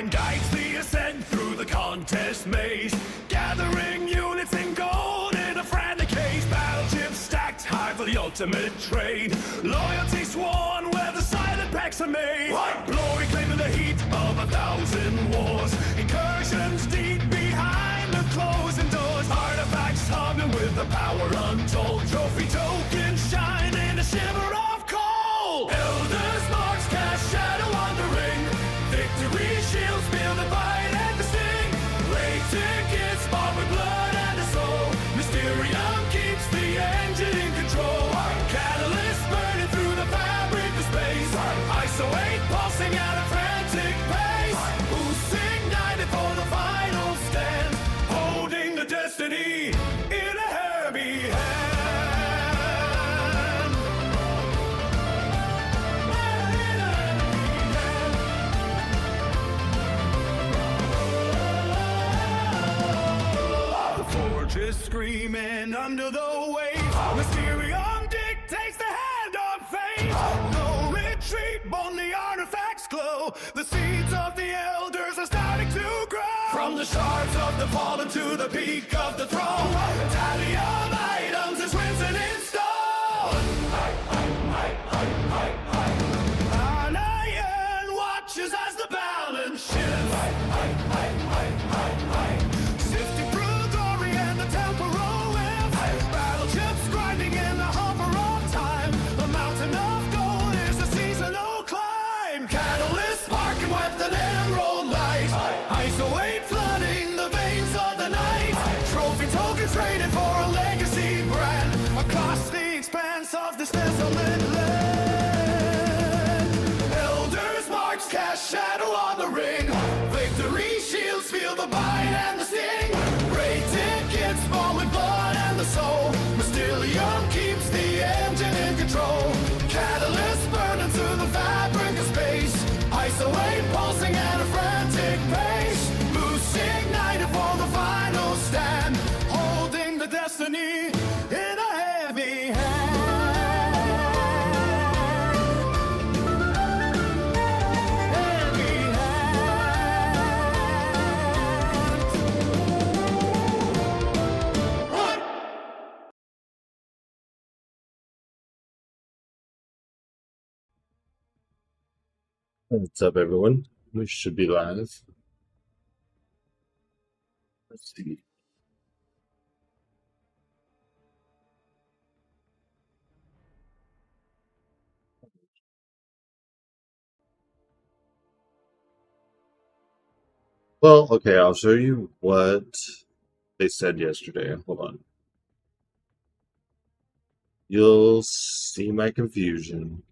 guides the ascent through the contest maze, gathering units in gold in a frantic haze. Battleships stacked high for the ultimate trade, loyalty sworn where the silent pacts are made. White glory claiming the heat of 1,000 wars, incursions deep behind the closing doors. Artifacts humming with the power untold, trophy tokens shine in a shimmer of coal. Elders marks cast shadow on the ring, victory shields feel the bite and the sting. Raid tickets bought with blood and a soul, Mysterium keeps the engine in control. Catalyst burning through the fabric of space, ISO 8 pulsing at a frantic pace. Boosts ignited for the final stand, holding the destiny in a heavy hand. The forge is screaming under the waves, Mysterium dictates the hand of fate. No retreat, only artifacts glow, the seeds of the elders are starting to grow. From the shards of the fallen to the peak of the throne, a tally of items is risen in stone. An iron watches as the balance shifts, sifting through glory and the temporal whiff. Battleships grinding in the hopper of time, a mountain of gold is a seasonal climb. Catalyst sparking with an emerald light, ISO 8 flooding the veins of the night. Trophy tokens traded for a legacy brand, across the expanse of this desolate land. Elders marks cast shadow on the ring, victory shields feel the bite and the sting. Raid tickets spawn with blood and the soul, Mysterium keeps the engine in control. Catalyst burning through the fabric of space, ISO 8 pulsing at a frantic pace. Boosts ignited for the final stand, holding the destiny in a heavy hand. Heavy hand. Run! What's up, everyone? We should be live. Let's see. Well, okay, I'll show you what they said yesterday. Hold on. You'll see my confusion.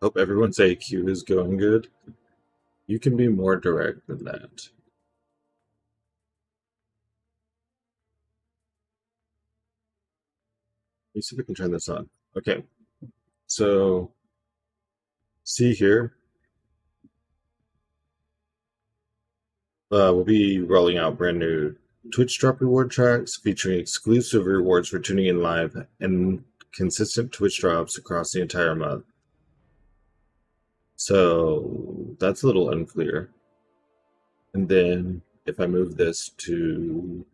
Hope everyone's AQ is going good. You can be more direct than that. Let me see if we can turn this on. Okay, so see here, we'll be rolling out brand new Twitch drop reward tracks featuring exclusive rewards for tuning in live and consistent Twitch drops across the entire month. So that's a little unclear. And then if I move this to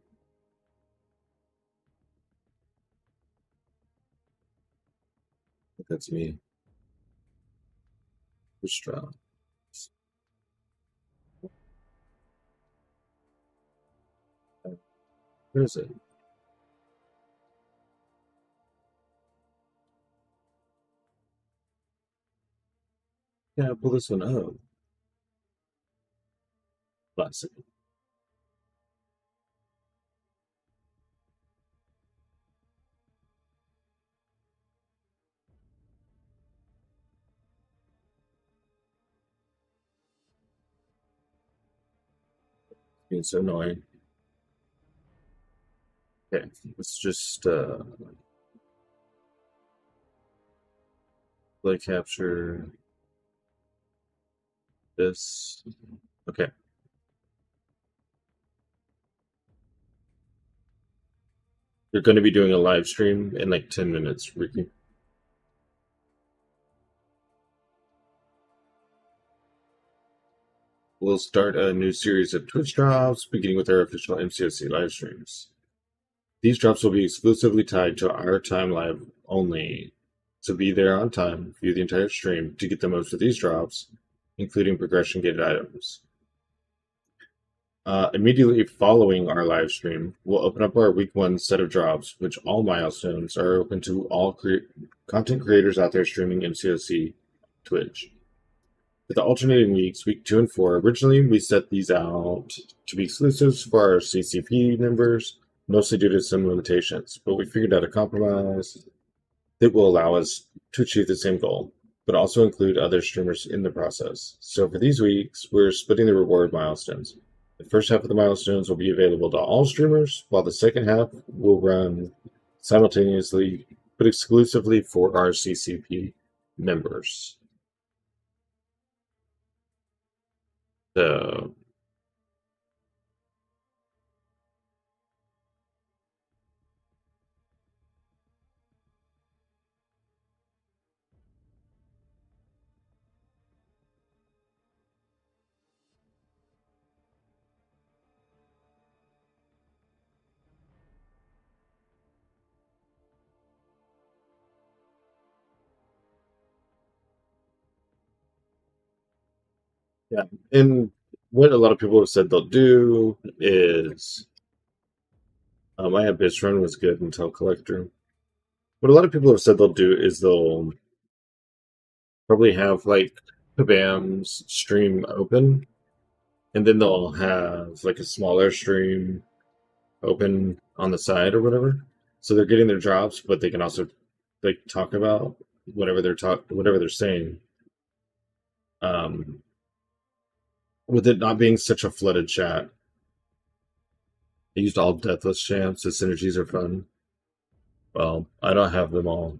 that's me, Twitch drops. Where is it? Yeah, pull this one up. Classic. Being so annoying. Okay, let's just play capture this. Okay. They're going to be doing a live stream in like 10 minutes, Ricky. We'll start a new series of Twitch drops, beginning with our official MCOC live streams. These drops will be exclusively tied to our time live only, so be there on time, view the entire stream to get the most of these drops, including progression gated items. Immediately following our live stream, we'll open up our week 1 set of drops, which all milestones are open to all content creators out there streaming MCOC Twitch. For the alternating weeks, week 2 and 4, originally we set these out to be exclusives for our CCP members, mostly due to some limitations, but we figured out a compromise that will allow us to achieve the same goal, but also include other streamers in the process. So for these weeks, we're splitting the reward milestones. The first half of the milestones will be available to all streamers, while the second half will run simultaneously, but exclusively for our CCP members. So yeah, and what a lot of people have said they'll do is, I have Bitch Run was good until Collector. What a lot of people have said they'll do is they'll probably have like KABAM's stream open, and then they'll have like a smaller stream open on the side or whatever. So they're getting their drops, but they can also like talk about whatever they're saying. With it not being such a flooded chat, I used all deathless champs. The synergies are fun. Well, I don't have them all.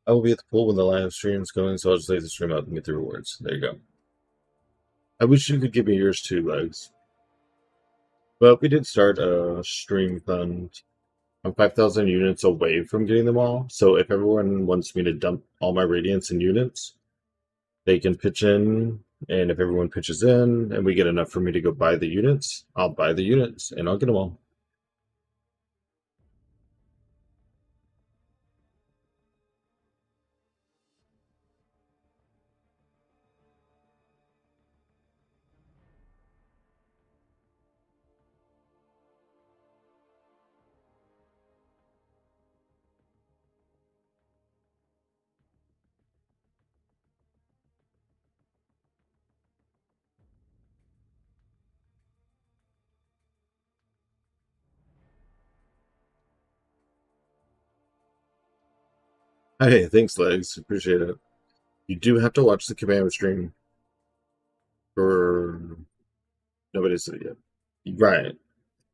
I will be at the pool when the live stream's going, so I'll just leave the stream up and get the rewards. There you go. I wish you could give me yours too, Legs. But we did start a stream fund. I'm 5,000 units away from getting them all, so if everyone wants me to dump all my radiants and units, they can pitch in, and if everyone pitches in and we get enough for me to go buy the units, I'll buy the units and I'll get them all. Hey, thanks, Legs. Appreciate it. You do have to watch the KABAM stream for nobody said it yet. Right.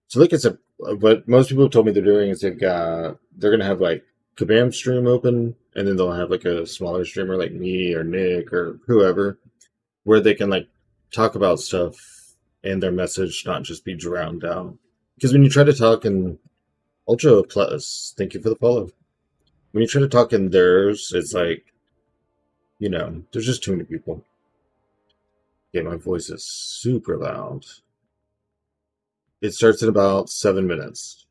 So like I said, what most people have told me they're doing is they're gonna have like KABAM stream open, and then they'll have like a smaller streamer like me or Nick or whoever, where they can like talk about stuff and their message not just be drowned out. Because when you try to talk in Ultra Plus, thank you for the follow. When you try to talk in theirs, it's like, there's just too many people. Okay, my voice is super loud. It starts in about 7 minutes.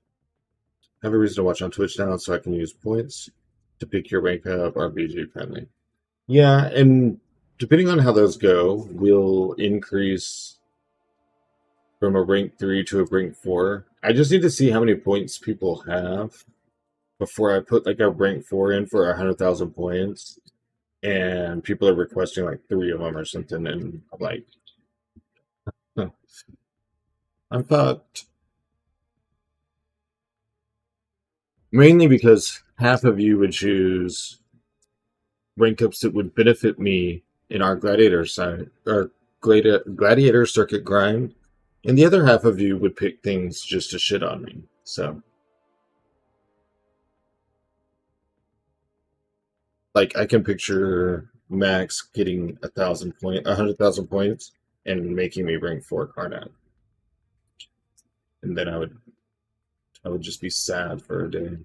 I have a reason to watch on Twitch now, so I can use points to pick your rank up RPG friendly. Yeah, and depending on how those go, we'll increase from a rank 3 to a rank 4. I just need to see how many points people have before I put like a rank 4 in for 100,000 points, and people are requesting like 3 of them or something, and I'm like, huh, I'm fucked. Mainly because half of you would choose rank ups that would benefit me in our gladiator side, or gladiator circuit grind, and the other half of you would pick things just to shit on me. So, like, I can picture Max getting 100,000 points, and making me bring 4 Karnak, and then I would just be sad for a day.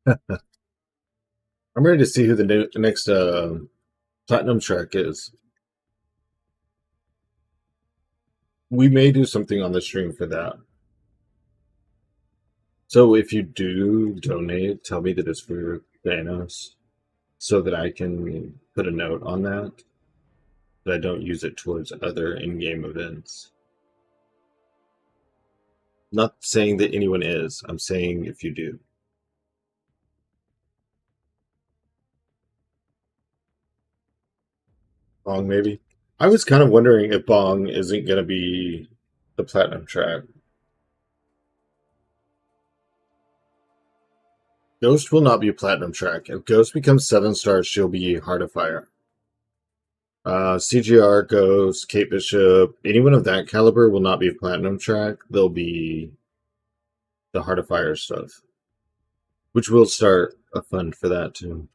I'm ready to see who the next platinum track is. We may do something on the stream for that. So if you do donate, tell me that it's for Thanos, so that I can put a note on that I don't use it towards other in-game events. Not saying that anyone is. I'm saying if you do. Bong, maybe? I was kind of wondering if Bong isn't going to be the platinum track. Ghost will not be a platinum track. If Ghost becomes 7 stars, she'll be Heart of Fire. CGR, Ghost, Kate Bishop, anyone of that caliber will not be a platinum track. They'll be the Heart of Fire stuff, which will start a fund for that too.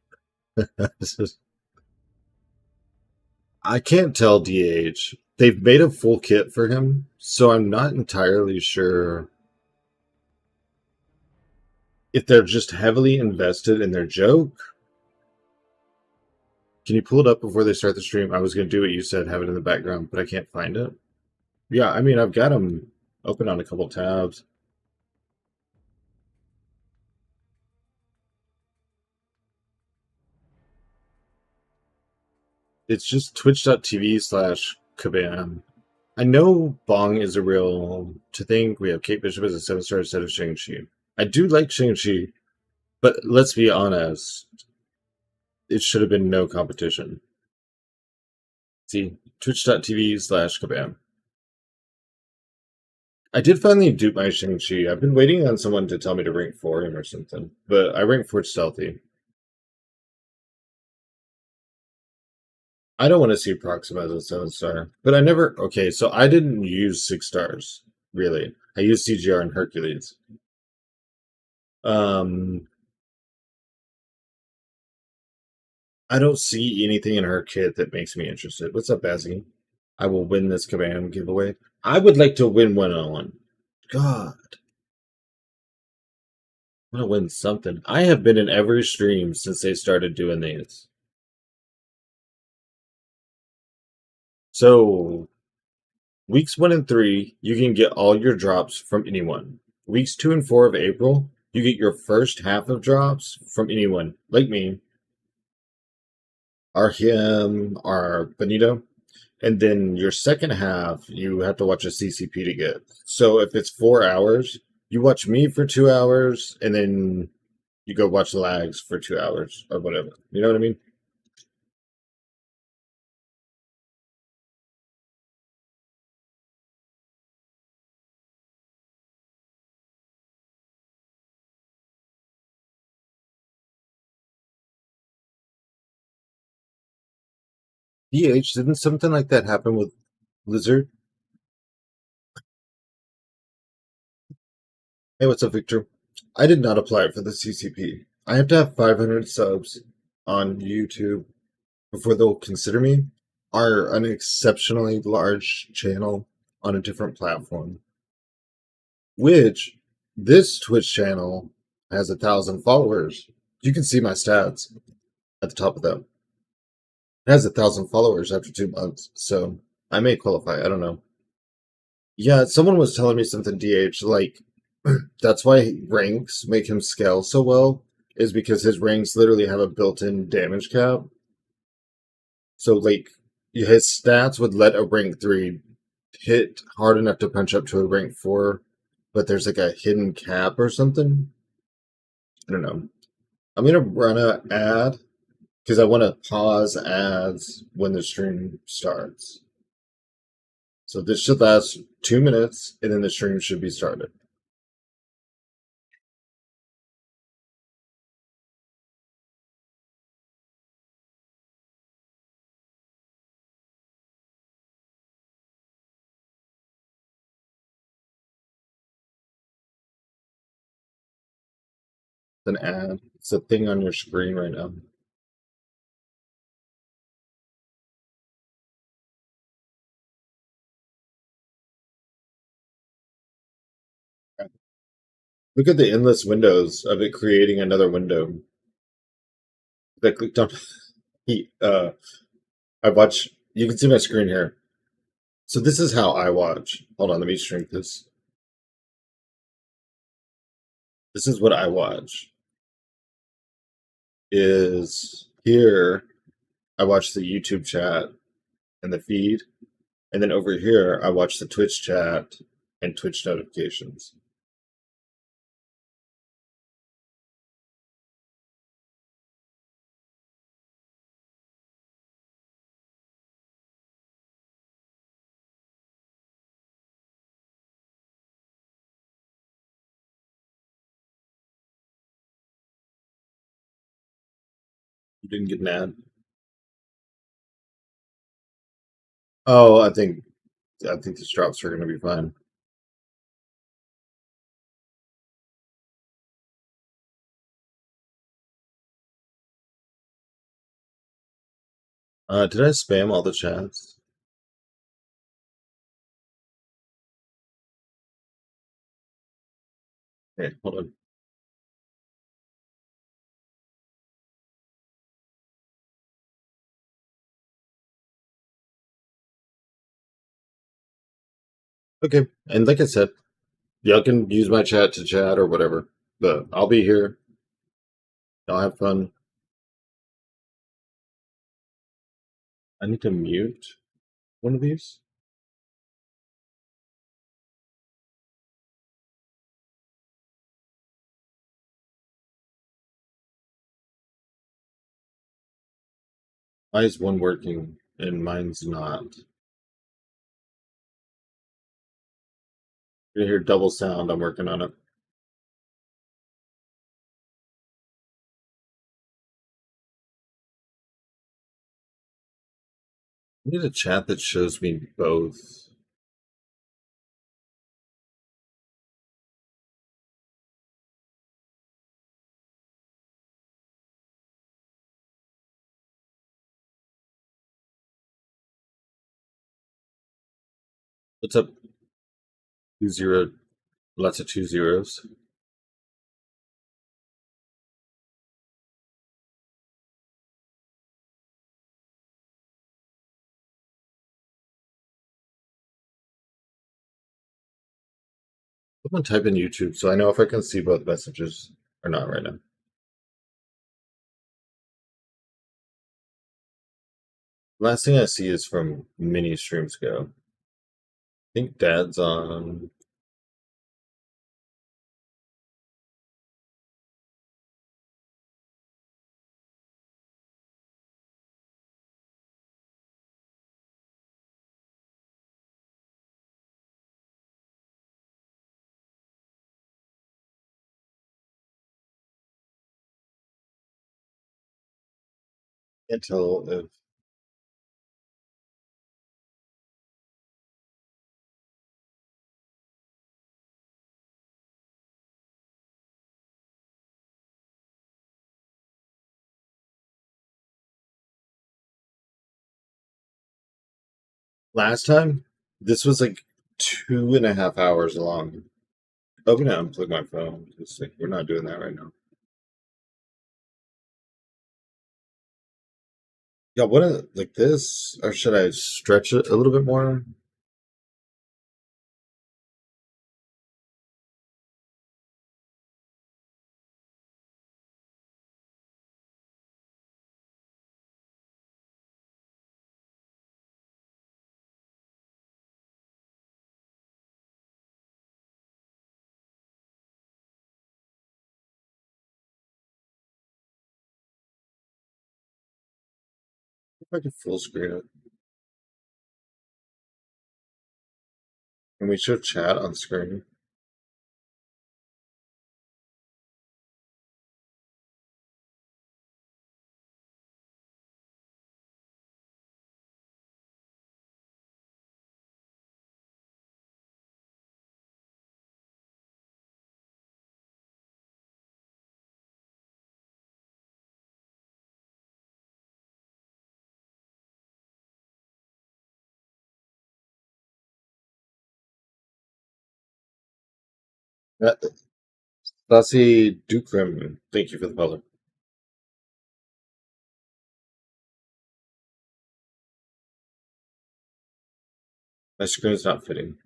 I can't tell DH. They've made a full kit for him, so I'm not entirely sure if they're just heavily invested in their joke. Can you pull it up before they start the stream? I was going to do what you said, have it in the background, but I can't find it. Yeah, I mean, I've got them open on a couple tabs. It's just twitch.tv/KABAM. I know Bong is a real to think. We have Kate Bishop as a 7-star instead of Shang-Chi. I do like Shang-Chi, but let's be honest, it should have been no competition. See, twitch.tv/KABAM. I did finally dupe my Shang-Chi. I've been waiting on someone to tell me to rank 4 him or something, but I rank 4 stealthy. I don't want to see Proxima as a 7-star, but I never. Okay, so I didn't use 6 stars, really. I used CGR and Hercules. I don't see anything in her kit that makes me interested. What's up, Bazzy? I will win this KABAM giveaway. I would like to win 1-on-1. God. I'm going to win something. I have been in every stream since they started doing these. So, weeks 1 and 3, you can get all your drops from anyone. Weeks 2 and 4 of April, you get your first half of drops from anyone, like me, Arhim, or Benito. And then your second half, you have to watch a CCP to get. So if it's 4 hours, you watch me for 2 hours, and then you go watch the lags for 2 hours or whatever. You know what I mean? DH, didn't something like that happen with Lizard? Hey, what's up, Victor? I did not apply for the CCP. I have to have 500 subs on YouTube before they'll consider me, are an exceptionally large channel on a different platform. Which this Twitch channel has 1,000 followers. You can see my stats at the top of them. It has 1,000 followers after 2 months, so I may qualify. I don't know. Yeah, someone was telling me something, DH, like that's why ranks make him scale so well, is because his ranks literally have a built-in damage cap. So, like, his stats would let a rank 3 hit hard enough to punch up to a rank 4, but there's like a hidden cap or something. I don't know. I'm going to run an ad because I want to pause ads when the stream starts. So this should last 2 minutes, and then the stream should be started. It's an ad. It's a thing on your screen right now. Look at the endless windows of it creating another window. I clicked on. I watch. You can see my screen here. So this is how I watch. Hold on, let me shrink this. This is what I watch. Is here I watch the YouTube chat and the feed, and then over here I watch the Twitch chat and Twitch notifications. You didn't get an ad? Oh, I think these drops are going to be fine. Did I spam all the chats? Okay, hold on. Okay, and like I said, y'all can use my chat to chat or whatever, but I'll be here. Y'all have fun. I need to mute one of these. Why is one working and mine's not? You hear double sound. I'm working on it. I need a chat that shows me both. What's up? 2-0. Lots of 2 zeros. Someone type in YouTube so I know if I can see both messages or not right now. Last thing I see is from mini streams ago. I think Dad's on. Can't tell if last time this was like 2.5 hours long. I'm gonna unplug my phone because like, we're not doing that right now. Yeah, what like this, or should I stretch it a little bit more? If I can full screen it. Can we show chat on screen? Sassy Dukrim, thank you for the follow. My screen is not fitting.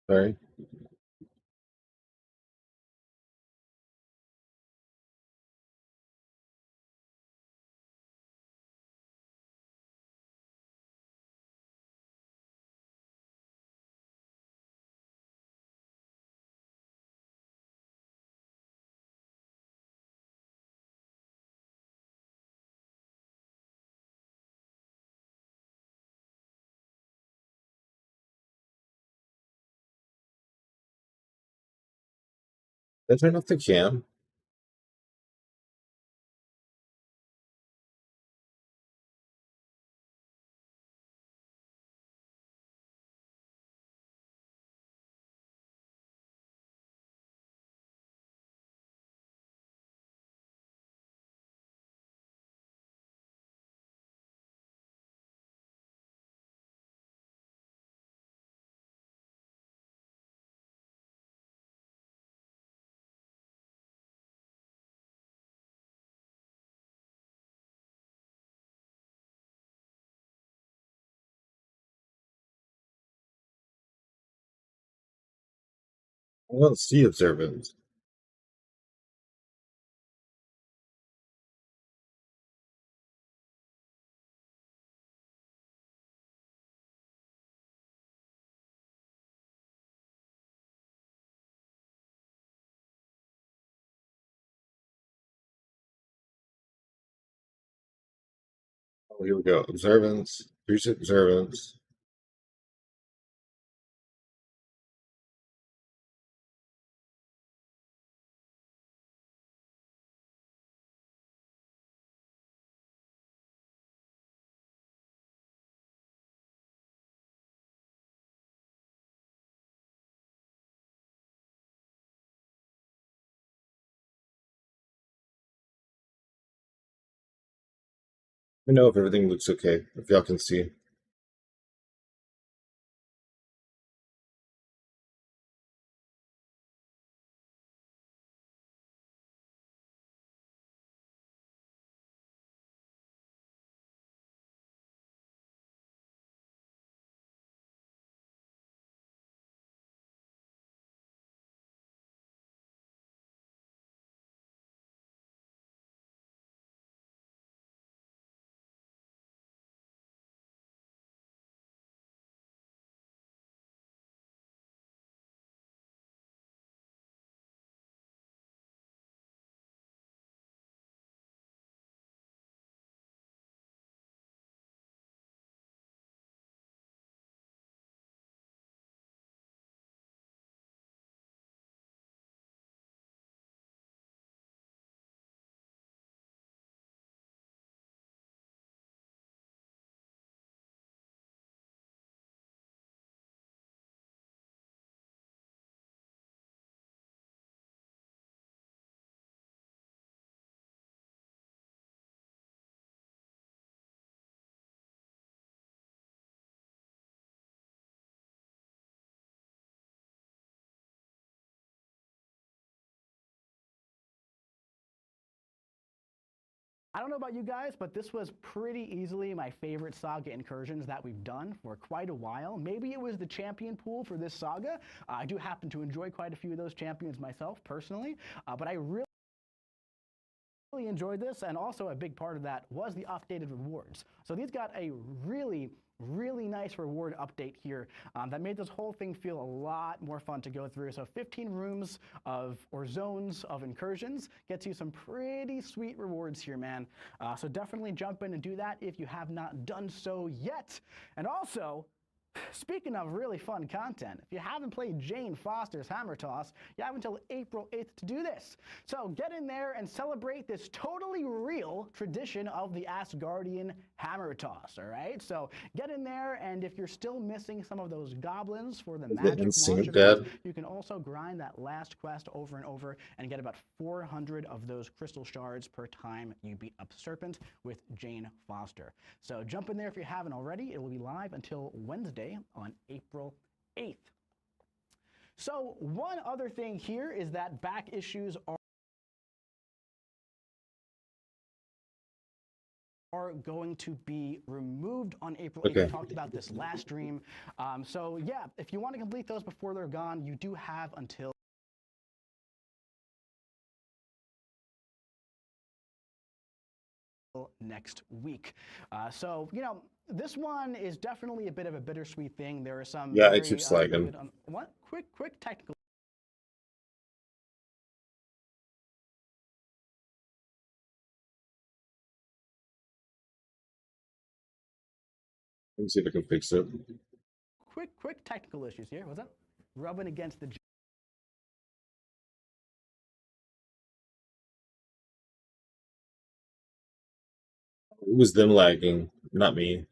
Sorry. Did I turn off the cam? I don't see observance. Oh, here we go. Observance. Here's observance. Let me know if everything looks okay, if y'all can see. I don't know about you guys, but this was pretty easily my favorite Saga incursions that we've done for quite a while. Maybe it was the champion pool for this Saga. I do happen to enjoy quite a few of those champions myself personally, but I really enjoyed this, and also a big part of that was the updated rewards. So these got a really nice reward update here that made this whole thing feel a lot more fun to go through. So 15 rooms or zones of incursions gets you some pretty sweet rewards here, man. So definitely jump in and do that if you have not done so yet. And also, speaking of really fun content, if you haven't played Jane Foster's Hammer Toss, you have until April 8th to do this. So get in there and celebrate this totally real tradition of the Asgardian Hammer Toss, all right? So get in there, and if you're still missing some of those goblins for the magic launch event, you can also grind that last quest over and over and get about 400 of those crystal shards per time you beat up Serpent with Jane Foster. So jump in there if you haven't already. It will be live until Wednesday on April 8th. So one other thing here is that back issues are going to be removed on April 8th. We talked about this last stream. So yeah, if you want to complete those before they're gone, you do have until next week. So, you know, this one is definitely a bit of a bittersweet thing. There are some it keeps lagging. What? Quick technical. Let me see if I can fix it. Quick technical issues here. What's that? Rubbing against the. It was them lagging, not me.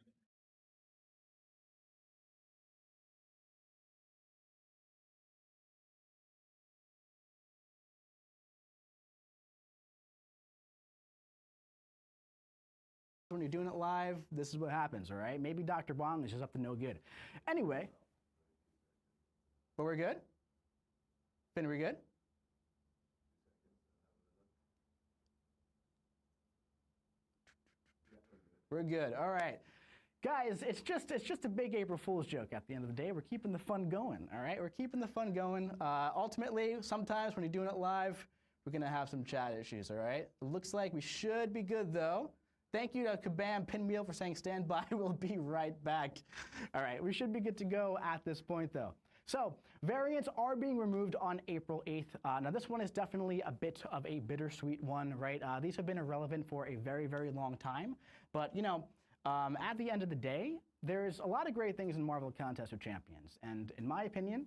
When you're doing it live, this is what happens, all right? Maybe Dr. Bong is just up to no good. Anyway, but we're good? Finn, are we good? We're good. All right. Guys, it's just a big April Fool's joke at the end of the day. We're keeping the fun going, all right? We're keeping the fun going. Ultimately, sometimes when you're doing it live, we're going to have some chat issues, all right? It looks like we should be good, though. Thank you to KABAM Pinwheel for saying stand by. We'll be right back. All right, we should be good to go at this point, though. So variants are being removed on April 8th. Now this one is definitely a bit of a bittersweet one, right? These have been irrelevant for a very long time. But, you know, at the end of the day, there's a lot of great things in Marvel Contest of Champions. And in my opinion,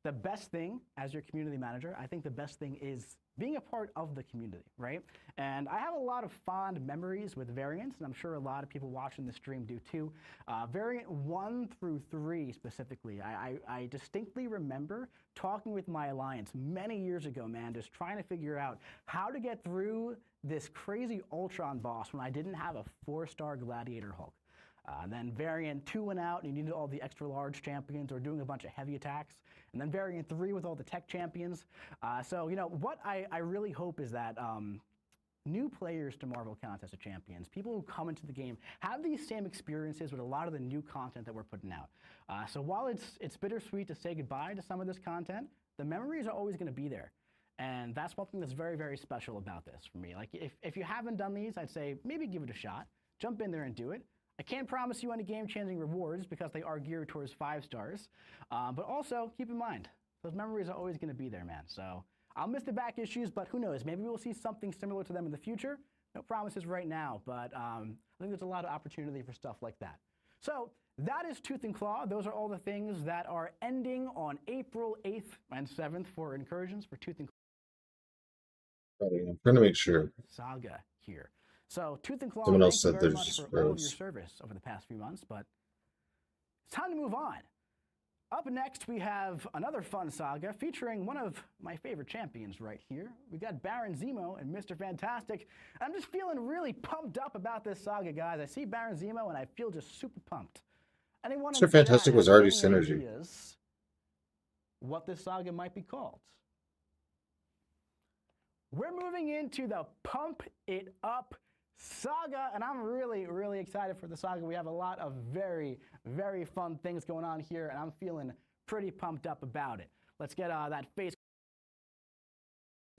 the best thing as your community manager, I think the best thing is being a part of the community, right? And I have a lot of fond memories with variants, and I'm sure a lot of people watching the stream do too. Variant 1 through 3 specifically, I distinctly remember talking with my alliance many years ago, man, just trying to figure out how to get through this crazy Ultron boss when I didn't have a 4-star Gladiator Hulk. Then variant 2 went out and you needed all the extra large champions or doing a bunch of heavy attacks. And then variant 3 with all the tech champions. So, you know, what I really hope is that new players to Marvel Contest of Champions, people who come into the game, have these same experiences with a lot of the new content that we're putting out. So while it's bittersweet to say goodbye to some of this content, the memories are always going to be there. And that's one thing that's very special about this for me. Like, if you haven't done these, I'd say maybe give it a shot. Jump in there and do it. I can't promise you any game-changing rewards because they are geared towards 5 stars. But also, keep in mind, those memories are always going to be there, man. So I'll miss the back issues, but who knows? Maybe we'll see something similar to them in the future. No promises right now, but I think there's a lot of opportunity for stuff like that. So that is Tooth and Claw. Those are all the things that are ending on April 8th and 7th for incursions for Tooth and Claw. I'm trying to make sure. Saga here. So, Tooth and Claw, Someone else thank you said very there's much for all of your service over the past few months, but it's time to move on. Up next, we have another fun saga featuring one of my favorite champions right here. We got Baron Zemo and Mr. Fantastic. I'm just feeling really pumped up about this saga, guys. I see Baron Zemo and I feel just super pumped. Anyone Mr. Fantastic was already Synergy. What this saga might be called? We're moving into the Pump It Up Saga, and I'm really, really excited for the Saga. We have a lot of very, very fun things going on here, and I'm feeling pretty pumped up about it. Let's get that face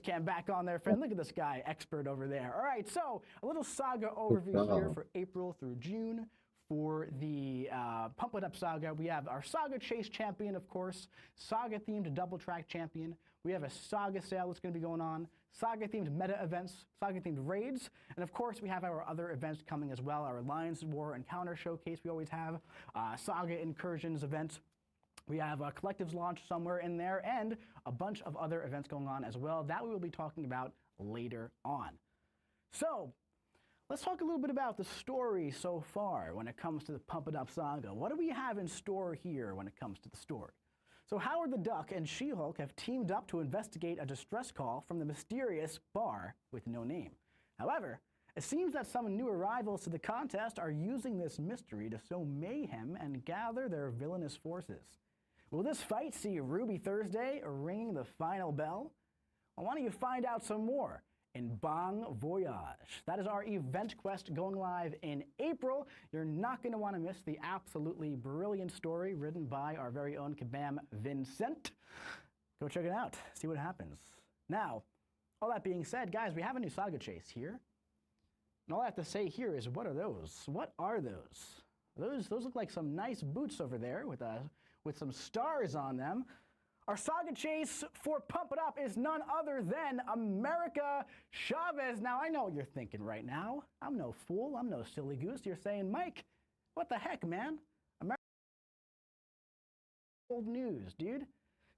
cam back on there, friend. Look at this guy, expert over there. All right, so a little Saga overview here for April through June. For the Pump It Up Saga, we have our Saga Chase champion, of course, Saga-themed double track champion. We have a Saga sale that's going to be going on, Saga-themed meta events, Saga-themed raids, and of course we have our other events coming as well, our Alliance War Encounter Showcase we always have, Saga Incursions event. We have a Collectives launch somewhere in there, and a bunch of other events going on as well that we will be talking about later on. So, let's talk a little bit about the story so far when it comes to the Pump It Up Saga. What do we have in store here when it comes to the story? So Howard the Duck and She-Hulk have teamed up to investigate a distress call from the mysterious bar with no name. However, it seems that some new arrivals to the contest are using this mystery to sow mayhem and gather their villainous forces. Will this fight see Ruby Thursday ringing the final bell? Well, why don't you find out some more in Bon Voyage. That is our event quest going live in April. You're not going to want to miss the absolutely brilliant story written by our very own KABAM Vincent. Go check it out, see what happens. Now, all that being said, guys, we have a new Saga Chase here. And all I have to say here is, what are those? What are those? Those look like some nice boots over there with some stars on them. Our Saga Chase for Pump It Up is none other than America Chavez. Now, I know what you're thinking right now. I'm no fool. I'm no silly goose. You're saying, Mike, what the heck, man? America old news, dude.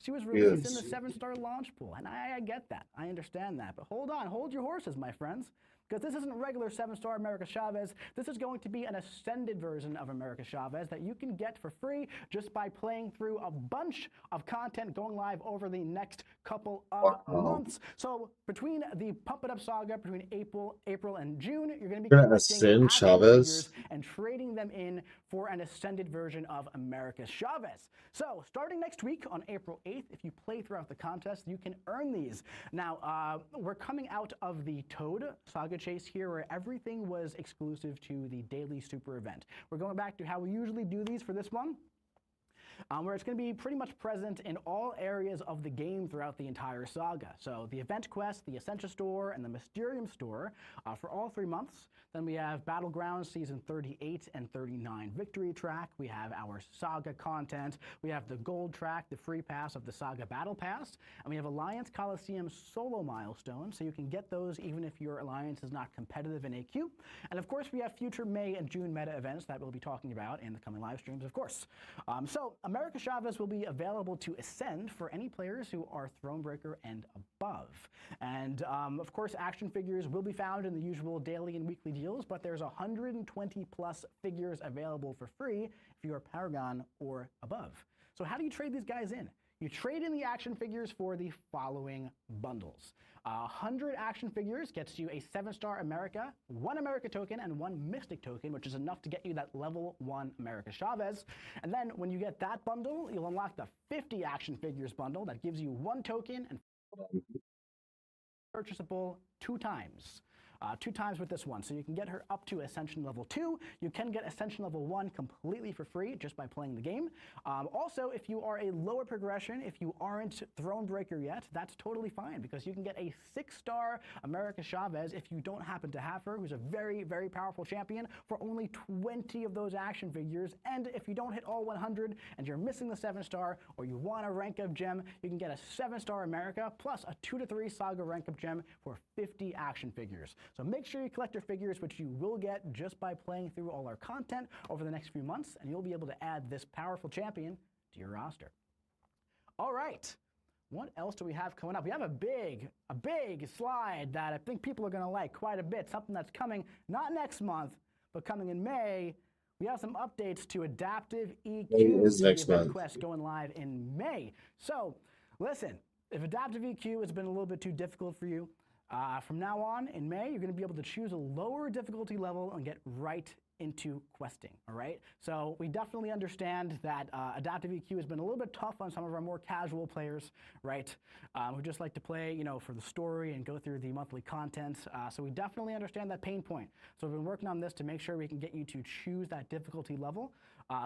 She was released in the 7-star launch pool, and I get that. I understand that. But hold on. Hold your horses, my friends. Because this isn't regular 7-star America Chavez. This is going to be an ascended version of America Chavez that you can get for free just by playing through a bunch of content going live over the next couple of months. So between the Pump It Up Saga, between April and June, you're going to be collecting Chavez and trading them in for an ascended version of America Chavez. So starting next week on April 8th, if you play throughout the contest, you can earn these. Now, we're coming out of the Toad Saga Chase here, where everything was exclusive to the daily super event. We're going back to how we usually do these for this one, where it's going to be pretty much present in all areas of the game throughout the entire saga. So the event quest, the Ascension store, and the Mysterium store for all 3 months. Then we have Battlegrounds Season 38 and 39 Victory Track. We have our Saga content. We have the Gold Track, the Free Pass of the Saga Battle Pass. And we have Alliance Coliseum solo milestones, so you can get those even if your Alliance is not competitive in AQ. And of course, we have future May and June meta events that we'll be talking about in the coming live streams, of course. So America Chavez will be available to ascend for any players who are Thronebreaker and above. And of course, action figures will be found in the usual daily and weekly deals, but there's 120 plus figures available for free if you are Paragon or above. So how do you trade these guys in? You trade in the action figures for the following bundles. 100 action figures gets you a 7-star America, 1 America token, and 1 Mystic token, which is enough to get you that level 1 America Chavez. And then when you get that bundle, you'll unlock the 50 action figures bundle that gives you 1 token and purchasable 2 times. 2 times with this one. So you can get her up to Ascension level 2. You can get Ascension level 1 completely for free just by playing the game. Also, if you are a lower progression, if you aren't Thronebreaker yet, that's totally fine because you can get a 6-star America Chavez if you don't happen to have her, who's a very, very powerful champion, for only 20 of those action figures. And if you don't hit all 100 and you're missing the 7-star or you want a rank up gem, you can get a 7-star America plus a 2 to 3 Saga rank up gem for 50 action figures. So make sure you collect your figures, which you will get just by playing through all our content over the next few months, and you'll be able to add this powerful champion to your roster. All right, what else do we have coming up? We have a big slide that I think people are going to like quite a bit, something that's coming not next month, but coming in May. We have some updates to Adaptive EQ, the event quest going live in May. So listen, if Adaptive EQ has been a little bit too difficult for you, from now on, in May, you're going to be able to choose a lower difficulty level and get right into questing, all right? So we definitely understand that adaptive EQ has been a little bit tough on some of our more casual players, right? Who just like to play, you know, for the story and go through the monthly content. So we definitely understand that pain point. So we've been working on this to make sure we can get you to choose that difficulty level.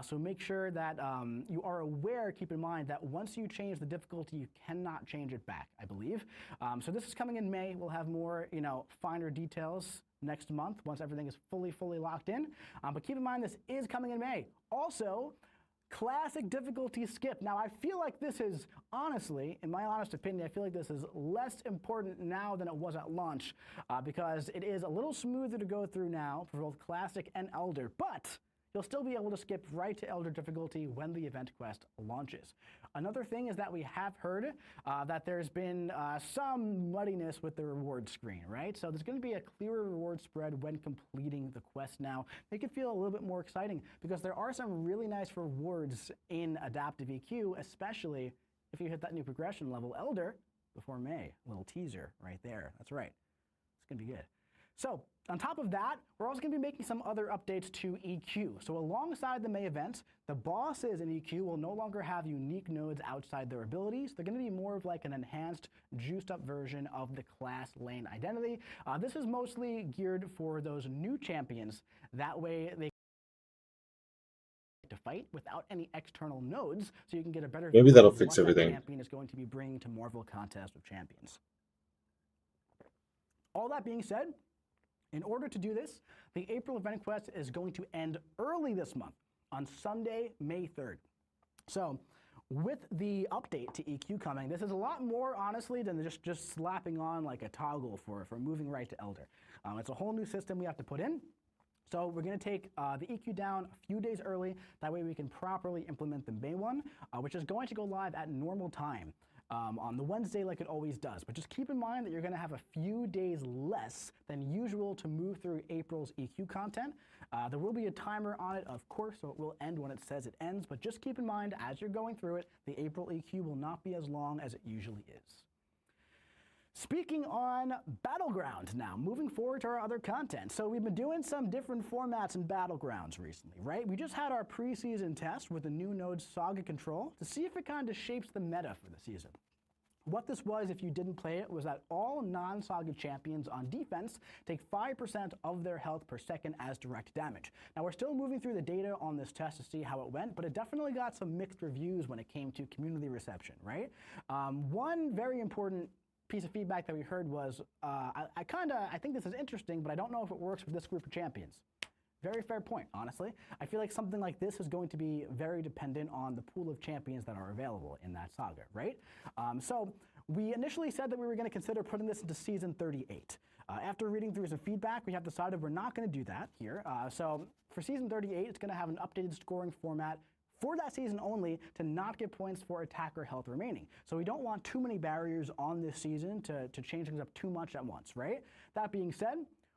So make sure that you are aware, keep in mind that once you change the difficulty, you cannot change it back, I believe. So this is coming in May. We'll have more, you know, finer details next month once everything is fully locked in. But keep in mind, this is coming in May. Also, classic difficulty skip. Now, I feel like this is, honestly, in my honest opinion, I feel like this is less important now than it was at launch because it is a little smoother to go through now for both classic and Elder, but you'll still be able to skip right to Elder difficulty when the event quest launches. Another thing is that we have heard that there's been some muddiness with the reward screen, right? So there's going to be a clearer reward spread when completing the quest now. Make it feel a little bit more exciting because there are some really nice rewards in adaptive EQ, especially if you hit that new progression level Elder before May. A little teaser right there. That's right. It's going to be good. So on top of that, we're also going to be making some other updates to EQ. So alongside the May event, the bosses in EQ will no longer have unique nodes outside their abilities. They're going to be more of like an enhanced, juiced up version of the class lane identity. This is mostly geared for those new champions. That way they to fight without any external nodes, so you can get a better Maybe view that'll of fix what that everything. champion is going to be bringing to Marvel Contest of Champions. All that being said, in order to do this, the April event quest is going to end early this month on Sunday, May 3rd. So with the update to EQ coming, this is a lot more, honestly, than just slapping on like a toggle for moving right to Elder. It's a whole new system we have to put in. So we're going to take the EQ down a few days early. That way we can properly implement the May one, which is going to go live at normal time. On the Wednesday like it always does. But just keep in mind that you're going to have a few days less than usual to move through April's EQ content. There will be a timer on it, of course, so it will end when it says it ends. But just keep in mind, as you're going through it, the April EQ will not be as long as it usually is. Speaking on Battlegrounds now, moving forward to our other content. So we've been doing some different formats in Battlegrounds recently, right? We just had our preseason test with the new node Saga Control to see if it kind of shapes the meta for the season. What this was, if you didn't play it, was that all non-Saga champions on defense take 5% of their health per second as direct damage. Now, we're still moving through the data on this test to see how it went, but it definitely got some mixed reviews when it came to community reception, right? One very important piece of feedback that we heard was, I think this is interesting, but I don't know if it works with this group of champions. Very fair point, honestly. I feel like something like this is going to be very dependent on the pool of champions that are available in that saga, right? So we initially said that we were going to consider putting this into Season 38. After reading through some feedback, we have decided we're not going to do that here. So for Season 38, it's going to have an updated scoring format for that season only to not get points for attacker health remaining. So we don't want too many barriers on this season to change things up too much at once, right? That being said,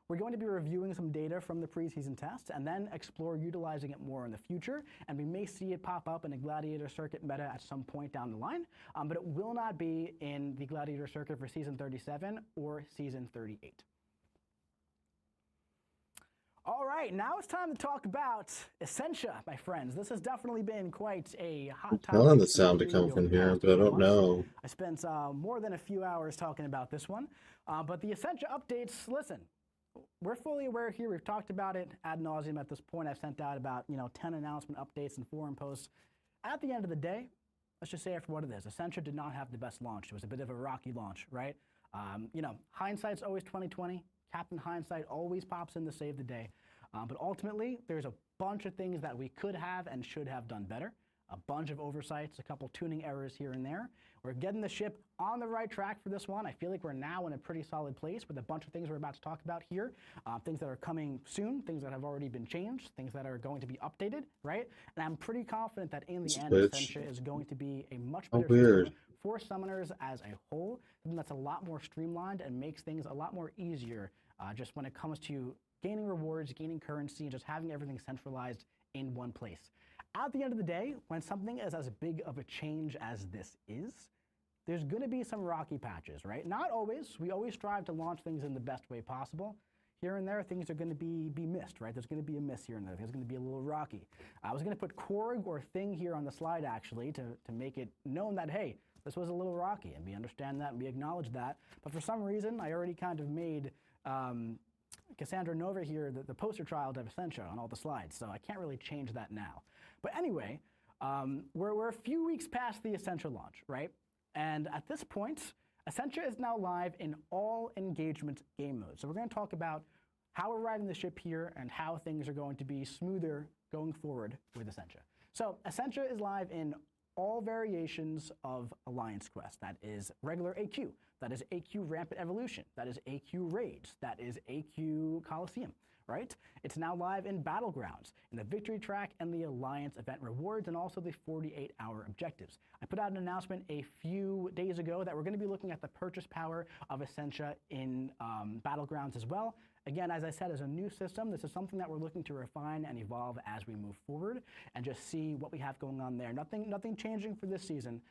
we're going to be reviewing some data from the preseason test and then explore utilizing it more in the future, and we may see it pop up in a Gladiator Circuit meta at some point down the line, but it will not be in the Gladiator Circuit for Season 37 or Season 38. All right, now it's time to talk about Ascension, my friends. This has definitely been quite a hot topic. I want the sound to come from here, but I don't know. I spent more than a few hours talking about this one. But the Ascension updates, listen, we're fully aware here. We've talked about it ad nauseum at this point. I've sent out about 10 announcement updates and forum posts. At the end of the day, let's just say it for what it is. Ascension did not have the best launch. It was a bit of a rocky launch, right? Hindsight's always 20/20. Captain Hindsight always pops in to save the day. But ultimately, there's a bunch of things that we could have and should have done better. A bunch of oversights, a couple tuning errors here and there. We're getting the ship on the right track for this one. I feel like we're now in a pretty solid place with a bunch of things we're about to talk about here. Things that are coming soon, things that have already been changed, things that are going to be updated, right? And I'm pretty confident that in the end, Ascension is going to be a much better system for summoners as a whole. Something that's a lot more streamlined and makes things a lot more easier just when it comes to gaining rewards, gaining currency, and just having everything centralized in one place. At the end of the day, when something is as big of a change as this is, there's going to be some rocky patches, right? Not always. We always strive to launch things in the best way possible. here and there, things are going to be missed, right? There's going to be a miss here and there. There's going to be a little rocky. I was going to put Korg or Thing here on the slide, actually, to make it known that, hey, this was a little rocky, and we understand that, and we acknowledge that. But for some reason, I already kind of made Cassandra Nova here the poster child of Ascension on all the slides, so I can't really change that now. But anyway, we're a few weeks past the Ascension launch, right? And at this point, Ascension is now live in all engagement game modes. So we're going to talk about how we're riding the ship here and how things are going to be smoother going forward with Ascension. So Ascension is live in all variations of Alliance Quest. That is regular AQ, that is AQ Rampant Evolution, that is AQ Raids, that is AQ Coliseum, right? It's now live in Battlegrounds, in the Victory Track and the Alliance Event Rewards, and also the 48-hour objectives. I put out an announcement a few days ago that we're going to be looking at the purchase power of Ascension in Battlegrounds as well. Again, as I said, as a new system, this is something that we're looking to refine and evolve as we move forward and just see what we have going on there. Nothing changing for this season.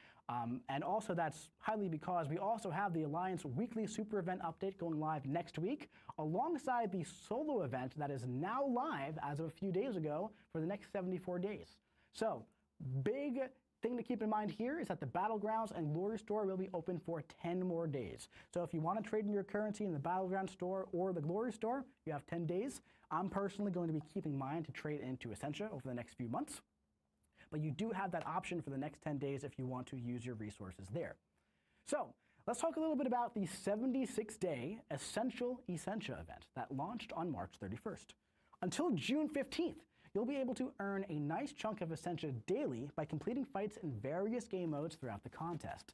And also that's highly because we also have the Alliance Weekly Super Event Update going live next week, alongside the solo event that is now live as of a few days ago for the next 74 days. So, big thing to keep in mind here is that the Battlegrounds and Glory Store will be open for 10 more days. So if you want to trade in your currency in the Battleground Store or the Glory Store, you have 10 days. I'm personally going to be keeping mine to trade into Ascension over the next few months. But you do have that option for the next 10 days if you want to use your resources there. So let's talk a little bit about the 76-day Essential Essentia event that launched on March 31st. Until June 15th, you'll be able to earn a nice chunk of Ascension daily by completing fights in various game modes throughout the contest.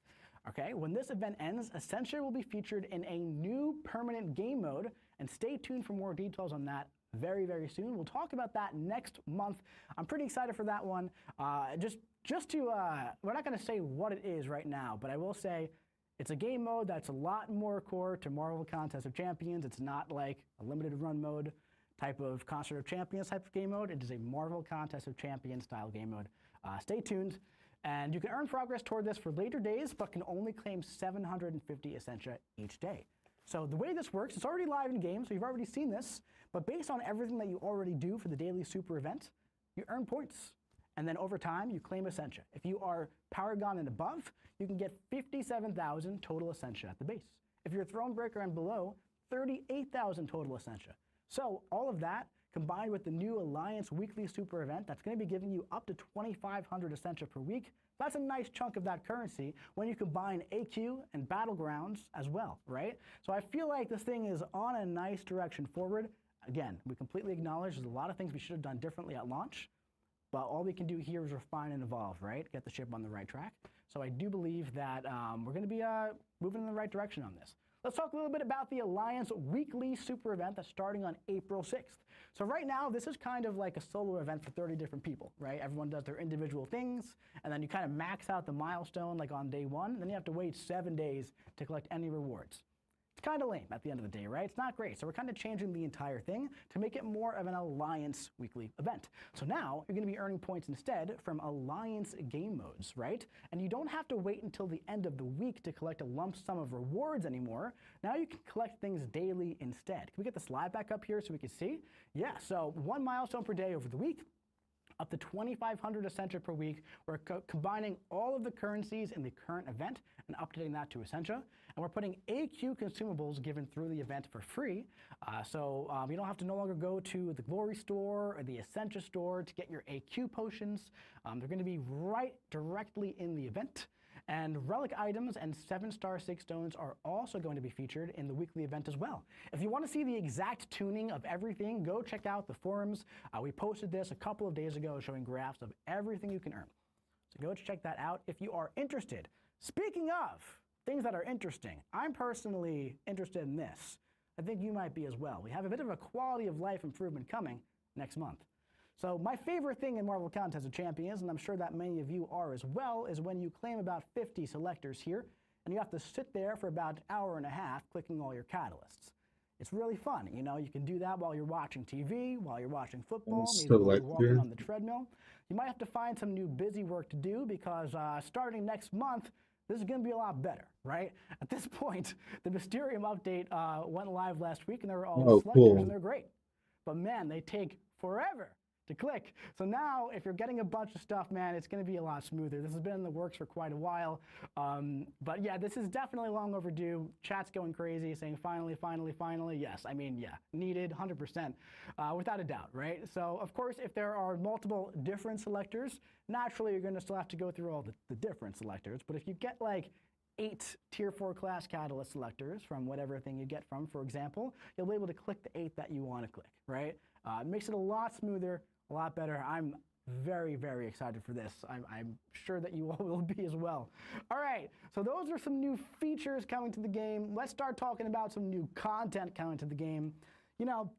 Okay, when this event ends, Ascension will be featured in a new permanent game mode, and stay tuned for more details on that very, very soon. We'll talk about that next month. I'm pretty excited for that one. We're not going to say what it is right now, but I will say it's a game mode that's a lot more core to Marvel Contest of Champions. It's not like a limited run mode type of Concert of Champions type of game mode. It is a Marvel Contest of Champions style game mode. Stay tuned. And you can earn progress toward this for later days, but can only claim 750 Essentia each day. So the way this works, it's already live in game, so you've already seen this, but based on everything that you already do for the daily super event, you earn points. And then over time, you claim Essentia. If you are Paragon and above, you can get 57,000 total Essentia at the base. If you're Thronebreaker and below, 38,000 total Essentia. So all of that, combined with the new Alliance Weekly Super Event, that's going to be giving you up to 2,500 Essentia per week. That's a nice chunk of that currency when you combine AQ and Battlegrounds as well, right? So I feel like this thing is on a nice direction forward. Again, we completely acknowledge there's a lot of things we should have done differently at launch, but all we can do here is refine and evolve, right? Get the ship on the right track. So I do believe that we're going to be moving in the right direction on this. Let's talk a little bit about the Alliance Weekly Super Event that's starting on April 6th. So right now, this is kind of like a solo event for 30 different people, right? Everyone does their individual things, and then you kind of max out the milestone like on day one, and then you have to wait 7 days to collect any rewards. It's kind of lame at the end of the day, right? It's not great. So we're kind of changing the entire thing to make it more of an Alliance weekly event. So now you're going to be earning points instead from Alliance game modes, right? And you don't have to wait until the end of the week to collect a lump sum of rewards anymore. Now you can collect things daily instead. Can we get the slide back up here so we can see? Yeah, so 1 milestone per day over the week, up to 2,500 Essentia per week. We're combining all of the currencies in the current event and updating that to Essentia. And we're putting AQ consumables given through the event for free. So you don't have to no longer go to the Glory Store or the Essentia Store to get your AQ potions. They're going to be right directly in the event. And relic items and 7-star 6 stones are also going to be featured in the weekly event as well. If you want to see the exact tuning of everything, go check out the forums. We posted this a couple of days ago showing graphs of everything you can earn. So go check that out if you are interested. Speaking of things that are interesting, I'm personally interested in this. I think you might be as well. We have a bit of a quality of life improvement coming next month. So my favorite thing in Marvel Contest of Champions, and I'm sure that many of you are as well, is when you claim about 50 selectors here, and you have to sit there for about an hour and a half clicking all your catalysts. It's really fun. You know, you can do that while you're watching TV, while you're watching football, maybe while you're walking on the treadmill. You might have to find some new busy work to do because starting next month, this is going to be a lot better, right? At this point, the Mysterium update went live last week, and there were all the selectors, cool. and they're great. But man, they take forever to click. So now, if you're getting a bunch of stuff, man, it's going to be a lot smoother. This has been in the works for quite a while. But yeah, this is definitely long overdue. Chat's going crazy, saying finally, finally, finally. Yes, I mean, yeah, needed 100%, without a doubt, right? So, of course, if there are multiple different selectors, naturally, you're going to still have to go through all the different selectors. But if you get like 8 tier 4 class catalyst selectors from whatever thing you get from, for example, you'll be able to click the 8 that you want to click, right? It makes it a lot smoother, a lot better. I'm very, very excited for this. I'm sure that you all will be as well. All right, so those are some new features coming to the game. Let's start talking about some new content coming to the game. You know,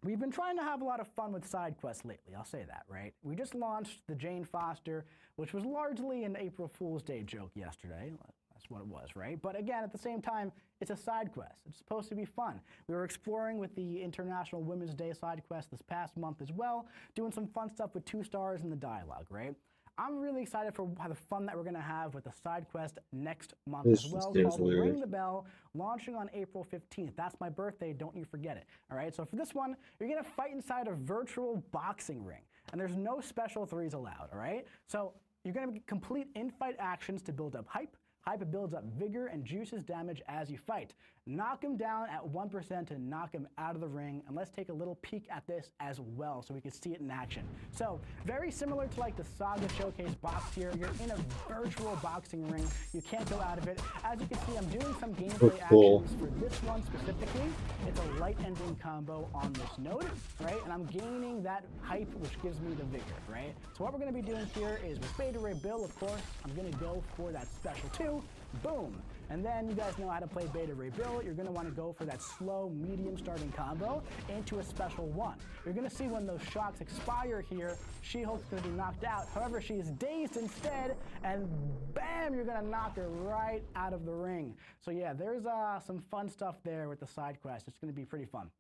we've been trying to have a lot of fun with side quests lately, I'll say that, right? We just launched the Jane Foster, which was largely an April Fool's Day joke yesterday. That's what it was, right? But again, at the same time, it's a side quest. It's supposed to be fun. We were exploring with the International Women's Day side quest this past month as well, doing some fun stuff with 2 stars in the dialogue, right? I'm really excited for the fun that we're going to have with the side quest next month as well, called Ring the Bell, launching on April 15th. That's my birthday. Don't you forget it. All right, so for this one, you're going to fight inside a virtual boxing ring, and there's no special 3s allowed, all right? So you're going to complete in-fight actions to build up hype. Hype builds up vigor and juices damage as you fight. Knock him down at 1% to knock him out of the ring. And let's take a little peek at this as well so we can see it in action. So very similar to like the Saga Showcase box here. You're in a virtual boxing ring. You can't go out of it. As you can see, I'm doing some gameplay actions for this one specifically. It's a light ending combo on this node, right? And I'm gaining that hype, which gives me the vigor, right? So what we're going to be doing here is with Beta Ray Bill, of course, I'm going to go for that special 2. Boom. And then you guys know how to play Beta Ray Bill. You're going to want to go for that slow, medium starting combo into a special 1. You're going to see when those shocks expire here, She-Hulk's going to be knocked out. However, she is dazed instead, and bam, you're going to knock her right out of the ring. So yeah, there's some fun stuff there with the side quest. It's going to be pretty fun.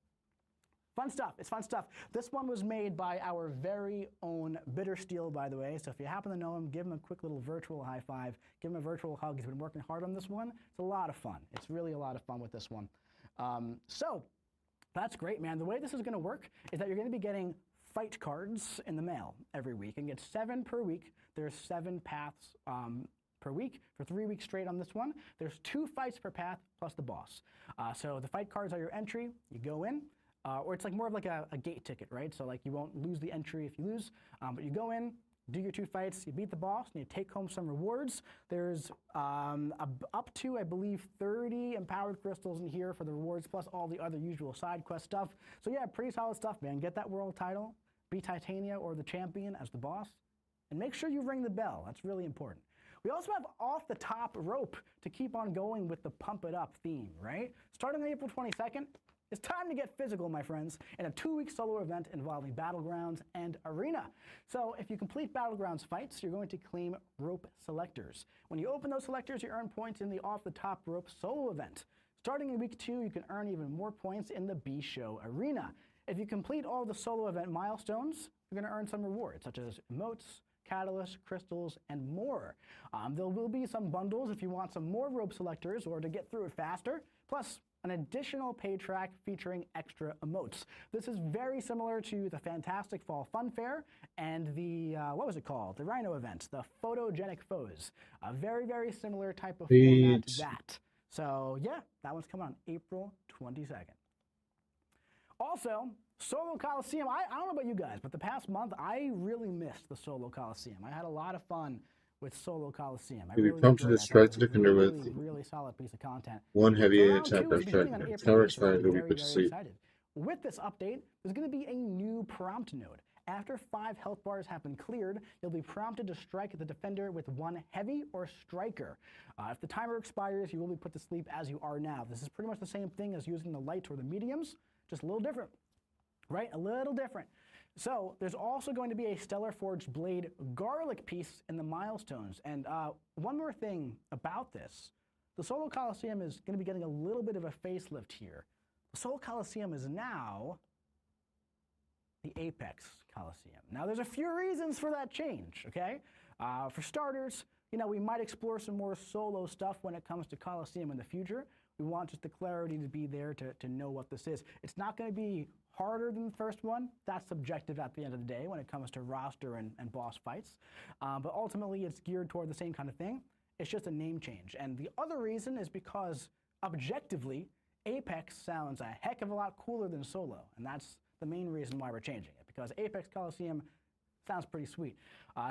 Fun stuff. It's fun stuff. This one was made by our very own Bitter Steel, by the way. So if you happen to know him, give him a quick little virtual high five. Give him a virtual hug. He's been working hard on this one. It's a lot of fun. It's really a lot of fun with this one. So that's great, man. The way this is going to work is that you're going to be getting fight cards in the mail every week and get 7 per week. There's 7 paths per week for 3 weeks straight on this one. There's 2 fights per path plus the boss. So the fight cards are your entry. You go in. Or it's like more of like a gate ticket, right? So like you won't lose the entry if you lose, but you go in, do your 2 fights, you beat the boss, and you take home some rewards. There's up to, I believe, 30 empowered crystals in here for the rewards, plus all the other usual side quest stuff. So yeah, pretty solid stuff, man. Get that world title, be Titania or the champion as the boss, and make sure you ring the bell. That's really important. We also have Off the Top Rope to keep on going with the Pump It Up theme, right? Starting on April 22nd, it's time to get physical, my friends, in a 2-week solo event involving Battlegrounds and Arena. So if you complete Battlegrounds fights, you're going to claim rope selectors. When you open those selectors, you earn points in the Off the Top Rope solo event. Starting in week 2, you can earn even more points in the B-Show Arena. If you complete all the solo event milestones, you're going to earn some rewards, such as emotes, catalysts, crystals, and more. There will be some bundles if you want some more rope selectors or to get through it faster, plus an additional pay track featuring extra emotes. This is very similar to the Fantastic Fall Fun Fair and the, what was it called? The Rhino event, the Photogenic Foes. A very, very similar type of format to that. So yeah, that one's coming on April 22nd. Also, Solo Coliseum, I don't know about you guys, but the past month, I really missed the Solo Coliseum. I had a lot of fun with Solo Coliseum. I really pumped to distract the defender with really solid piece of content. 1 heavy So attack round 2 is beginning on strike. April 8th, Expired so a week very, to very sleep. excited. With this update, there's going to be a new prompt node. After 5 health bars have been cleared, you'll be prompted to strike at the defender with 1 heavy or striker. If the timer expires, you will be put to sleep as you are now. This is pretty much the same thing as using the lights or the mediums, just a little different, right? A little different. So there's also going to be a Stellar Forged Blade garlic piece in the milestones. And one more thing about this, the Solo Coliseum is going to be getting a little bit of a facelift here. The Solo Coliseum is now the Apex Coliseum. Now there's a few reasons for that change, okay? For starters, you know, we might explore some more solo stuff when it comes to Coliseum in the future. We want just the clarity to be there to know what this is. It's not going to be harder than the first one. That's subjective at the end of the day when it comes to roster and boss fights. But ultimately, it's geared toward the same kind of thing. It's just a name change. And the other reason is because, objectively, Apex sounds a heck of a lot cooler than Solo. And that's the main reason why we're changing it, because Apex Coliseum sounds pretty sweet.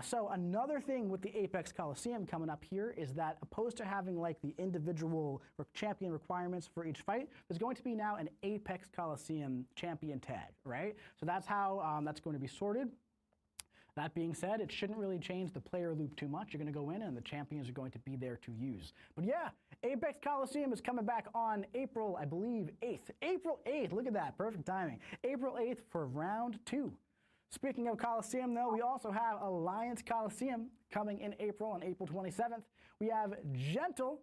So another thing with the Apex Coliseum coming up here is that opposed to having like the individual champion requirements for each fight, there's going to be now an Apex Coliseum champion tag, right? So that's how that's going to be sorted. That being said, it shouldn't really change the player loop too much. You're going to go in and the champions are going to be there to use. But yeah, Apex Coliseum is coming back on April, I believe, 8th. April 8th, look at that, perfect timing. April 8th for round 2. Speaking of Coliseum, though, we also have Alliance Coliseum coming in April, on April 27th. We have Gentle.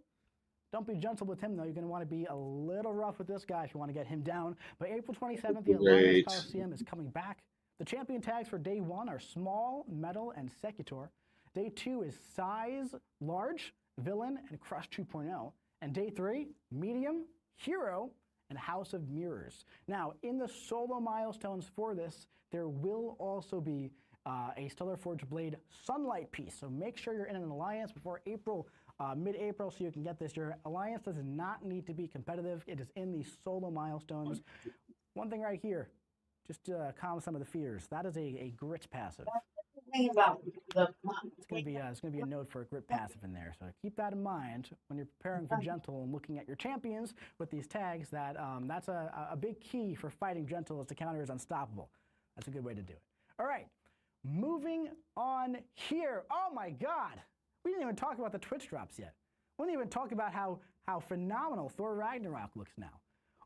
Don't be gentle with him, though. You're going to want to be a little rough with this guy if you want to get him down. But April 27th, the Alliance Coliseum is coming back. The champion tags for day 1 are Small, Metal, and Secutor. Day 2 is Size, Large, Villain, and Crush 2.0. And day 3, Medium, Hero, and House of Mirrors. Now, in the solo milestones for this, there will also be a Stellar Forge Blade Sunlight piece. So make sure you're in an alliance before April, mid-April, so you can get this. Your alliance does not need to be competitive. It is in the solo milestones. One thing right here, just to calm some of the fears, that is a grit passive. It's going to be a note for a grit passive in there, so keep that in mind when you're preparing for Gentle and looking at your champions with these tags. That that's a big key for fighting Gentle, is to counter is unstoppable. That's a good way to do it. All right, moving on here. Oh my God, we didn't even talk about the Twitch drops yet. We didn't even talk about how phenomenal Thor Ragnarok looks now.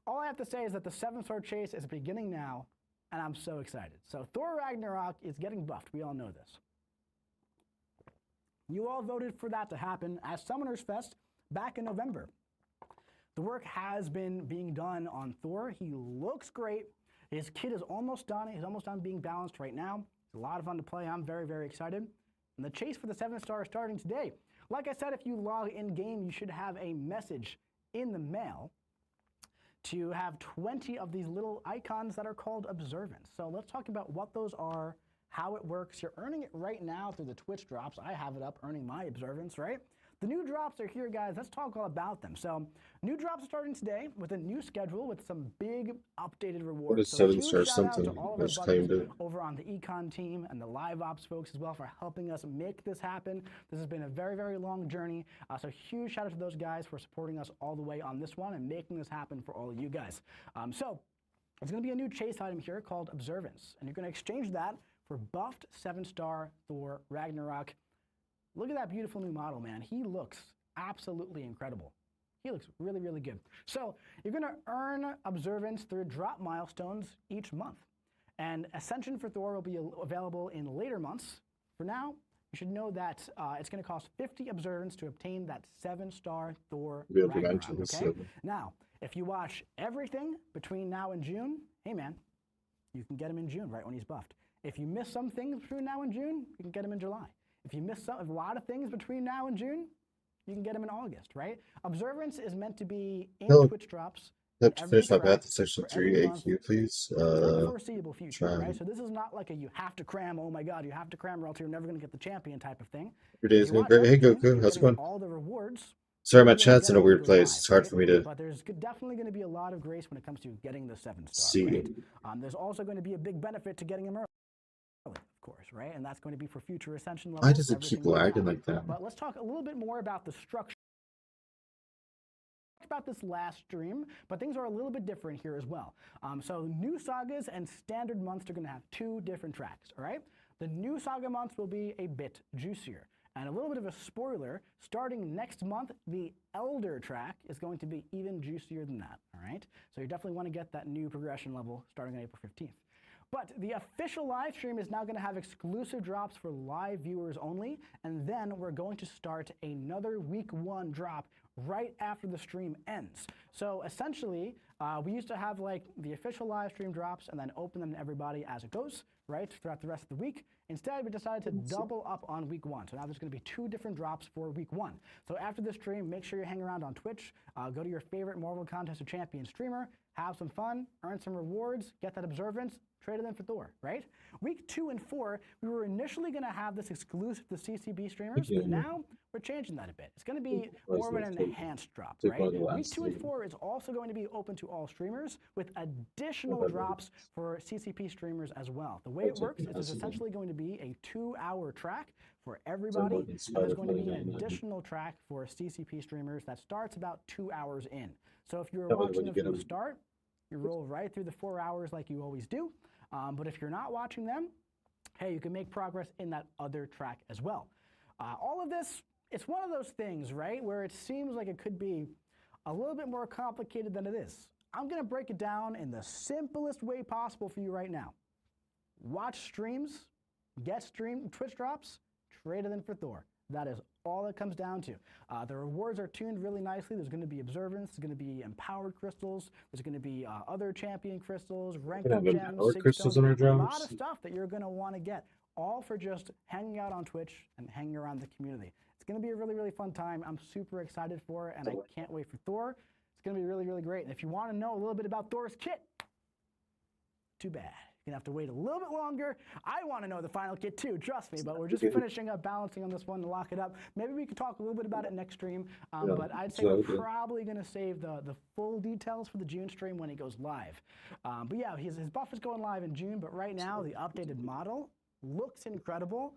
All I have to say is that the 7-star chase is beginning now, and I'm so excited. So Thor Ragnarok is getting buffed. We all know this. You all voted for that to happen at Summoners Fest back in November. The work has been being done on Thor. He looks great. His kit is almost done. He's almost done being balanced right now. It's a lot of fun to play. I'm very, very excited. And the chase for the 7-star is starting today. Like I said, if you log in game, you should have a message in the mail to have 20 of these little icons that are called observance. So let's talk about what those are, how it works. You're earning it right now through the Twitch drops. I have it up, earning my observance, right? The new drops are here, guys. Let's talk all about them. So new drops are starting today with a new schedule with some big updated rewards. What is so 7-star shout out to something? all I of just our claimed buddies it. over on the Econ team and the Live Ops folks as well for helping us make this happen. This has been a very, very long journey. So huge shout out to those guys for supporting us all the way on this one and making this happen for all of you guys. So there's going to be a new chase item here called Observance, and you're going to exchange that for buffed 7-star Thor Ragnarok. Look at that beautiful new model, man. He looks absolutely incredible. He looks really, really good. So you're going to earn observance through drop milestones each month. And Ascension for Thor will be available in later months. For now, you should know that it's going to cost 50 observance to obtain that 7-star Thor Ragnarok, okay? Now, if you watch everything between now and June, hey man, you can get him in June, right when he's buffed. If you miss some things between now and June, you can get him in July. If you miss a lot of things between now and June, you can get them in August, right? Observance is meant to be in Twitch drops. I have to finish my path to section 3 AQ, please. For the foreseeable future, right? So this is not like a you have to cram, oh my God, you have to cram or else you're never going to get the champion type of thing. Every day is going great. Hey Goku, how's it going? All the rewards. Sorry, my chat's in a weird place. It's hard for me to. But there's definitely going to be a lot of grace when it comes to getting the 7-star. See. Right? There's also going to be a big benefit to getting him early. Of course, right? And that's going to be for future Ascension levels. Why does it keep lagging like that? But let's talk a little bit more about the structure. About this last stream, but things are a little bit different here as well. So new sagas and standard months are going to have 2 different tracks, all right? The new saga months will be a bit juicier. And a little bit of a spoiler, starting next month, the Elder track is going to be even juicier than that, all right? So you definitely want to get that new progression level starting on April 15th. But the official live stream is now going to have exclusive drops for live viewers only, and then we're going to start another week 1 drop right after the stream ends. So essentially, we used to have like the official live stream drops and then open them to everybody as it goes, right, throughout the rest of the week. Instead, we decided to double up on week 1. So now there's going to be 2 different drops for week 1. So after this stream, make sure you hang around on Twitch. Go to your favorite Marvel Contest of Champions streamer, have some fun, earn some rewards, get that observance, trade it in for Thor, right? Week 2 and 4, we were initially going to have this exclusive to CCB streamers, but now we're changing that a bit. It's going to be more of an enhanced drop, right? Week 2 and 4 is also going to be open to all streamers with additional drops for CCP streamers as well. The way it works is it's essentially going to be a 2-hour track for everybody, and there's going to be an additional track for CCP streamers that starts about 2 hours in. So if you're watching them from the start, you roll right through the 4 hours like you always do. But if you're not watching them, hey, you can make progress in that other track as well. All of this, it's one of those things, right, where it seems like it could be a little bit more complicated than it is. I'm going to break it down in the simplest way possible for you right now. Watch streams, get Twitch drops, trade it in for Thor. That is all it comes down to. The rewards are tuned really nicely. There's going to be observance. There's going to be empowered crystals. There's going to be other champion crystals, ranked up gems, crystals in our a drops. lot of stuff that you're going to want to get, all for just hanging out on Twitch and hanging around the community. It's going to be a really, really fun time. I'm super excited for it, and I can't wait for Thor. It's going to be really, really great. And if you want to know a little bit about Thor's kit, too bad. You're going to have to wait a little bit longer. I want to know the final kit too, trust me, but we're just finishing up balancing on this one to lock it up. Maybe we could talk a little bit about it next stream, but I'd say we're probably going to save the full details for the June stream when he goes live. But yeah, his buff is going live in June, but right now the updated model looks incredible.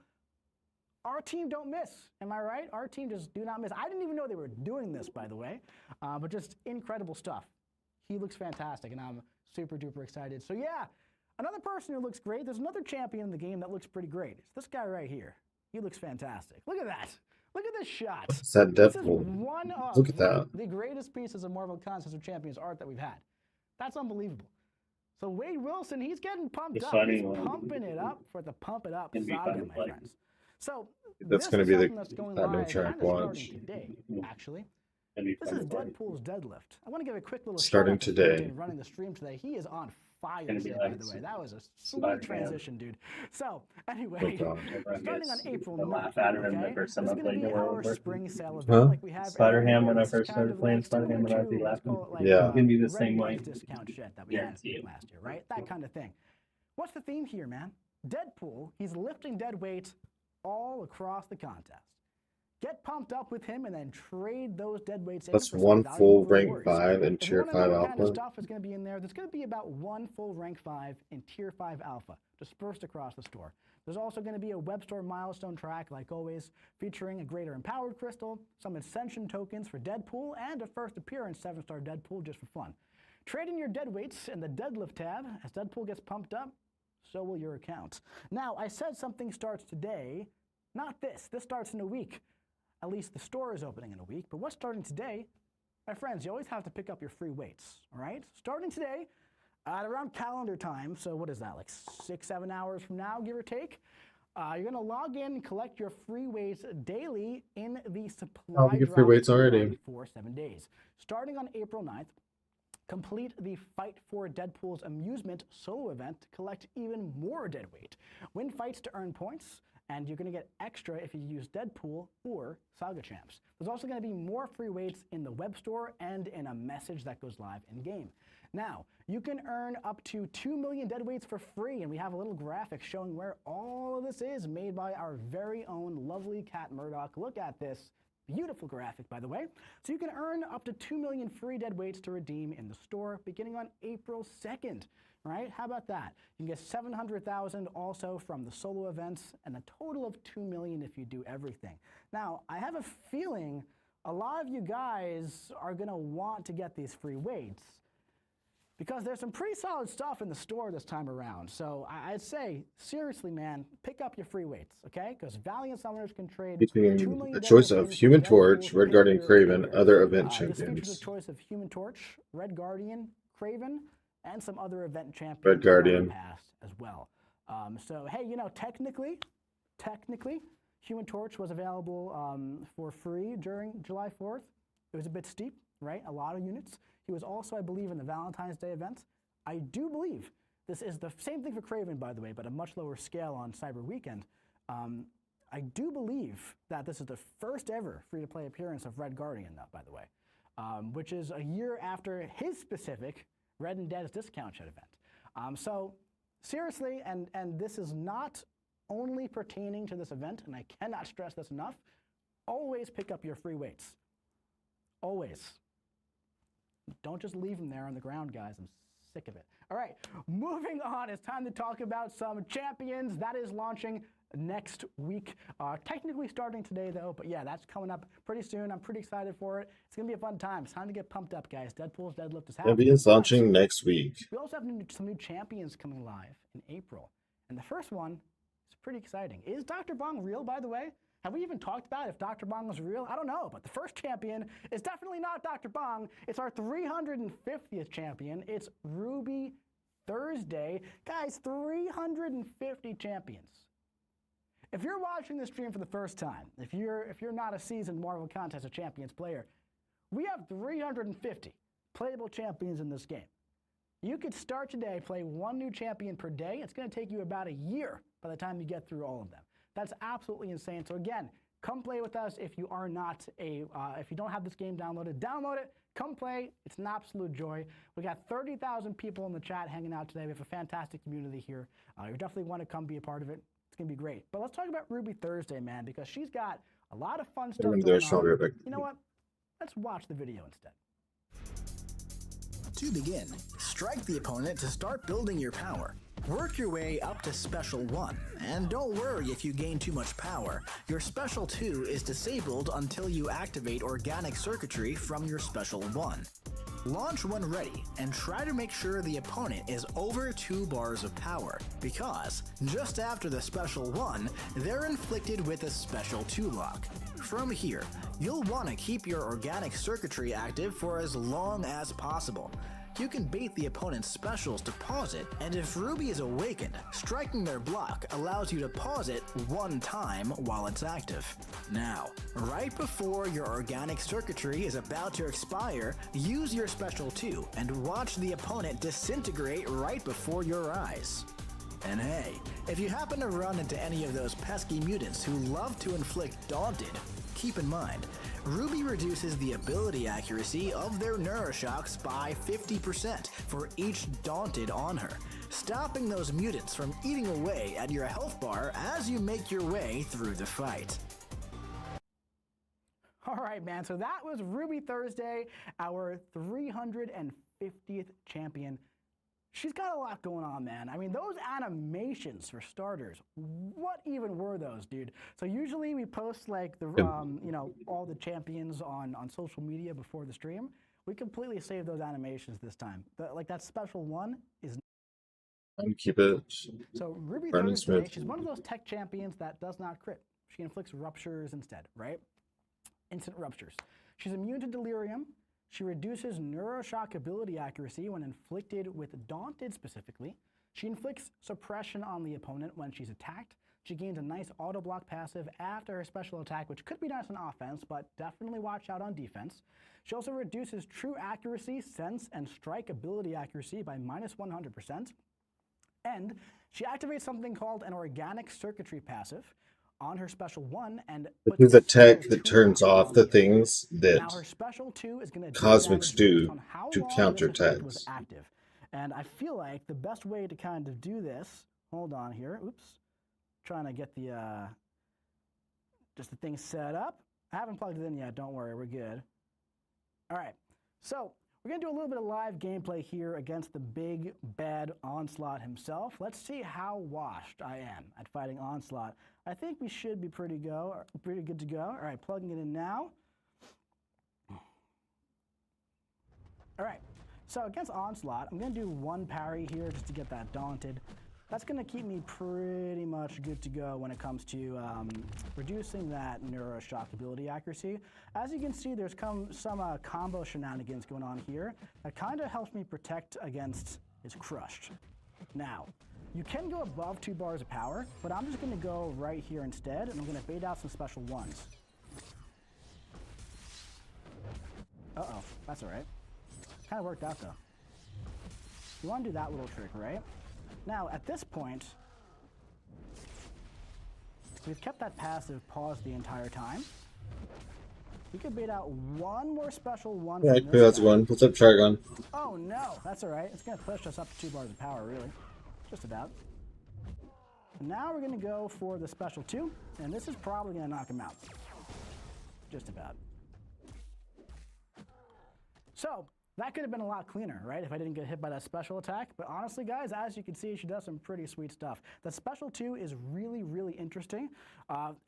Our team don't miss, am I right? Our team just do not miss. I didn't even know they were doing this, by the way, but just incredible stuff. He looks fantastic, and I'm super duper excited. So yeah, another person who looks great, there's another champion in the game that looks pretty great. It's this guy right here. He looks fantastic. Look at that. Look at this shot. It's that This is Deadpool. one of Look at that. the greatest pieces of Marvel Contest of Champions art that we've had. That's unbelievable. So Wade Wilson, he's getting pumped up. He's pumping it up for the Pump It Up saga, my friends. So That's going to be that's going that new live track kind of watch. starting today, actually. This is Deadpool's deadlift. I want to give a quick little Starting shout out to today. running the stream today. He is on fire today, by the way. That was a sweet transition, dude. So, anyway, starting on April 9th, okay, this is going to be our spring sale event like we have Spider-Ham every when I year. This is first kind started of playing like similar Spider-Ham when I'd be to, let's laughing. call it like, Yeah. Give me the Red same Wings way. discount shit that we had Guarantee it. last year, right? That kind of thing. What's the theme here, man? Deadpool, he's lifting dead weight all across the contest. Get pumped up with him and then trade those dead weights in. That's for some one full valuable rank rewards. 5 and If you tier wanna 5 know what kind of alpha. stuff is going to be in there, there's going to be about one full rank 5 and tier 5 alpha dispersed across the store. There's also going to be a web store milestone track, like always, featuring a greater empowered crystal, some Ascension tokens for Deadpool, and a first appearance 7-star Deadpool just for fun. Trade in your dead weights in the deadlift tab. As Deadpool gets pumped up, so will your account. Now, I said something starts today. Not this. This starts in a week. At least the store is opening in a week. But what's starting today? My friends, you always have to pick up your free weights, all right? Starting today, at around calendar time, so what is that, like 6-7 hours from now, give or take, you're going to log in and collect your free weights daily in the supply you get free drop weights already. for 7 days. Starting on April 9th, complete the Fight for Deadpool's Amusement solo event to collect even more dead weight. Win fights to earn points, and you're going to get extra if you use Deadpool or Saga Champs. There's also going to be more free weights in the web store and in a message that goes live in-game. Now, you can earn up to 2 million dead weights for free, and we have a little graphic showing where all of this is, made by our very own lovely Cat Murdoch. Look at this. Beautiful graphic, by the way. So you can earn up to 2 million free dead weights to redeem in the store beginning on April 2nd. Right? How about that? You can get 700,000 also from the solo events and a total of 2 million if you do everything. Now, I have a feeling a lot of you guys are going to want to get these free weights because there's some pretty solid stuff in the store this time around. So I'd say, seriously, man, pick up your free weights, okay? Because Valiant Summoners can trade 2 Between million a choice dead of weights Human for Torch, Deadpool, Red Guardian, Picker, Kraven, Picker. other event This features a champions. choice of Human Torch, Red Guardian, Kraven, and some other event champions Red Guardian. from the past as well. So hey, you know, technically, Human Torch was available for free during July 4th. It was a bit steep, right? A lot of units. He was also, I believe, in the Valentine's Day event. I do believe this is the same thing for Craven, by the way, but a much lower scale on Cyber Weekend. I do believe that this is the first ever free-to-play appearance of Red Guardian, though, by the way, which is a year after his specific Red and Dead's discount shed event. So seriously, and this is not only pertaining to this event, and I cannot stress this enough, always pick up your free weights. Always. Don't just leave them there on the ground, guys. I'm sick of it. All right, moving on. It's time to talk about some champions. That is launching next week. Technically starting today, though, but yeah, that's coming up pretty soon. I'm pretty excited for it. It's going to be a fun time. It's time to get pumped up, guys. Deadpool's Deadlift is happening. Champions launching next week. We also have some new champions coming live in April. And the first one is pretty exciting. Is Dr. Bong real, by the way? Have we even talked about if Dr. Bong was real? I don't know, but the first champion is definitely not Dr. Bong. It's our 350th champion. It's Ruby Thursday. Guys, 350 champions. If you're watching this stream for the first time, if you're not a seasoned Marvel Contest of Champions player, we have 350 playable champions in this game. You could start today, play one new champion per day. It's going to take you about a year by the time you get through all of them. That's absolutely insane. So again, come play with us if you are not if you don't have this game downloaded, download it, come play. It's an absolute joy. We got 30,000 people in the chat hanging out today. We have a fantastic community here. You definitely want to come be a part of it. It's going to be great. But let's talk about Ruby Thursday, man, because she's got a lot of fun stuff going on. You know what? Let's watch the video instead. To begin, strike the opponent to start building your power. Work your way up to Special 1, and don't worry if you gain too much power. Your Special 2 is disabled until you activate organic circuitry from your Special 1. Launch when ready, and try to make sure the opponent is over 2 bars of power, because just after the Special 1, they're inflicted with a Special 2 lock. From here, you'll want to keep your organic circuitry active for as long as possible. You can bait the opponent's specials to pause it, and if Ruby is awakened, striking their block allows you to pause it one time while it's active. Now, right before your organic circuitry is about to expire, use your Special 2 and watch the opponent disintegrate right before your eyes. And hey, if you happen to run into any of those pesky mutants who love to inflict Daunted, keep in mind, Ruby reduces the ability accuracy of their Neuroshocks by 50% for each Daunted on her, stopping those mutants from eating away at your health bar as you make your way through the fight. All right, man, so that was Ruby Thursday, our 350th champion. She's got a lot going on, man. I mean, those animations, for starters, what even were those, dude? So usually we post like the, you know, all the champions on social media before the stream. We completely saved those animations this time. Like that Special 1 is. Keep it. So Ruby Brendan Thursday, Smith. she's one of those tech champions that does not crit. She inflicts ruptures instead, right? Instant ruptures. She's immune to delirium. She reduces Neuroshock ability accuracy when inflicted with Daunted specifically. She inflicts suppression on the opponent when she's attacked. She gains a nice auto block passive after her special attack, which could be nice on offense, but definitely watch out on defense. She also reduces true accuracy, sense, and strike ability accuracy by minus 100%. And she activates something called an organic circuitry passive on her Special 1 and This is the tech that turns off the things that now her Special 2 is going to cosmics do to counter counter attacks. Was tags. active. And I feel like the best way to kind of do this, hold on here, oops, trying to get the just the thing set up. I haven't plugged it in yet, don't worry, we're good. All right, so we're going to do a little bit of live gameplay here against the big bad Onslaught himself. Let's see how washed I am at fighting Onslaught. I think we should be pretty good to go. All right, plugging it in now. All right, so against Onslaught, I'm going to do one parry here just to get that Daunted. That's going to keep me pretty much good to go when it comes to reducing that Neuroshock ability accuracy. As you can see, there's some combo shenanigans going on here that kind of helps me protect against his Crushed. Now, you can go above 2 bars of power, but I'm just going to go right here instead, and I'm going to bait out some Special 1s. Uh-oh, that's all right. Kind of worked out, though. You want to do that little trick, right? Now, at this point, we've kept that passive paused the entire time. We could bait out one more special one. Yeah, from this that's guy. one. What's up, Trigon? Oh no, that's all right. It's gonna push us up to 2 bars of power, really. Just about. Now we're gonna go for the special 2, and this is probably gonna knock him out. Just about. So, that could have been a lot cleaner, right, if I didn't get hit by that special attack. But honestly, guys, as you can see, she does some pretty sweet stuff. The special 2 is really, really interesting.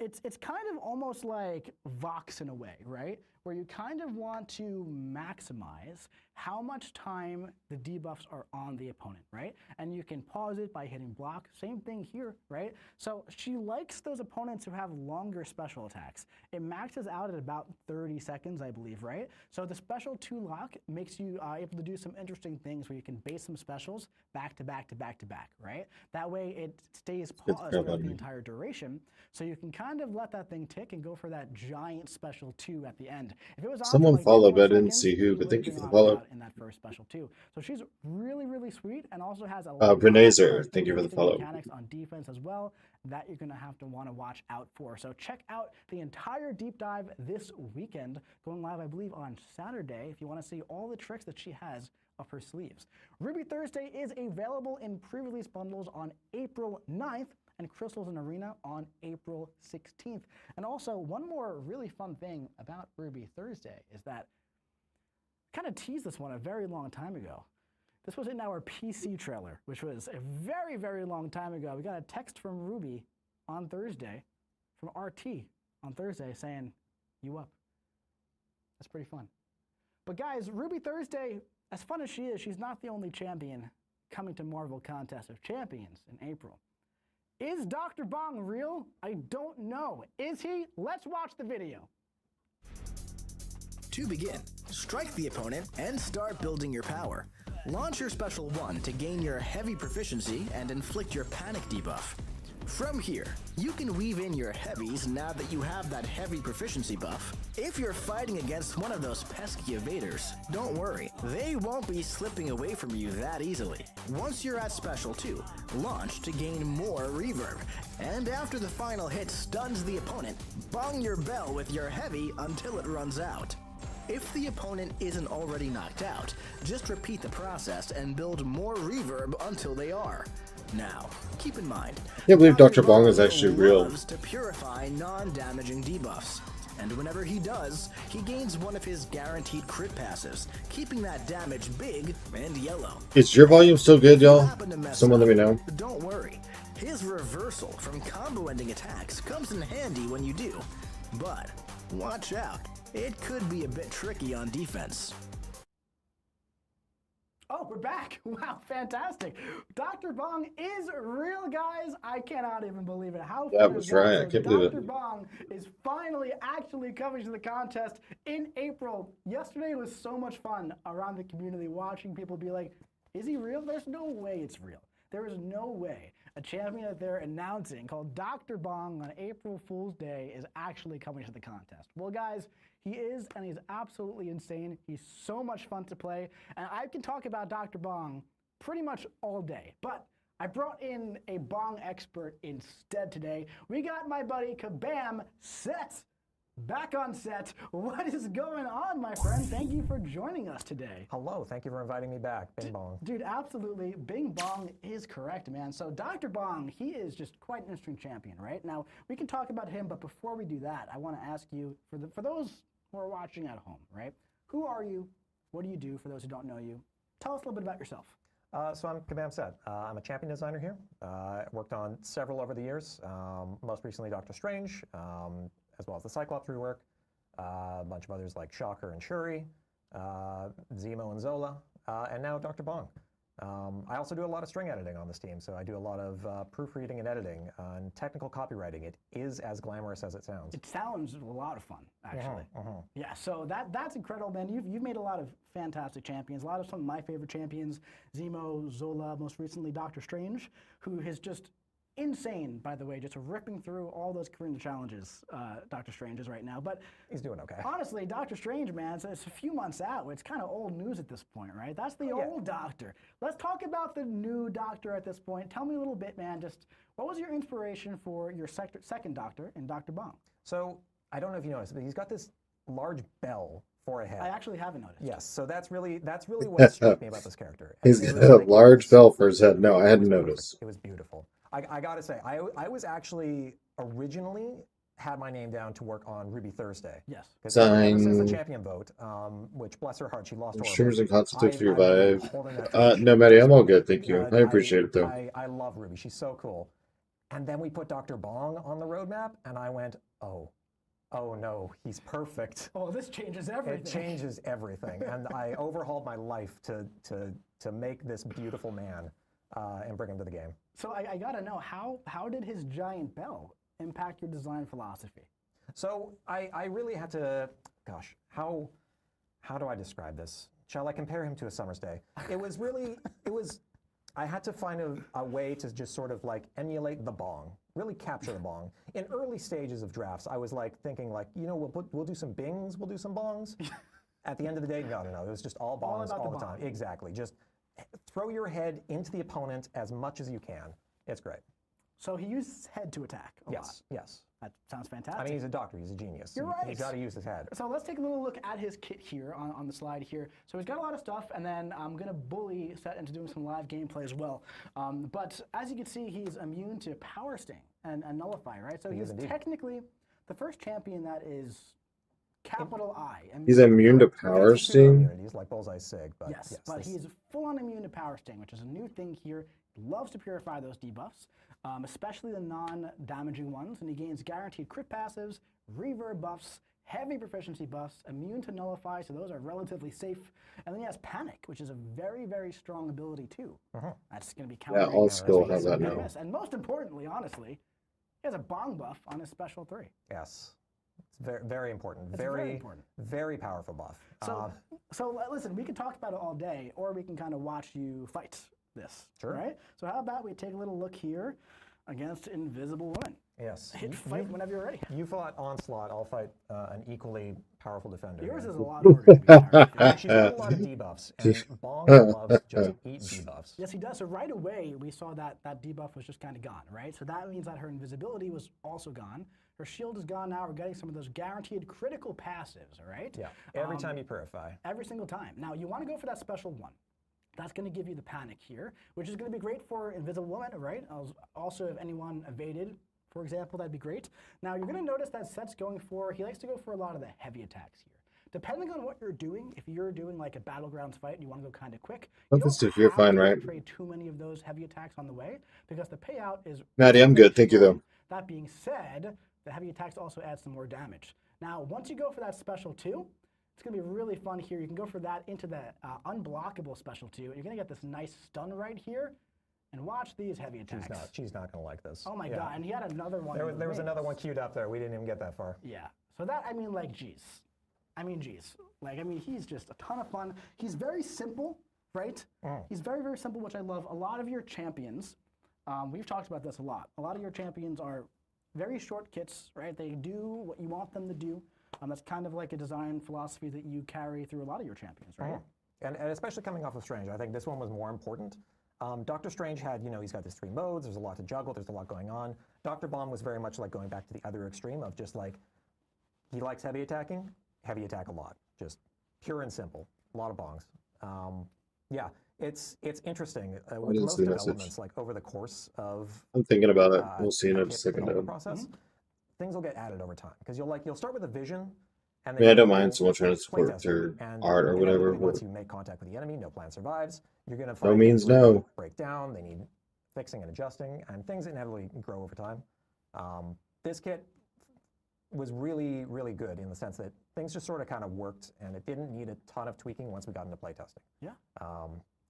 It's kind of almost like Vox in a way, right? Where you kind of want to maximize how much time the debuffs are on the opponent, right? And you can pause it by hitting block. Same thing here, right? So she likes those opponents who have longer special attacks. It maxes out at about 30 seconds, I believe, right? So the special 2 lock makes you able to do some interesting things where you can base some specials back to back to back to back, right? That way it stays paused throughout the entire duration. So you can kind of let that thing tick and go for that giant special 2 at the end. If it was on Someone for like followed, 10 but I didn't seconds, see who, you but thank you would've for the been follow. knocked out in that first special 2. So she's really, really sweet and also has a lot of Renazer, thank you for the interesting follow. mechanics on defense as well that you're going to have to want to watch out for. So check out the entire deep dive this weekend, going live, I believe, on Saturday, if you want to see all the tricks that she has up her sleeves. Ruby Thursday is available in pre-release bundles on April 9th, and Crystals and Arena on April 16th. And also, one more really fun thing about Ruby Thursday is that I kind of teased this one a very long time ago. This was in our PC trailer, which was a very, very long time ago. We got a text from Ruby on Thursday, from RT on Thursday, saying, "You up?" That's pretty fun. But guys, Ruby Thursday, as fun as she is, she's not the only champion coming to Marvel Contest of Champions in April. Is Dr. Bong real? I don't know. Is he? Let's watch the video. To begin, strike the opponent and start building your power. Launch your special 1 to gain your heavy proficiency and inflict your panic debuff. From here, you can weave in your heavies now that you have that heavy proficiency buff. If you're fighting against one of those pesky evaders, don't worry, they won't be slipping away from you that easily. Once you're at special 2, launch to gain more reverb. And after the final hit stuns the opponent, bong your bell with your heavy until it runs out. If the opponent isn't already knocked out, just repeat the process and build more reverb until they are. Now, keep in mind, I believe Dr. Bong is actually real. loves to purify non-damaging debuffs. And whenever he does, he gains one of his guaranteed crit passives, keeping that damage big and yellow. Is your volume still good, y'all? Happen to mess Someone up, let me know. Don't worry. His reversal from combo-ending attacks comes in handy when you do. But watch out. It could be a bit tricky on defense. Oh, we're back. Wow, fantastic. Dr. Bong is real, guys. I cannot even believe it. How That was right. I can't believe it. Dr. Bong is finally actually coming to the contest in April. Yesterday was so much fun around the community watching people be like, is he real? There's no way it's real. There is no way a champion that they're announcing called Dr. Bong on April Fool's Day is actually coming to the contest. Well, guys, he is, and he's absolutely insane. He's so much fun to play, and I can talk about Dr. Bong pretty much all day, but I brought in a Bong expert instead today. We got my buddy KABAM back on set. What is going on, my friend? Thank you for joining us today. Hello, thank you for inviting me back. Bing bong. Dude, absolutely. Bing bong is correct, man. So Dr. Bong, he is just quite an interesting champion, right? Now, we can talk about him, but before we do that, I want to ask you, for those who are watching at home, right? Who are you? What do you do for those who don't know you? Tell us a little bit about yourself. So I'm KABAM Set. I'm a champion designer here. Worked on several over the years, most recently Doctor Strange, as well as the Cyclops rework, a bunch of others like Shocker and Shuri, Zemo and Zola, and now Dr. Bong. I also do a lot of string editing on this team, so I do a lot of proofreading and editing and technical copywriting. It is as glamorous as it sounds. It sounds a lot of fun, actually. Yeah, so that's incredible, man. You've made a lot of fantastic champions, a lot of some of my favorite champions, Zemo, Zola, most recently Doctor Strange, who has just insane, by the way, just ripping through all those Korean challenges Doctor Strange is right now. But He's doing okay. honestly, Doctor Strange, man, so it's a few months out. It's kind of old news at this point, right? That's the old Doctor. Let's talk about the new Doctor at this point. Tell me a little bit, man, just what was your inspiration for your second Doctor in Dr. Bong? So I don't know if you noticed, but he's got this large bell for a head. I actually haven't noticed. Yes, so that's really what struck me about this character. He's It got was a like- large bell for his head. No, I hadn't noticed. It was beautiful. I gotta say, I was actually originally had my name down to work on Ruby Thursday. Yes. Because ever since the Sign. champion vote, which bless her heart, she lost horribly. Streamers and constitutes I've to been revive. holding that torch. No, Maddie, I'm all good. Thank you. I appreciate it, though. I love Ruby. She's so cool. And then we put Dr. Bong on the roadmap, and I went, oh no, he's perfect. Oh, this changes everything. It changes everything, and I overhauled my life to make this beautiful man and bring him to the game. So I gotta know, how did his giant bell impact your design philosophy? So I really had to, gosh, how do I describe this? Shall I compare him to a summer's day? I had to find a way to just sort of like emulate the bong, really capture the bong. In early stages of drafts, I was like thinking like, we'll do some bings, we'll do some bongs. At the end of the day, no, it was just all bongs all the time. Exactly, just throw your head into the opponent as much as you can. It's great. So he used his head to attack a lot. Yes. That sounds fantastic. I mean, he's a doctor, he's a genius. You're right. He's got to use his head. So let's take a little look at his kit here on the slide here. So he's got a lot of stuff, and then I'm going to bully Set into doing some live gameplay as well. But as you can see, he's immune to Power Sting and Nullify, right? So he's technically the first champion that is capital I. He's immune to Power Sting? He's like Bullseye Sig, but yes, but he's full-on immune to Power Sting, which is a new thing here. He loves to purify those debuffs, especially the non-damaging ones, and he gains guaranteed crit passives, reverb buffs, heavy proficiency buffs, immune to Nullify, so those are relatively safe. And then he has Panic, which is a very, very strong ability too. That's going to be countering. Yeah, all skill has that now. And most importantly, honestly, he has a Bong buff on his special 3. Yes. It's very, very important. It's very important. Very powerful buff. So listen, we could talk about it all day, or we can kind of watch you fight this. Sure. Right? So how about we take a little look here against Invisible Woman? Yes. Hit fight whenever you're ready. You fought Onslaught. I'll fight an equally powerful defender. Yours is a lot harder to be powerful. She's got a lot of debuffs, and Bong loves just eat debuffs. Yes, he does. So right away, we saw that debuff was just kind of gone, right? So that means that her invisibility was also gone. Her shield is gone now. We're getting some of those guaranteed critical passives, all right? Yeah, every time you purify. Every single time. Now, you want to go for that special 1. That's going to give you the Panic here, which is going to be great for Invisible Woman, right? Also, if anyone evaded, for example, that'd be great. Now, you're going to notice that Set's going for, he likes to go for a lot of the heavy attacks here. Depending on what you're doing, if you're doing like a Battlegrounds fight and you want to go kind of quick, you don't you're have fine, to right? trade too many of those heavy attacks on the way, because the payout is... Maddie, I'm good. Thank you, though. That being said, the heavy attacks also add some more damage. Now, once you go for that special 2, it's going to be really fun here. You can go for that into the unblockable special 2. You're going to get this nice stun right here. And watch these heavy attacks. She's not going to like this. Oh my god, and he had another one. There was another one queued up there. We didn't even get that far. Yeah. So that, I mean, like, geez. Like, I mean, he's just a ton of fun. He's very simple, right? He's very, very simple, which I love. A lot of your champions, we've talked about this a lot. A lot of your champions are very short kits, right? They do what you want them to do. That's kind of like a design philosophy that you carry through a lot of your champions, right? And especially coming off of Strange, I think this one was more important. Doctor Strange had, he's got these 3 modes, there's a lot to juggle, there's a lot going on. Dr. Bong was very much like going back to the other extreme of just like, he likes heavy attacking, heavy attack a lot. Just pure and simple, a lot of bongs. Yeah, it's interesting with most developments, like over the course of... I'm thinking about it. We'll see in a second. Process, things will get added over time. Because you'll start with a vision, and I mean, I don't mind someone trying to support their art or whatever. Once you make contact with the enemy, no plan survives. You're going to find no means no. Break down. They need fixing and adjusting, and things inevitably grow over time. This kit was really, really good in the sense that things just sort of kind of worked, and it didn't need a ton of tweaking once we got into playtesting. Yeah.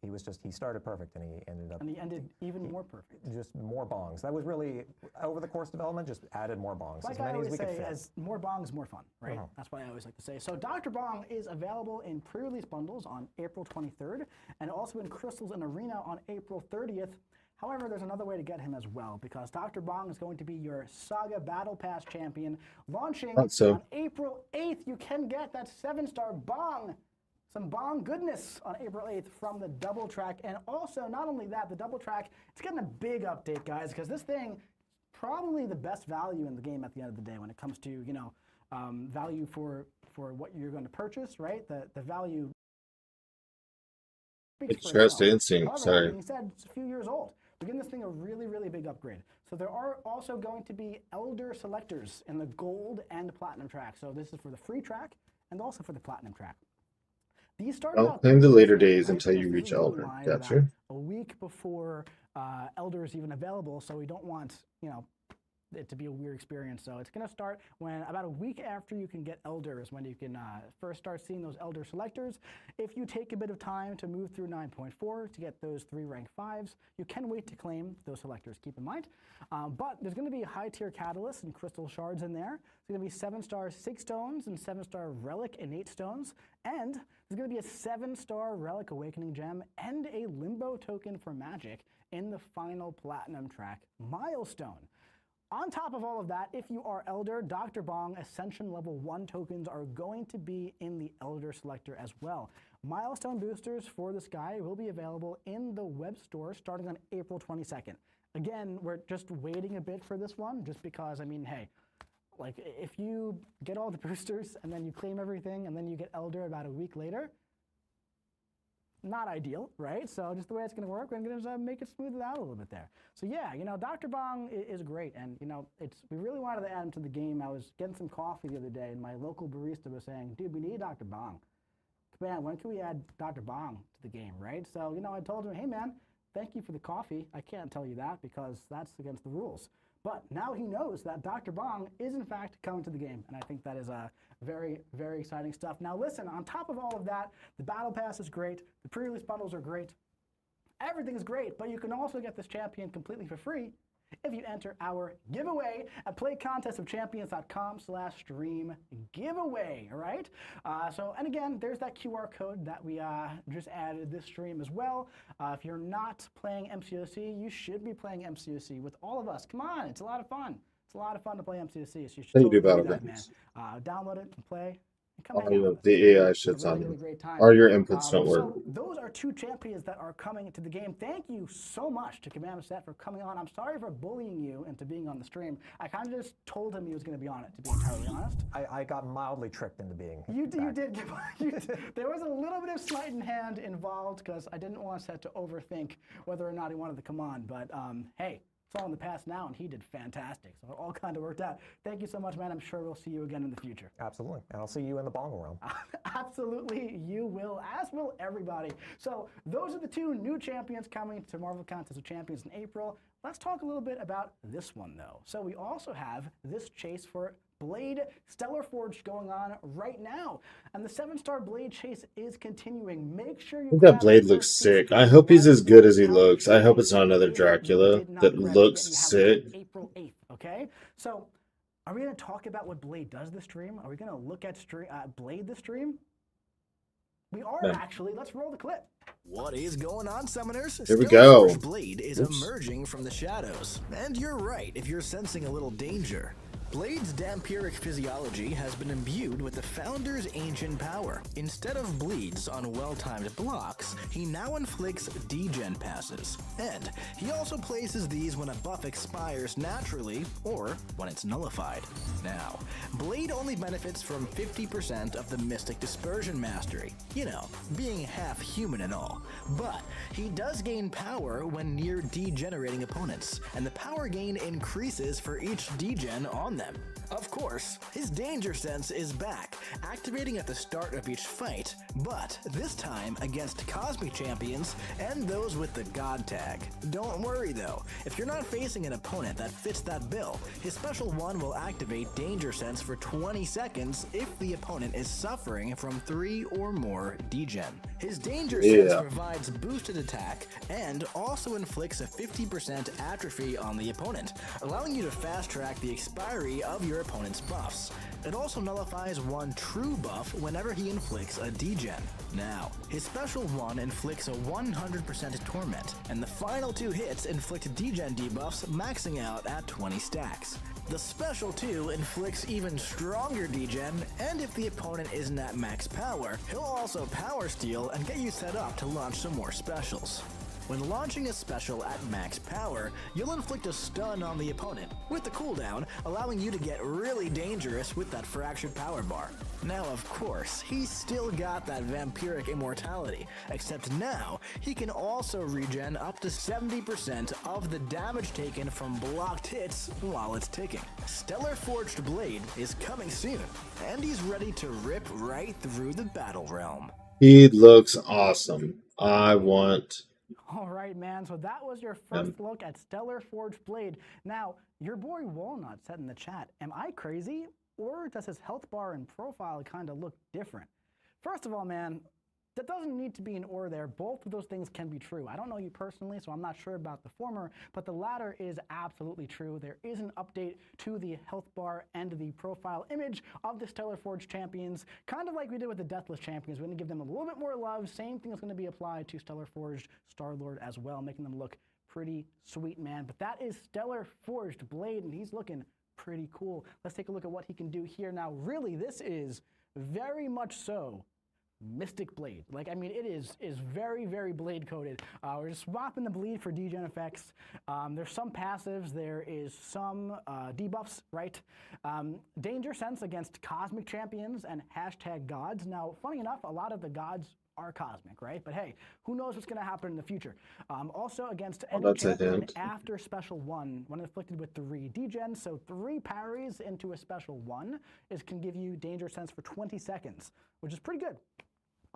He started perfect, and he ended up... And he ended even more perfect. Just more bongs. That was really, over the course development, just added more bongs. Like as many I always as we could say, fit. as more bongs, more fun, right? That's what I always like to say. So Dr. Bong is available in pre-release bundles on April 23rd, and also in Crystals and Arena on April 30th. However, there's another way to get him as well, because Dr. Bong is going to be your Saga Battle Pass champion, launching on April 8th. You can get that 7-star Bong, some Bong goodness on April 8th from the Double Track. And also, not only that, the Double Track, it's getting a big update, guys, because this thing is probably the best value in the game at the end of the day when it comes to, you know, value for what you're going to purchase, right? The value. It's just instinct. However, Sorry. that being said, it's a few years old. We're giving this thing a really, really big upgrade. So there are also going to be Elder selectors in the Gold and Platinum track. So this is for the free track and also for the Platinum track. These start out Claim the later days right, until you because reach these go Elder. live Gotcha. about a week before Elder is even available, so we don't want, you know, it to be a weird experience. So it's going to start when about a week after you can get Elder is when you can first start seeing those Elder selectors. If you take a bit of time to move through 9.4 to get those 3 rank 5s, you can wait to claim those selectors, keep in mind. But there's going to be high tier catalysts and crystal shards in there. There's going to be 7-star 6 stones and 7-star relic innate stones. And there's going to be a 7-star relic awakening gem and a limbo token for magic in the final Platinum track milestone. On top of all of that, if you are Elder, Dr. Bong Ascension level 1 tokens are going to be in the Elder selector as well. Milestone boosters for this guy will be available in the web store starting on April 22nd. Again, we're just waiting a bit for this one just because, I mean, hey, like if you get all the boosters and then you claim everything and then you get Elder about a week later, not ideal, right? So just the way it's going to work, we're going to make it smooth it out a little bit there. So yeah, you know, Dr. Bong is great, and you know, we really wanted to add him to the game. I was getting some coffee the other day, and my local barista was saying, "Dude, we need Dr. Bong. Man, when can we add Dr. Bong to the game, right?" So you know, I told him, "Hey man, thank you for the coffee. I can't tell you that because that's against the rules." But now he knows that Dr. Bong is in fact coming to the game, and I think that is very, very exciting stuff. Now listen, on top of all of that, the Battle Pass is great, the pre-release bundles are great, everything is great, but you can also get this champion completely for free if you enter our giveaway at playcontestofchampions.com/stream giveaway, all right? And again, there's that QR code that we just added this stream as well. If you're not playing MCOC, you should be playing MCOC with all of us. Come on, it's a lot of fun. It's a lot of fun to play MCOC, so you should How do you do totally do that, man. Battlegrounds? Download it and play. Come Oh, hang out yeah, with us. the It's AI gonna be shit's a on really, you. really great time. Or your inputs don't work. So those are 2 champions that are coming to the game. Thank you so much to KABAM Set for coming on. I'm sorry for bullying you into being on the stream. I kind of just told him he was going to be on it, to be entirely honest. I got mildly tricked into being You back. did. There was a little bit of sleight in hand involved because I didn't want Set to overthink whether or not he wanted to come on. But hey, it's all in the past now, and he did fantastic. So it all kind of worked out. Thank you so much, man. I'm sure we'll see you again in the future. Absolutely. And I'll see you in the bongo realm. Absolutely, you will, as will everybody. So those are the 2 new champions coming to Marvel Contest of Champions in April. Let's talk a little bit about this one, though. So we also have this chase for Blade Stellar Forge going on right now. And the 7-star Blade chase is continuing. Make sure you I think that Blade looks sick. I hope he's as good as he looks. I hope it's not another Dracula that looks sick. April 8th, okay? So are we going to talk about what Blade does this stream? Are we going to look at Blade this stream? We are, actually. Let's roll the clip. What is going on, summoners? Here we go. Stellar Blade is emerging from the shadows. And you're right if you're sensing a little danger. Blade's dampiric physiology has been imbued with the Founder's ancient power. Instead of bleeds on well-timed blocks, he now inflicts degen passes. And he also places these when a buff expires naturally or when it's nullified. Now, Blade only benefits from 50% of the Mystic Dispersion Mastery. You know, being half human and all. But he does gain power when near degenerating opponents, and the power gain increases for each degen on them. Of course, his danger sense is back, activating at the start of each fight, but this time against Cosmic champions and those with the God tag. Don't worry though, if you're not facing an opponent that fits that bill, his special 1 will activate danger sense for 20 seconds if the opponent is suffering from 3 or more degen. His danger sense provides boosted attack and also inflicts a 50% atrophy on the opponent, allowing you to fast track the expiry of your opponent's buffs. It also nullifies one true buff whenever he inflicts a degen. Now, his special 1 inflicts a 100% torment, and the final 2 hits inflict degen debuffs maxing out at 20 stacks. The special 2 inflicts even stronger degen, and if the opponent isn't at max power, he'll also power steal and get you set up to launch some more specials. When launching a special at max power, you'll inflict a stun on the opponent, with the cooldown allowing you to get really dangerous with that fractured power bar. Now of course, he's still got that vampiric immortality, except now he can also regen up to 70% of the damage taken from blocked hits while it's ticking. Stellar Forged Blade is coming soon, and he's ready to rip right through the battle realm. He looks awesome. I want... All right, man. So that was your first look at Stellar Forged Blade. Now, your boy Walnut said in the chat, am I crazy? Or does his health bar and profile kind of look different? First of all, man, that doesn't need to be an or there. Both of those things can be true. I don't know you personally, so I'm not sure about the former, but the latter is absolutely true. There is an update to the health bar and the profile image of the Stellar Forged champions, kind of like we did with the Deathless champions. We're going to give them a little bit more love. Same thing is going to be applied to Stellar Forged Star-Lord as well, making them look pretty sweet, man. But that is Stellar Forged Blade, and he's looking pretty cool. Let's take a look at what he can do here. Now, really, this is very much so Mystic Blade. Like, I mean, it is very, very blade coded. We're just swapping the bleed for degen effects. There's some passives. There is some debuffs, right? Danger sense against cosmic champions and hashtag gods. Now, funny enough, a lot of the gods are cosmic, right? But hey, who knows what's going to happen in the future? Also against any champion after special 1 when inflicted with 3 degen. So 3 parries into a special 1 can give you danger sense for 20 seconds, which is pretty good.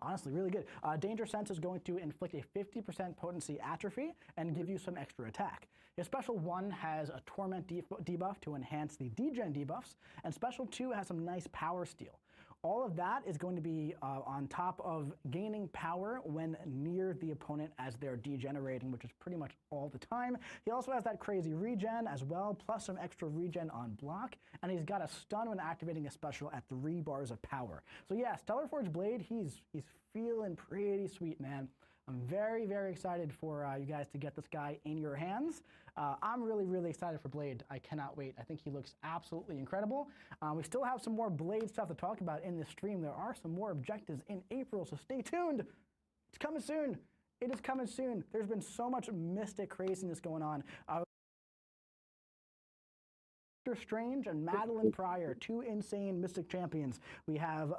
Honestly, really good. Danger Sense is going to inflict a 50% potency atrophy and give you some extra attack. His Special 1 has a Torment debuff to enhance the degen debuffs, and Special 2 has some nice power steal. All of that is going to be on top of gaining power when near the opponent as they're degenerating, which is pretty much all the time. He also has that crazy regen as well, plus some extra regen on block, and he's got a stun when activating a special at 3 bars of power. So yeah, Stellar Forged Blade, he's feeling pretty sweet, man. I'm very, very excited for you guys to get this guy in your hands. I'm really, really excited for Blade. I cannot wait. I think he looks absolutely incredible. We still have some more Blade stuff to talk about in this stream. There are some more objectives in April, so stay tuned. It's coming soon. It is coming soon. There's been so much mystic craziness going on. Doctor Strange and Madeline Pryor, 2 insane Mystic champions. We have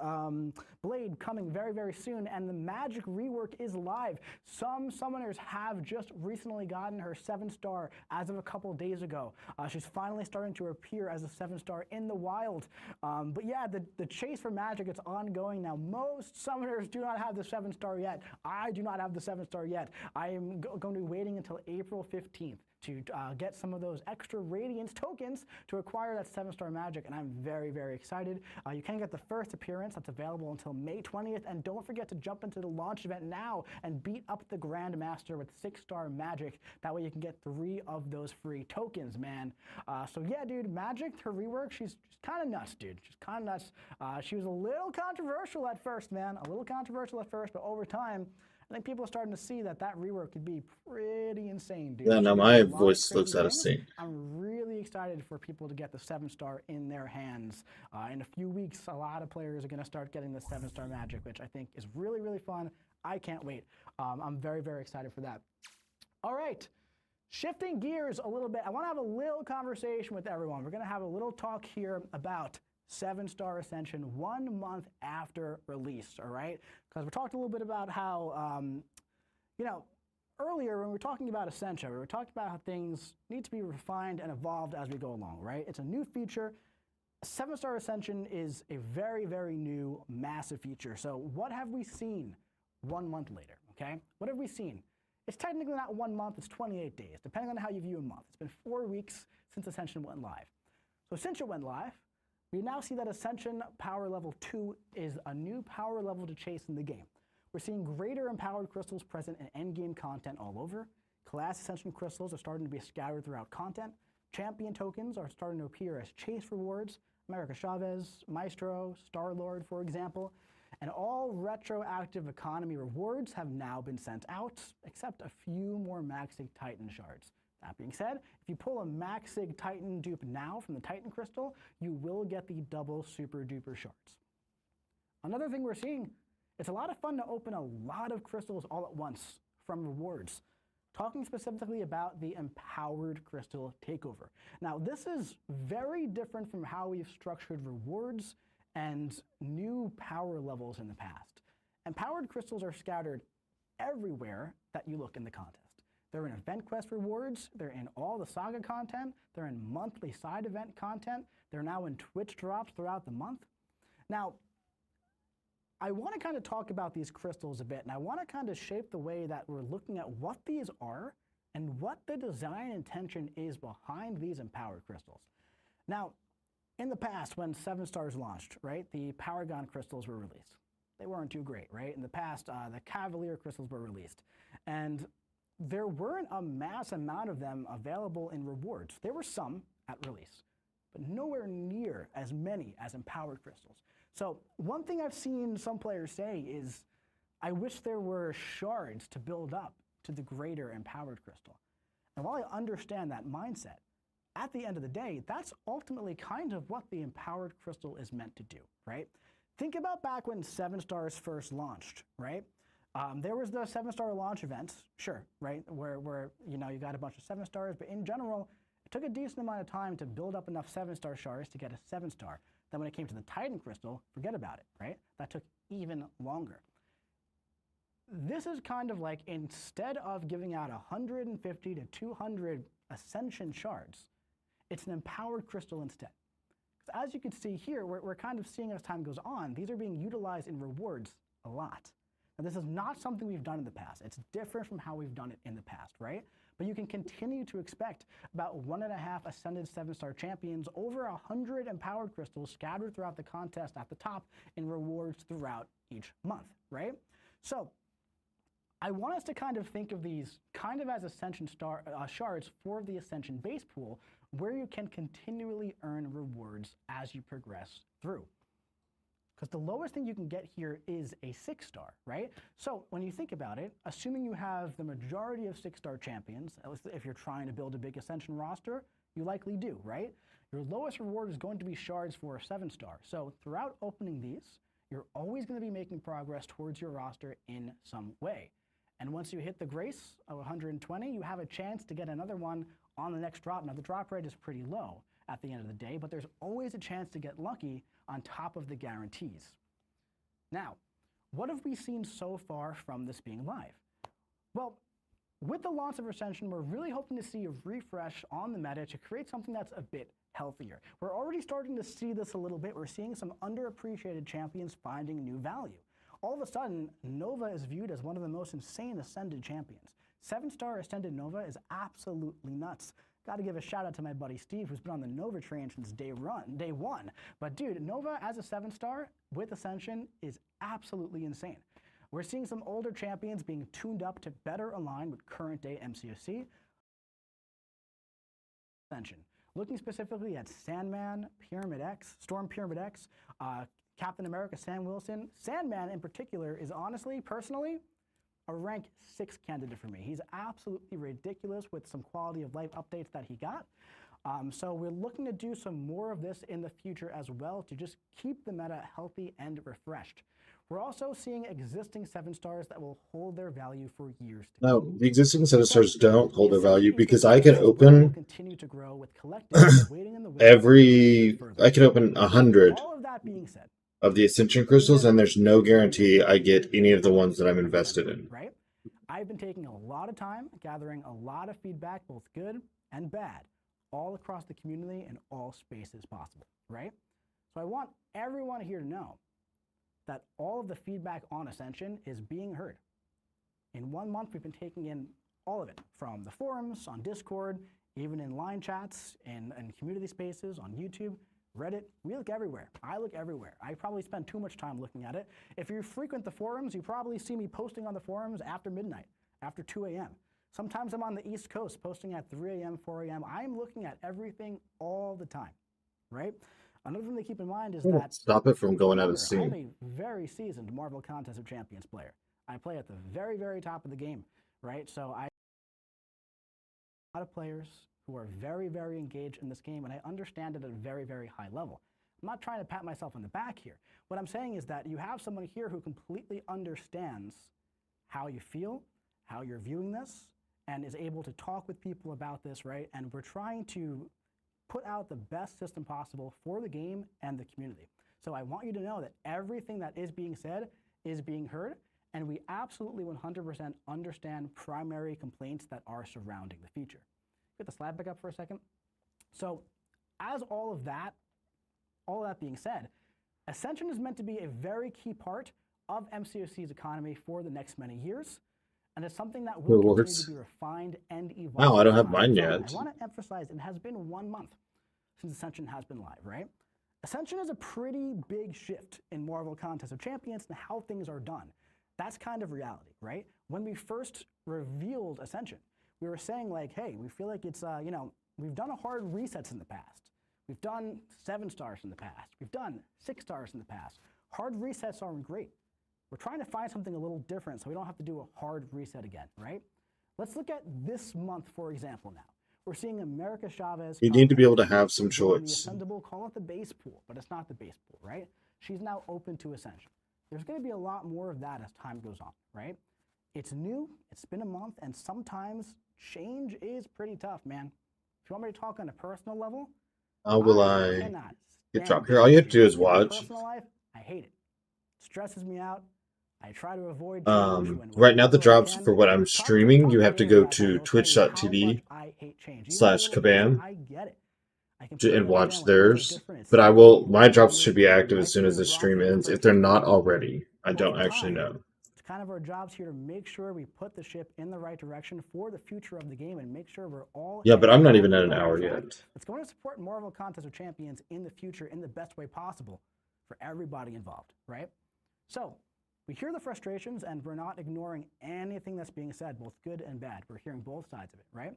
Blade coming very, very soon, and the Magic rework is live. Some summoners have just recently gotten her 7-star as of a couple days ago. She's finally starting to appear as a 7-star in the wild. But yeah, the chase for Magic, it's ongoing now. Most summoners do not have the 7-star yet. I do not have the 7-star yet. I am going to be waiting until April 15th. To get some of those extra Radiance tokens to acquire that 7-star Magic, and I'm very, very excited. You can get the first appearance that's available until May 20th, and don't forget to jump into the launch event now and beat up the Grandmaster with 6-star Magic. That way you can get 3 of those free tokens, man. So yeah, dude, Magic, her rework, she's kind of nuts, dude. She's kind of nuts. She was a little controversial at first, man. A little controversial at first, but over time, I think people are starting to see that rework could be pretty insane, dude. Yeah, now my voice looks out of sync. I'm really excited for people to get the 7-star in their hands. In a few weeks, a lot of players are going to start getting the 7-star Magic, which I think is really, really fun. I can't wait. I'm very, very excited for that. All right. Shifting gears a little bit, I want to have a little conversation with everyone. We're going to have a little talk here about 7-star Ascension 1 month after release, all right? Because we talked a little bit about how, you know, earlier when we were talking about Ascension, we were talking about how things need to be refined and evolved as we go along, right? It's a new feature. 7-star Ascension is a very, very new, massive feature. So what have we seen 1 month later, okay? What have we seen? It's technically not 1 month, it's 28 days, depending on how you view a month. It's been 4 weeks since Ascension went live. So since it went live, we now see that Ascension Power Level 2 is a new power level to chase in the game. We're seeing greater empowered crystals present in endgame content all over. Class Ascension crystals are starting to be scattered throughout content. Champion tokens are starting to appear as chase rewards. America Chavez, Maestro, Star-Lord, for example. And all retroactive economy rewards have now been sent out, except a few more Maxig Titan shards. That being said, if you pull a Maxig Titan dupe now from the Titan Crystal, you will get the double super duper shards. Another thing we're seeing, it's a lot of fun to open a lot of crystals all at once from rewards. Talking specifically about the Empowered Crystal Takeover. Now, this is very different from how we've structured rewards and new power levels in the past. Empowered crystals are scattered everywhere that you look in the contest. They're in event quest rewards, they're in all the saga content, they're in monthly side event content, they're now in Twitch drops throughout the month. Now, I want to kind of talk about these crystals a bit, and I want to kind of shape the way that we're looking at what these are and what the design intention is behind these empowered crystals. Now, in the past, when 7 stars launched, right, the Paragon crystals were released. They weren't too great, right? In the past, the Cavalier crystals were released. And there weren't a mass amount of them available in rewards. There were some at release, but nowhere near as many as empowered crystals. So one thing I've seen some players say is, I wish there were shards to build up to the greater empowered crystal. And while I understand that mindset, at the end of the day, that's ultimately kind of what the empowered crystal is meant to do, right? Think about back when 7 stars first launched, right? There was the 7-star launch event, sure, right, where you know, you got a bunch of 7 stars, but in general, it took a decent amount of time to build up enough 7-star shards to get a 7-star. Then when it came to the Titan Crystal, forget about it, right? That took even longer. This is kind of like, instead of giving out 150 to 200 Ascension shards, it's an empowered crystal instead. Because as you can see here, we're kind of seeing as time goes on, these are being utilized in rewards a lot. Now, this is not something we've done in the past. It's different from how we've done it in the past, right? But you can continue to expect about 1.5 Ascended 7-star champions, over 100 empowered crystals scattered throughout the contest at the top in rewards throughout each month, right? So I want us to kind of think of these kind of as Ascension shards for the Ascension base pool, where you can continually earn rewards as you progress through. Because the lowest thing you can get here is a 6-star, right? So when you think about it, assuming you have the majority of 6-star champions, at least if you're trying to build a big Ascension roster, you likely do, right? Your lowest reward is going to be shards for a 7-star. So throughout opening these, you're always going to be making progress towards your roster in some way. And once you hit the grace of 120, you have a chance to get another one on the next drop. Now, the drop rate is pretty low at the end of the day, but there's always a chance to get lucky on top of the guarantees. Now, what have we seen so far from this being live? Well, with the launch of Ascension, we're really hoping to see a refresh on the meta to create something that's a bit healthier. We're already starting to see this a little bit. We're seeing some underappreciated champions finding new value. All of a sudden, Nova is viewed as one of the most insane Ascended champions. 7-star Ascended Nova is absolutely nuts. Got to give a shout out to my buddy Steve, who's been on the Nova train since day one. But dude, Nova as a 7-star with Ascension is absolutely insane. We're seeing some older champions being tuned up to better align with current day MCOC. Ascension. Looking specifically at Sandman, Pyramid X, Storm Pyramid X, Captain America Sam Wilson. Sandman in particular is honestly, personally, a rank 6 candidate for me. He's absolutely ridiculous with some quality of life updates that he got. So we're looking to do some more of this in the future as well to just keep the meta healthy and refreshed. We're also seeing existing 7-stars that will hold their value for years to come. No, the existing 7-stars don't hold their value because I can open continue to grow with collective waiting in the wings I can open 100 All of that being said, of the Ascension crystals, and there's no guarantee I get any of the ones that I'm invested in. right? I've been taking a lot of time gathering a lot of feedback, both good and bad, all across the community in all spaces possible, right? So I want everyone here to know that all of the feedback on Ascension is being heard. In 1 month, we've been taking in all of it, from the forums, on Discord, even in line chats, and community spaces, on YouTube, Reddit. We look everywhere. I look everywhere. I probably spend too much time looking at it. If you frequent the forums, you probably see me posting on the forums after midnight, after 2 a.m. Sometimes I'm on the East Coast posting at 3 a.m., 4 a.m. I'm looking at everything all the time, right? Another thing to keep in mind is Oh, that stop it from going out of I'm sync. a very seasoned Marvel Contest of Champions player. I play at the very, very top of the game, right? So I a lot of players who are very, very engaged in this game, and I understand it at a very, very high level. I'm not trying to pat myself on the back here. What I'm saying is that you have someone here who completely understands how you feel, how you're viewing this, and is able to talk with people about this, right? And we're trying to put out the best system possible for the game and the community. So I want you to know that everything that is being said is being heard, and we absolutely 100% understand primary complaints that are surrounding the feature. Get the slide back up for a second. So as all of that being said, Ascension is meant to be a very key part of MCOC's economy for the next many years, and it's something that will continue Rewards. to be refined and evolved. Wow, I don't have over mine time. yet. I want to emphasize it has been 1 month since Ascension has been live, right? Ascension is a pretty big shift in Marvel Contest of Champions and how things are done. That's kind of reality, right? When we first revealed Ascension, we were saying like, hey, we feel like it's, you know, we've done a hard resets in the past. We've done 7 stars in the past. We've done 6 stars in the past. Hard resets aren't great. We're trying to find something a little different so we don't have to do a hard reset again, right? Let's look at this month, for example, now. We're seeing America Chavez. You need to be able to have some choice. The Ascendable, call it the base pool, but it's not the base pool, right? She's now open to Ascension. There's going to be a lot more of that as time goes on, right? It's new, it's been a month, and sometimes change is pretty tough, man. If you want me to talk on a personal level, How will I cannot get stand dropped here? All you have to do is change. In my watch. personal life, I hate it. It stresses me out. I try to avoid change Right now, the whenever I drops can. for what I'm Talk streaming, you have to gamers go about that. to They'll tell you how much twitch.tv I hate change. Even slash though they're KABAM I get it. I and completely watch understand when things are theirs. different. It's But I scary. will, my It's drops new. should be active Might as soon be as this rough stream for the ends. If first they're few not months. already, I don't Over actually time, know. it's kind of our jobs here to make sure we put the ship in the right direction for the future of the game and make sure we're all Yeah, but I'm not even at on an the right hour track. yet. It's going to support Marvel Contest of Champions in the future in the best way possible for everybody involved, right? So we hear the frustrations and we're not ignoring anything that's being said, both good and bad. We're hearing both sides of it, right?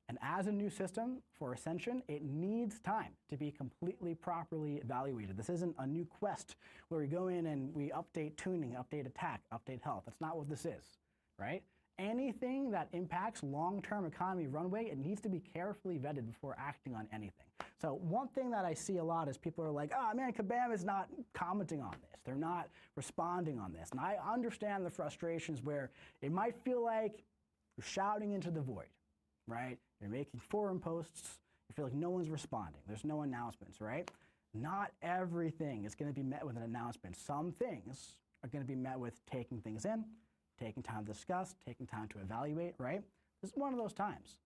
And as a new system for Ascension, it needs time to be completely properly evaluated. This isn't a new quest where we go in and we update tuning, update attack, update health. That's not what this is, right? Anything that impacts long-term economy runway, it needs to be carefully vetted before acting on anything. So one thing that I see a lot is people are like, oh man, KABAM is not commenting on this. They're not responding on this. And I understand the frustrations where it might feel like you're shouting into the void, right? You're making forum posts. You feel like no one's responding. There's no announcements, right? Not everything is going to be met with an announcement. Some things are going to be met with taking things in, taking time to discuss, taking time to evaluate, right? This is one of those times.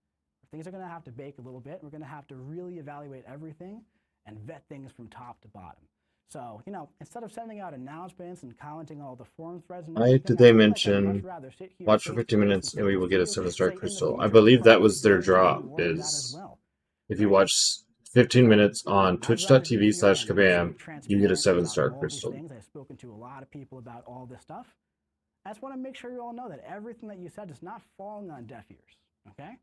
Things are going to have to bake a little bit. We're going to have to really evaluate everything and vet things from top to bottom. So, you know, instead of sending out announcements and commenting all the forum threads and Why everything, did they I feel like I'd mention much rather sit here watch for face 50 to face minutes and and we sit will with get a you, 7-star say, in the crystal? I future, believe that probably was their going to be drop, more of that as is well, if you right? watch 15 minutes on I'd rather be twitch.tv here slash and KABAM, speak you get a transparent 7-star about all these crystal. things. I've spoken to a lot of people about all this stuff. I just want to make sure you all know that everything that you said is not falling on deaf ears, okay?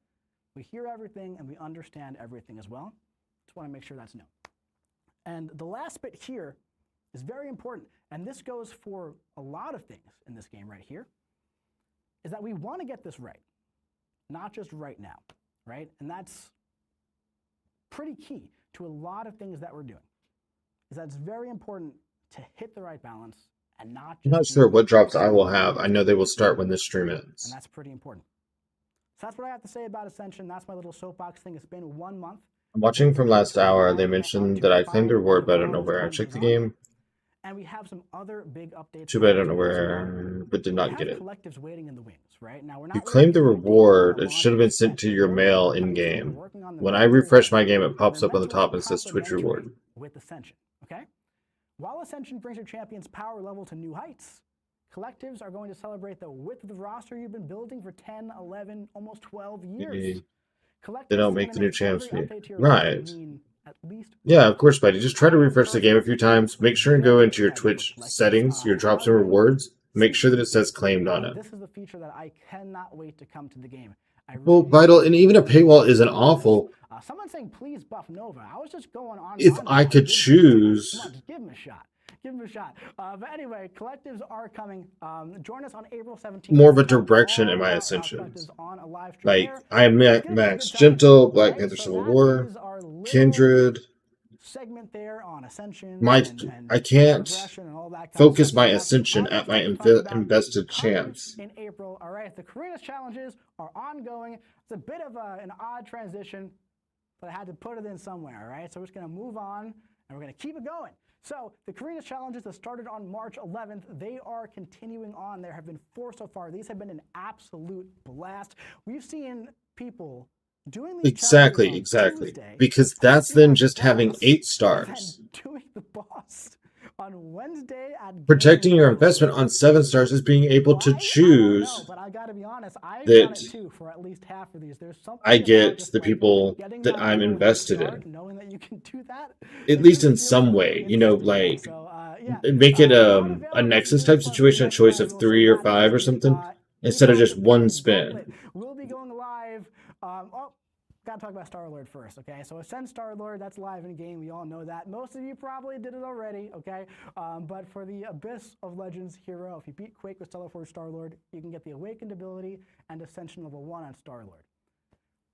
We hear everything and we understand everything as well. Just want to make sure that's known. And the last bit here is very important, and this goes for a lot of things in this game right here, is that we want to get this right, not just right now, right? And that's pretty key to a lot of things that we're doing, is that it's very important to hit the right balance and not just I'm not sure what drops I will have. I know they will start when this stream ends. and that's pretty important. So that's what I have to say about Ascension. That's my little soapbox thing. It's been 1 month. I'm watching from last hour. They mentioned that I claimed a reward, but I don't know where. I checked the game. And we have some other big updates. Too bad I don't know where, but did We not have get it. collectives waiting in the wings, right? Now we're You not claimed the ready to do reward. a It should have been sent to your launch mail event. in-game. We're working on them When I very refresh hard. my game, it pops They're up on the meant to work top and says Twitch complementary reward. with Ascension, okay? While Ascension brings your champion's power level to new heights, collectives are going to celebrate the width of the roster you've been building for 10, 11, almost 12 years. They don't Collectives make is the gonna new champs every for you. update to your roster Right. mean at least Yeah, of course, buddy. Just try to refresh the game a few times. Make sure and go into your Twitch settings, your drops and rewards. Make sure that it says claimed on it. This is the feature that I cannot wait to come to the game. I Well, really Vital, do. and even a paywall isn't awful. Someone saying please buff Nova. I was just going on. If I could choose. Come on, just give him a shot. Give him a shot. But anyway, collectives are coming. Join us on April 17th. More of a direction in my Ascensions. On a live stream Like, there. I am It's gonna be a Max good time, Gentle, Black right? Panther So Civil that War, is our little Kindred. segment there on Ascension. I can't progression and all that kind of focus stuff. my So Ascension all at this my stuff we're talking about invested comes champs. in April. All right, the Karina's challenges are ongoing. It's a bit of an odd transition, but I had to put it in somewhere. All right, so we're just gonna move on and we're gonna keep it going. So the Karina's challenges that started on March 11th, they are continuing on. There have been 4 so far. These have been an absolute blast. We've seen people doing these Exactly. challenges on Tuesday, Because that's acting then like just the having boss, 8 and stars. then doing the boss on Wednesday at Protecting Game your One. investment on 7 stars is being able to Why? I don't know, choose but I got to be honest, I've that done it too for at least half of these. There's something I about get just the like people getting that that I'm little head invested start, in. knowing that you can do that. At It least makes me in feel some really way, you know, interesting. like So, yeah, make it not a available Nexus here, type but situation, a next choice time of we'll 3 see or that 5 or is the something, instead of just one spin. We'll be going live. Gotta talk about Star-Lord first, okay? So Ascend Star-Lord, that's live in game. We all know that. Most of you probably did it already, okay? But for the Abyss of Legends hero, if you beat Quake with Stellar Force Star-Lord, you can get the Awakened ability and Ascension level 1 on Star-Lord.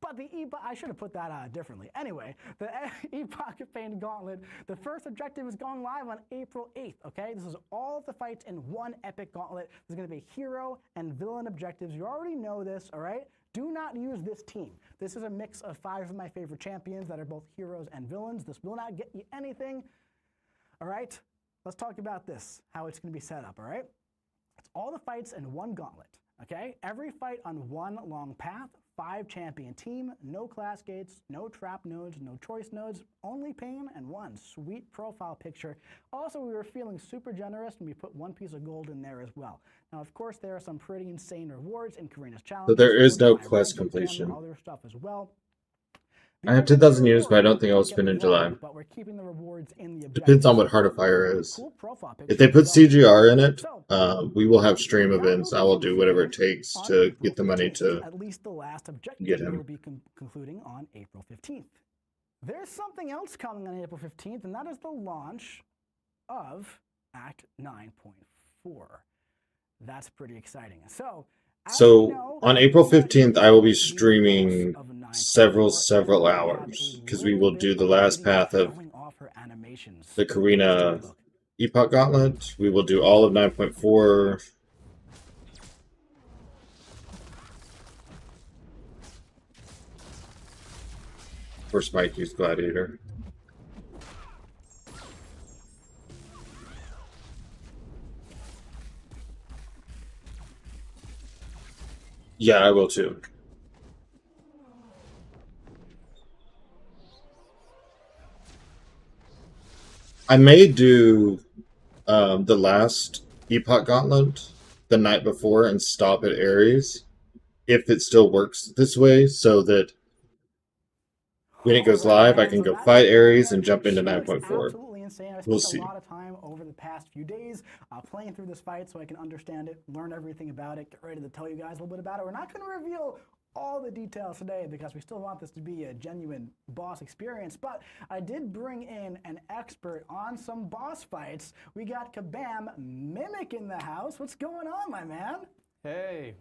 But the Epoch, I should have put that differently. Anyway, the Epoch Pain Gauntlet, the first objective is going live on April 8th, okay? This is all of the fights in one epic gauntlet. There's gonna be hero and villain objectives. You already know this, all right? Do not use this team. This is a mix of 5 of my favorite champions that are both heroes and villains. This will not get you anything, all right? Let's talk about this, how it's gonna be set up, all right? It's all the fights in one gauntlet, okay? Every fight on one long path, 5 champion team, no class gates, no trap nodes, no choice nodes, only pain, and 1 sweet profile picture. Also, we were feeling super generous and we put 1 piece of gold in there as well. Now, of course, there are some pretty insane rewards in Karina's challenge. So there is no quest completion. Other stuff as well. I have 10,000 units, but I don't think I'll spend in July. But we're keeping the rewards in the Depends on what Heart of Fire is. cool profile If they picture put as well. CGR in it, So, we will have stream events. I will do whatever it takes on to April get the money 15th. to. At least the last objective get him. will be concluding on April 15th. There's something else coming on April 15th, and that is the launch of Act 9.4. That's pretty exciting. So, as you So know, on April we want 15th, you I will be to the streaming boss of 9.4, several and we have hours a because we little will do bit the of last video path of showing off her animations. the Let's take Karina a look. Epoch Gauntlet. We will do all of 9.4. Of course, Mike used Gladiator. Yeah, I will too. I may do the last Epoch Gauntlet the night before and stop at Ares if it still works this way, so that when it goes live, I can go fight Ares and jump into 9.4. Absolutely insane. I We'll spent see. a lot of time over the past few days playing through this fight so I can understand it, learn everything about it, get ready to tell you guys a little bit about it. We're not going to reveal all the details today because we still want this to be a genuine boss experience, but I did bring in an expert on some boss fights. We got KABAM Mimic in the house. What's going on, my man? Hey,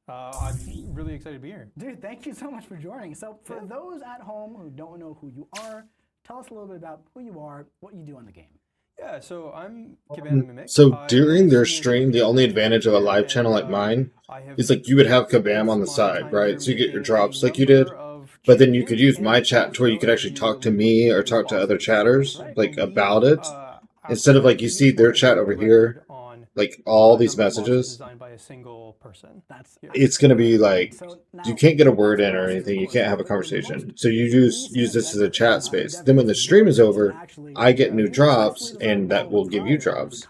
I'm really excited to be here. Dude, thank you so much for joining. So for those at home who don't know who you are, tell us a little bit about who you are, what you do on the game. Yeah, so I'm KABAM Mimic. So I during their see stream, the only advantage of a live channel like mine is like you would have KABAM on the side, right? So you get your drops like you did, but then you could use my chat to where you could actually talk to me or talk to other chatters like about it, instead of like you see their chat over here, like all these messages. Designed by a single person. It's gonna be like you can't get a word in or anything. You can't have a conversation. So you use this as a chat space. Then when the stream is over, I get new drops, and that will give you drops.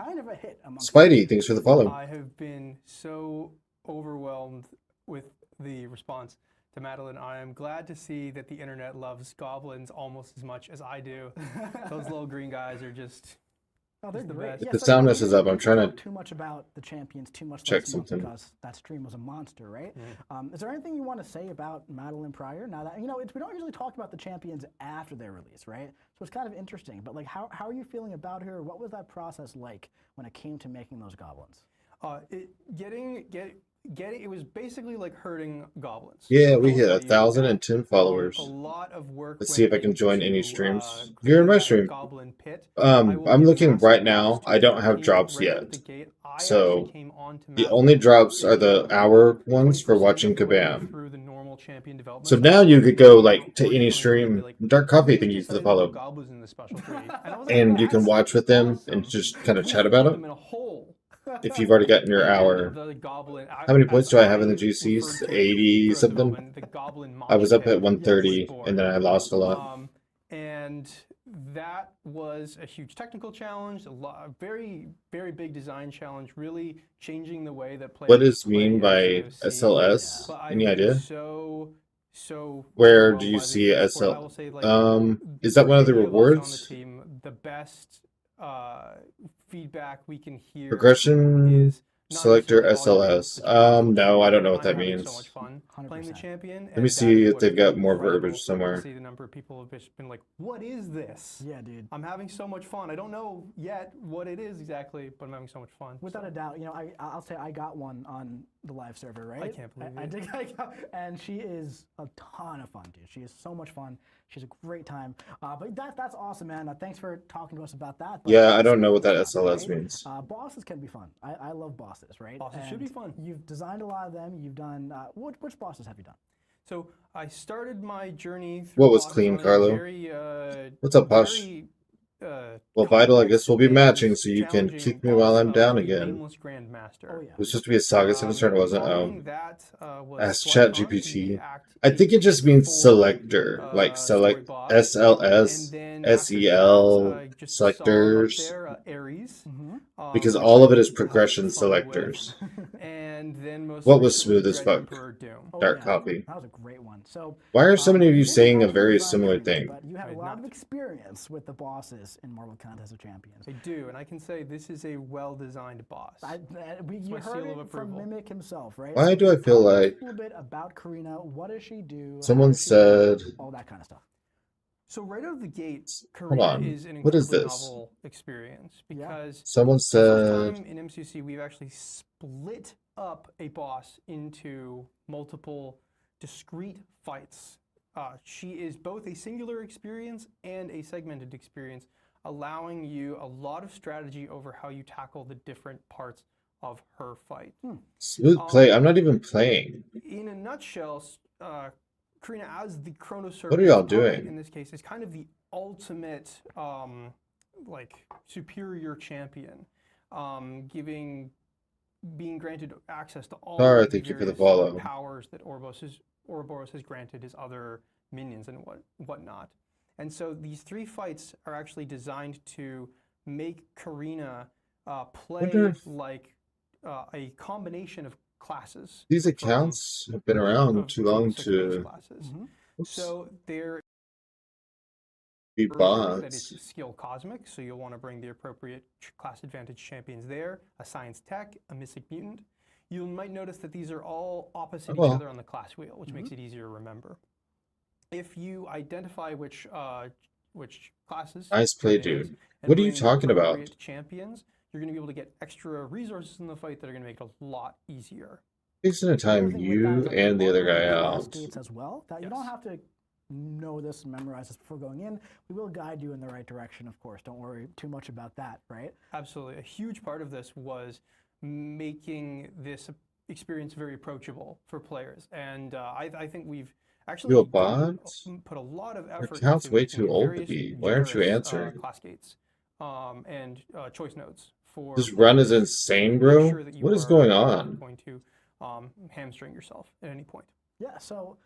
Spidey, thanks for the follow. I have been so overwhelmed with the response to Madeline. I am glad to see that the internet loves goblins almost as much as I do. Those little green guys are just Oh, they're the great. best. Yeah, The so sound you messes didn't up. I'm get trying to talk too much about the champions too much check last month something. because that stream was a monster, right? Is there anything you want to say about Madeline Pryor? Now that we don't usually talk about the champions after their release, right? So it's kind of interesting. But like, how are you feeling about her? What was that process like when it came to making those goblins? It was basically like herding goblins. Yeah, I we will hit tell you 1,010 that, followers. A lot of work. Let's went see if I can join any into, streams. cleaning You're in my that stream. Goblin pit. I will I'm give looking massive right props now. to I don't our have team drops right out yet. the gate. I So actually came on to the Madeline only drops in are the about hour ones for 20% watching of the way KABAM. through the normal champion development So cycle. now you could go We like to already any wanted to be stream. like, Dark Coffee, "We thank you for the decided to follow. put goblins in the special tree." And I was like, And you can "That's watch with them and awesome." just kind of We chat about put it them in a hole. if you've already gotten your And hour. the goblin, How many as points do I have in the referred GCs? to 80 throughout something? development, the goblin mosh I was up pit at 130 was born. and then I lost a lot. And that was a huge technical challenge, a very, very big design challenge, really changing the way that players What is play mean by MCOC. SLS? But Any I've been idea? so Where overwhelmed do you by the see support. I will SL? say, like, Is that for one of the any us on the rewards? team, the best feedback we can hear Progression is not selector necessarily volume, SLS. but the technical No, I don't know what I'm that having means. so much fun playing the 100%. champion. Let me see if they've got more verbiage somewhere. See the number of people have just been like, "What is this?" Yeah, dude. I'm having so much fun. I don't know yet what it is exactly, but I'm having so much fun. Without a doubt, I'll say I got one on the live server, right? I can't believe I it. did, and she is a ton of fun, dude. She is so much fun. She's a great time. But that's awesome, man. Thanks for talking to us about that. But Yeah, I don't know what that speaking of SLS fun, means. Bosses can be fun. I love bosses, right? Bosses should be And fun. You've designed a lot of them. You've done which bosses have you done? So I started my journey through What was bosses clean, on a Carlo? very, What's up, Posh? very, Well, Vital, I guess we'll be complex matching, so you can and kick challenging me while boss I'm down the again. Nameless Grandmaster. Oh yeah. It was supposed to be a Saga 7 turn, it wasn't. Following that, was Ask Squadron, ChatGPT. the Act I think it just means 8 selector, like story select boss. SLS, And then after SEL, that, I just selectors, saw up there, Ares. because which all of it is I had progression fun with. selectors. And then most What was recently, smooth as Dread fuck? Emperor Doom. Oh, Dark yeah. Coffee. That was a great one. So Why are so many of you didn't saying a actually very design similar Karina, thing? But you have I a did lot of not. experience with the bosses in Marvel Contest of Champions. I do, and I can say this is a well-designed boss. You my heard seal of it from approval. Mimic himself, right? Why do I feel Tell us like a little bit about Karina? What does she do? How someone does she work? said, All that kind of stuff. So right out of the gate, hold Karina on, is an what is incredibly this? novel experience Yeah. because Someone for the first said, time in MCC, we've actually split up a boss into multiple discrete fights. She is both a singular experience and a segmented experience, allowing you a lot of strategy over how you tackle the different parts of her fight. smooth play. I'm not even playing. In a nutshell, Karina, as the Chrono What are y'all doing? in this case, is kind of the ultimate, like, superior champion, being granted access to all Tara, of the thank you for the various follow. powers that Ouroboros has granted his other minions and whatnot. And so these three fights are actually designed to make Karina play Wonder if- like a combination of classes. These accounts have been around of too long 6 base to classes. oops, So there be version that is bots. skill cosmic, so you'll want to bring the appropriate class advantage champions there, a science tech, a mystic mutant. You might notice that these are all opposite Oh, well. each other on the class wheel, which makes it easier to remember. If you identify which classes Nice play, it is, dude. and What are you bring talking about? appropriate champions, you're going to be able to get extra resources in the fight that are going to make it a lot easier. Fixing to The other time thing with that you is that and the there other are guy class out. gates as well. That you don't Yes. have to know this and memorize this before going in. We will guide you in the right direction, of course. Don't worry too much about that, right? Absolutely. A huge part of this was making this experience very approachable for players. And I think we've actually You a bot? put a lot of effort account's into way making too old to various be. Why aren't you generous, answering? class gates and choice nodes for This run is players insane, to make bro. sure that you What is are going not on? going to hamstring yourself at any point. Yeah, so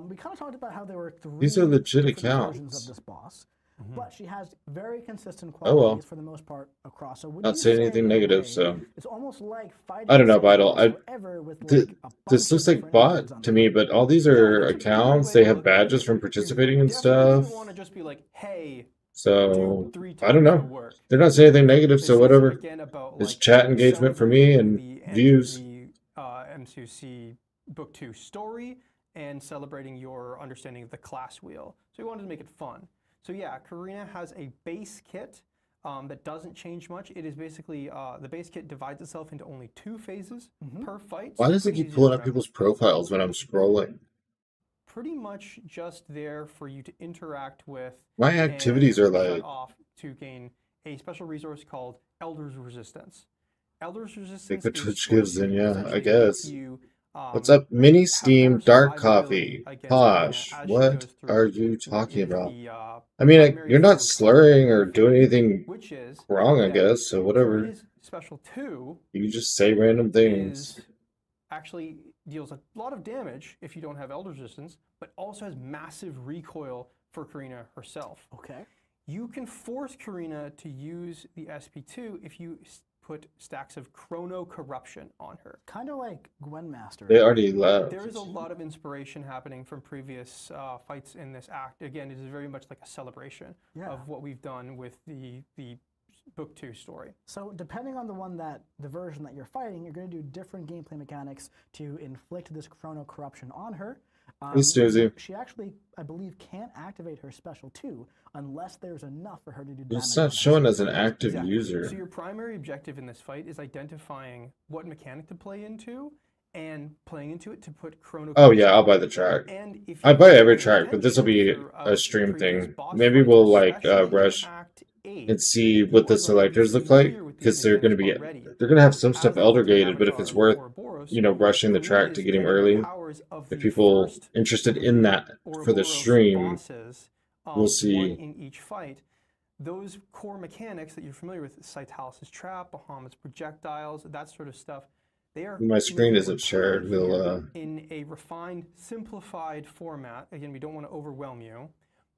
we kind of talked about how there were three These are legit different versions accounts. of this boss, but she has very consistent Oh, well. qualities for the most part across. So would Not you saying say anything in a negative, way, so it's almost like fighting I don't know, the same Vital. boss, however, with like a bunch This looks of like different bot modes on to the me, fight. but all these Yeah, are it's a good accounts. way They to have look at it. badges from You participating and definitely stuff. didn't want to just be like, hey, So 2-3 I don't times the know. work. They're not saying anything negative, This so is, whatever. again, about It's like chat engagement for me and celebrating the end views. of the MCOC Book 2 story and celebrating your understanding of the class wheel. So we wanted to make it fun. So yeah, Karina has a base kit that doesn't change much. It is basically, the base kit divides itself into only 2 phases per fight. Why so does it pretty keep easy to pulling up remember. people's profiles when I'm scrolling? Pretty much just there for you to interact with. My activities are and shut like off to gain a special resource called Elder's Resistance. Elder's Resistance like the is Twitch going gives in, to yeah, I essentially guess. make you, What's up, Mini have Steam better Dark survivability Coffee? against Posh, Karina as she what goes through are you what talking is about? the, I mean, primary you're not force slurring or of doing anything which is wrong, I that guess, so whatever. Karina's special 2 You just say random things. is actually deals a lot of damage if you don't have Elder Resistance, but also has massive recoil for Karina herself. Okay. You can force Karina to use the SP2 if you put stacks of Chrono Corruption on her. Kind of like Gwenmaster. They already left. There is a lot of inspiration happening from previous fights in this act. Again, it is very much like a celebration of what we've done with the Book 2 story. So depending on the version that you're fighting, you're going to do different gameplay mechanics to inflict this Chrono Corruption on her. Hey, Susie. She actually, I believe, can't activate her special 2 unless there's enough for her to do damage. It's not on showing her. as an active Exactly. user. So your primary objective in this fight is identifying what mechanic to play into and playing into it to put Chrono Oh Corruption yeah, I'll on buy her. the track. And if I you buy have every the track, but this will be intention a of stream previous thing. boss Maybe fights, we'll like especially in rush Act 8, and see you what are the going to be selectors look like, familiar with these because they're going to be mechanics already. they're going to have some As stuff the ultimate elder gated. But if avatar it's of worth, Ouroboros, you know, rushing the track Karina to is get him getting the early, powers of if the people first interested 3 in that for the Ouroboros stream, bosses, we'll see. one in each fight. Those core mechanics that you're familiar with, Cytalis' trap, Bahamut's projectiles, that sort of stuff, they are My screen being isn't shared. returned We'll here in a refined, simplified format. Again, we don't want to overwhelm you,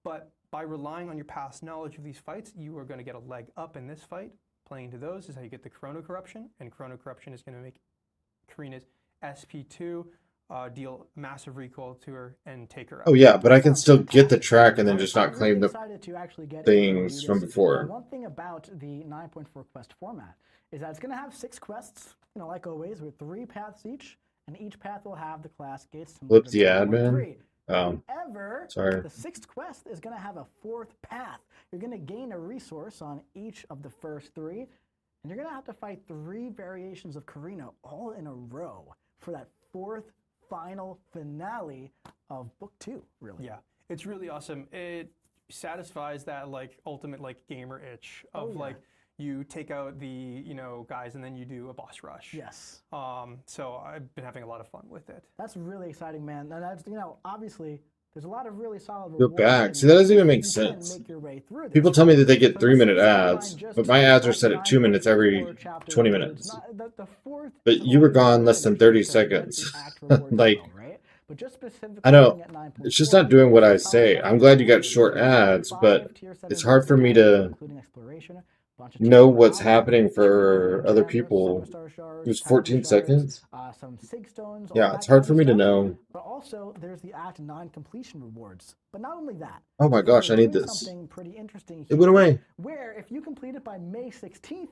but by relying on your past knowledge of these fights, you are going to get a leg up in this fight. Playing into those is how you get the Chrono Corruption, and Chrono Corruption is going to make Karina's SP2 deal massive recoil to her and take her out. Oh yeah, but I can still get the track and then just not claim the excited to actually get things from before. One thing about the 9.4 quest format is that it's going to have 6 quests, you know, like always, with 3 paths each, and each path will have the class gates. Flip the admin. However, sorry. the 6th quest is going to have a 4th path. You're going to gain a resource on each of the first 3, and you're going to have to fight 3 variations of Karina all in a row for that 4th final finale of Book 2, really. Yeah, it's really awesome. It satisfies that like ultimate like gamer itch of like you take out the, you know, guys and then you do a boss rush. Yes. So I've been having a lot of fun with it. That's really exciting, man. And that's, you know, obviously there's a lot of really solid Go rewards back. in See, that doesn't even you make can sense. make your way through this, People tell me right? that they get So 3-minute this is ads, just but my ads are chapter set at 2 minutes every 9.4, chapter 20 2. minutes. It's not, the 4th But you were gone less than 30 seconds. Like, right? But just specifically I know, at 9.4, it's just not doing what I there's say. solid I'm glad you got rewards. short ads, but Tier 7 it's hard for me to including exploration, bunch of know tier what's 5, happening for tier other 10 people. superstar shards, It was titan 14 shards, seconds. some sig stones. all Yeah, that it's hard kind for of me to stuff. know. But also, there's the Act 9 completion rewards. But not only that. Oh my gosh, I need doing this. Something pretty interesting It went here, away. where if you complete it by May 16th,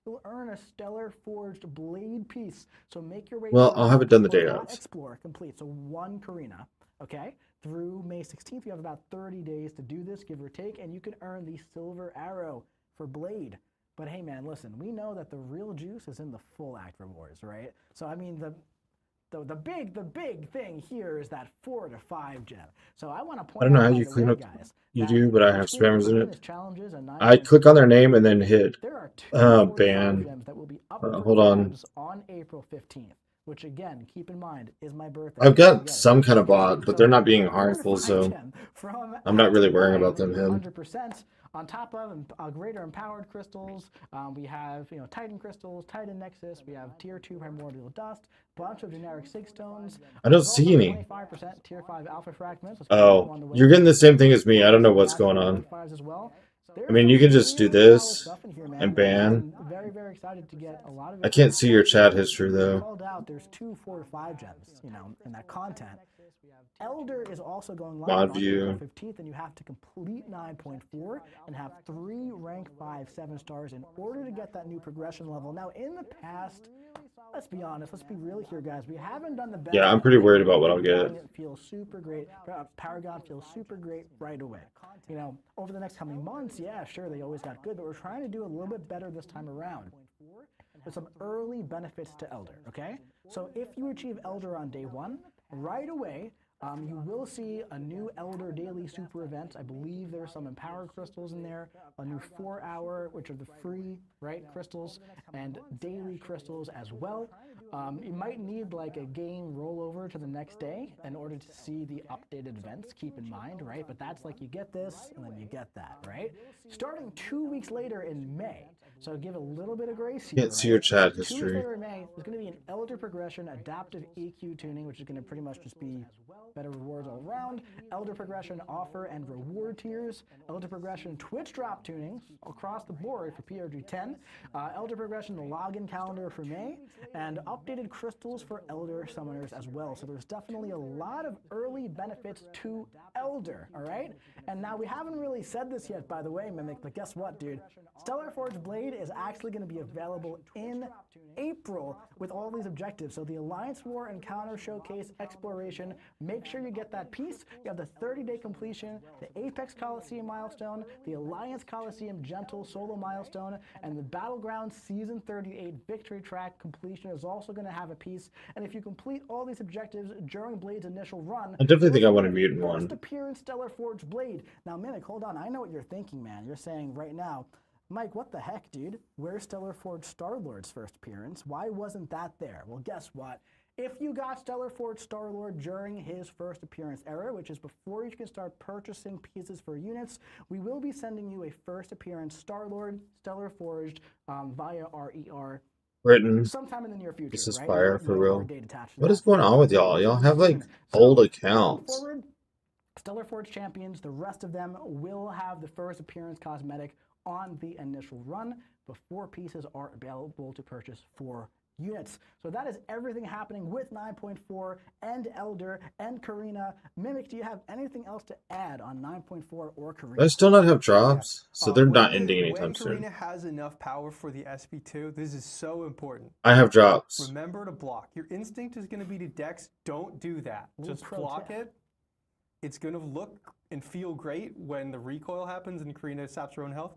you'll earn a stellar forged blade piece. So make your way. Well, through I'll have it done the or day not of. Explore complete. So 1 Karina. Okay. Through May 16th, you have about 30 days to do this, give or take, and you can earn the silver arrow for blade. But hey, man, listen, we know that the real juice is in the full act rewards, right? So I mean, the big thing here is that 4 to 5 gem. So I want to point I don't know out, how by you the clean way, up. guys, You that do, but I have between spammers in Karina's it. challenges and I 9.4 click on their name and then hit there are 2 ban. gems that will be up for Hold on. grabs on April 15th. Which again, keep in mind, is my birthday. I've got Together. some kind of bot, but they're not being So, harmful, 4 to 5 so gem from I'm not really Act worrying 9, about them. Him. 100% on top of greater empowered crystals. We have Titan crystals, Titan Nexus. We have tier 2 primordial dust, bunch of generic sig stones. I don't There's see also any. 25% tier 5 alpha fragments. Oh, you're getting the same thing as me. I don't know what's going on. As well. I mean, you can just do this and ban. I'm very, very excited to get a lot of it. I can't see your chat history though. Called out, there's 2, 4, to 5 gems, you know, in that content. Elder is also going live Mod on view. April 15th, and you have to complete 9.4 and have 3 rank 5 7 stars in order to get that new progression level. Now, in the past, let's be honest, let's be real here, guys. We haven't done the best. Yeah, I'm pretty worried about what I'll get. It feels super great. Paragon feels super great right away. You know, over the next coming months, yeah, sure, they always got good, but we're trying to do a little bit better this time around with some early benefits to Elder, okay? So if you achieve Elder on day 1, right away, you will see a new Elder Daily Super Event. I believe there are some Empower Crystals in there, a new 4-hour, which are the free, right, crystals, and daily crystals as well. You might need like a game rollover to the next day in order to see the updated events, keep in mind, right? But that's like you get this and then you get that, right? Starting 2 weeks later in May, so give a little bit of grace here. Can't see your chat 2 weeks history. later in May, there's going to be an Elder Progression Adaptive EQ tuning, which is going to pretty much just be better rewards all around, Elder Progression offer and reward tiers, Elder Progression Twitch drop tuning across the board for PRG10, Elder Progression the login calendar for May, and updated crystals for Elder summoners as well. So there's definitely a lot of early benefits to Elder, all right? And now we haven't really said this yet, by the way, Mimic, but guess what, dude? Stellar Forge Blade is actually going to be available in April with all these objectives. So the Alliance War Encounter Showcase Exploration, make sure you get that piece. You have the 30-day completion, the Apex Coliseum milestone, the Alliance Coliseum Gentle solo milestone, and the Battlegrounds Season 38 Victory Track completion is also going to have a piece. And if you complete all these objectives during Blade's initial run, I definitely think I want a mutant first one. appearance Stellar Forge Blade. Now, Mimic, hold on. I know what you're thinking, man. You're saying right now, Mike, what the heck, dude? Where's Stellar Forge Star-Lord's first appearance? Why wasn't that there? Well, guess what? If you got Stellar Forge Star-Lord during his first appearance era, which is before you can start purchasing pieces for units, we will be sending you a first appearance Star-Lord, Stellar Forged via RER Written. sometime in the near future. This is right? fire No for more real. date attached to What that. is going on with y'all? Y'all have like So, old going accounts. forward, Stellar Forge champions, the rest of them will have the first appearance cosmetic on the initial run before pieces are available to purchase for units. So that is everything happening with 9.4 and Elder and Karina. Mimic, do you have anything else to add on 9.4 or Karina? I still not have drops, so they're When not the- ending anytime When soon. Karina has enough power for the SP2, this is so important. I have drops. Remember to block. Your instinct is going to be to dex. Don't do that. Little Just pro block tip. it. It's going to look and feel great when the recoil happens and Karina saps her own health.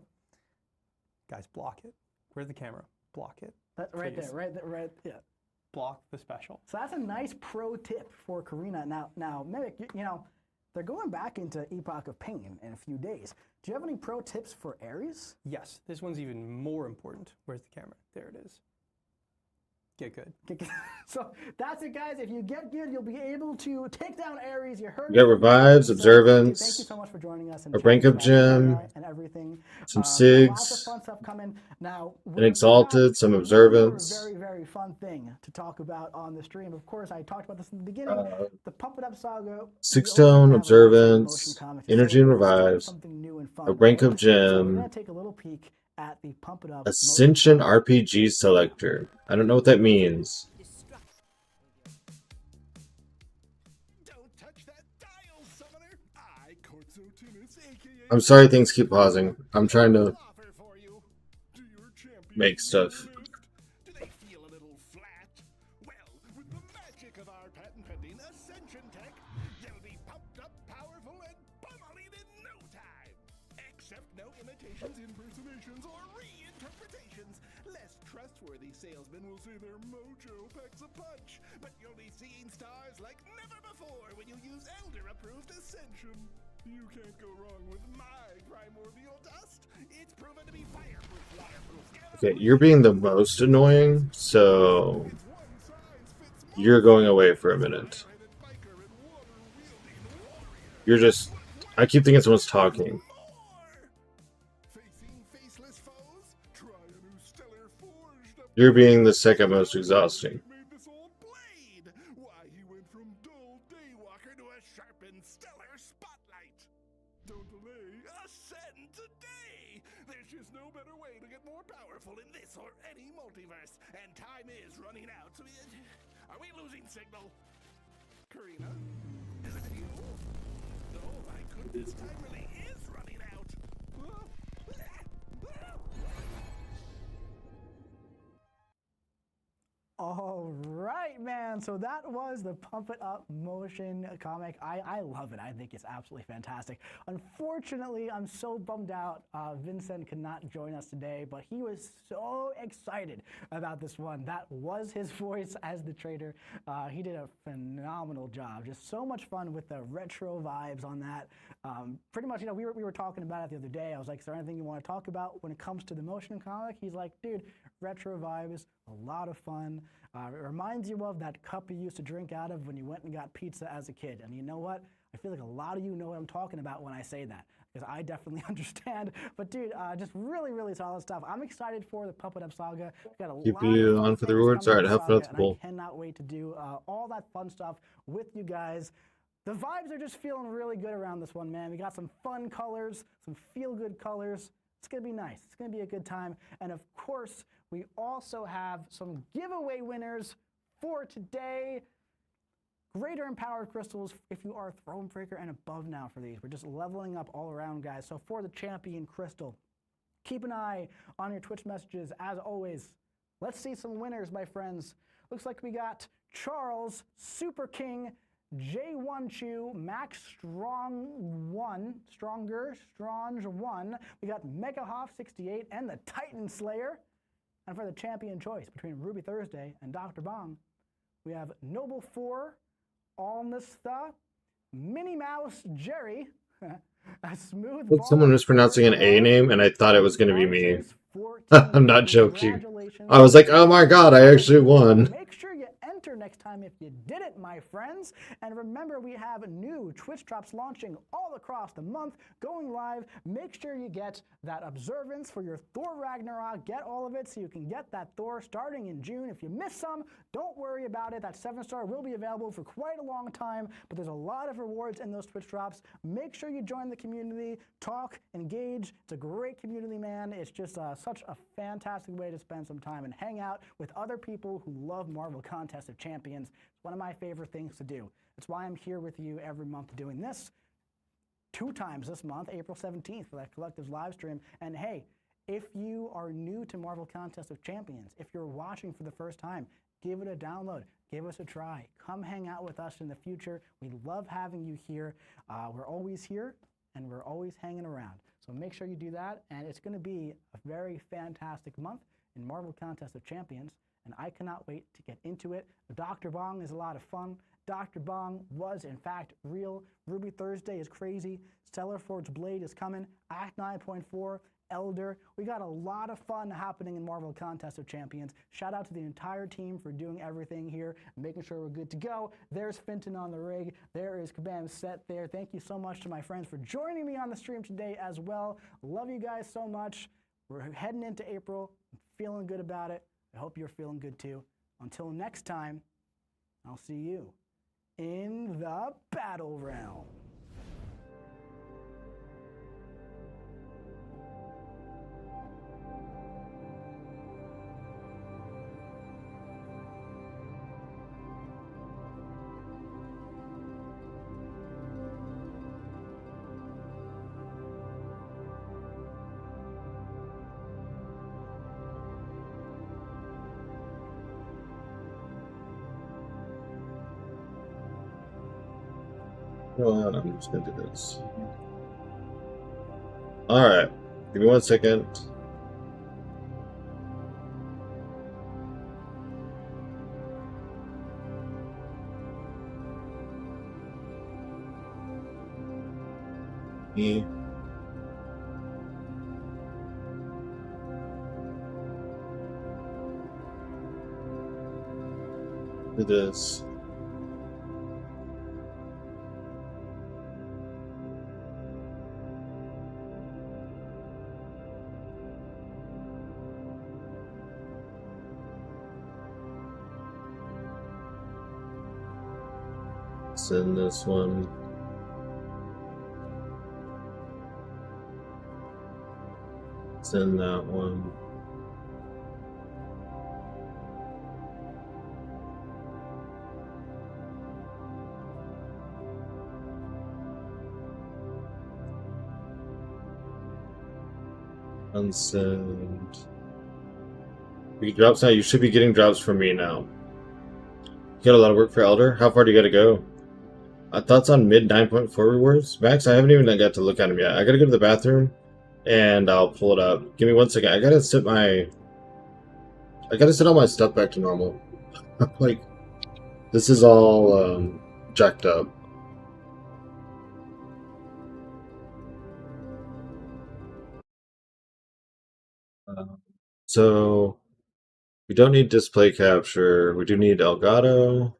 Guys, block it. Where's the camera? Block it. Right please. there, right, yeah. Block the special. So that's a nice pro tip for Karina. Now, Mimic, you know, they're going back into Epoch of Pain in a few days. Do you have any pro tips for Ares? Yes, this one's even more important. Where's the camera? There it is. Get good. So that's it, guys. If you get good, you'll be able to take down Ares. You heard You got it. revives, So, observance, Thank you so much for joining us. a rank up gem, and everything. some Lots of SIGs, fun stuff coming. Now, an exalted, some observance. Very, very fun thing to talk about on the stream. Of course, I talked about this in the beginning. The Pump It Up Saga. Six we Stone, always have a observance, motion comic energy and to celebrate revives, something new and fun, a rank right? up So we're gem, gonna take a little peek at the Pump It Up Ascension motion comic. RPG selector. I don't know what that means. Don't touch that dial, summoner. I'm sorry things keep pausing. I'm trying to Offer for you. Do your champions make stuff. feel lift? Do they feel a little flat? Well, with the magic of our patent-pending Ascension tech, they'll be pumped up, powerful, and pummeling in no time. Except no imitations, impersonations, or reinterpretations. Less trustworthy salesmen will say their mojo packs a punch, but you'll be seeing stars like never before when you use Elder-approved Ascension. You can't go wrong with my primordial dust. It's proven to be fireproof, waterproof. Okay, you're being the most annoying, so you're going away for a minute. You're just... I keep thinking someone's talking. Facing faceless foes, try a new stellar forged up. You're being the second most exhausting. Made this old blade. Why, he went from dull daywalker to a sharpened stellar spotlight. Don't delay. Ascend today! There's just no better way to get more powerful in this or any multiverse. And time is running out. Are we losing signal? Karina? Is that you? Oh my goodness, time really is running out. All right, man. So that was the Pump It Up motion comic. I love it. I think it's absolutely fantastic. Unfortunately, I'm so bummed out. Vincent could not join us today, but he was so excited about this one. That was his voice as the trader. He did a phenomenal job. Just so much fun with the retro vibes on that. Pretty much, you know, we were talking about it the other day. I was like, is there anything you want to talk about when it comes to the motion comic? He's like, dude, retro vibes, a lot of fun. It reminds you of that cup you used to drink out of when you went and got pizza as a kid. And you know what? I feel like a lot of you know what I'm talking about when I say that, because I definitely understand. But dude, just really, really solid stuff. I'm excited for the Puppet Up Saga. We've got a Keep lot of you fun on for the things rewards. coming All right, in have the fun at saga, the and bowl. I cannot wait to do all that fun stuff with you guys. The vibes are just feeling really good around this one, man. We got some fun colors, some feel-good colors. It's going to be nice. It's going to be a good time. And of course, we also have some giveaway winners for today. Greater Empowered Crystals if you are Thronebreaker and above now for these. We're just leveling up all around, guys. So for the Champion Crystal, keep an eye on your Twitch messages as always. Let's see some winners, my friends. Looks like we got Charles, Super King, J1 Chew, Max Strong 1, Stronger, Strange 1. We got Mega Hoff 68 and the Titan Slayer. And for the champion choice between Ruby Thursday and Dr. Bong, we have Noble 4, Alnista, Minnie Mouse Jerry, a Smooth But someone was pronouncing an A name, and I thought it was going to be me. I'm not joking. I was like, oh my god, I actually won. Make sure you enter next time if you did it, my friends. And remember, we have new Twitch drops launching all across the month, going live. Make sure you get that observance for your Thor Ragnarok. Get all of it so you can get that Thor starting in June. If you miss some, don't worry about it. That 7-star will be available for quite a long time, but there's a lot of rewards in those Twitch drops. Make sure you join the community, talk, engage. It's a great community, man. It's just such a fantastic way to spend some time and hang out with other people who love Marvel Contest of Champions. It's one of my favorite things to do. That's why I'm here with you every month doing this. 2 times this month, April 17th for that Collectives live stream. And hey, if you are new to Marvel Contest of Champions, if you're watching for the first time, give it a download. Give us a try. Come hang out with us in the future. We love having you here. We're always here, and we're always hanging around. So make sure you do that, and it's going to be a very fantastic month in Marvel Contest of Champions, and I cannot wait to get into it. Dr. Bong is a lot of fun. Dr. Bong was, in fact, real. Ruby Thursday is crazy. Stellar Forge Blade is coming. Act 9.4, Elder. We got a lot of fun happening in Marvel Contest of Champions. Shout out to the entire team for doing everything here, making sure we're good to go. There's Finton on the rig. There is KABAM set there. Thank you so much to my friends for joining me on the stream today as well. Love you guys so much. We're heading into April. I'm feeling good about it. I hope you're feeling good too. Until next time, I'll see you in the battle realm. Well, I'm just going to do this. Alright, give me 1 second. Yeah. Do this. Send this one. Send that one. Unsend. You get drops now. You should be getting drops from me now. You got a lot of work for Elder. How far do you got to go? Thoughts on mid 9.4 rewards? Max, I haven't even got to look at them yet. I gotta go to the bathroom and I'll pull it up. Give me 1 second. I gotta set all my stuff back to normal. Like, this is all jacked up. So we don't need display capture. We do need Elgato.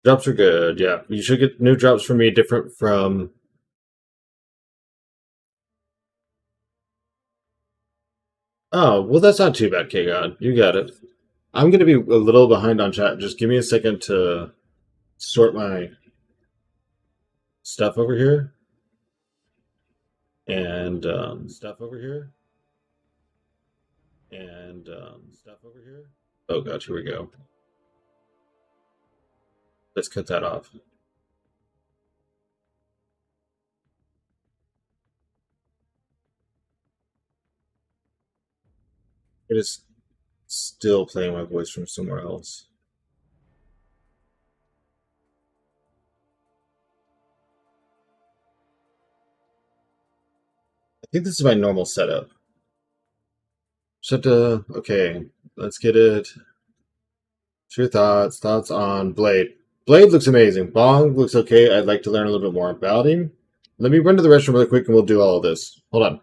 Drops are good. Yeah, you should get new drops from me, different from. Oh, well, that's not too bad, K-God. You got it. I'm going to be a little behind on chat. Just give me a second to sort my stuff over here. And stuff over here. And stuff over here. Oh, God, here we go. Let's cut that off. It is still playing my voice from somewhere else. I think this is my normal setup. Okay, let's get it. What's your thoughts? Thoughts on Blade? Blade looks amazing. Bong looks okay. I'd like to learn a little bit more about him. Let me run to the restroom really quick and we'll do all of this. Hold on.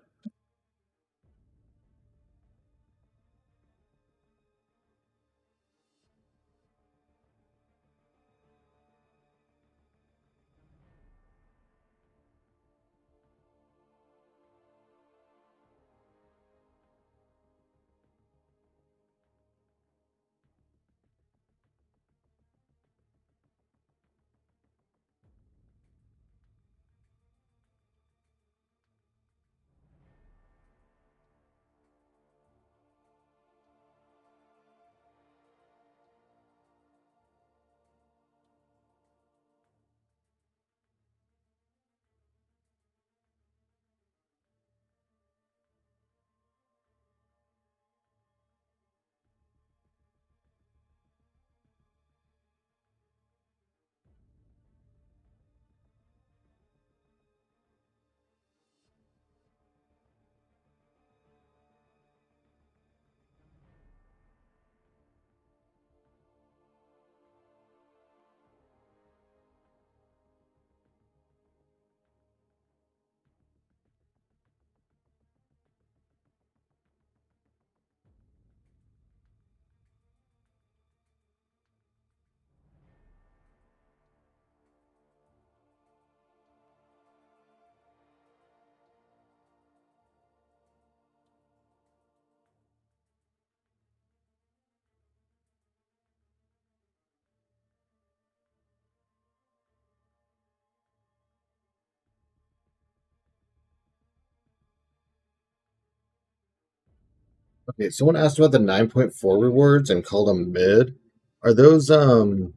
Okay, someone asked about the 9.4 rewards and called them mid. Are those in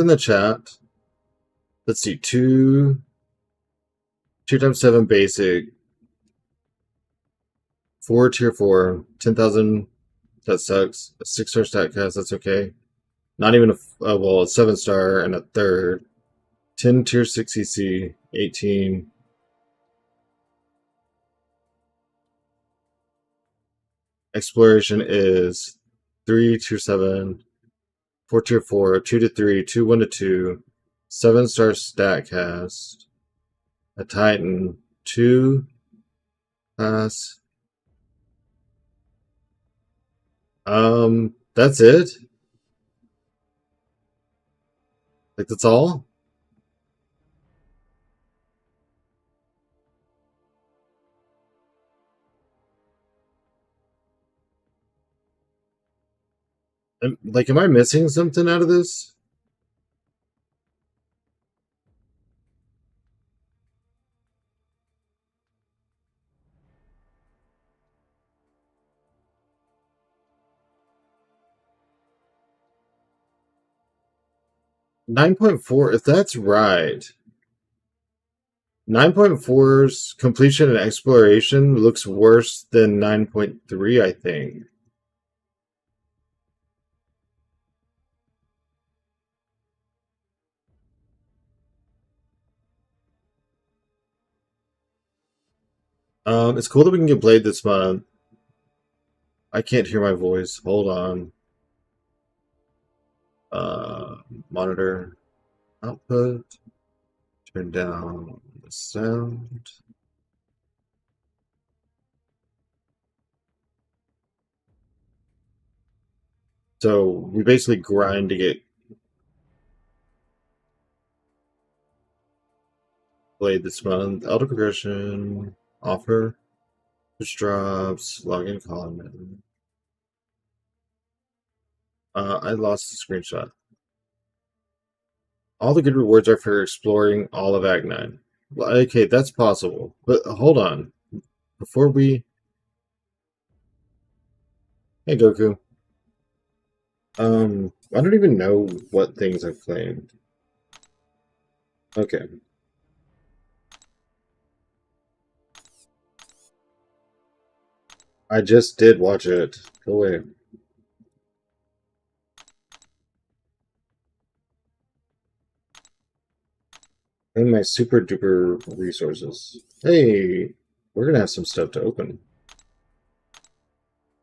the chat? Let's see, two times 7 basic, 4 tier 4, 10,000, that sucks. A 6-star stat cast, that's okay. Not even a 7-star and a third. 10 tier 6 EC, 18. Exploration is 3 tier 7, 4 tier 4, 2 to 3, 2 1 to 2, 7-star stat cast, a Titan, 2 pass. That's it? Like, that's all? Am I missing something out of this? .4, if that's right. 9.4's completion and exploration looks worse than 9.3, I think. It's cool that we can get Blade this month. I can't hear my voice. Hold on. Monitor output. Turn down the sound. So we basically grind to get Blade this month. Auto progression. Offer. Push drops. Login column. I lost the screenshot. All the good rewards are for exploring all of Act 9. Well, okay, that's possible. But hold on. Before we... Hey, Goku. I don't even know what things I've claimed. Okay. I just did watch it. Go away. And my super duper resources. Hey, we're gonna have some stuff to open.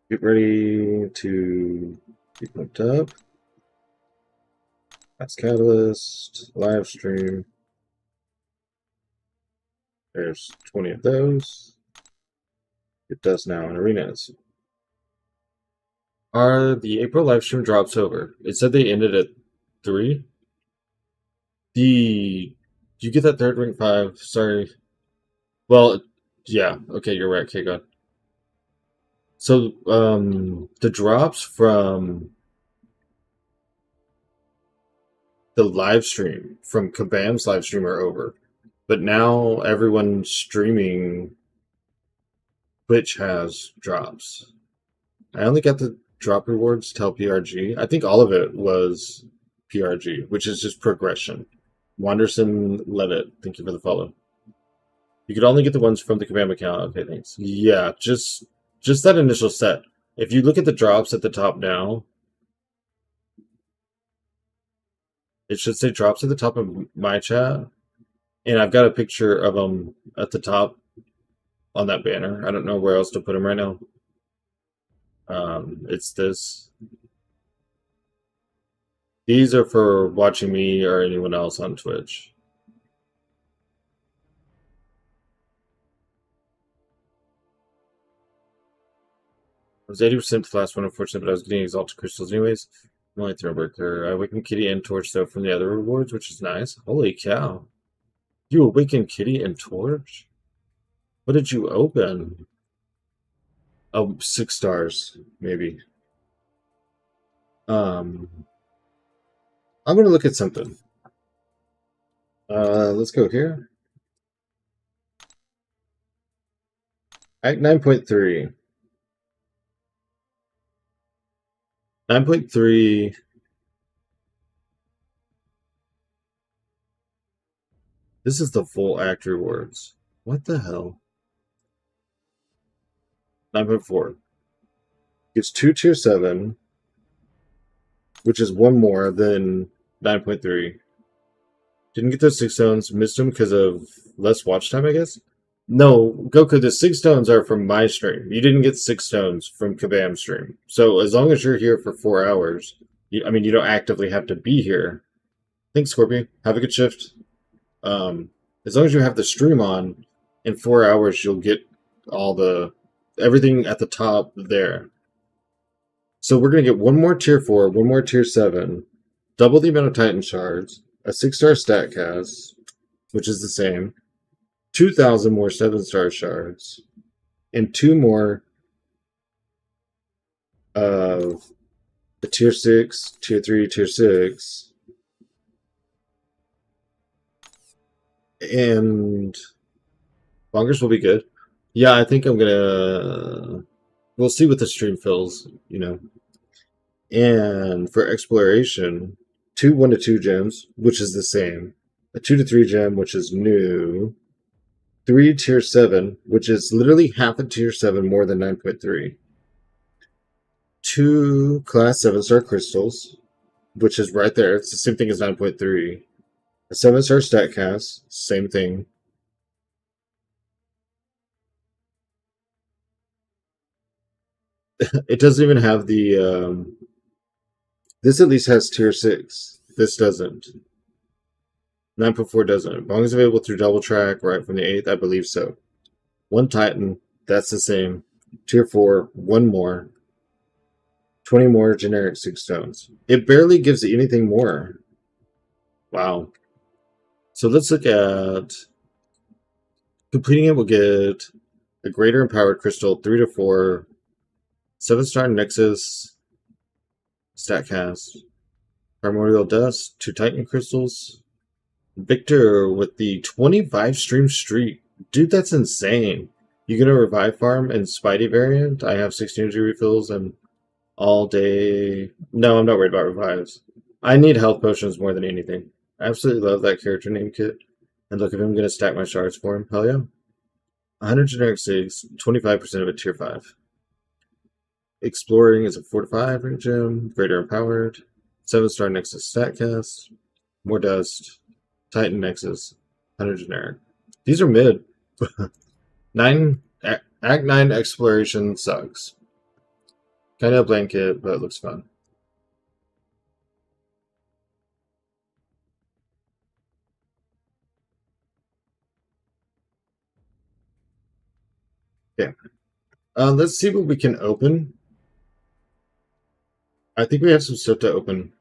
Get ready to be pumped up. That's Catalyst, live stream. There's 20 of those. It does now in arenas. Are the April live stream drops over? It said they ended at 3. You get that third rank 5? Sorry. Well, yeah. Okay, you're right, K-God. So, the drops from the live stream, from KABAM's live stream, are over. But now everyone streaming Twitch has drops. I only got the drop rewards till PRG. I think all of it was PRG, which is just progression. Wanderson Levitt, thank you for the follow. You could only get the ones from the KABAM account. Okay, thanks. Yeah, just that initial set. If you look at the drops at the top now, it should say drops at the top of my chat. And I've got a picture of them at the top on that banner. I don't know where else to put them right now. It's this. These are for watching me or anyone else on Twitch. I was 80% the last one, unfortunately, but I was getting exalted crystals anyways. I'm only Thronebreaker. I awakened Kitty and Torch, though, from the other rewards, which is nice. Holy cow. You awakened Kitty and Torch? What did you open? Oh, 6 stars, maybe. I'm going to look at something. Let's go here. Act 9.3. 9.3. This is the full act rewards. What the hell? 9.4. Gives 2 tier 7, which is 1 more than 9.3. Didn't get those 6 stones. Missed them because of less watch time, I guess? No, Goku, the 6 stones are from my stream. You didn't get 6 stones from KABAM's stream. So as long as you're here for 4 hours, you don't actively have to be here. Thanks, Scorpion. Have a good shift. As long as you have the stream on, in 4 hours, you'll get everything at the top there. So we're going to get 1 more tier 4, 1 more tier 7, double the amount of Titan shards, a 6-star stat cast, which is the same, 2,000 more 7-star shards, and 2 more of a tier 6, tier 3, tier 6. And Bongers will be good. Yeah, I think I'm gonna. We'll see what the stream fills, you know. And for exploration, 2 1 to 2 gems, which is the same. A 2 to 3 gem, which is new. 3 tier 7, which is literally half a tier 7 more than 9.3. 2 class 7-star crystals, which is right there. It's the same thing as 9.3. A 7-star stat cast, same thing. It doesn't even have the. This at least has tier 6. This doesn't. 9.4 doesn't. Bong is available through double track right from the 8th, I believe so. 1 Titan, that's the same. Tier 4, 1 more. 20 more generic 6 stones. It barely gives anything more. Wow. So let's look at completing it. Will get a greater empowered crystal, 3 to 4, 7-star Nexus, Statcast, Primordial Dust, 2 Titan crystals. Victor with the 25 stream streak. Dude, that's insane. You get a revive farm and Spidey variant. I have 60 energy refills and all day. No, I'm not worried about revives. I need health potions more than anything. I absolutely love that character name kit. And look, if I'm going to stack my shards for him, hell yeah. 100 generic 6, 25% of a tier 5. Exploring is a 4 to 5 ring gem, greater empowered, 7-star Nexus Statcast, more dust, Titan Nexus, 100 generic. These are mid. 9 Act 9 exploration sucks. Kind of a blanket, but it looks fun. Yeah. Let's see what we can open. I think we have some stuff to open.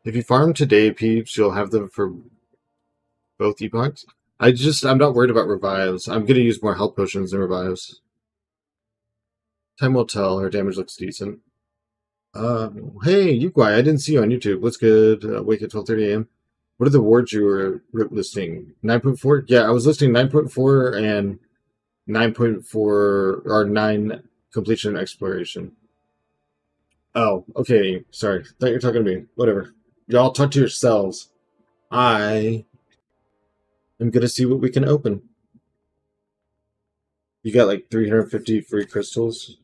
If you farm today, peeps, you'll have them for both epochs. I'm not worried about revives. I'm gonna use more health potions than revives. Time will tell. Her damage looks decent. Hey, Yukwai, I didn't see you on YouTube. What's good? Wake at 12:30 a.m. What are the wards you were listing? 9.4? Yeah, I was listing 9.4 and 9.4 or 9 completion and exploration. Oh, okay. Sorry. Thought you were talking to me. Whatever. Y'all talk to yourselves. I am going to see what we can open. You got like 350 free crystals.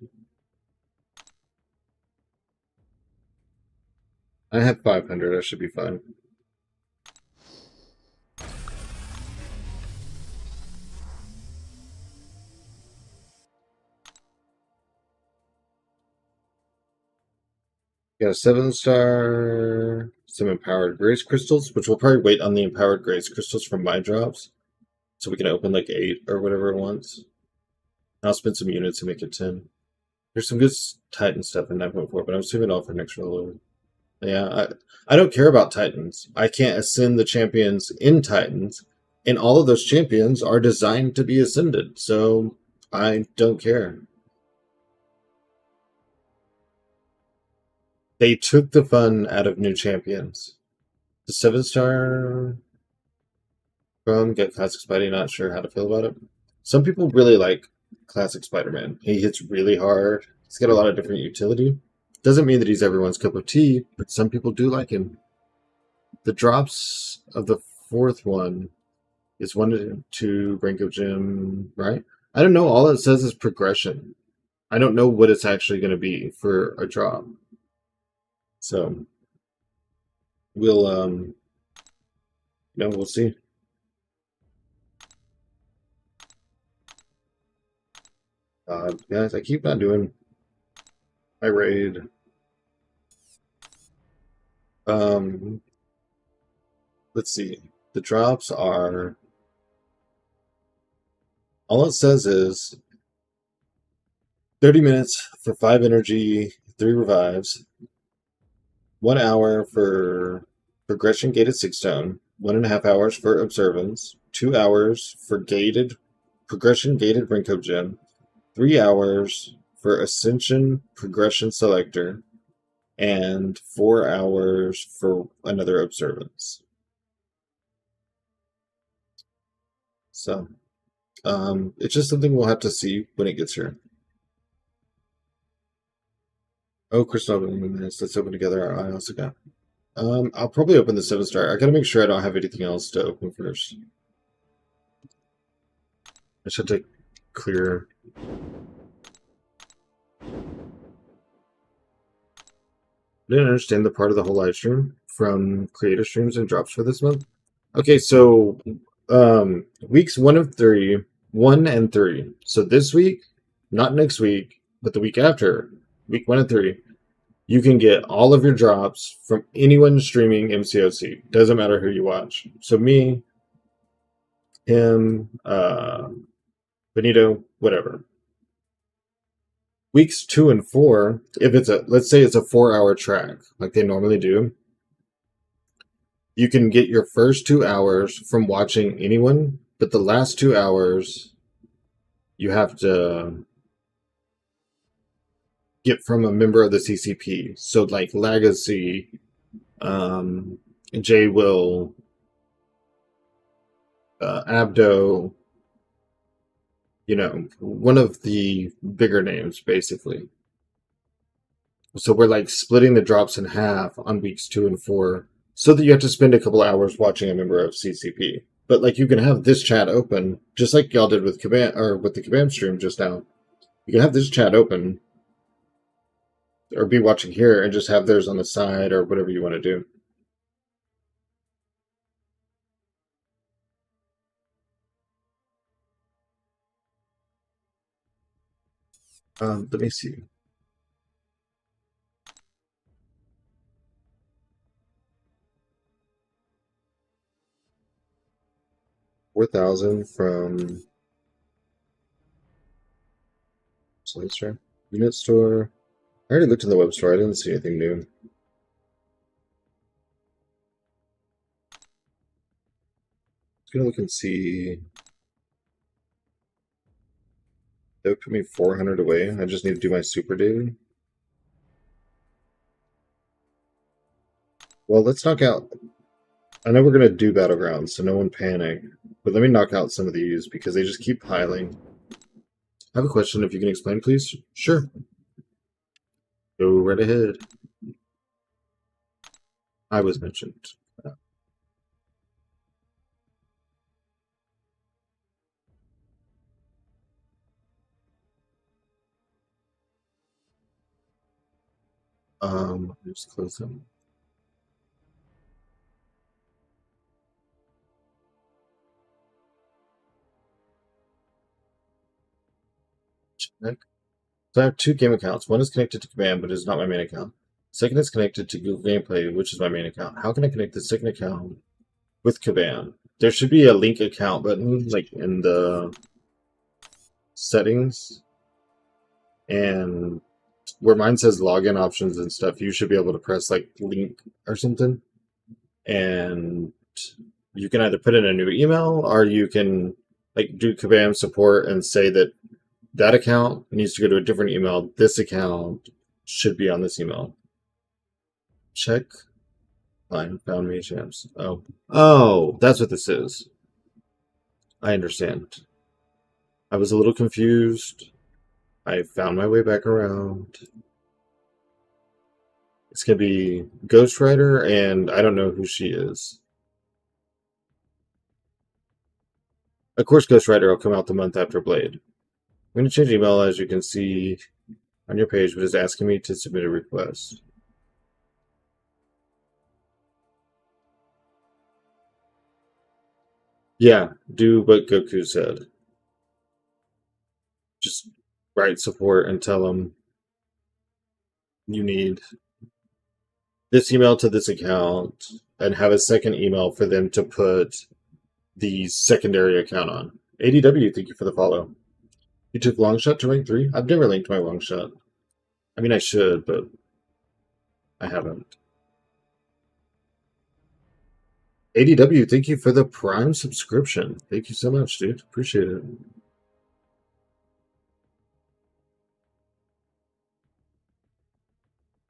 I have 500. I should be fine. Got a 7-star, some empowered grace crystals, which we'll probably wait on the empowered grace crystals from my drops. So we can open like 8 or whatever it wants. I'll spend some units to make it 10. There's some good Titan stuff in 9.4, but I'm saving it all for next reload. Yeah, I don't care about Titans. I can't ascend the champions in Titans, and all of those champions are designed to be ascended, so I don't care. They took the fun out of new champions. The 7-star from Get Classic Spidey, not sure how to feel about it. Some people really like Classic Spider-Man. He hits really hard. He's got a lot of different utility. Doesn't mean that he's everyone's cup of tea, but some people do like him. The drops of the 4th one is 1 to 2 rank of gem, right? I don't know. All it says is progression. I don't know what it's actually going to be for a drop. So we'll we'll see. Guys, I keep not doing my raid. Let's see. The drops are, all it says is 30 minutes for 5 energy, 3 revives, 1 hour for progression gated 6 stone, 1.5 hours for observance, 2 hours for progression gated Brinko gem, 3 hours for Ascension Progression Selector and 4 hours for another observance. So, it's just something we'll have to see when it gets here. Oh, Crystal, let's open together. I also got. I'll probably open the 7-star. I gotta make sure I don't have anything else to open first. I should take clear. I didn't understand the part of the whole live stream from creator streams and drops for this month. Okay, so weeks 1 and 3. So this week, not next week, but the week after, week 1 and 3, you can get all of your drops from anyone streaming MCOC. Doesn't matter who you watch. So me, him, Benito, whatever. Weeks 2 and 4, if it's let's say it's a 4-hour track, like they normally do, you can get your first 2 hours from watching anyone, but the last 2 hours you have to get from a member of the CCP. So like Legacy, J Will, Abdo, one of the bigger names, basically. So we're like splitting the drops in half on weeks 2 and 4, so that you have to spend a couple hours watching a member of CCP. But like you can have this chat open, just like y'all did with KABAM, or with the KABAM stream just now. You can have this chat open, or be watching here and just have theirs on the side, or whatever you want to do. Let me see. $4,000 from Slate Store, Unit Store. I already looked in the web store. I didn't see anything new. Let's go look and see. That would put me 400 away. I just need to do my super daily. Well, let's knock out. I know we're going to do Battlegrounds, so no one panic. But let me knock out some of these because they just keep piling. I have a question, if you can explain, please. Sure. Go right ahead. I was mentioned. Just close them. Check. So I have 2 game accounts. One is connected to KABAM, but is not my main account. Second is connected to Google Gameplay, which is my main account. How can I connect the second account with KABAM? There should be a link account button, like in the settings, and where mine says login options and stuff, you should be able to press like link or something, and you can either put in a new email, or you can like do KABAM support and say that that account needs to go to a different email. This account should be on this email. Check. Fine. Found me champs. Oh, that's what this is. I understand. I was a little confused. I found my way back around. It's going to be Ghostwriter, and I don't know who she is. Of course, Ghostwriter will come out the month after Blade. I'm going to change email, as you can see on your page, but it's asking me to submit a request. Yeah, do what Goku said. Just write support and tell them you need this email to this account, and have a second email for them to put the secondary account on. ADW, thank you for the follow. You took Longshot to rank 3? I've never linked my Longshot. I mean, I should, but I haven't. ADW, thank you for the Prime subscription. Thank you so much, dude. Appreciate it.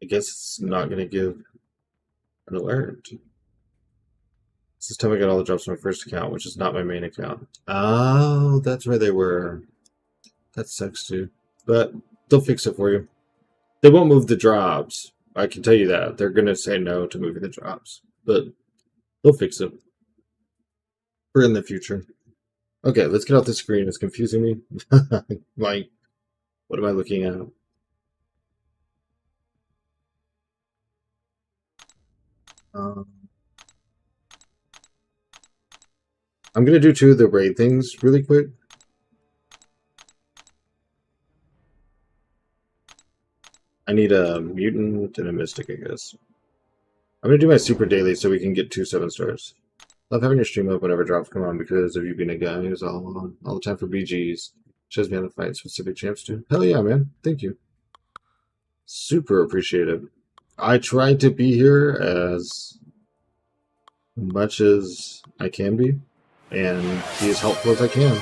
I guess it's not going to give an alert. This time I got all the drops from my first account, which is not my main account. Oh, that's where they were. That sucks too. But they'll fix it for you. They won't move the drops. I can tell you that. They're going to say no to moving the drops. But they'll fix it. For in the future. Okay, let's get off the screen. It's confusing me. Like, what am I looking at? I'm going to do 2 of the raid things really quick. I need a mutant and a mystic, I guess. I'm going to do my super daily so we can get 2 7-stars. Love having your stream up whenever drops come on because of you being a guy who's all on all the time for BGs. Shows me how to fight specific champs too. Hell yeah, man. Thank you. Super appreciated. I try to be here as much as I can be and be as helpful as I can.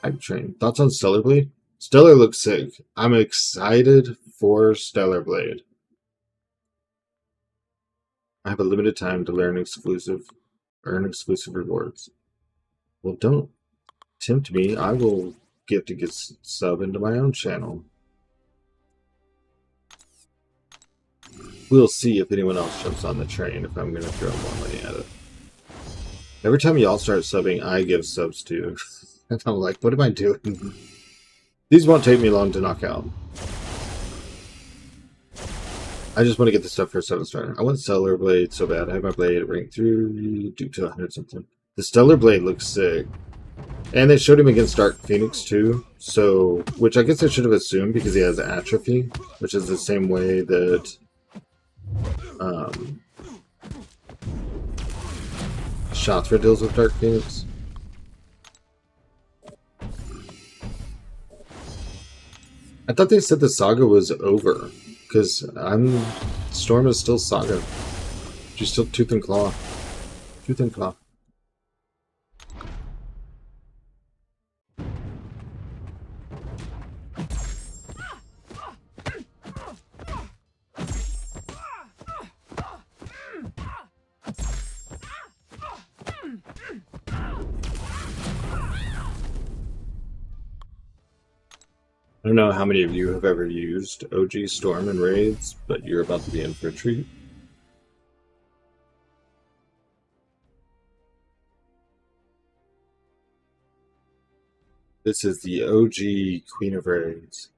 Hype train. Thoughts on Stellar Blade? Stellar looks sick. I'm excited for Stellar Blade. I have a limited time to earn exclusive rewards. Well, don't tempt me. I will get sub into my own channel. We'll see if anyone else jumps on the train if I'm going to throw more money at it. Every time y'all start subbing, I give subs too. And I'm like, what am I doing? These won't take me long to knock out. I just want to get the stuff for a 7-star. I want Stellar Blade so bad. I have my blade rank 3, do to 100 something. The Stellar Blade looks sick. And they showed him against Dark Phoenix too. So, which I guess I should have assumed because he has atrophy, which is the same way that Shothra deals with Dark Phoenix. I thought they said the saga was over. Because Storm is still Saga. She's still Tooth and Claw. Tooth and Claw. I don't know how many of you have ever used OG Storm in raids, but you're about to be in for a treat. This is the OG Queen of Raids.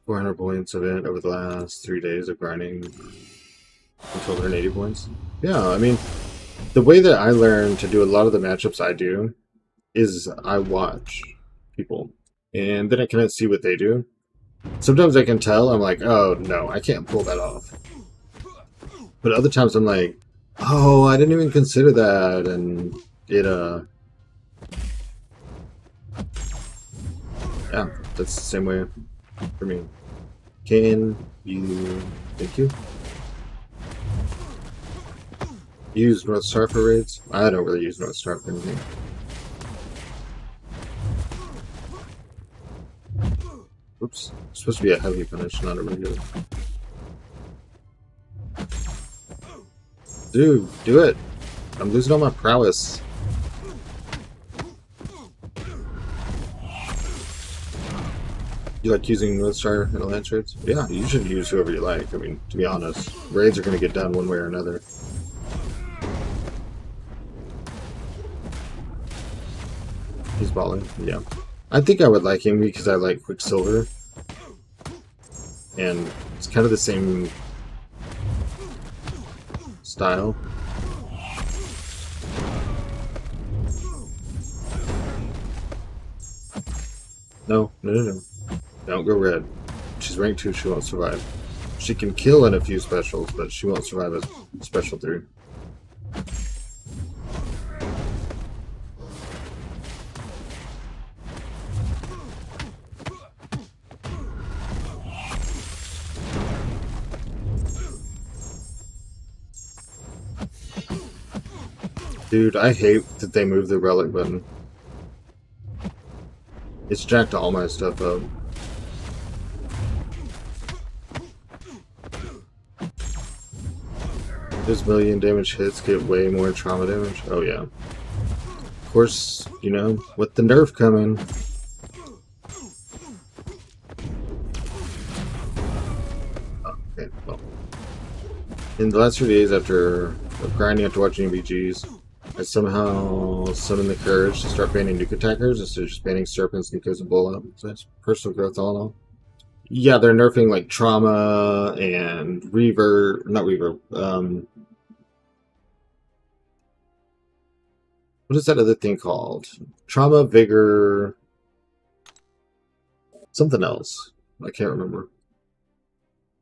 400 points event over the last 3 days of grinding 1280 points. Yeah, I mean, the way that I learn to do a lot of the matchups I do is I watch people. And then I can see what they do. Sometimes I can tell, I'm like, oh no, I can't pull that off. But other times I'm like, oh, I didn't even consider that, and it, yeah, that's the same way for me. Can you, thank you. Use North Star for raids? I don't really use North Star for anything. Oops, it's supposed to be a heavy punish, not a regular. Dude, do it! I'm losing all my prowess. You like using North Star in Alliance raids? Yeah, you should use whoever you like. I mean, to be honest, raids are going to get done one way or another. He's balling, yeah. I think I would like him because I like Quicksilver. And it's kind of the same style. No. Don't go red. She's rank 2, she won't survive. She can kill in a few specials, but she won't survive a special 3. Dude, I hate that they moved the relic button. It's jacked all my stuff up. Those million damage hits get way more trauma damage. Oh yeah. Of course, you know, with the nerf coming. Okay, well. In the last few days after grinding after watching VGs, I somehow summoned the courage to start banning nuke attackers instead of just banning serpents, Nikos, and Bola. So that's personal growth all in all. Yeah, they're nerfing like trauma and reverb, not reverb. What is that other thing called? Trauma, vigor, something else. I can't remember.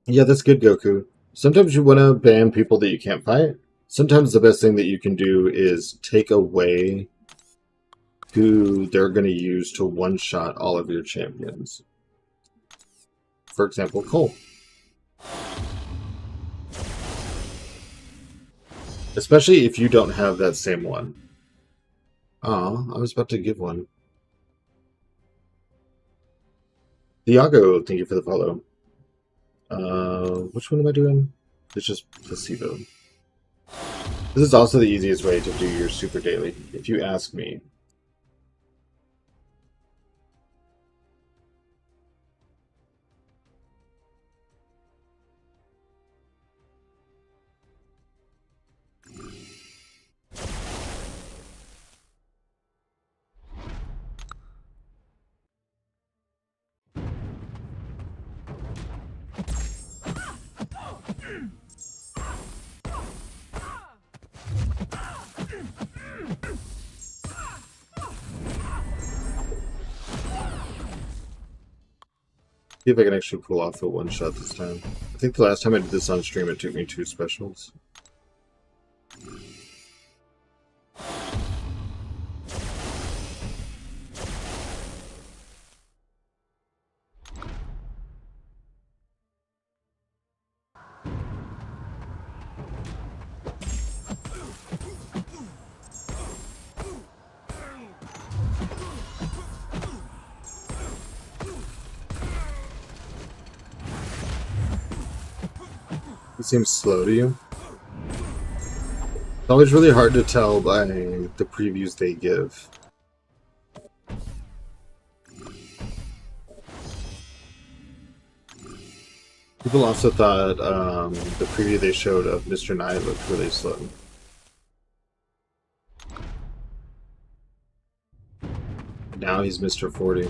Yeah, that's good, Goku. Sometimes you want to ban people that you can't fight. Sometimes the best thing that you can do is take away who they're going to use to one-shot all of your champions. For example, Cole. Especially if you don't have that same one. Aw, I was about to give one. Diago, thank you for the follow. Which one am I doing? It's just placebo. This is also the easiest way to do your super daily, if you ask me. See if I can actually pull off the one shot this time. I think the last time I did this on stream, it took me 2 specials. It seems slow to you. It's always really hard to tell by the previews they give. People also thought the preview they showed of Mr. Knight looked really slow. Now he's Mr. 40.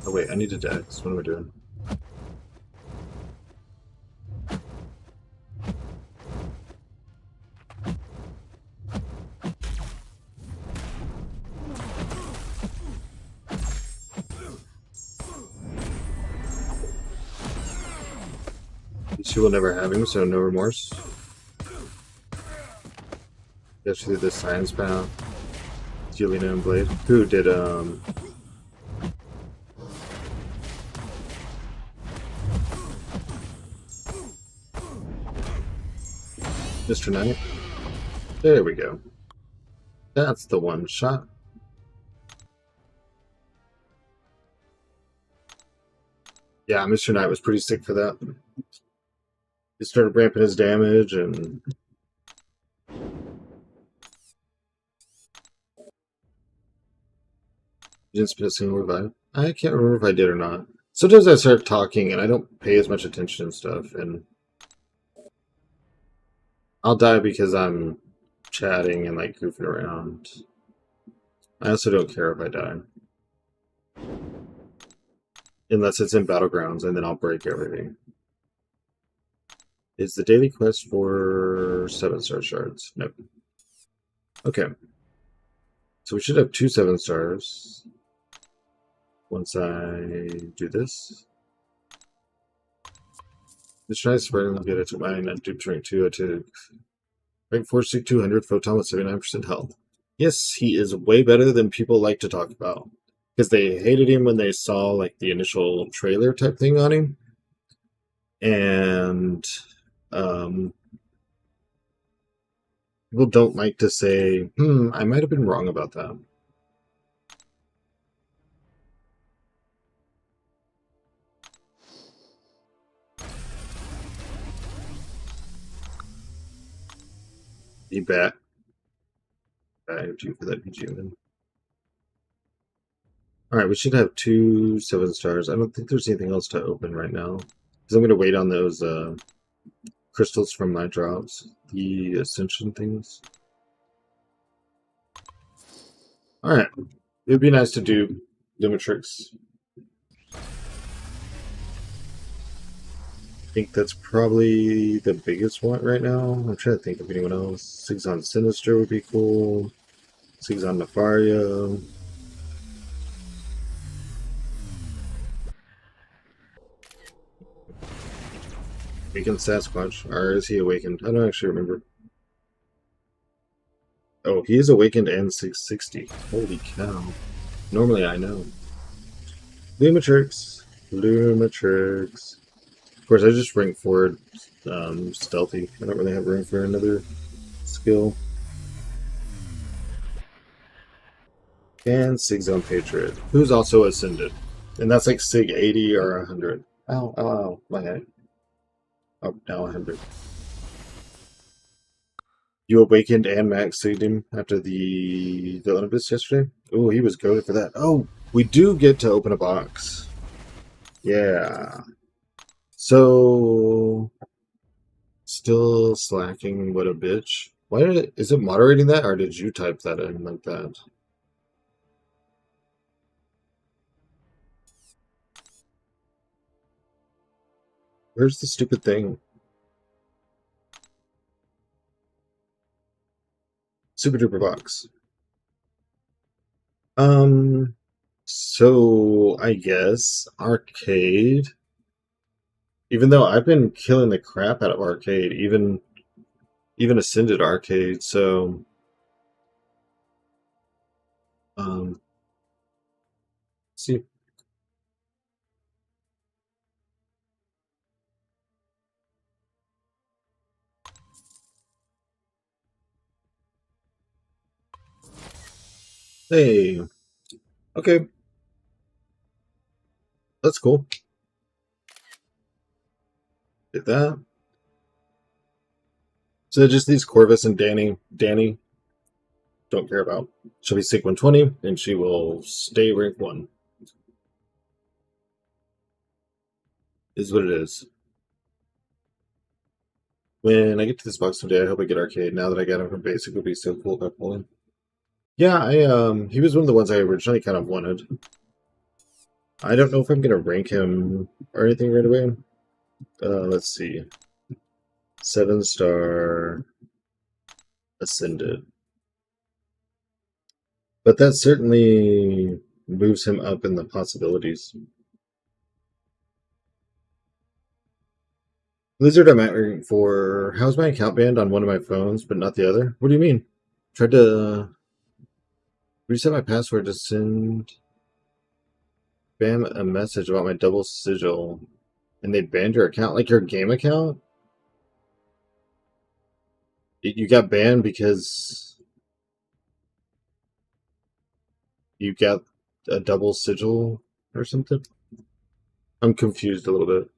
Oh wait, I need to dex. What am I doing? She will never have him, so no remorse. Get through the science path. Juliana and Blade. Who did Mr. Knight? There we go. That's the one shot. Yeah, Mr. Knight was pretty sick for that. He started ramping his damage and you didn't spin a single revive. I can't remember if I did or not. Sometimes I start talking and I don't pay as much attention and stuff, and I'll die because I'm chatting and like goofing around. I also don't care if I die. Unless it's in Battlegrounds, and then I'll break everything. Is the daily quest for 7-star shards? Nope. Okay. So we should have 2 7-stars. Once I do this. This nice spreading will get it to mine. I took rank 2. I took rank 4, stick 200, photon with 79% health. Yes, he is way better than people like to talk about. Because they hated him when they saw like the initial trailer type thing on him. And people don't like to say, I might have been wrong about that. Be back. Bagged you for that PG. Alright, we should have 2 7-stars. I don't think there's anything else to open right now. Because I'm going to wait on those crystals from my drops. The Ascension things. Alright. It would be nice to do Lumitrix. I think that's probably the biggest one right now. I'm trying to think of anyone else. Sigzon Sinister would be cool. Sigzon Nefaria. Awakened Sasquatch. Or is he awakened? I don't actually remember. Oh, he is awakened and 660. Holy cow. Normally I know. Lumitrix. Lumitrix. Of course, I just rank forward stealthy. I don't really have room for another skill. And Sigzon Patriot, who's also ascended. And that's like Sig 80 or 100. Ow, ow, ow. My head. Oh, now 100. You awakened and maxed him after the Olympus yesterday? Oh, he was goated for that. Oh, we do get to open a box. Yeah. So, still slacking, what a bitch. Why did it, is it moderating that, or did you type that in like that? Where's the stupid thing? Super duper box. So I guess arcade. Even though I've been killing the crap out of arcade, even ascended arcade, so let's see. Hey, okay, that's cool. Get that. So just these Corvus and Danny don't care about. She'll be Sig 120, and she will stay rank 1. Is what it is. When I get to this box someday, I hope I get arcade. Now that I got him from basic, it would be so cool if I pull him. Yeah, he was one of the ones I originally kind of wanted. I don't know if I'm gonna rank him or anything right away. Let's see. 7-star ascended. But that certainly moves him up in the possibilities. Blizzard, I'm at rank for. How's my account banned on one of my phones, but not the other? What do you mean? Tried to reset my password to send spam a message about my double sigil, and they banned your account, like your game account? You got banned because you got a double sigil or something? I'm confused a little bit.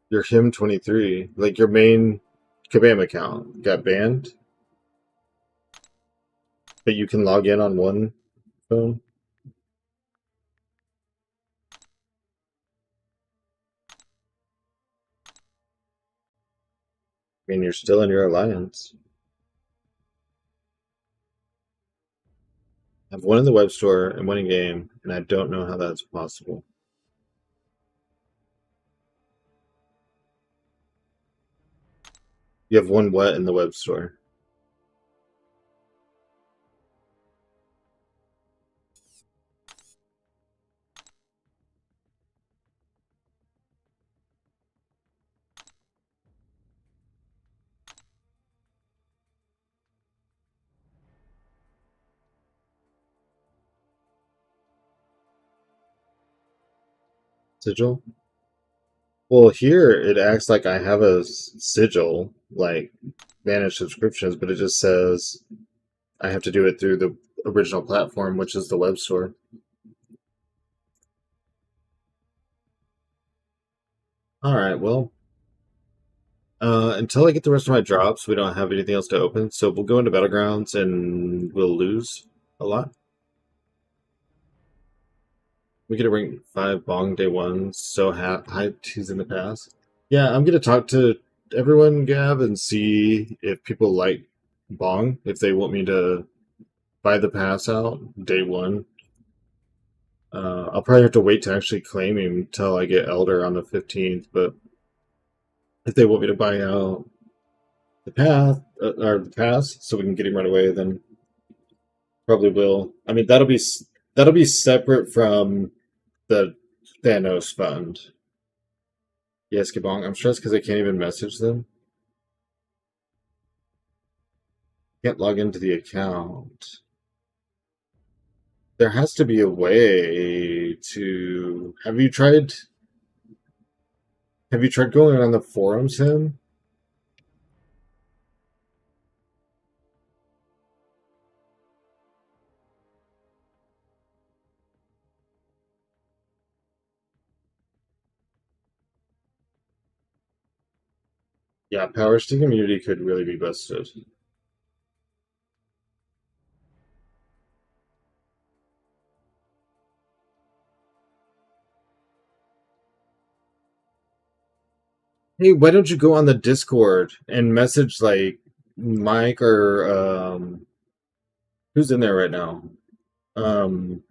Your him23, like your main KABAM account, got banned? But you can log in on one phone? I mean, you're still in your alliance. I have one in the web store and one in game, and I don't know how that's possible. You have one what in the web store? Sigil? Well, here it acts like I have a sigil, like manage subscriptions, but it just says I have to do it through the original platform, which is the web store. All right, well, Until I get the rest of my drops, we don't have anything else to open. So we'll go into Battlegrounds and we'll lose a lot. We get a rank 5 Bong day 1. So hyped he's in the past. Yeah, I'm going to talk to everyone, Gab, and see if people like Bong, if they want me to buy the pass out day 1. I'll probably have to wait to actually claim him until I get Elder on the 15th, but if they want me to buy out the path or the pass so we can get him right away, then probably will. I mean, that'll be separate from the Thanos fund. Yes, Gabong. I'm stressed because I can't even message them. Can't log into the account. There has to be a way to. Have you tried going on the forums, Him? Yeah, Power Stick immunity could really be busted. Hey, why don't you go on the Discord and message like Mike or who's in there right now? Um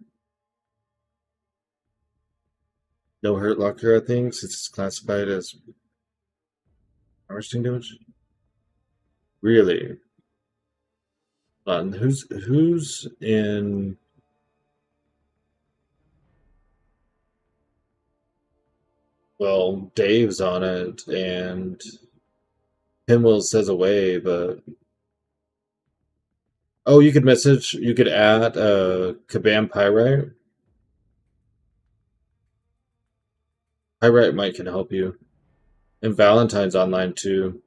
No Hurt Locker, I think, since it's classified as harvesting damage. Really? Who's in? Well, Dave's on it, and Pinwheel says away, but oh, you could message, you could add KABAM Pyrite. Pyrite might can help you, and Valentine's online too.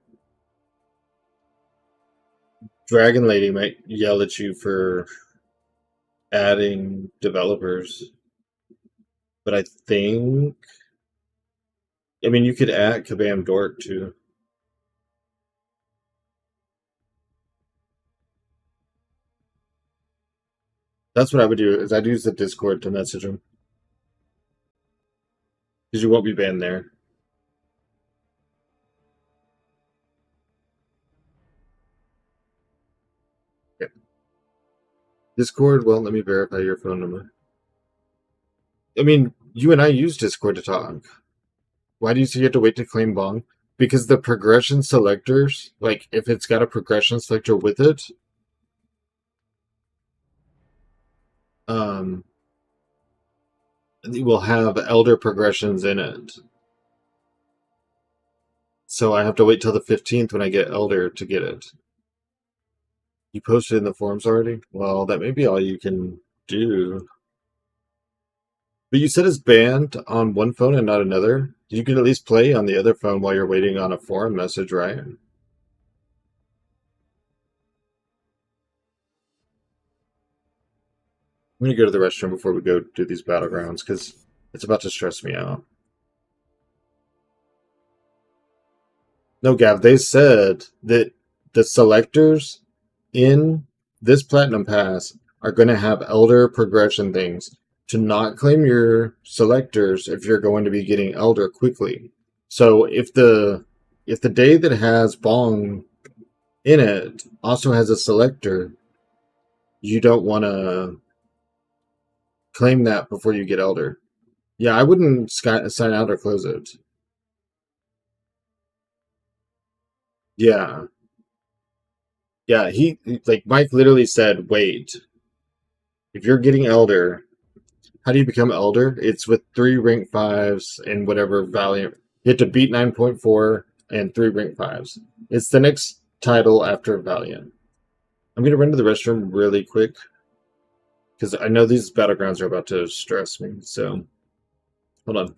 Dragon Lady might yell at you for adding developers, but I think, I mean, you could add Kabam Dork too. That's what I would do. Is I'd use the Discord to message him because you won't be banned there. Okay. Discord won't let me verify your phone number. I mean, you and I use Discord to talk. Why do you say you have to wait to claim Bong? Because the progression selectors, like if it's got a progression selector with it, it will have elder progressions in it. So I have to wait till the 15th when I get elder to get it. You posted in the forums already? Well, that may be all you can do. But you said it's banned on one phone and not another. You can at least play on the other phone while you're waiting on a forum message, right? I'm going to go to the restroom before we go do these battlegrounds because it's about to stress me out. No, Gav, they said that the selectors in this Platinum Pass are going to have elder progression things to not claim your selectors if you're going to be getting elder quickly. So if the day that has Bong in it also has a selector, you don't want to claim that before you get elder. Yeah, I wouldn't sign out or close it. Yeah. Yeah, he like Mike literally said, wait. If you're getting elder, how do you become elder? It's with 3 rank 5s and whatever Valiant. You have to beat 9.4 and 3 rank 5s. It's the next title after Valiant. I'm going to run to the restroom really quick because I know these battlegrounds are about to stress me. So, hold on.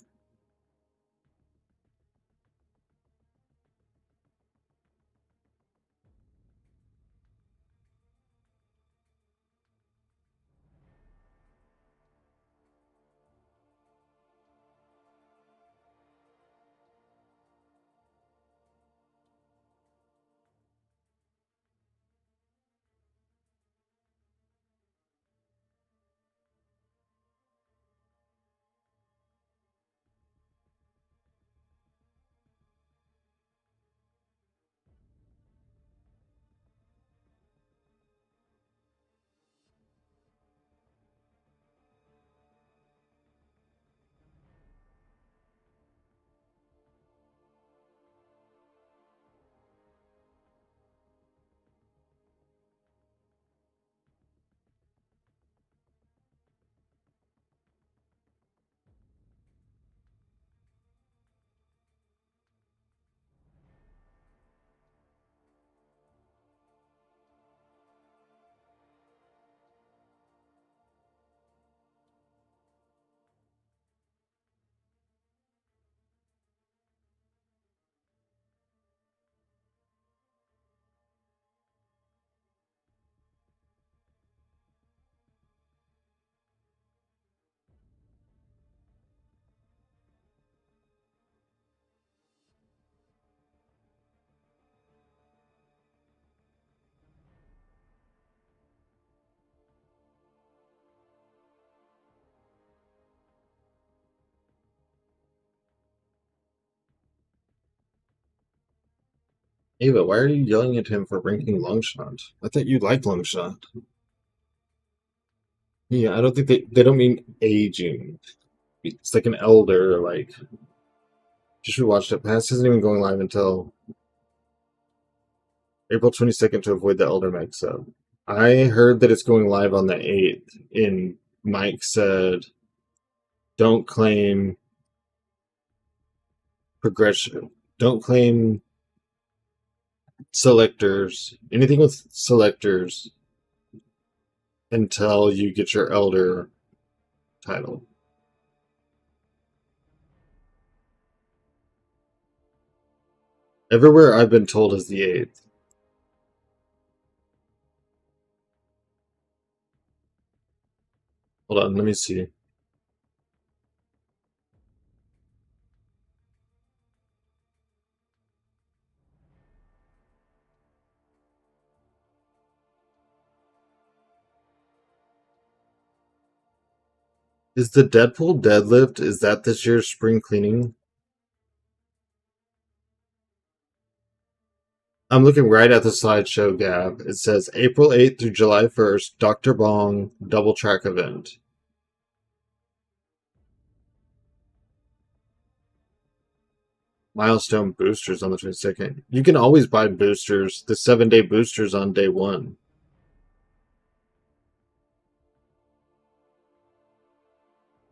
Ava, why are you yelling at him for ranking Longshot? I thought you liked Longshot. Yeah, I don't think they don't mean aging. It's like an elder, like you should watch it. Pass isn't even going live until April 22nd to avoid the elder mix up. I heard that it's going live on the 8th, and Mike said, don't claim progression. Don't claim selectors, anything with selectors, until you get your elder title. Everywhere I've been told is the 8th. Hold on, let me see. Is the Deadpool deadlift, is that this year's spring cleaning? I'm looking right at the slideshow, Gab. It says April 8th through July 1st, Dr. Bong double track event. Milestone boosters on the 22nd. You can always buy boosters, the 7-day boosters on day 1.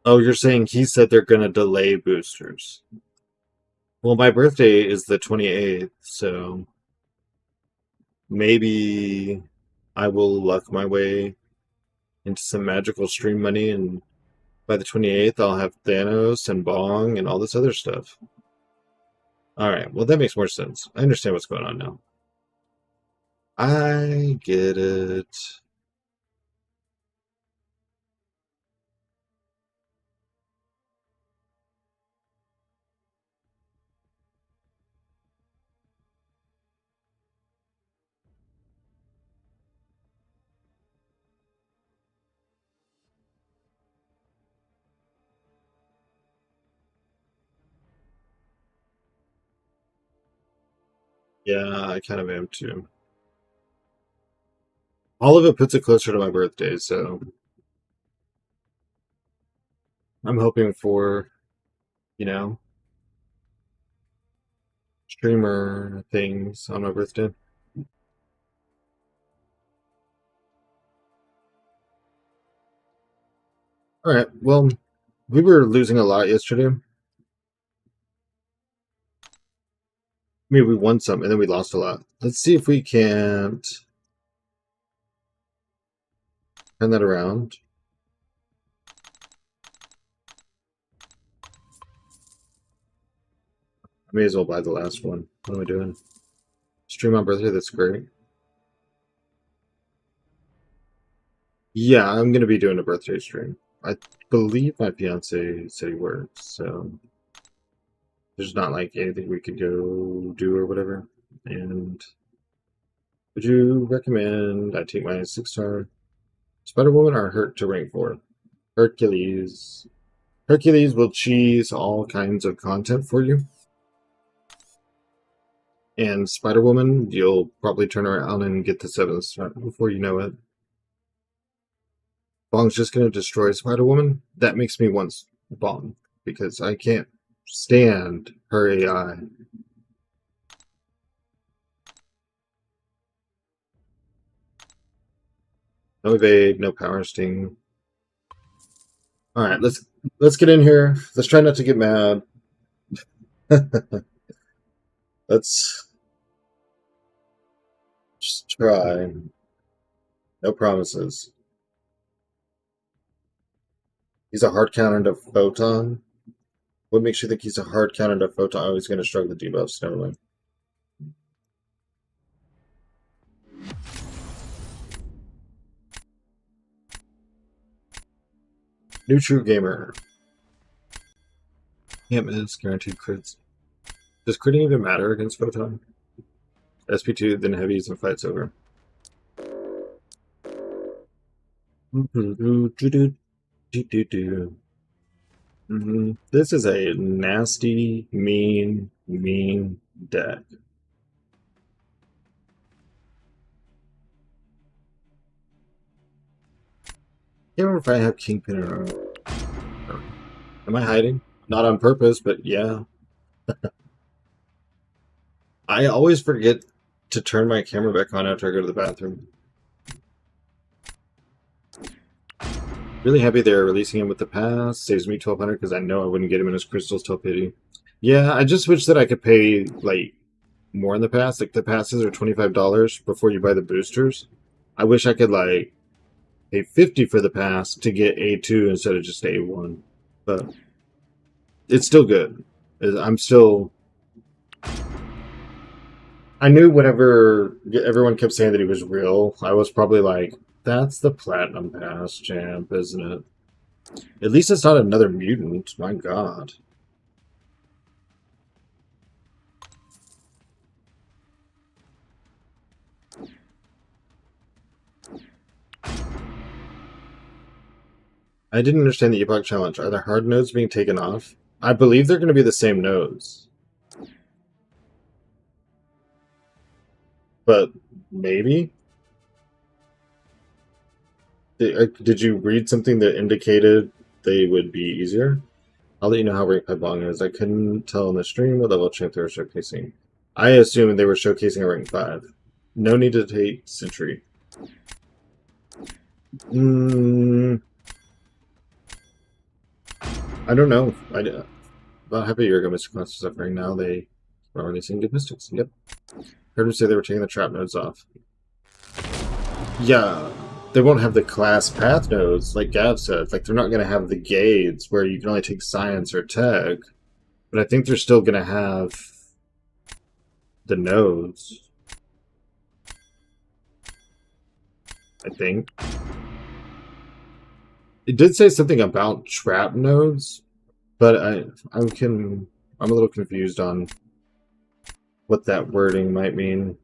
Oh, you're saying he said they're going to delay boosters. Well, my birthday is the 28th, so maybe I will luck my way into some magical stream money, and by the 28th I'll have Thanos and Bong and all this other stuff. Alright, well that makes more sense. I understand what's going on now. I get it. Yeah, I kind of am too. All of it puts it closer to my birthday, so I'm hoping for, you know, streamer things on my birthday. Alright, well, we were losing a lot yesterday. I mean, we won some, and then we lost a lot. Let's see if we can't turn that around. I may as well buy the last one. What am I doing? Stream on birthday, that's great. Yeah, I'm gonna be doing a birthday stream. I believe my fiance said he works, so there's not like anything we could go do or whatever. And would you recommend I take my 6-star Spider-Woman or Hurt to rank 4? Hercules. Hercules will cheese all kinds of content for you. And Spider-Woman, you'll probably turn around and get the 7th star before you know it. Bong's just going to destroy Spider-Woman. That makes me want Bong, because I can't stand her AI. No evade, no power sting. Alright, let's get in here. Let's try not to get mad. Let's just try. No promises. He's a hard counter to Photon. What makes you think he's a hard counter to Photon? Oh, he's going to struggle the debuffs. Never mind. New True Gamer. Can't miss. Guaranteed crits. Does critting even matter against Photon? SP2, then heavies, and fight's over. This is a nasty, mean deck. can't remember if I have Kingpin or... Am I hiding? Not on purpose, but yeah. I always forget to turn my camera back on after I go to the bathroom. Really happy they're releasing him with the pass. Saves me 1,200 because I know I wouldn't get him in his crystals till pity. Yeah, I just wish that I could pay, like, more in the pass. Like, the passes are $25 before you buy the boosters. I wish I could, like, pay $50 for the pass to get A2 instead of just A1. But it's still good. I'm still... I knew whenever everyone kept saying that he was real, I was probably like, that's the Platinum Pass champ, isn't it? At least it's not another mutant, my god. I didn't understand the Epoch Challenge. Are the hard nodes being taken off? I believe they're going to be the same nodes. But maybe? Did you read something that indicated they would be easier? I'll let you know how rank KABAM is. I couldn't tell in the stream what level champ they were showcasing. I assumed they were showcasing a rank 5. No need to take Sentry. I don't know. About half a year ago, Mr. Class was suffering. Now they are releasing good mystics. Yep. Heard him say they were taking the trap nodes off. Yeah, they won't have the class path nodes, like Gav said. Like, they're not going to have the gauges where you can only take science or tech. But I think they're still going to have the nodes. I think. It did say something about trap nodes, but I'm a little confused on what that wording might mean.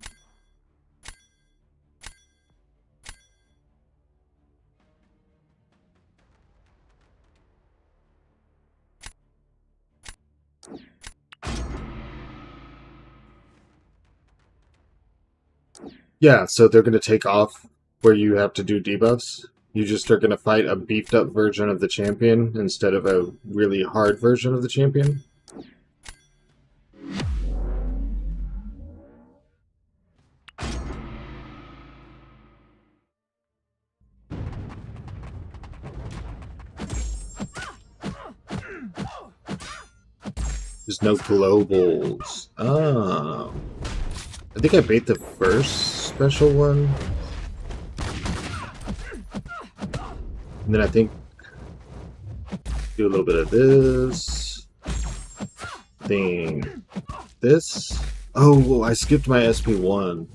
Yeah, so they're going to take off where you have to do debuffs. You just are going to fight a beefed up version of the champion instead of a really hard version of the champion. There's no globals. Oh. I think I bait the first special one. And then I think do a little bit of this. Thing. This. Oh, whoa, I skipped my SP1.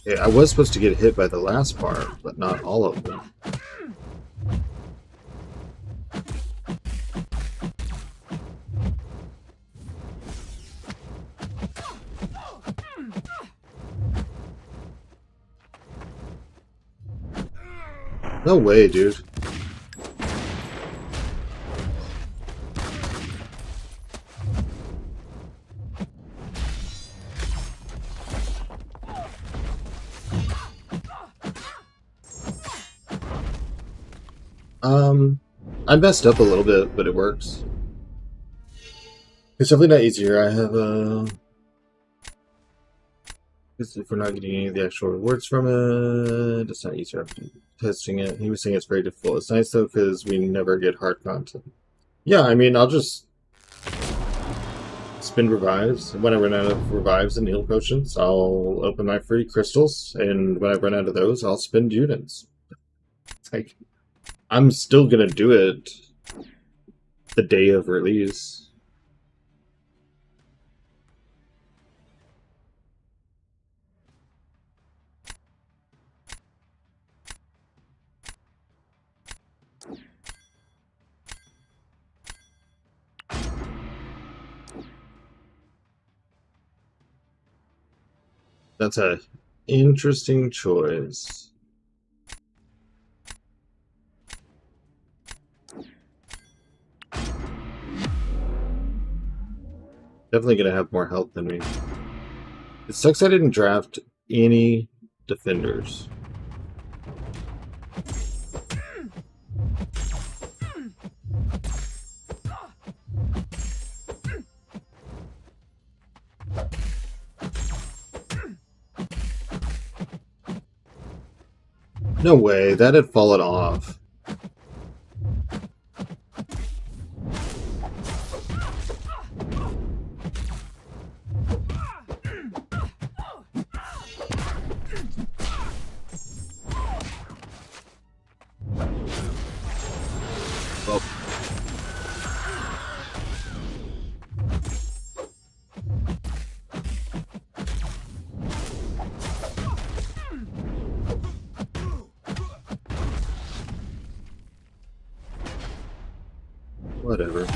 Yeah, I was supposed to get hit by the last part, but not all of them. No way, dude. I messed up a little bit, but it works. It's definitely not easier. I have if we're not getting any of the actual rewards from it, it's not easier after testing it. He was saying it's very difficult. It's nice though because we never get hard content. Yeah, I mean, I'll just spend revives. When I run out of revives and heal potions, I'll open my free crystals, and when I run out of those, I'll spend units. It's like, I'm still gonna do it the day of release. That's a interesting choice. Definitely gonna have more health than me. It sucks I didn't draft any defenders. No way, that had fallen off. Well, whatever.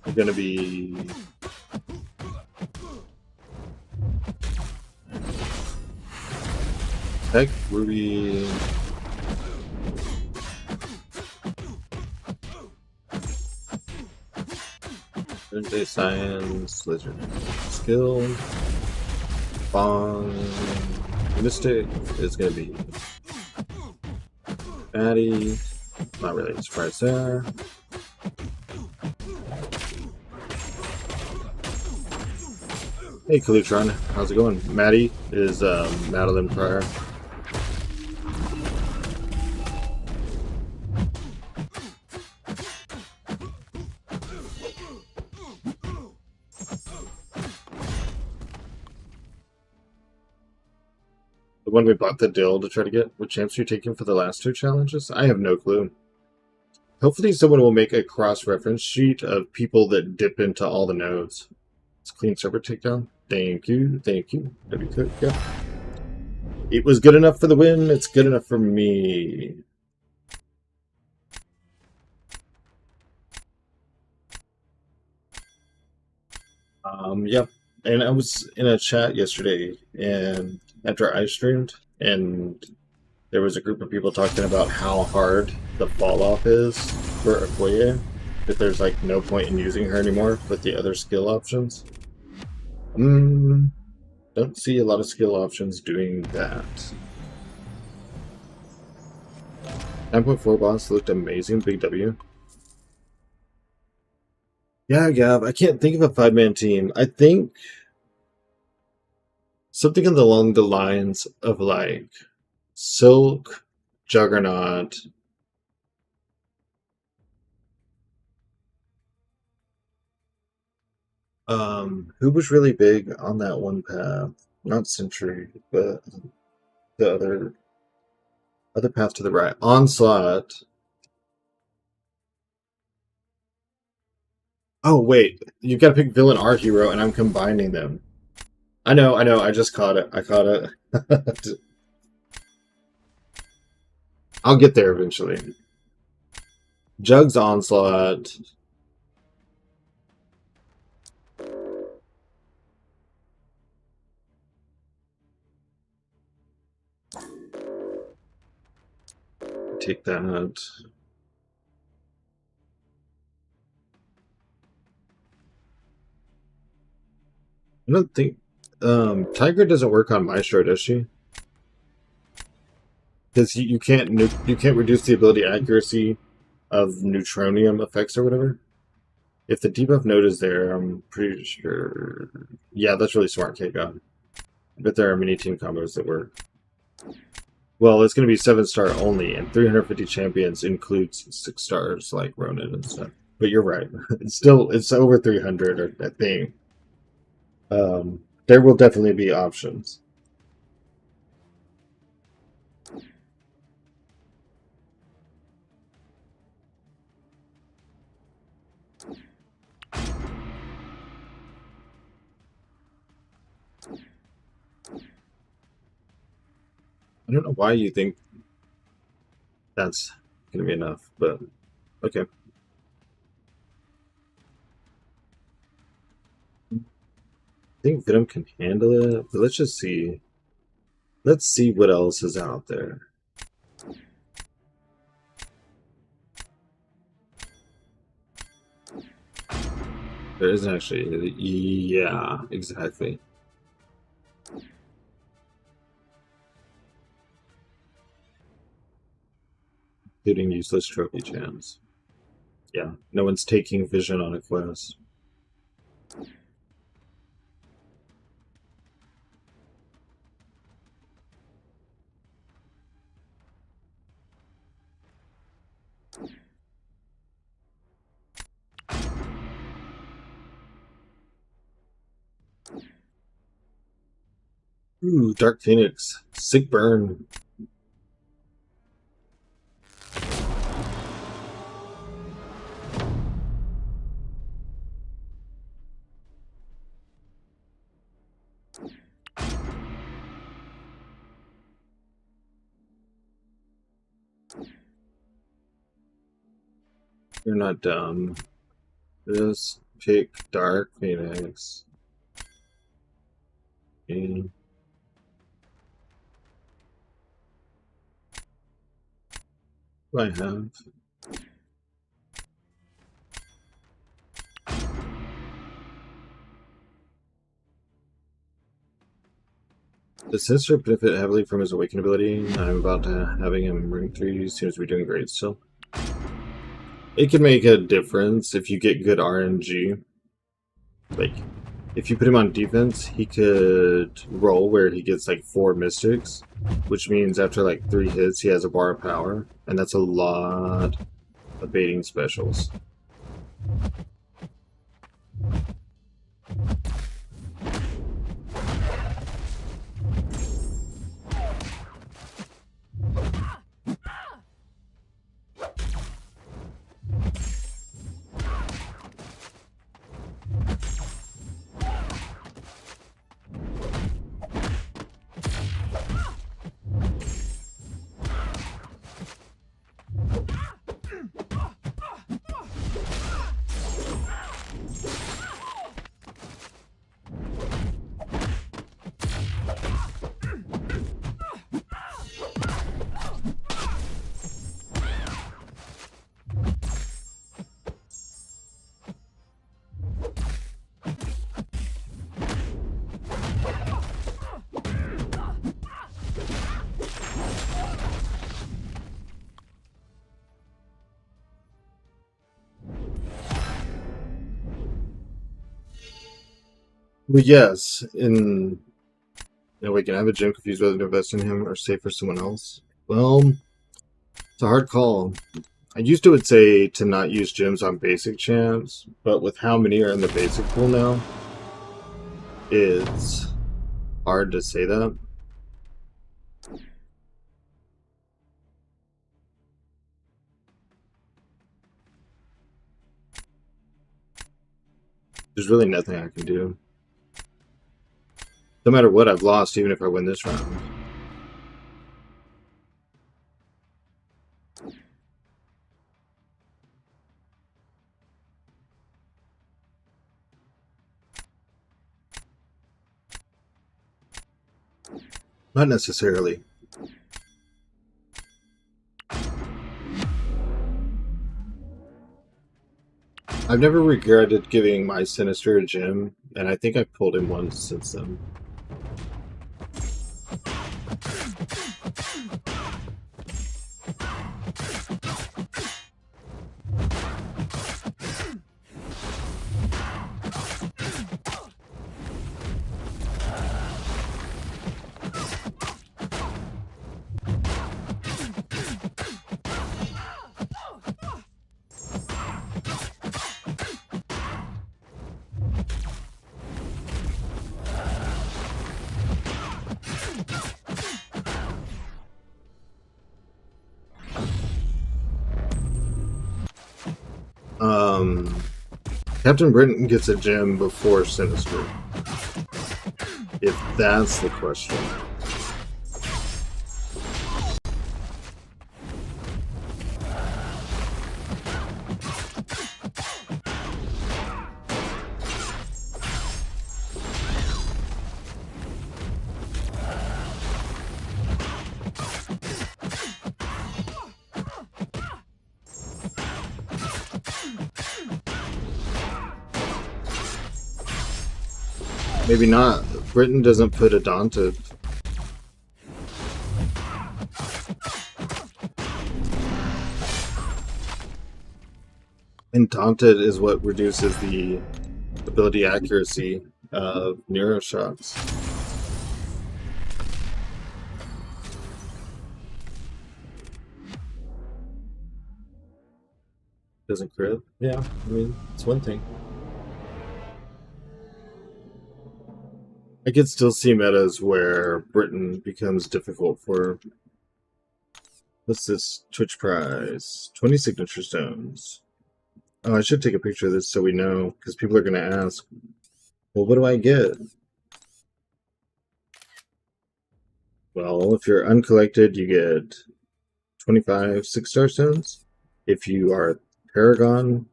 I'm gonna be Tech, Ruby, Thursday Science, Lizard, Skill, Bong, Mystic is gonna be Maddie. Not really a surprise there. Hey Kalutron, how's it going? Maddie is Madeline Pryor. When we bought the dill to try to get what champs you're taking for the last two challenges, I have no clue. Hopefully someone will make a cross-reference sheet of people that dip into all the nodes. It's clean server takedown. Thank you, thank you. W yeah. It was good enough for the win. It's good enough for me. Yeah. And I was in a chat yesterday, and after I streamed, and there was a group of people talking about how hard the fall off is for Okoye, that there's like no point in using her anymore with the other skill options. Don't see a lot of skill options doing that. 9.4 boss looked amazing, big W. Yeah, Gav, I can't think of a 5-man team. I think something along the lines of like Silk, Juggernaut, who was really big on that one path? Not Sentry, but the other path to the right. Onslaught. Oh wait, you gotta pick villain or hero, and I'm combining them. I know, I just caught it. I caught it. I'll get there eventually. Jug's Onslaught. Take that. I don't think Tiger doesn't work on Maestro, does she? Because you can't reduce the ability accuracy of neutronium effects or whatever. If the debuff node is there, I'm pretty sure. Yeah, that's really smart, K-God. I bet there are many team combos that work. Well, it's going to be 7-star only, and 350 champions includes 6 stars like Ronin and stuff. But you're right. It's over 300, I think. There will definitely be options. I don't know why you think that's going to be enough, but okay. I think Venom can handle it, but let's just see. Let's see what else is out there. There isn't actually. Yeah, exactly. Including useless trophy champs. Yeah, no one's taking vision on a quest. Ooh, Dark Phoenix. Sick burn. You're not dumb. Just pick Dark Phoenix. Okay. What do I have? The Sinister benefit heavily from his Awaken ability. I'm about to having him ring 3. Seems to be doing great still. It can make a difference if you get good RNG. Like, if you put him on defense, he could roll where he gets like 4 mystics, which means after like 3 hits, he has a bar of power, and that's a lot of baiting specials. Well, yes, we can have a gym confused whether to invest in him or save for someone else. Well, it's a hard call. I used to would say to not use gyms on basic champs, but with how many are in the basic pool now, it's hard to say that. There's really nothing I can do. No matter what, I've lost even if I win this round. Not necessarily. I've never regretted giving my Sinister a gym, and I think I've pulled him once since then. Captain Britain gets a gem before Sinister. If that's the question. Maybe not. Britain doesn't put a Daunted. And Daunted is what reduces the ability accuracy of Neuroshocks. Doesn't crit? Yeah, I mean, it's one thing. I could still see metas where Britain becomes difficult for... What's this? Twitch prize. 20 signature stones. Oh, I should take a picture of this so we know, because people are going to ask, well, what do I get? Well, if you're uncollected, you get 25 6-star stones. If you are Paragon,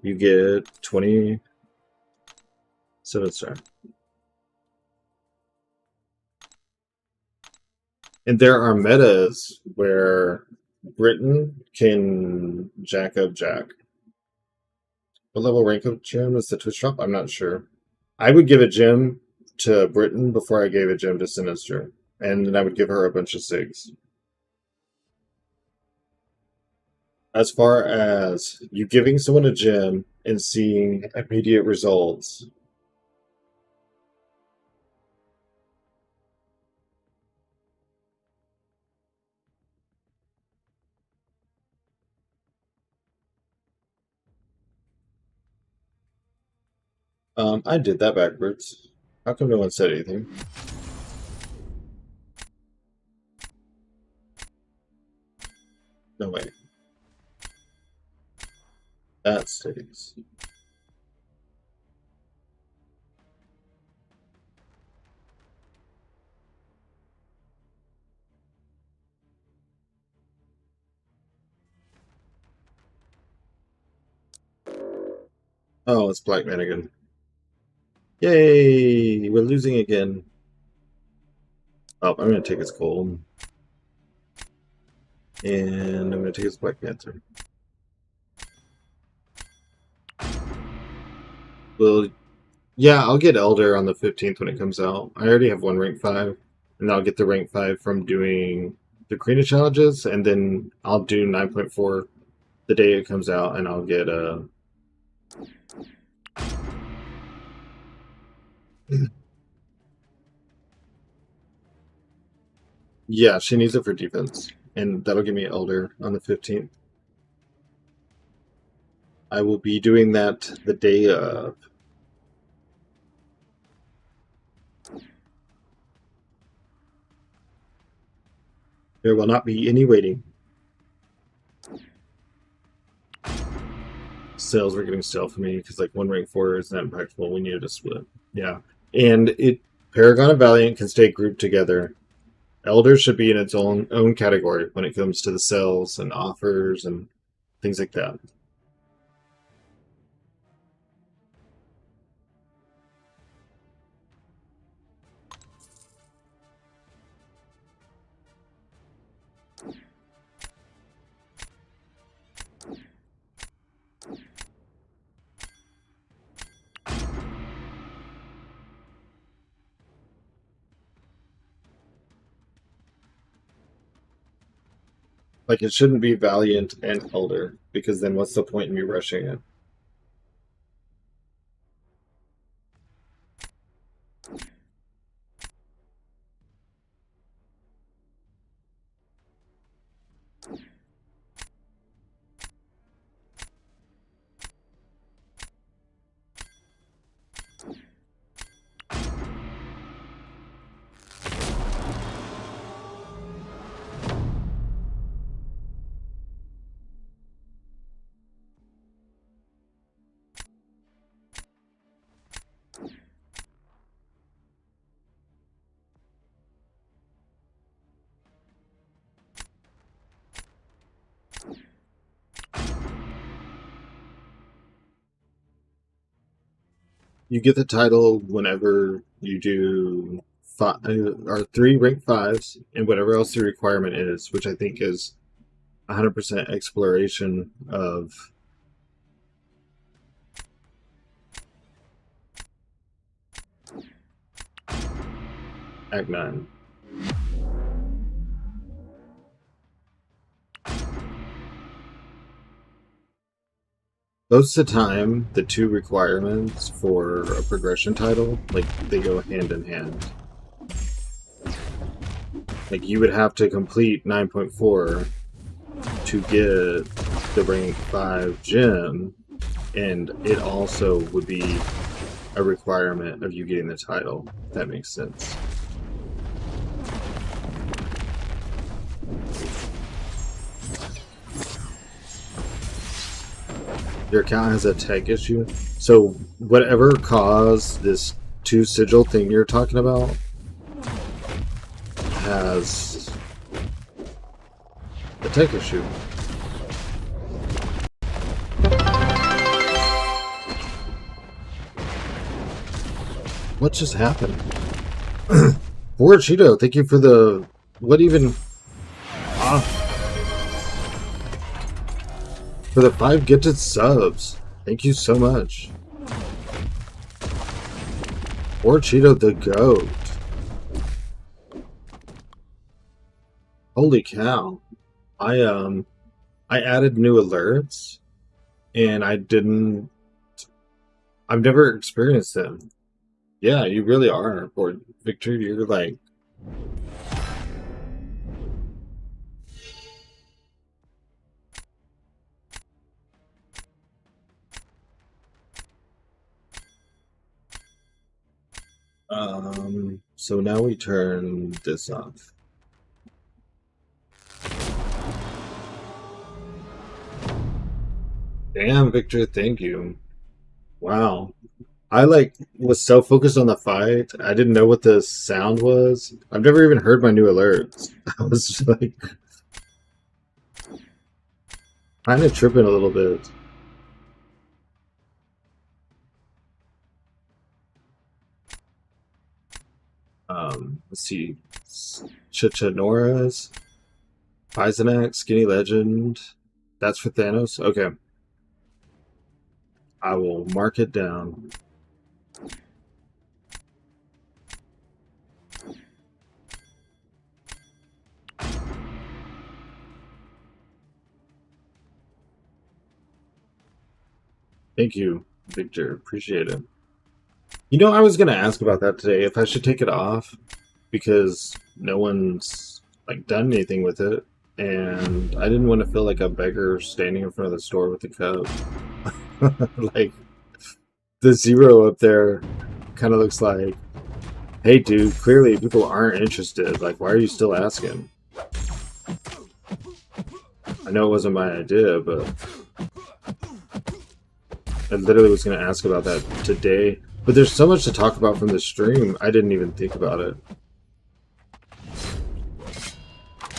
you get 20 7-star. And there are metas where Britain can jack up Jack. What level rank of gem is the Twitch drop? I'm not sure. I would give a gem to Britain before I gave a gem to Sinister. And then I would give her a bunch of SIGs. As far as you giving someone a gem and seeing immediate results, I did that backwards. How come no one said anything? No way. That stays. Oh, it's Black Man again. Yay! We're losing again. Oh, I'm gonna take his gold. And I'm gonna take his Black Panther. Well, yeah, I'll get Elder on the 15th when it comes out. I already have one rank 5. And I'll get the rank 5 from doing the Karina challenges. And then I'll do 9.4 the day it comes out. And I'll get a... Yeah, she needs it for defense. And that'll give me Elder on the 15th. I will be doing that the day of. There will not be any waiting. Sales were getting stale for me because like one rank 4 is not impractical. We needed a split. Yeah. And Paragon and Valiant can stay grouped together. Elder should be in its own category when it comes to the sales and offers and things like that. Like, it shouldn't be Valiant and Elder, because then what's the point in me rushing it? you get the title whenever you do five or 3 rank 5s and whatever else the requirement is, which I think is 100% exploration of Act 9. Most of the time, the two requirements for a progression title, like, they go hand in hand. Like, you would have to complete 9.4 to get the rank 5 gem, and it also would be a requirement of you getting the title, if that makes sense. Your account has a tech issue. So whatever caused this 2 sigil thing you're talking about has a tech issue. What just happened? Poor Cheeto, thank you for the... What even... For the 5 gifted subs. Thank you so much. Poor Cheeto the goat. Holy cow. I added new alerts and I've never experienced them. Yeah, you really are. Or Victor, you're like... So now we turn this off. Damn, Victor, thank you. Wow. I was so focused on the fight, I didn't know what the sound was. I've never even heard my new alerts. I was just like kind of tripping a little bit. Let's see. Chichinoras, Bisonax, Skinny Legend. That's for Thanos? Okay. I will mark it down. Thank you, Victor. Appreciate it. You know, I was going to ask about that today, if I should take it off, because no one's done anything with it, and I didn't want to feel like a beggar standing in front of the store with a cup. Like, the 0 up there kind of looks like, hey dude, clearly people aren't interested. Like, why are you still asking? I know it wasn't my idea, but I literally was going to ask about that today. But there's so much to talk about from the stream, I didn't even think about it.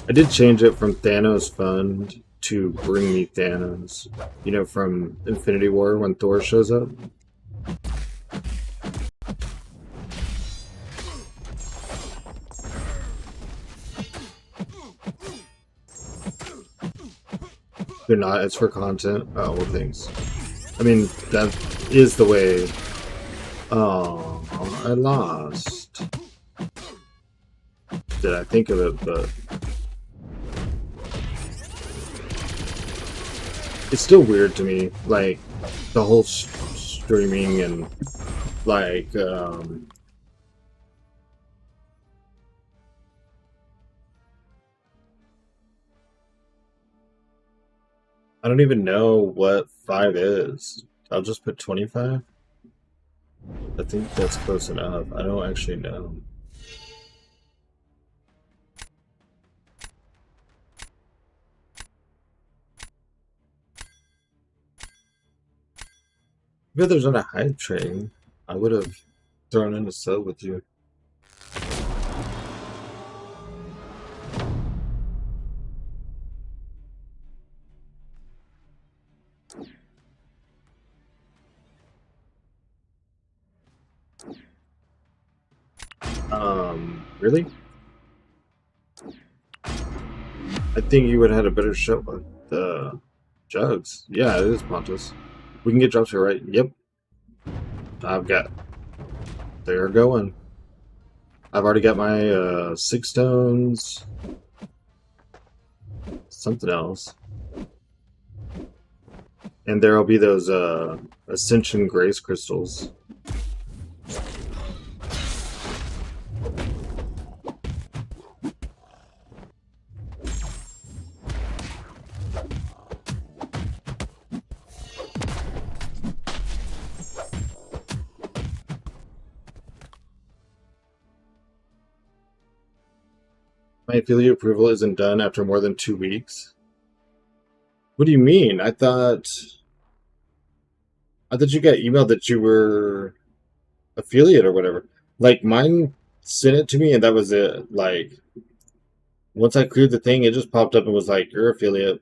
I did change it from Thanos Fund to Bring Me Thanos. You know, from Infinity War when Thor shows up. They're not, it's for content. Oh, well, thanks. I mean, that is the way. Oh, I lost. Did I think of it, but it's still weird to me, like, the whole streaming and, like, I don't even know what 5 is. I'll just put 25. I think that's close enough. I don't actually know. If there's not a hype train, I would have thrown in a sub with you. Really? I think you would have had a better show with the jugs. Yeah, it is Pontus. We can get drops here, right? Yep. I've got. They're going. I've already got my 6 stones. Something else. And there'll be those Ascension Grace crystals. My affiliate approval isn't done after more than 2 weeks. What do you mean? I thought you got emailed that you were affiliate or whatever. Like mine sent it to me and that was it. Like once I cleared the thing, it just popped up and was like, you're affiliate.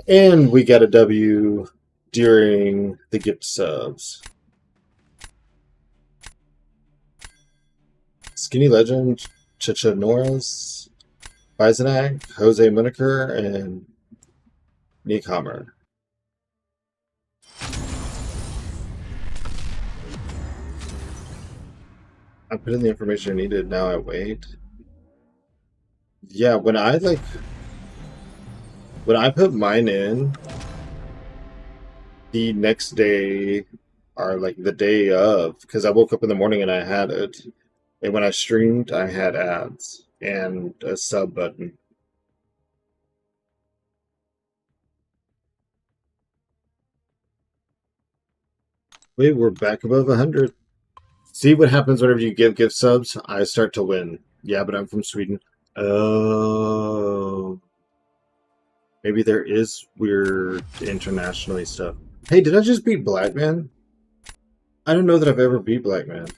And we got a W during the gift subs. Skinny Legend, Chicha Norris, Bisonak, Jose Muniker, and Nick Hammer. I put in the information I needed, now I wait. Yeah, when I put mine in, the next day, or like the day of, because I woke up in the morning and I had it. And when I streamed, I had ads and a sub button. Wait, we're back above 100. See what happens whenever you give gift subs? I start to win. Yeah, but I'm from Sweden. Oh. Maybe there is weird internationally stuff. Hey, did I just beat Black Man? I don't know that I've ever beat Black Man.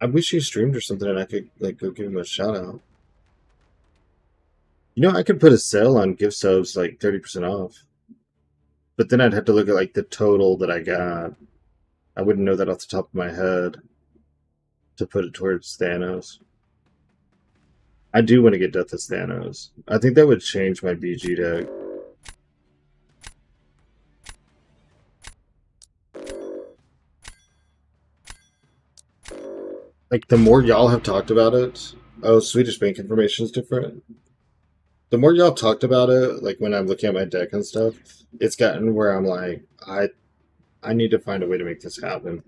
I wish he streamed or something and I could like go give him a shout out. You know, I could put a sale on gift subs like 30% off. But then I'd have to look at like the total that I got. I wouldn't know that off the top of my head to put it towards Thanos. I do want to get Death of Thanos. I think that would change my BG deck. Like, the more y'all have talked about it... Oh, Swedish bank information is different. The more y'all talked about it, like when I'm looking at my deck and stuff, it's gotten where I'm like, I need to find a way to make this happen.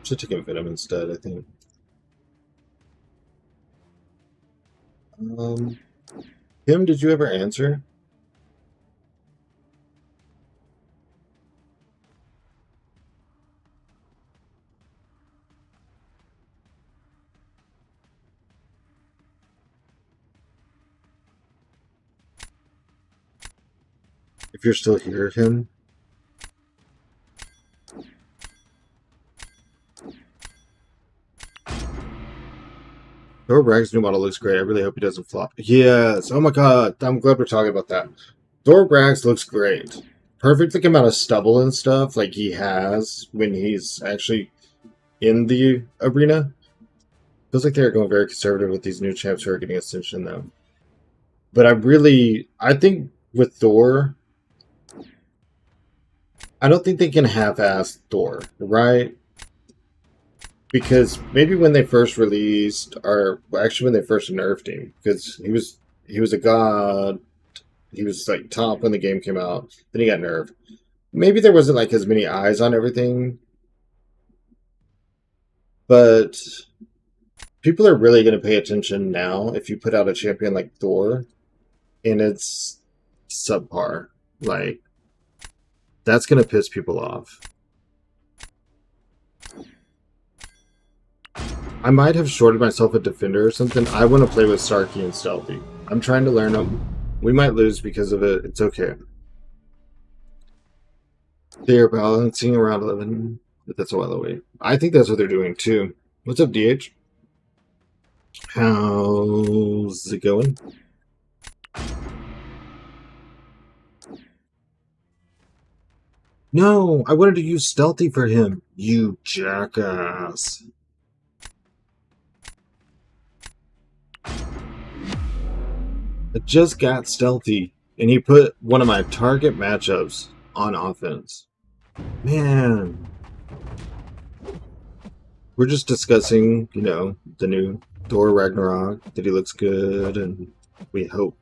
Should take a Venom instead, I think. Kim, did you ever answer? If you're still here, Kim. Thor Bragg's new model looks great. I really hope he doesn't flop. Yes. Oh my god. I'm glad we're talking about that. Thor Bragg's looks great. Perfect like amount of stubble and stuff like he has when he's actually in the arena. Feels like they're going very conservative with these new champs who are getting Ascension though. But I think with Thor, I don't think they can half-ass Thor, right? Because maybe when they first released, or actually when they first nerfed him, because he was a god, he was like top when the game came out, then he got nerfed. Maybe there wasn't like as many eyes on everything, but people are really going to pay attention now if you put out a champion like Thor, and it's subpar. Like, that's going to piss people off. I might have shorted myself a defender or something. I want to play with Starkey and Stealthy. I'm trying to learn them. We might lose because of it. It's okay. They're balancing around 11, but that's a while away. I think that's what they're doing too. What's up, DH? How's it going? No, I wanted to use stealthy for him, you jackass. I just got stealthy, and he put one of my target matchups on offense. Man. We're just discussing, you know, the new Thor Ragnarok, that he looks good, and we hope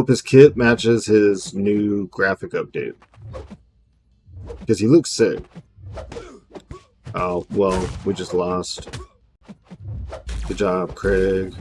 his kit matches his new graphic update. Because he looks sick. Oh, well, we just lost. Good job, Craig.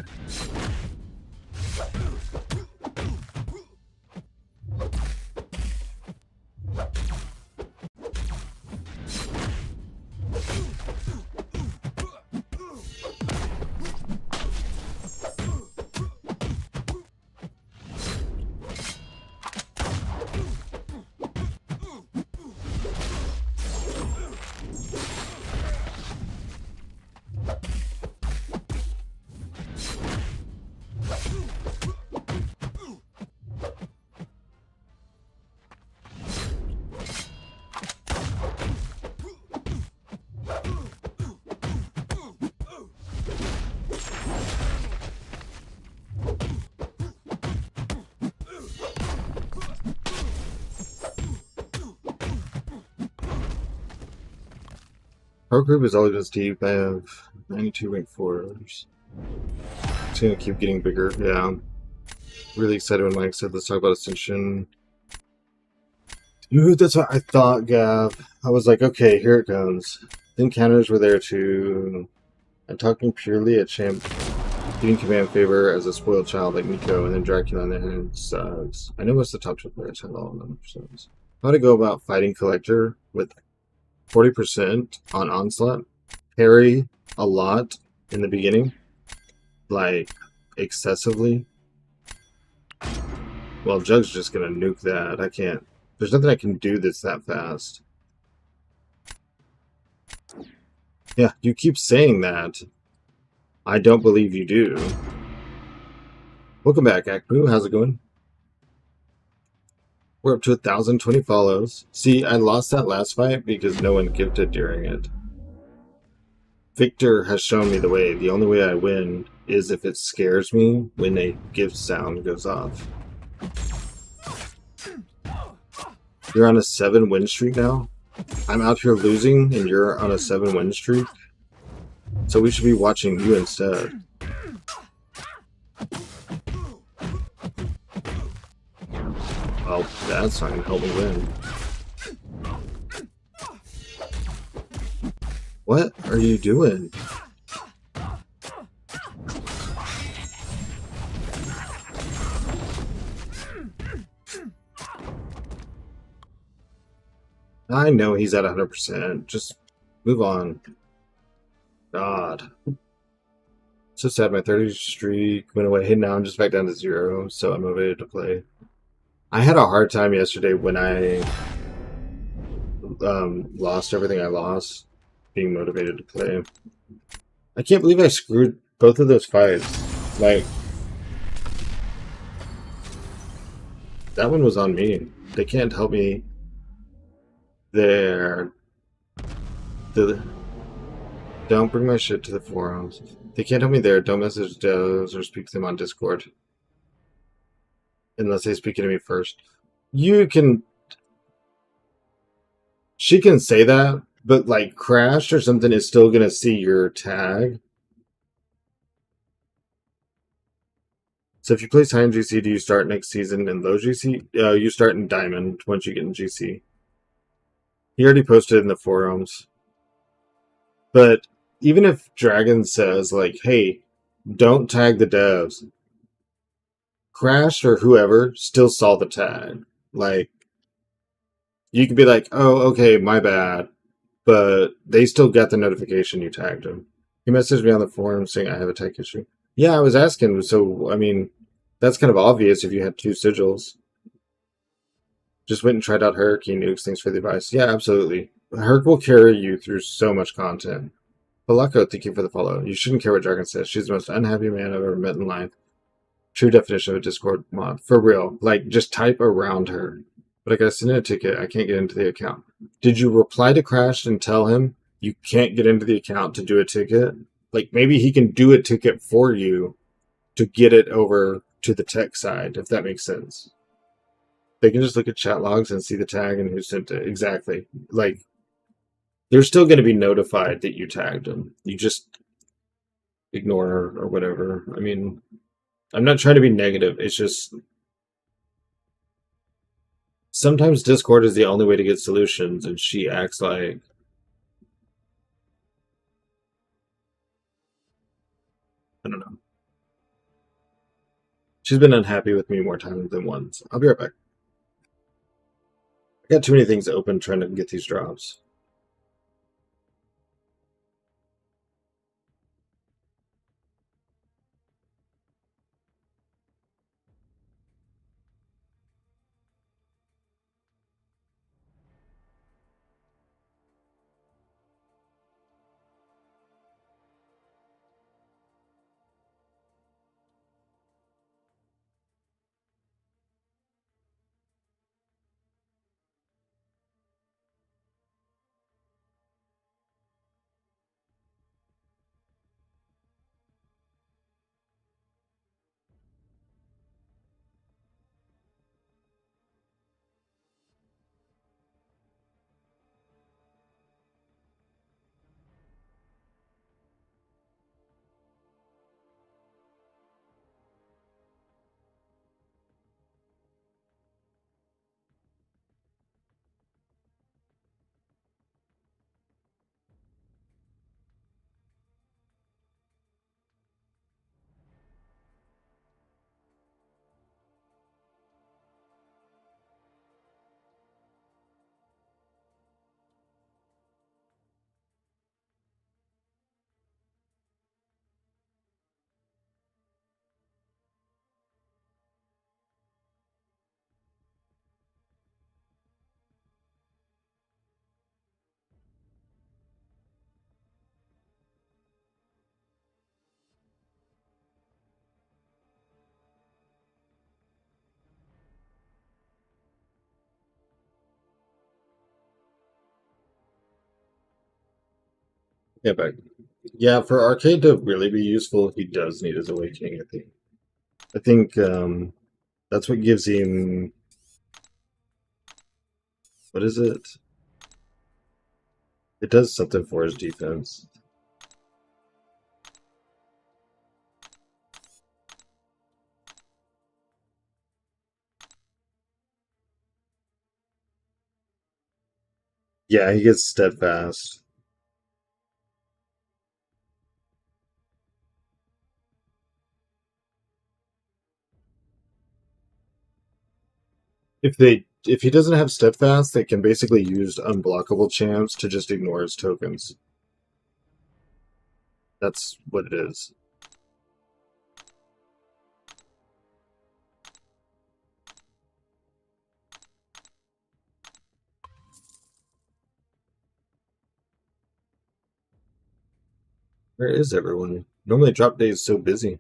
Our group is always deep. I have 92 rank 4s. It's gonna keep getting bigger, yeah. Really excited when Mike said, let's talk about Ascension. Dude, that's what I thought, Gav. I was like, okay, here it comes. The encounters were there too. I'm talking purely a champ giving command favor as a spoiled child like Miko, and then Dracula on the hand sucks. I know most of the top 2 players have all of them. So how to go about fighting Collector with 40% on Onslaught, parry a lot in the beginning, like excessively. Well, Jug's just gonna nuke that. I can't. There's nothing I can do that's that fast. Yeah, you keep saying that. I don't believe you do. Welcome back, Akbu. How's it going? We're up to 1,020 follows. See, I lost that last fight because no one gifted during it. Victor has shown me the way. The only way I win is if it scares me when a gift sound goes off. You're on a 7-win streak now? I'm out here losing and you're on a 7-win streak? So we should be watching you instead. Well, that's not gonna help me win. What are you doing? I know he's at 100%. Just move on. God. So sad my 30 streak went away. Hey, now I'm just back down to 0, so I'm motivated to play. I had a hard time yesterday when I lost everything I lost, being motivated to play. I can't believe I screwed both of those fights. Like, that one was on me. They can't help me there. Don't bring my shit to the forums. They can't help me there. Don't message devs or speak to them on Discord. Unless they speak to me first. You can... She can say that, but like Crash or something is still going to see your tag. So if you place high in GC, do you start next season in low GC? You start in Diamond once you get in GC. He already posted in the forums. But even if Dragon says, like, hey, don't tag the devs, Crash or whoever still saw the tag. Like, you could be like, oh, okay, my bad. But they still got the notification you tagged him. He messaged me on the forum saying I have a tech issue. Yeah, I was asking, so, I mean, that's kind of obvious if you had 2 sigils. Just went and tried out Herc, he nukes, thanks for the advice. Yeah, absolutely. Herc will carry you through so much content. Palako, thank you for the follow. You shouldn't care what Dragon says. She's the most unhappy man I've ever met in life. True definition of a Discord mod. For real. Like, just type around her. But I gotta send in a ticket. I can't get into the account. Did you reply to Crash and tell him you can't get into the account to do a ticket? Like, maybe he can do a ticket for you to get it over to the tech side, if that makes sense. They can just look at chat logs and see the tag and who sent it. Exactly. Like, they're still going to be notified that you tagged them. You just ignore her or whatever. I mean, I'm not trying to be negative. It's just sometimes Discord is the only way to get solutions, and she acts like I don't know. She's been unhappy with me more times than once. I'll be right back. I got too many things open trying to get these drops. Yeah, but yeah, for Arcade to really be useful, he does need his awakening, I think. I think that's what gives him, what is it? It does something for his defense. Yeah, he gets steadfast. If he doesn't have steadfast, they can basically use unblockable champs to just ignore his tokens. That's what it is. Where is everyone? Normally drop day is so busy.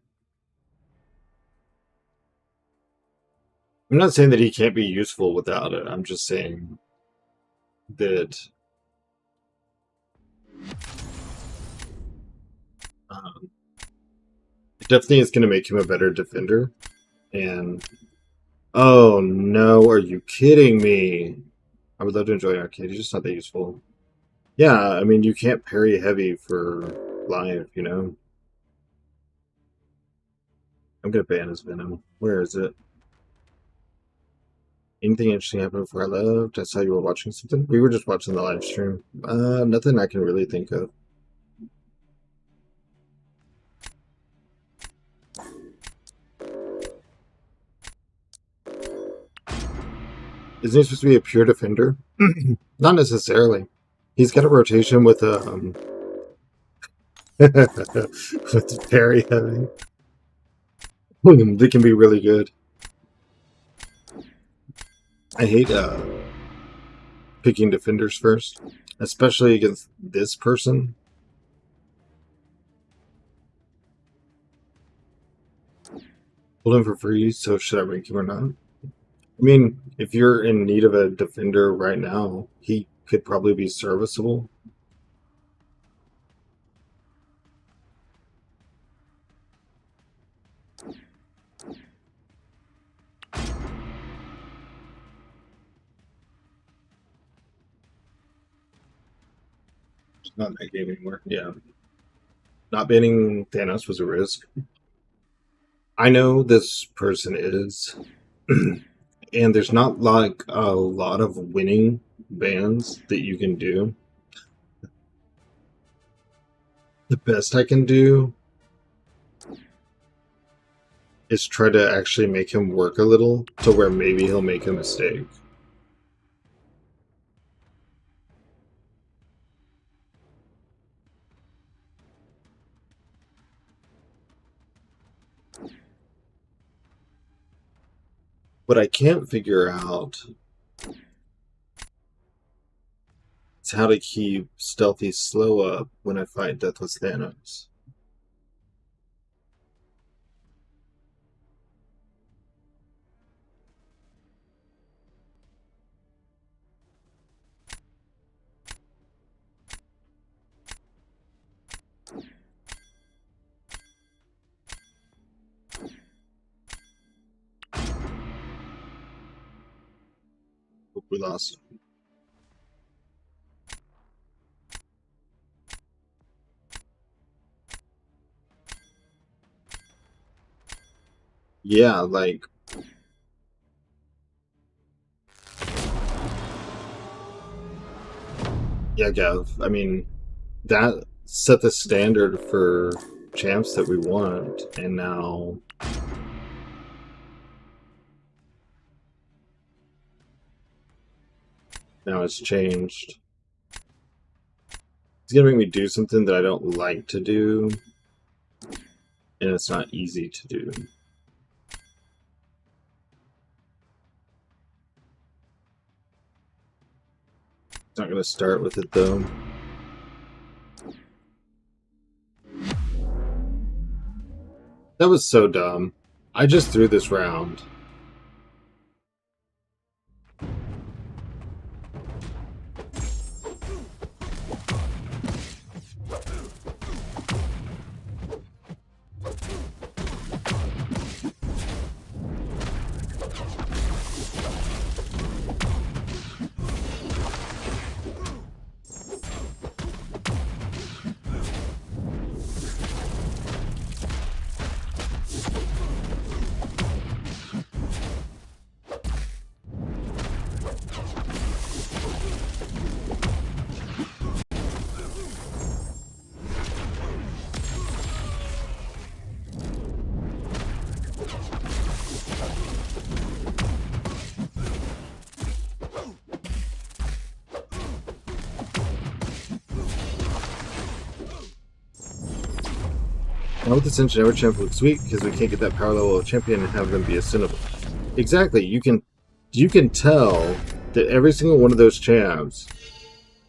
I'm not saying that he can't be useful without it. I'm just saying that it definitely is going to make him a better defender. And oh no, are you kidding me? I would love to enjoy Arcade. He's just not that useful. Yeah, I mean, you can't parry heavy for live, you know? I'm going to ban his Venom. Where is it? Anything interesting happened before I left? I saw you were watching something. We were just watching the live stream. Nothing I can really think of. Isn't he supposed to be a pure defender? Not necessarily. He's got a rotation with with parry heavy. They can be really good. I hate picking defenders first, especially against this person. Hold him for free, so should I rank him or not? I mean, if you're in need of a defender right now, he could probably be serviceable. It's not that game anymore. Yeah. Not banning Thanos was a risk. I know this person is, and there's not like a lot of winning bans that you can do. The best I can do is try to actually make him work a little to where maybe he'll make a mistake. What I can't figure out is how to keep Stealthy Slow up when I fight Deathless Thanos. Hope we lost him. Yeah, like... Yeah, Gav. I mean, that set the standard for champs that we want, and now... Now it's changed. It's gonna make me do something that I don't like to do, and it's not easy to do. It's not gonna start with it though. That was so dumb. I just threw this round. Now with Ascension, every champ looks weak because we can't get that power level of champion and have them be ascendable. Exactly, you can tell that every single one of those champs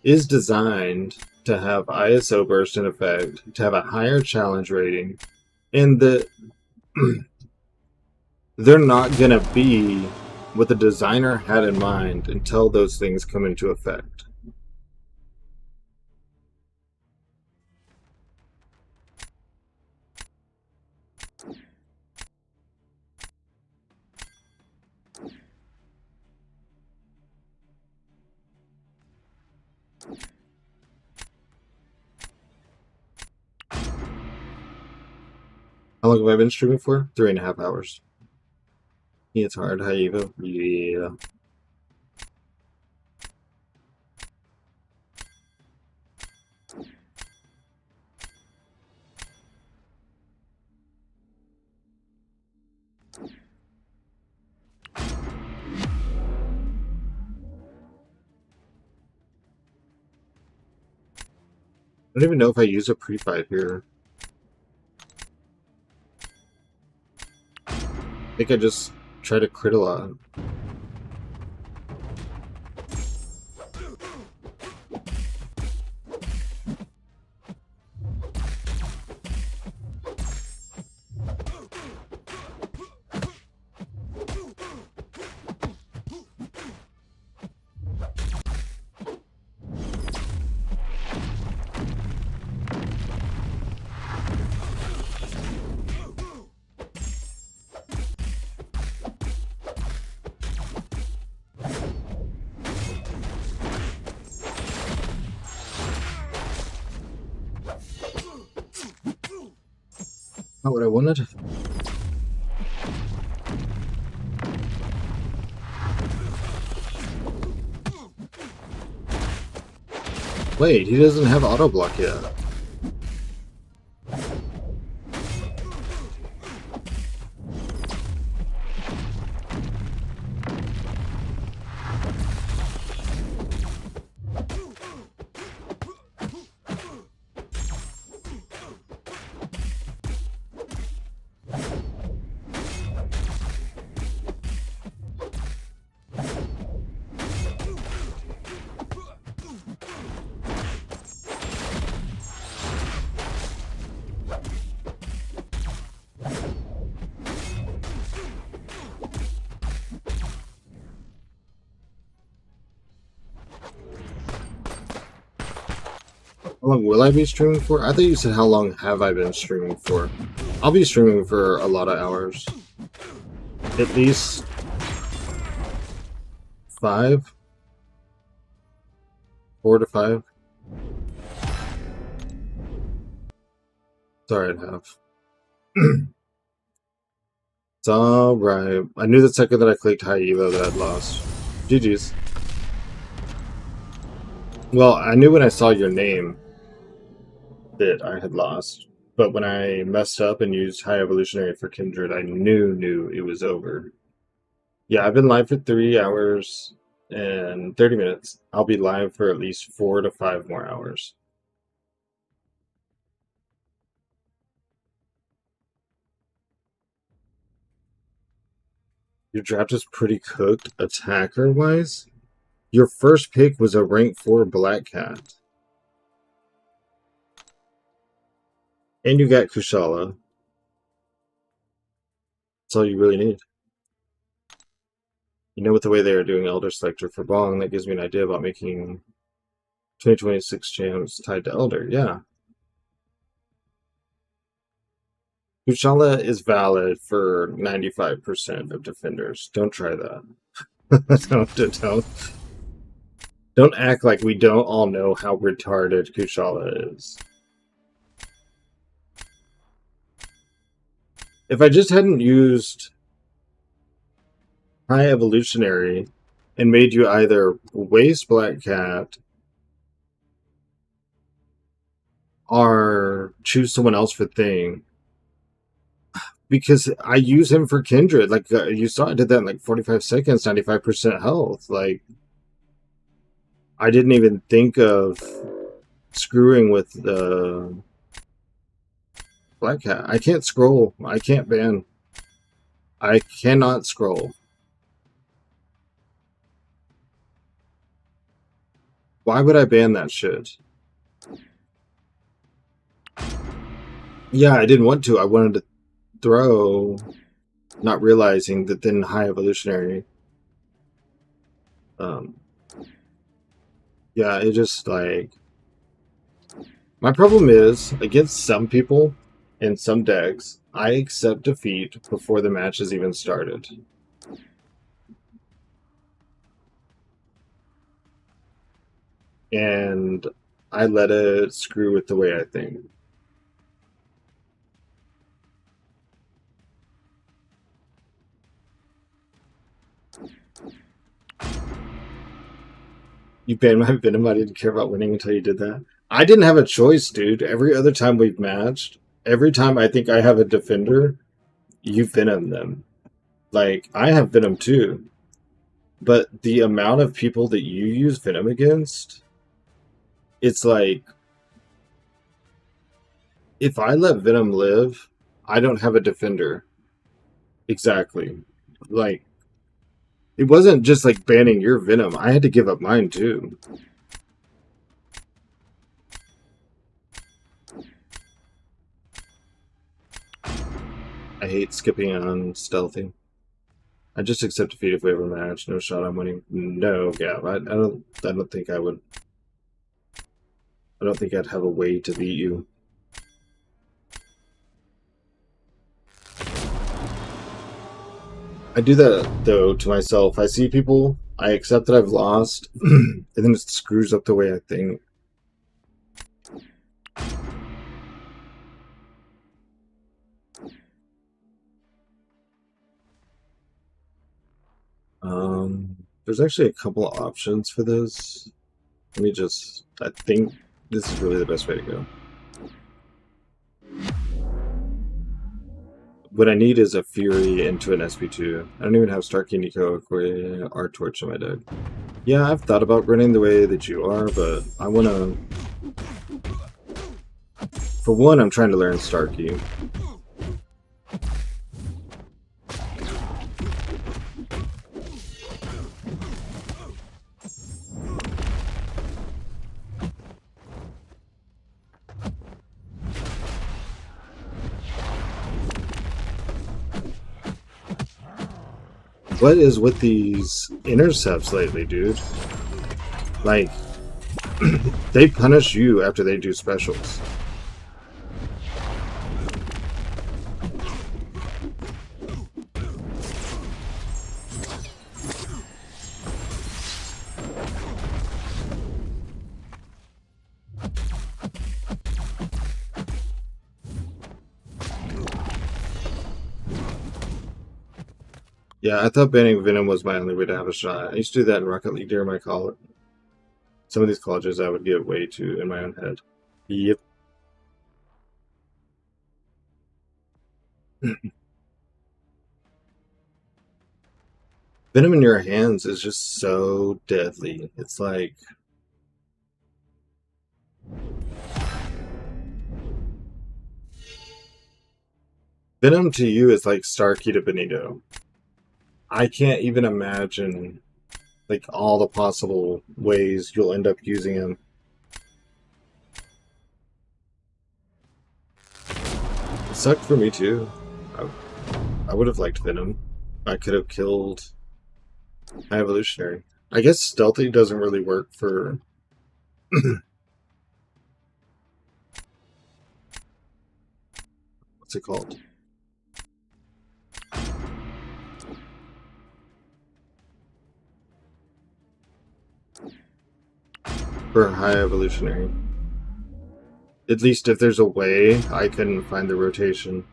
is designed to have ISO burst in effect, to have a higher challenge rating, and that they're not gonna be what the designer had in mind until those things come into effect. How long have I been streaming for? 3.5 hours. Yeah, it's hard. How you go? Yeah. I don't even know if I use a pre-fight here. I think I just try to crit a lot. Not what I wanted. Wait, he doesn't have auto block yet. How long will I be streaming for? I thought you said how long have I been streaming for. I'll be streaming for a lot of hours. At least 5? 4 to 5? Sorry, I'd have. It's alright. I knew the second that I clicked high evo that I'd lost. GG's. Well, I knew when I saw your name that I had lost, but when I messed up and used High Evolutionary for Kindred, I knew it was over. Yeah, I've been live for 3 hours and 30 minutes. I'll be live for at least 4 to 5 more hours. Your draft is pretty cooked attacker-wise. Your first pick was a rank 4 Black Cat. And you got Kushala. That's all you really need. You know, with the way they are doing Elder Selector for Bong, that gives me an idea about making 2026 champs tied to Elder. Yeah. Kushala is valid for 95% of defenders. Don't try that. Don't act like we don't all know how retarded Kushala is. If I just hadn't used High Evolutionary and made you either waste Black Cat or choose someone else for Thing, because I use him for Kindred. Like, you saw I did that in like 45 seconds, 95% health. Like, I didn't even think of screwing with the Black Cat. I can't scroll. I can't ban. I cannot scroll. Why would I ban that shit? Yeah, I didn't want to. I wanted to throw, not realizing that then High Evolutionary. Yeah, it just like, my problem is against some people in some decks, I accept defeat before the match has even started. And I let it screw with the way I think. You banned my Venom. I didn't care about winning until you did that. I didn't have a choice, dude. Every other time we've matched, every time I think I have a defender, you Venom them. Like, I have Venom too. But the amount of people that you use Venom against, it's like, if I let Venom live, I don't have a defender. Exactly. Like, it wasn't just like banning your Venom. I had to give up mine too. I hate skipping on stealthy. I just accept defeat if we ever match. No shot I'm winning. No, Gab. I don't think I would. I don't think I'd have a way to beat you. I do that, though, to myself. I see people, I accept that I've lost, and then it screws up the way I think. There's actually a couple of options for this. Let me just, I think this is really the best way to go. What I need is a Fury into an SP2. I don't even have Starkey, Nico, Okoye, or Torch in my deck. Yeah, I've thought about running the way that you are, but I want to... For one, I'm trying to learn Starkey. What is with these intercepts lately, dude? Like, they punish you after they do specials. Yeah, I thought banning Venom was my only way to have a shot. I used to do that in Rocket League during my college. Some of these colleges I would get way too in my own head. Yep. Venom in your hands is just so deadly. It's like... Venom to you is like Starkey to Benito. I can't even imagine like all the possible ways you'll end up using him. It sucked for me too. I would have liked Venom. I could have killed my Evolutionary. I guess Stealthy doesn't really work for... What's it called? For High Evolutionary. At least if there's a way I can find the rotation.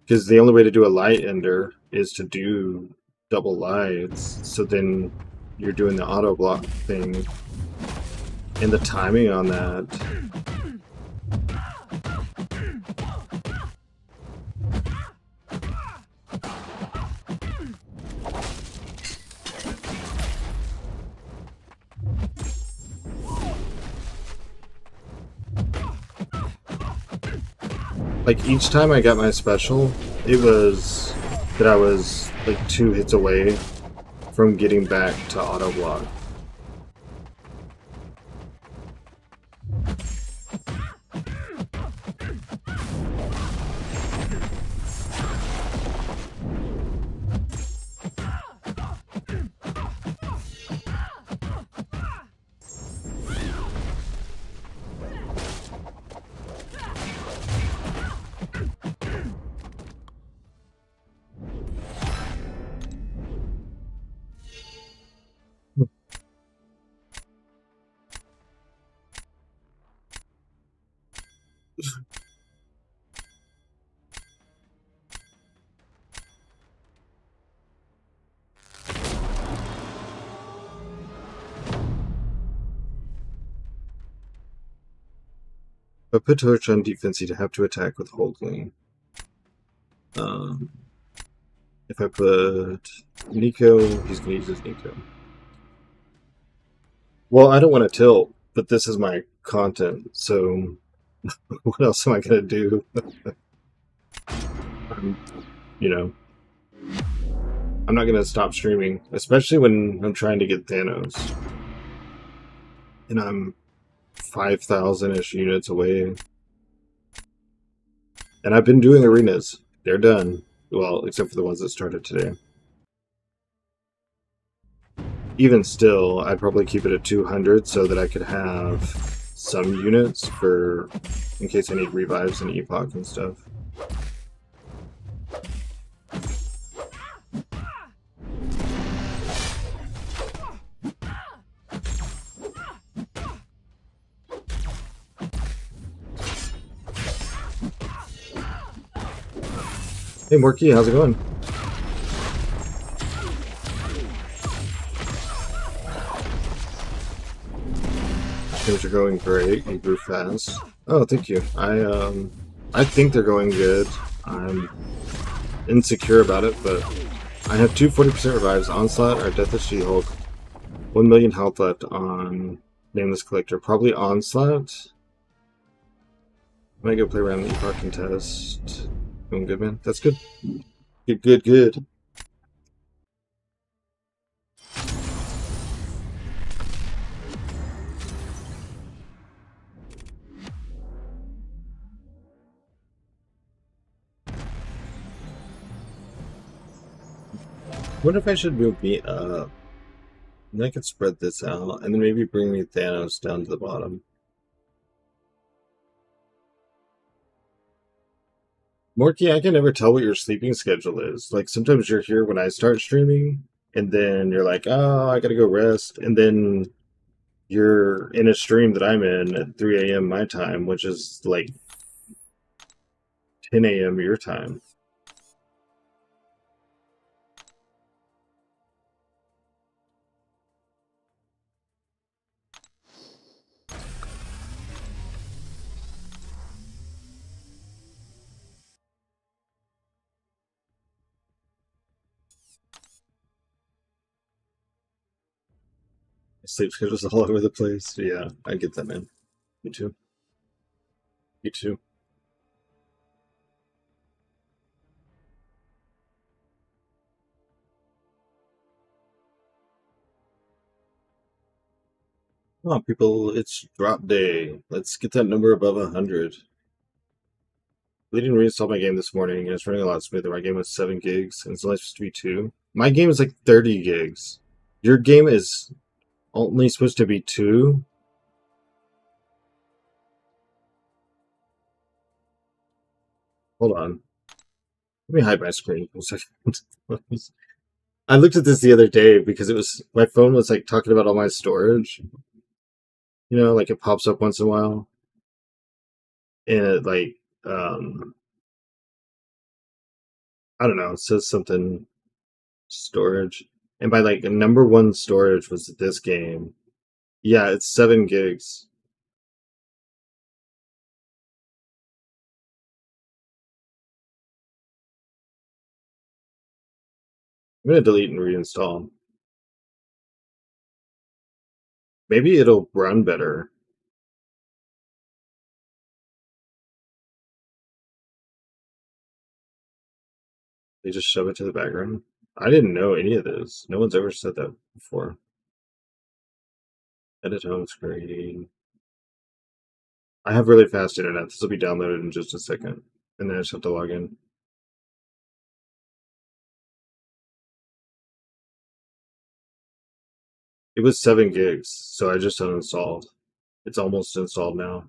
Because the only way to do a light ender is to do double lights. So then you're doing the auto block thing. And the timing on that. Like, each time I got my special, it was that I was, like, 2 hits away from getting back to auto block. If I put Torch on defense, he'd have to attack with Holdling. If I put Nico, he's going to use his Nico. Well, I don't want to tilt, but this is my content, so what else am I going to do? You know, I'm not going to stop streaming, especially when I'm trying to get Thanos. And I'm 5,000-ish units away. And I've been doing arenas. They're done. Well, except for the ones that started today. Even still, I'd probably keep it at 200 so that I could have some units for in case I need revives and epoch and stuff. Hey Morky, how's it going? Things are going great. You grew fast. Oh, thank you. I think they're going good. I'm insecure about it, but I have two 40% revives, Onslaught or Death of She-Hulk. 1 million health left on Nameless Collector. Probably Onslaught. Might go play around the Epoch contest. Doing good, man. That's good. Good. What if I should move me up? And I could spread this out, and then maybe bring me Thanos down to the bottom. Morky, I can never tell what your sleeping schedule is. Like, sometimes you're here when I start streaming, and then you're like, oh, I gotta go rest, and then you're in a stream that I'm in at 3 a.m. my time, which is like 10 a.m. your time. My sleep schedule's all over the place. Yeah, I get that, man. Me too. You too. Come on, people, it's drop day. Let's get that number above 100. We didn't reinstall my game this morning, and it's running a lot smoother. My game was 7 gigs, and it's only supposed to be 2. My game is like 30 gigs. Your game is only supposed to be 2? Hold on. Let me hide my screen for a second. I looked at this the other day because it was my phone was like talking about all my storage. You know, like it pops up once in a while. And it like I don't know, it says something storage. And by like number 1 storage was this game. Yeah, it's 7 gigs. I'm gonna delete and reinstall. Maybe it'll run better. They just shove it to the background. I didn't know any of this. No one's ever said that before. Edit home screen. I have really fast internet. This will be downloaded in just a second. And then I just have to log in. It was 7 gigs, so I just uninstalled. It's almost installed now.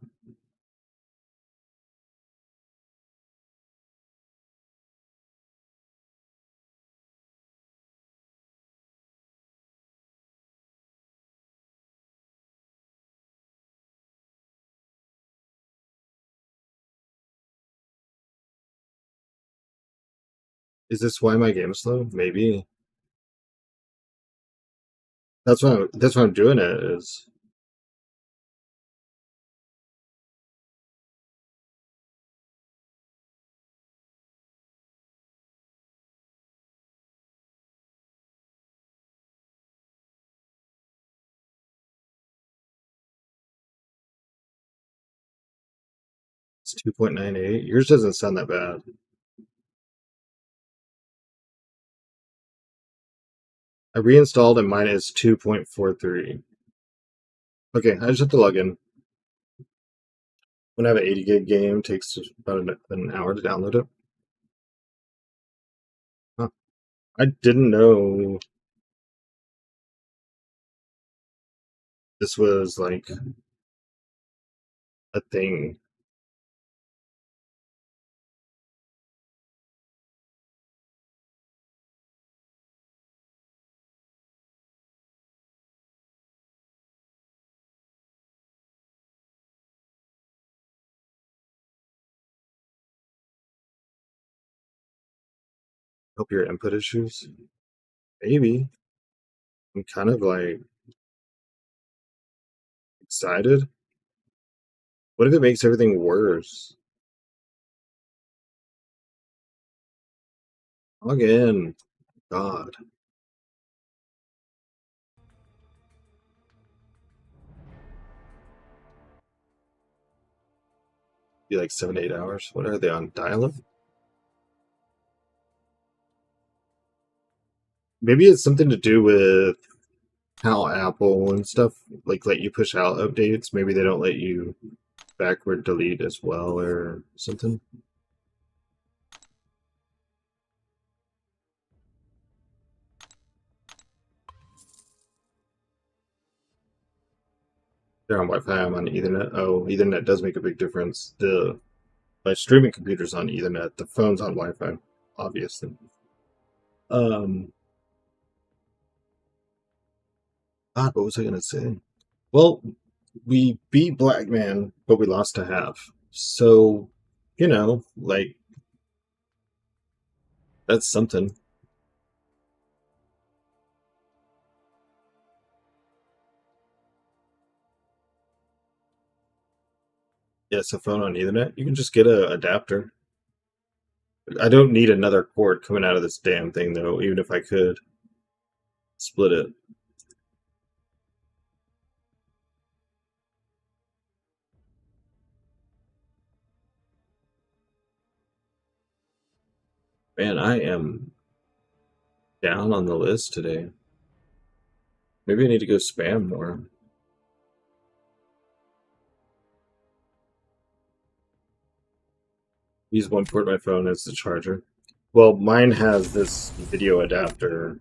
Is this why my game's slow? Maybe. That's why I'm doing it is it's 2.98. Yours doesn't sound that bad. I reinstalled and mine is 2.43. Okay, I just have to log in. When I have an 80 gig game, it takes about an hour to download it. Huh. I didn't know this was like a thing. Help your input issues? Maybe. I'm kind of like excited. What if it makes everything worse? Log in. God. Be like 7 to 8 hours. What are they on? Dial-up? Maybe it's something to do with how Apple and stuff like let you push out updates. Maybe they don't let you backward delete as well or something. They're on Wi-Fi. I'm on Ethernet. Oh, Ethernet does make a big difference. My streaming computer's on Ethernet. The phone's on Wi-Fi, obviously. What was I gonna say? Well, we beat Black Man, but we lost to half. So, like that's something. Yes, a phone on Ethernet. You can just get a adapter. I don't need another cord coming out of this damn thing, though. Even if I could split it. Man, I am down on the list today. Maybe I need to go spam more. Use one port of my phone as the charger. Well, mine has this video adapter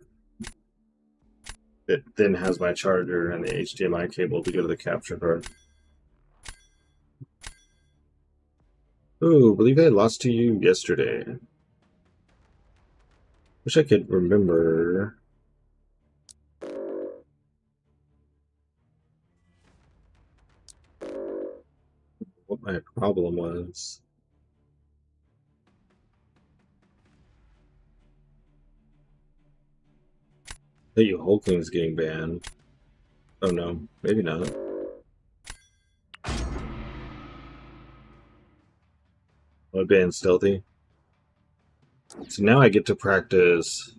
that then has my charger and the HDMI cable to go to the capture card. Oh, believe I lost to you yesterday. Wish I could remember. What my problem was. Hey, you Hulkling's getting banned. Oh no, maybe not. I banned Stealthy. So now I get to practice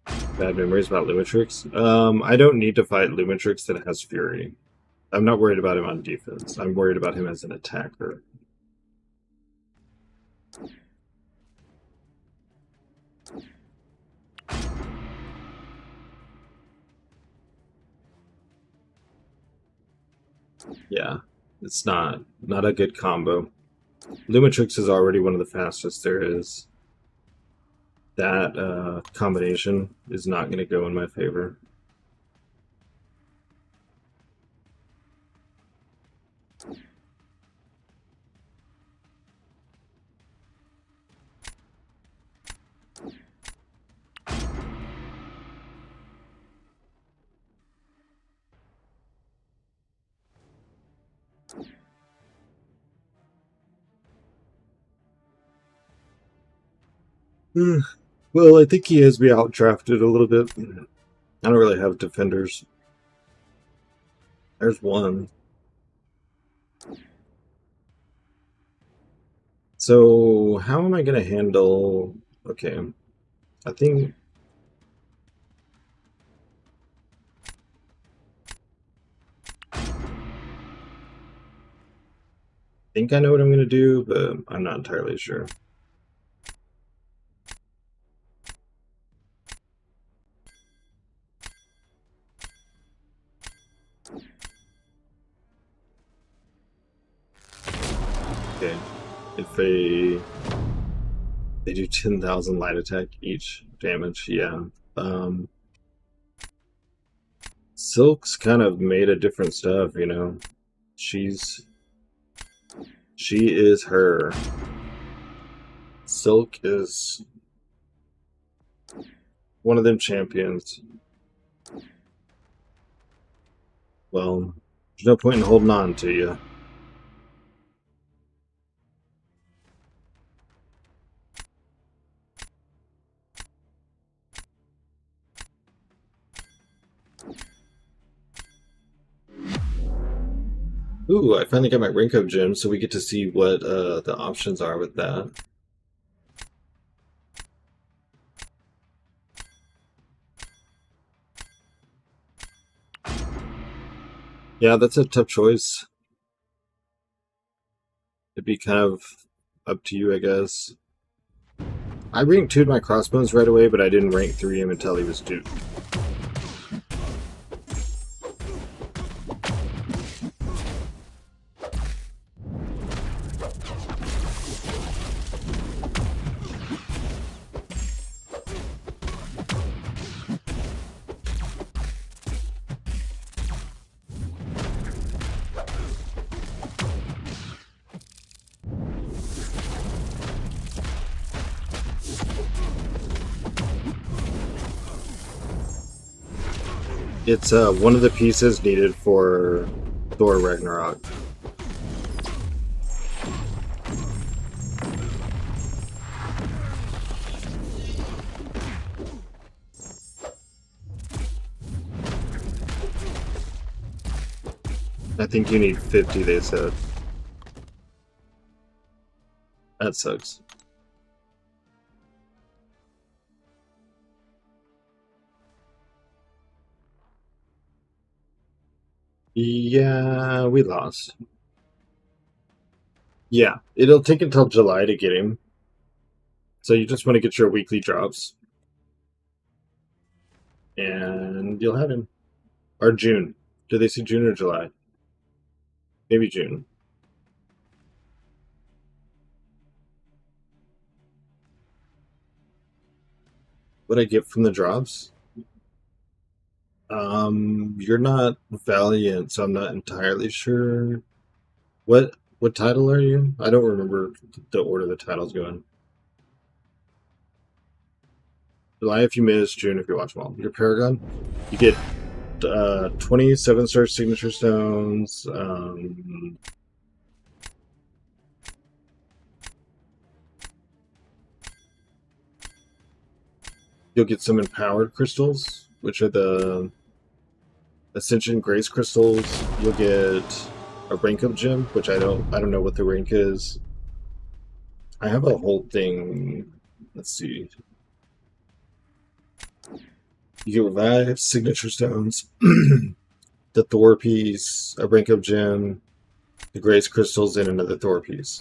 bad memories about Lumitrix. I don't need to fight Lumitrix that has Fury. I'm not worried about him on defense. I'm worried about him as an attacker. Yeah, it's not a good combo. Lumitrix is already one of the fastest there is. That combination is not going to go in my favor. Well, I think he has me outdrafted a little bit. I don't really have defenders. There's one. So, how am I going to handle... Okay, I think... I know what I'm going to do, but I'm not entirely sure. Okay, if they do 10,000 light attack each damage, yeah. Silk's kind of made a different stuff, you know. She is her. Silk is one of them champions. Well, there's no point in holding on to you. Ooh, I finally got my rank up gem, so we get to see what the options are with that. Yeah, that's a tough choice. It'd be kind of up to you, I guess. I rank 2'd my crossbones right away, but I didn't rank 3 him until he was duped. It's one of the pieces needed for Thor Ragnarok. I think you need 50, they said. That sucks. Yeah, we lost. Yeah, it'll take until July to get him. So you just want to get your weekly drops. And you'll have him. Or June. Do they say June or July? Maybe June. What I get from the drops? You're not Valiant, so I'm not entirely sure. What title are you? I don't remember the order the titles go in. July if you miss, June if you watch them all. Your Paragon, you get 27-star signature stones. You'll get some empowered crystals, which are the Ascension Grace crystals. You'll get a rank up gem, which I don't know what the rank is. I have a whole thing. Let's see. You get revive, signature stones, the Thor piece, a rank up gem, the Grace crystals, and another Thor piece.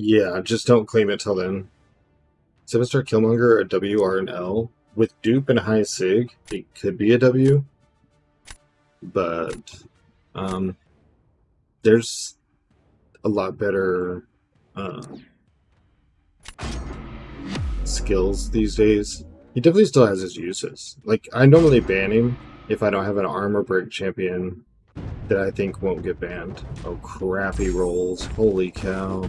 Yeah, just don't claim it till then. 7-star Killmonger, a W, R, and L. With dupe and high sig, it could be a W. But there's a lot better skills these days. He definitely still has his uses. Like, I normally ban him if I don't have an armor break champion that I think won't get banned. Oh, crappy rolls. Holy cow.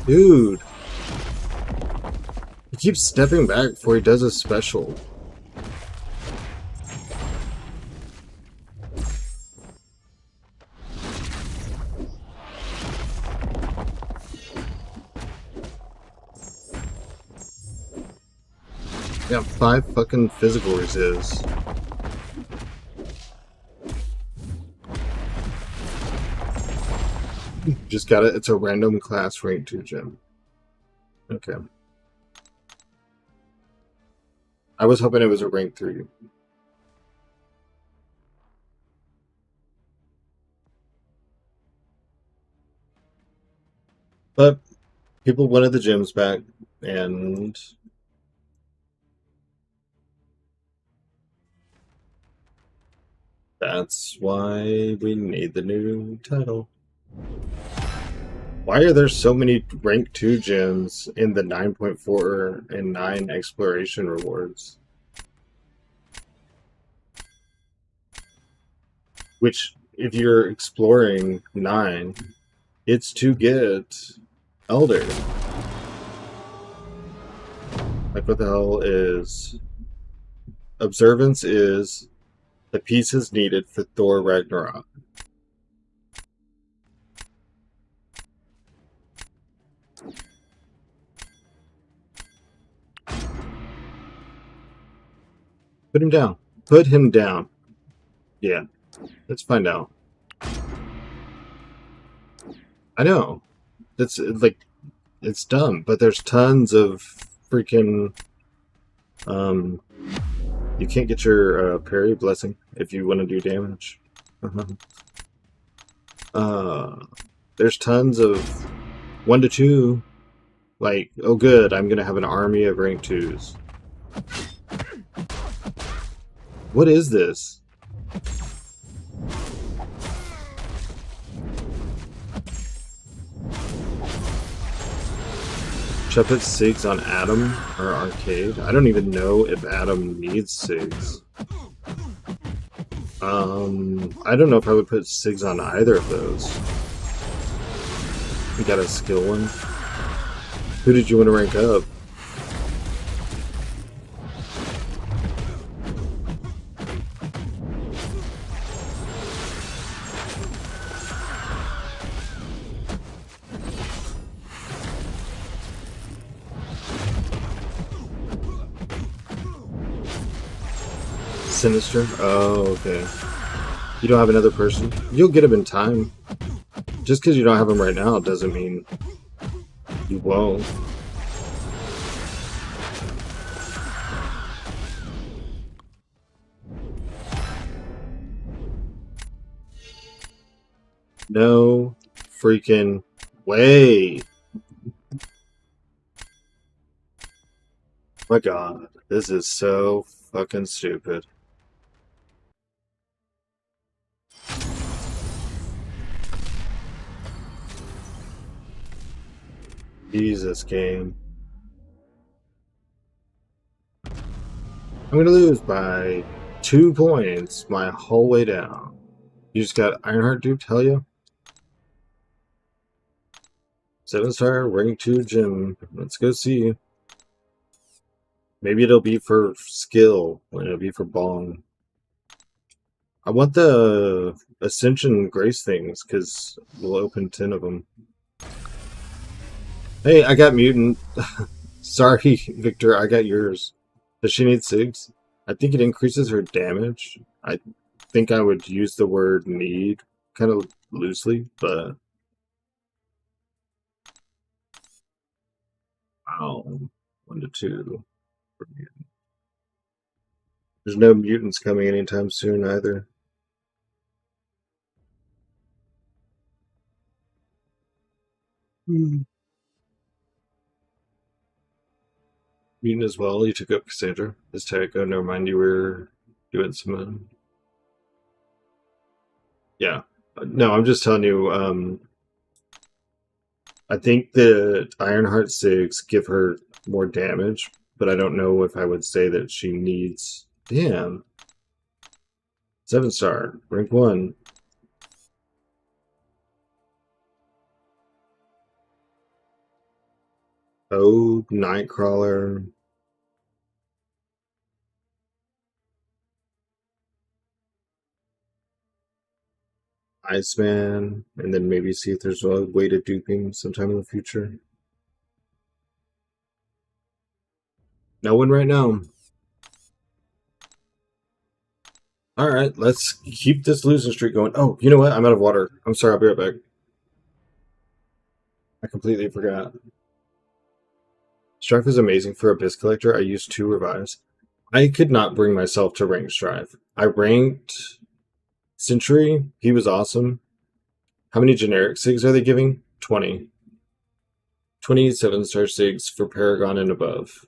Dude. He keeps stepping back before he does a special. Yeah, 5 fucking physical resist. Just got it. It's a random class rank 2 gem. Okay. I was hoping it was a rank 3. But people wanted the gems back, and that's why we need the new title. Why are there so many rank 2 gems in the 9.4 and 9 exploration rewards? Which, if you're exploring 9, it's to get Elder. Like, what the hell is... Observance is the pieces needed for Thor Ragnarok. Put him down. Put him down. Yeah. Let's find out. I know. That's like, it's dumb, but there's tons of freaking, you can't get your parry blessing if you want to do damage. There's tons of 1 to 2. Like, oh good, I'm gonna have an army of rank 2s. What is this? Should I put SIGs on Adam or Arcade? I don't even know if Adam needs SIGs. I don't know if I would put SIGs on either of those. We got a skill one. Who did you want to rank up? Sinister? Oh, okay. You don't have another person? You'll get him in time. Just because you don't have him right now doesn't mean you won't. No freaking way. My God, this is so fucking stupid. Jesus, game. I'm gonna lose by 2 points my whole way down. You just got Ironheart duped, hell yeah. 7-star, rank 2 gym. Let's go see. Maybe it'll be for skill, or it'll be for bong. I want the Ascension Grace things, because we'll open 10 of them. Hey, I got Mutant. Sorry, Victor, I got yours. Does she need SIGs? I think it increases her damage. I think I would use the word need kind of loosely, but... Wow. 1 to 2. For mutant. There's no mutants coming anytime soon either. Mutant as well. You took up Cassandra. This tag. Oh, never mind. You were doing some. Yeah. No, I'm just telling you. I think that Ironheart SIGs give her more damage, but I don't know if I would say that she needs. Damn. 7-star, rank 1. Oh, Nightcrawler. Iceman, and then maybe see if there's a way to dupe him sometime in the future. No one right now. Alright, let's keep this losing streak going. Oh, you know what? I'm out of water. I'm sorry, I'll be right back. I completely forgot. Strife is amazing for Abyss Collector. I used 2 revives. I could not bring myself to rank Strife. I ranked Sentry. He was awesome. How many generic SIGs are they giving? 20. 27-star SIGs for Paragon and above.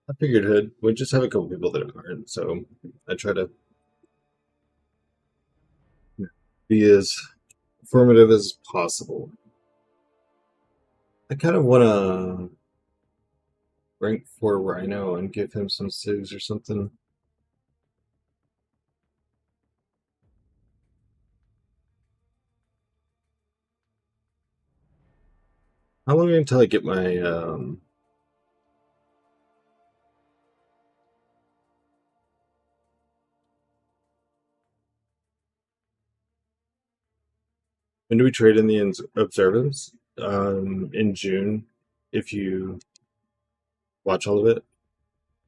I figured it we just have a couple people that aren't, so I try to be as informative as possible. I kind of want to rank 4 Rhino and give him some SIGs or something. How long until I get my when do we trade in the observance? In June, if you watch all of it.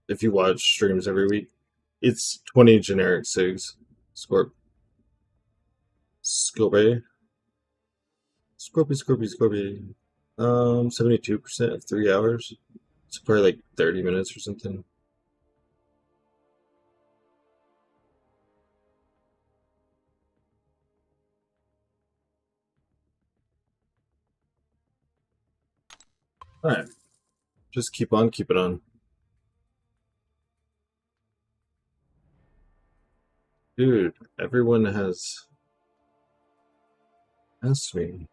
If you watch streams every week, it's 20 generic SIGs. Scorpy. 72% of 3 hours. It's probably like 30 minutes or something. Alright. Just keep on keeping on. Dude, everyone has asked me.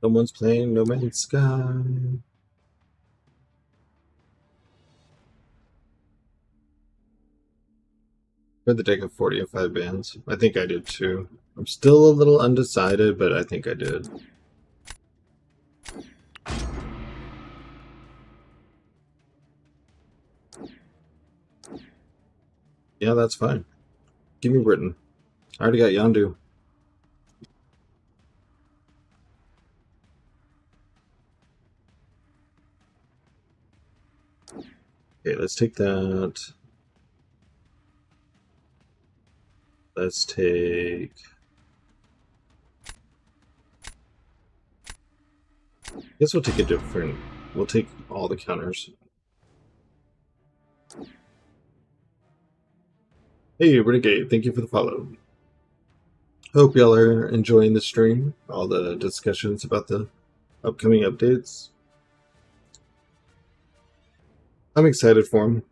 Someone's playing No Man's Sky. Read the deck of 40 and 5 bands. I think I did too. I'm still a little undecided, but I think I did. Yeah, that's fine. Give me Britain. I already got Yondu. Okay, let's take that. Let's take... I guess we'll take a different... We'll take all the counters. Hey, Renegade, thank you for the follow. Hope y'all are enjoying the stream, all the discussions about the upcoming updates. I'm excited for them.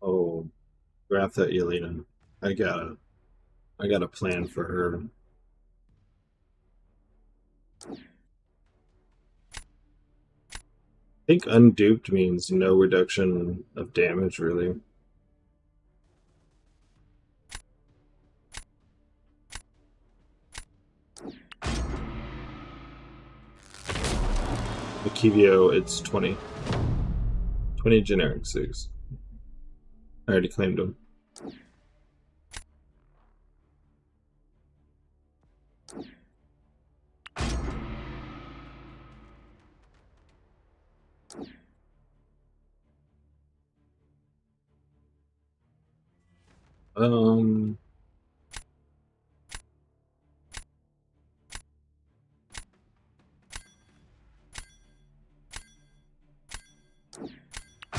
Oh, Ratha Elena. I got a plan for her. I think unduped means no reduction of damage, really. The Kivio, it's 20. 20 generic 6. I already claimed them.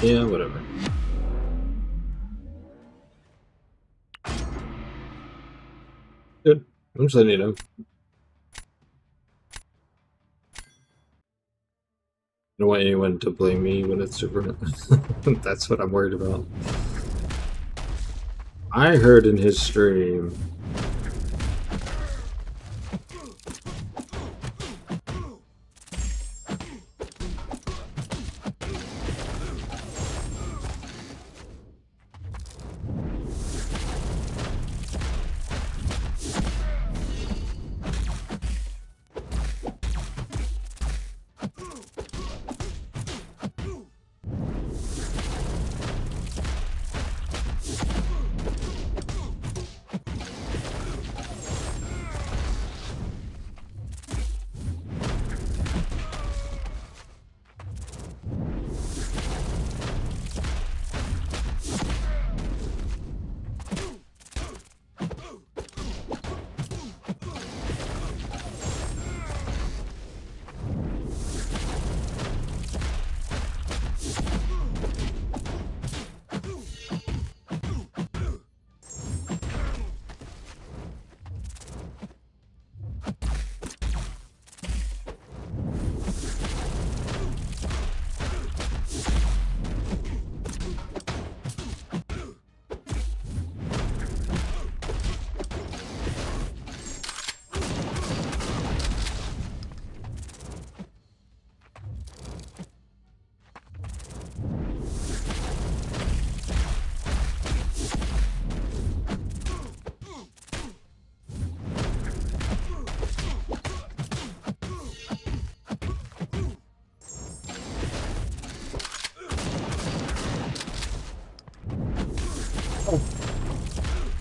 Yeah, whatever. Good. I'm just letting you know. I don't want anyone to blame me when it's different. That's what I'm worried about. I heard in his stream.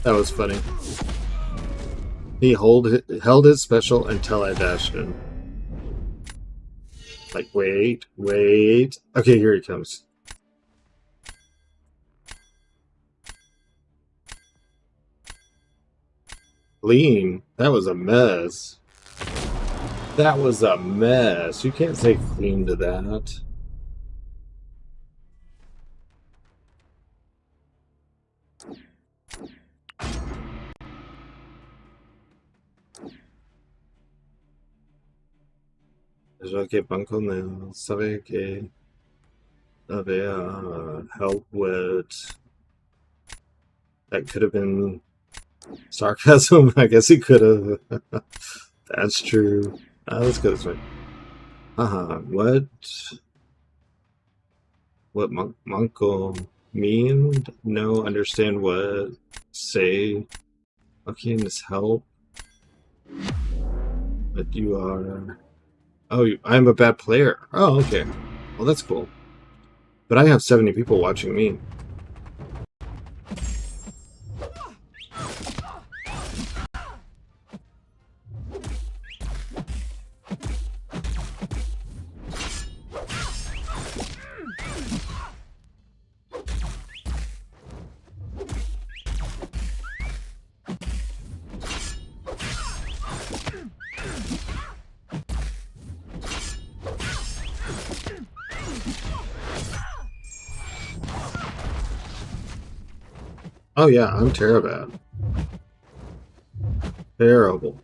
That was funny. He held his special until I dashed in. Like, wait. Okay, here he comes. Clean. That was a mess. That was a mess. You can't say clean to that. Yo que banco no sabe que había help with that could have been sarcasm. I guess he could have. That's true. Let's go this way. What? What Monko mean? No, understand what? Say. Okay, in this help. But you are. Oh, I'm a bad player. Oh, okay. Well, that's cool. But I have 70 people watching me. Oh yeah, I'm terrible. Terrible.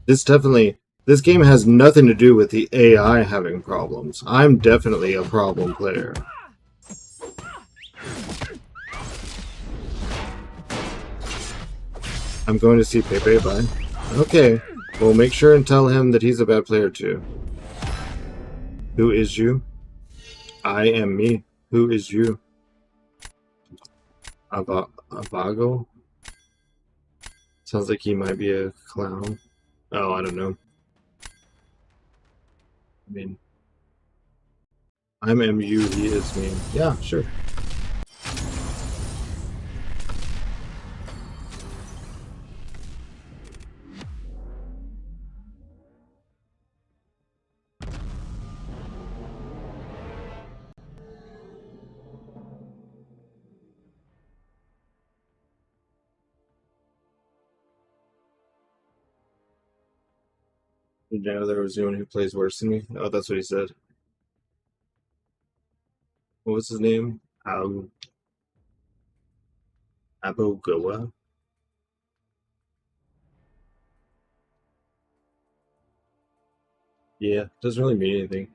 This game has nothing to do with the AI having problems. I'm definitely a problem player. I'm going to see Pepe, bye. Okay, well make sure and tell him that he's a bad player too. Who is you? I am me. Who is you? Avago? Sounds like he might be a clown. Oh, I don't know. I mean, I'm MU, he is me. Yeah, sure. You know there was anyone who plays worse than me? Oh, that's what he said. What was his name? Abogoa? Yeah, doesn't really mean anything.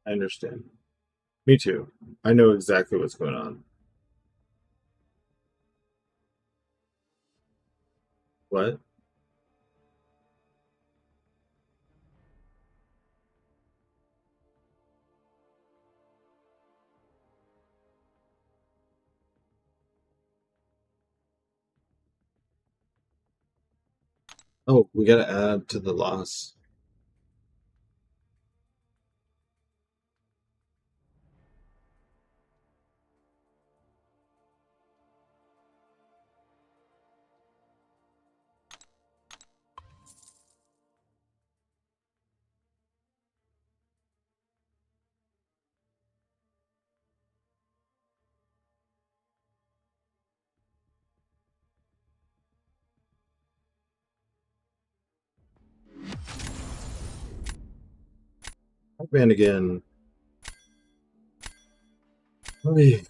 I understand. Me too. I know exactly what's going on. What? Oh, we gotta add to the loss. Man again. Oy.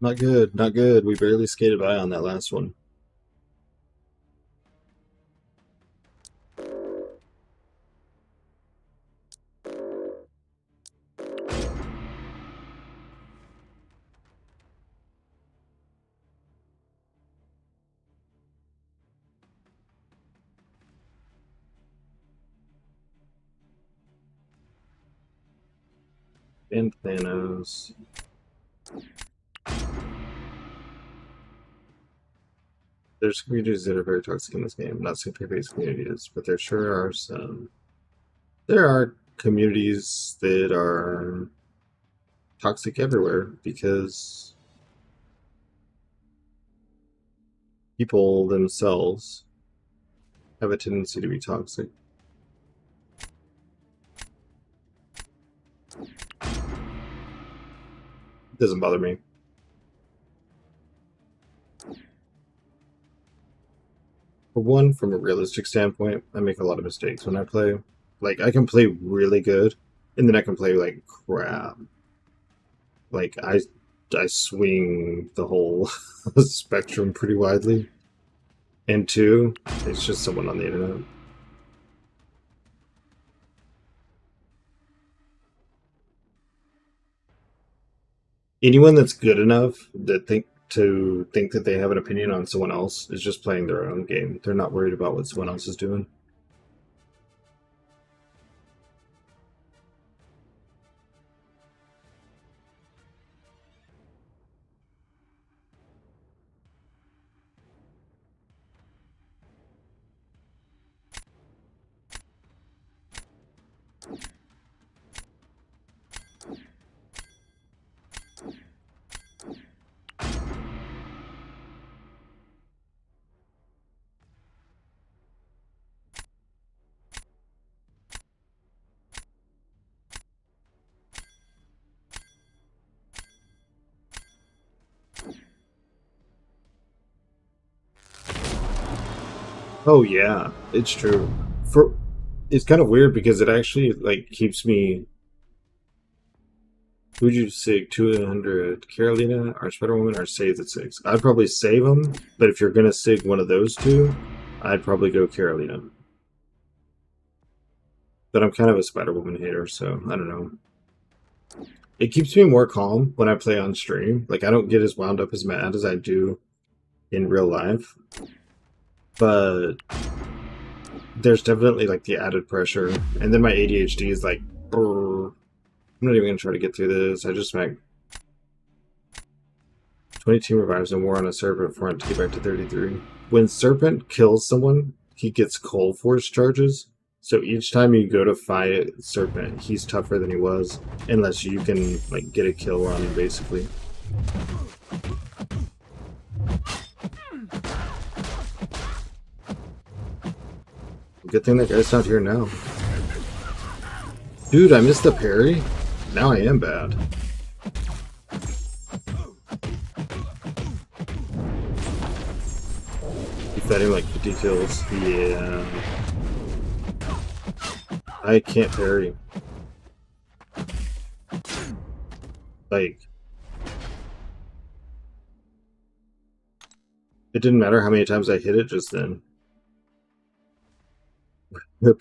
Not good, not good. We barely skated by on that last one. And Thanos. There's communities that are very toxic in this game. I'm not saying Pepe's community is, but there sure are some. There are communities that are toxic everywhere because people themselves have a tendency to be toxic. It doesn't bother me. For one, from a realistic standpoint, I make a lot of mistakes when I play. Like, I can play really good, and then I can play like crap. Like, I swing the whole spectrum pretty widely. And two, it's just someone on the internet. Anyone that's good enough that think that they have an opinion on someone else is just playing their own game. They're not worried about what someone else is doing. Oh yeah, it's true. It's kind of weird because it actually like keeps me. Who'd you sig 200? Carolina or Spider Woman or save the 6? I'd probably save them, but if you're gonna sig one of those two, I'd probably go Carolina. But I'm kind of a Spider Woman hater, so I don't know. It keeps me more calm when I play on stream. Like, I don't get as wound up as mad as I do in real life. But there's definitely like the added pressure. And then my ADHD is like, brrr. I'm not even going to try to get through this. I just smacked 20 team revives and war on a serpent front to get back to 33. When Serpent kills someone, he gets Coal Force charges. So each time you go to fight Serpent, he's tougher than he was. Unless you can like get a kill on him, basically. Good thing that guy's not here now. Dude, I missed the parry? Now I am bad. You fed him like 50 kills. Yeah. I can't parry. Like, it didn't matter how many times I hit it just then.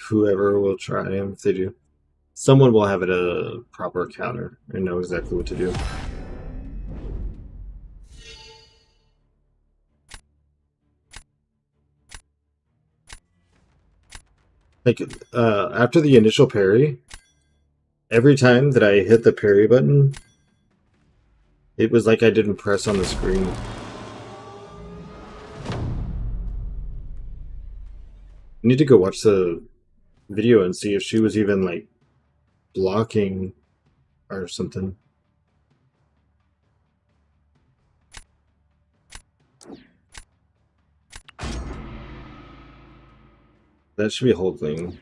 Whoever will try him, if they do. Someone will have it a proper counter and know exactly what to do. Like, after the initial parry, every time that I hit the parry button, it was like I didn't press on the screen. I need to go watch the video and see if she was even, like, blocking or something. That should be a whole thing.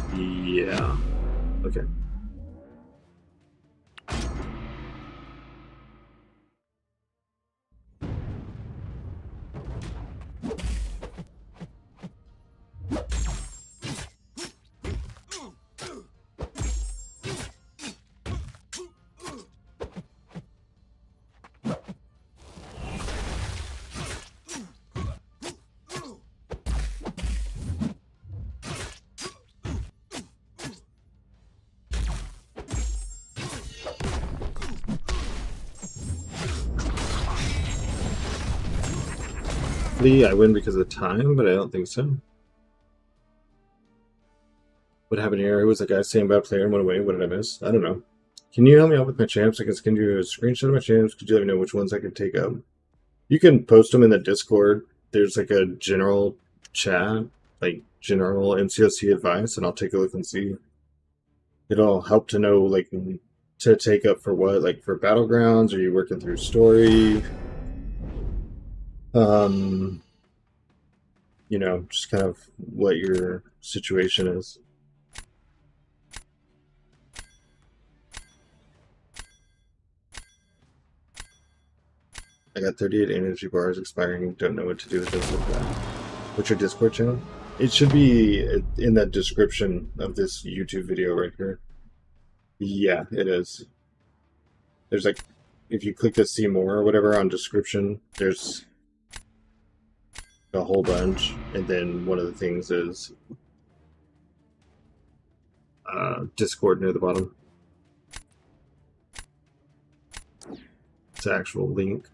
Yeah. Okay. I win because of time, but I don't think so. What happened here? Who was that guy saying about player and went away? What did I miss? I don't know. Can you help me out with my champs? I can send you a screenshot of my champs. Could you let me know which ones I could take up? You can post them in the Discord. There's like a general chat, like general MCOC advice, and I'll take a look and see. It'll help to know like to take up for what, like for Battlegrounds. Are you working through story? You know, just kind of what your situation is. I got 38 energy bars expiring. Don't know what to do with this. What's your Discord channel? It should be in the description of this YouTube video right here. Yeah, it is. There's like, if you click the see more or whatever on description, there's a whole bunch, and then one of the things is Discord near the bottom. It's an actual link.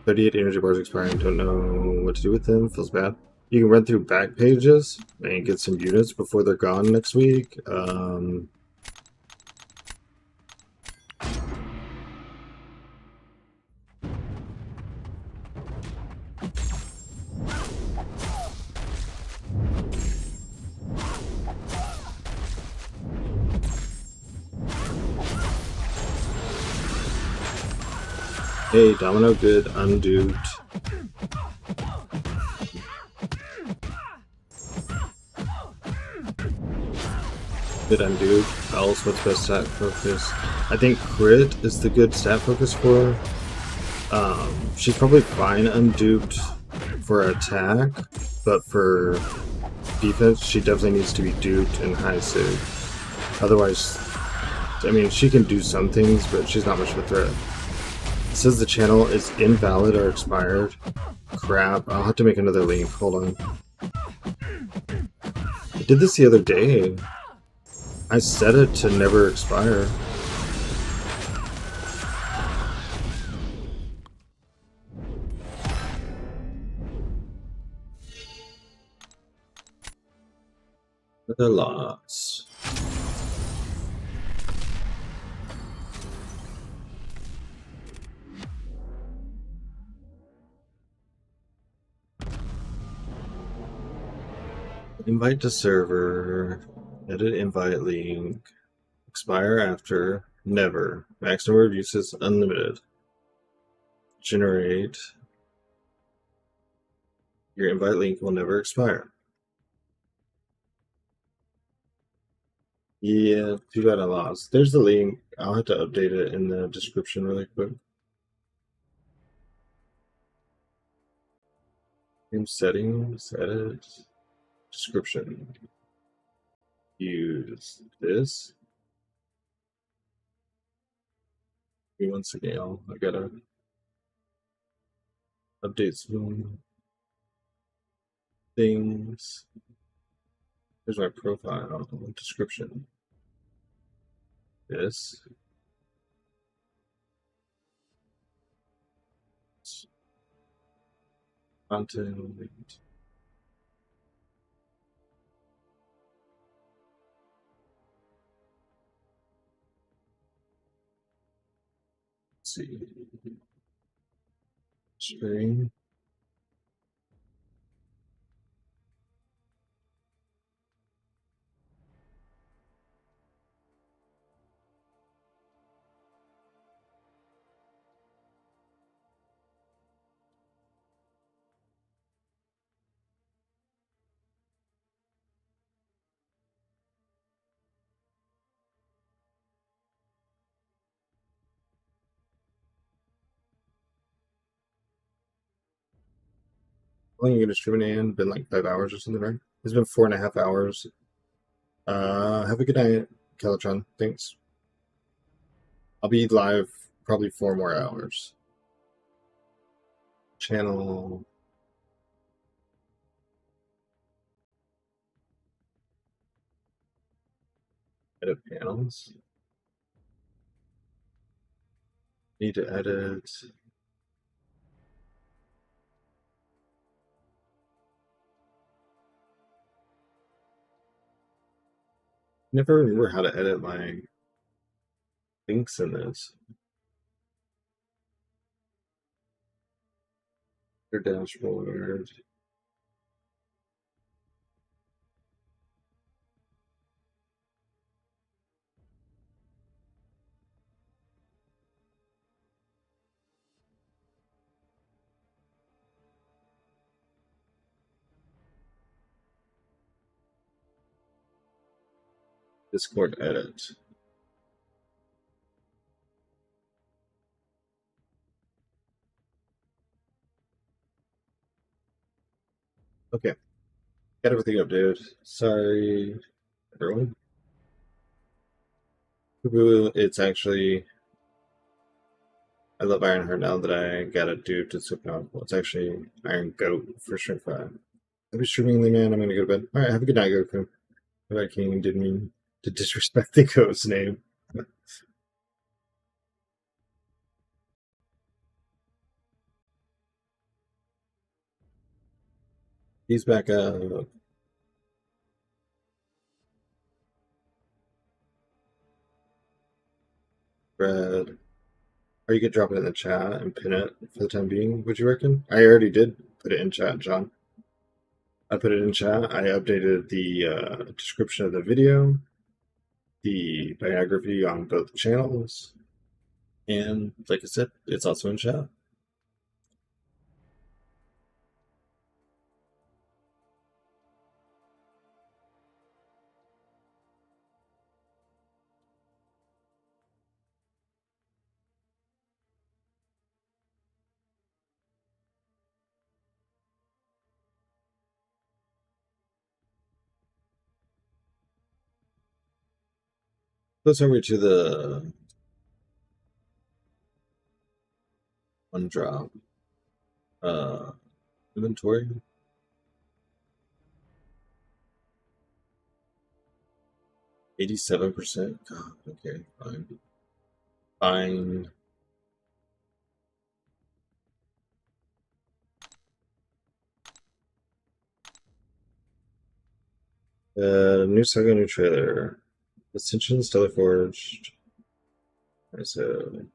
38 energy bars expiring. Don't know what to do with them. Feels bad. You can run through back pages and get some units before they're gone next week. Hey, Domino, good, unduped. Good unduped. Else, what's best stat focus? I think crit is the good stat focus for her. She's probably fine unduped for attack, but for defense, she definitely needs to be duped and high sig. Otherwise, I mean, she can do some things, but she's not much of a threat. It says the channel is invalid or expired. Crap, I'll have to make another link. Hold on. I did this the other day. I set it to never expire. The lots. Invite to server, edit invite link, expire after, never, max number of uses unlimited, generate, your invite link will never expire. Yeah, too bad I lost. There's the link. I'll have to update it in the description really quick. Game settings, edit, description. Use this. Give me one second, I gotta update some things. Here's my profile description. This. Content. Let's see. Stream. How long are you gonna stream it in? Been like 5 hours or something, right? It's been 4.5 hours. Have a good night, Kelatron. Thanks. I'll be live probably 4 more hours. Channel. Edit panels. Need to edit. Never remember how to edit my links in this. Your dashboard. Discord edit. Okay. Got everything up, dude. Sorry, everyone. It's actually... I love Ironheart now that I got a dude to so powerful. It's actually Iron Goat for Shrink 5. I'll be streaming, Lee, man. I'm gonna go to bed. Alright, have a good night, Goku. That King didn't mean to disrespect the goat's name. He's back up. Brad. Or you could drop it in the chat and pin it for the time being, would you reckon? I already did put it in chat, John. I put it in chat. I updated the description of the video, the biography on both channels, and like I said, it's also in chat. Let's over to the one drop inventory. %. God, okay, fine. Fine. New saga, new trailer. Ascension, Stellar Forged. So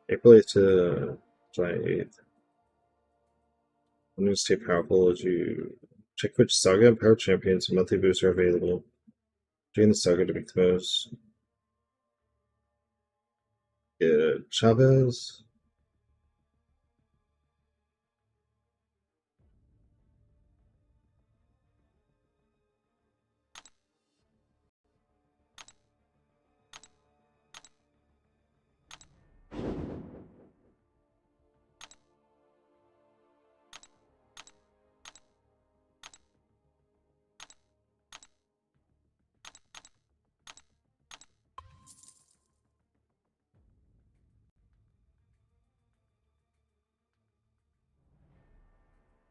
April 8th to July 8th. When you stay powerful, as you check which saga and power champions and monthly boosts are available. Join the saga to make the most. Get Chavez.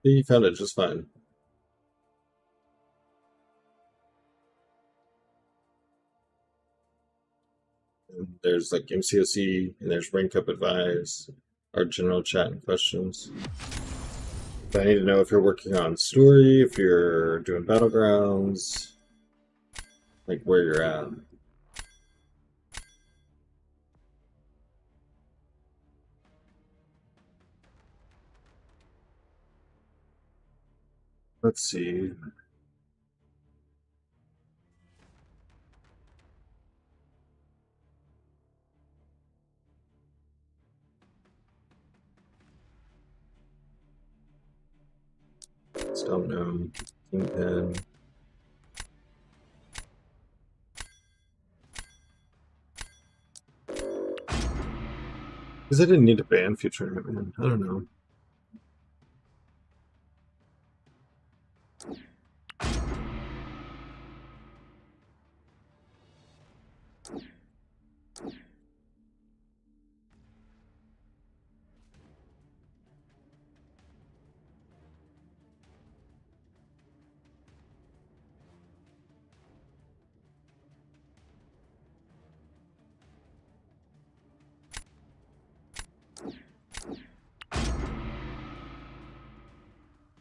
You found it just fine. And there's like MCOC, and there's Rank Up Advice, our general chat and questions. I need to know if you're working on story, if you're doing Battlegrounds, like where you're at. Let's see. Stomp Gnome, Kingpin. Because I didn't need to ban Future Hitman. I don't know.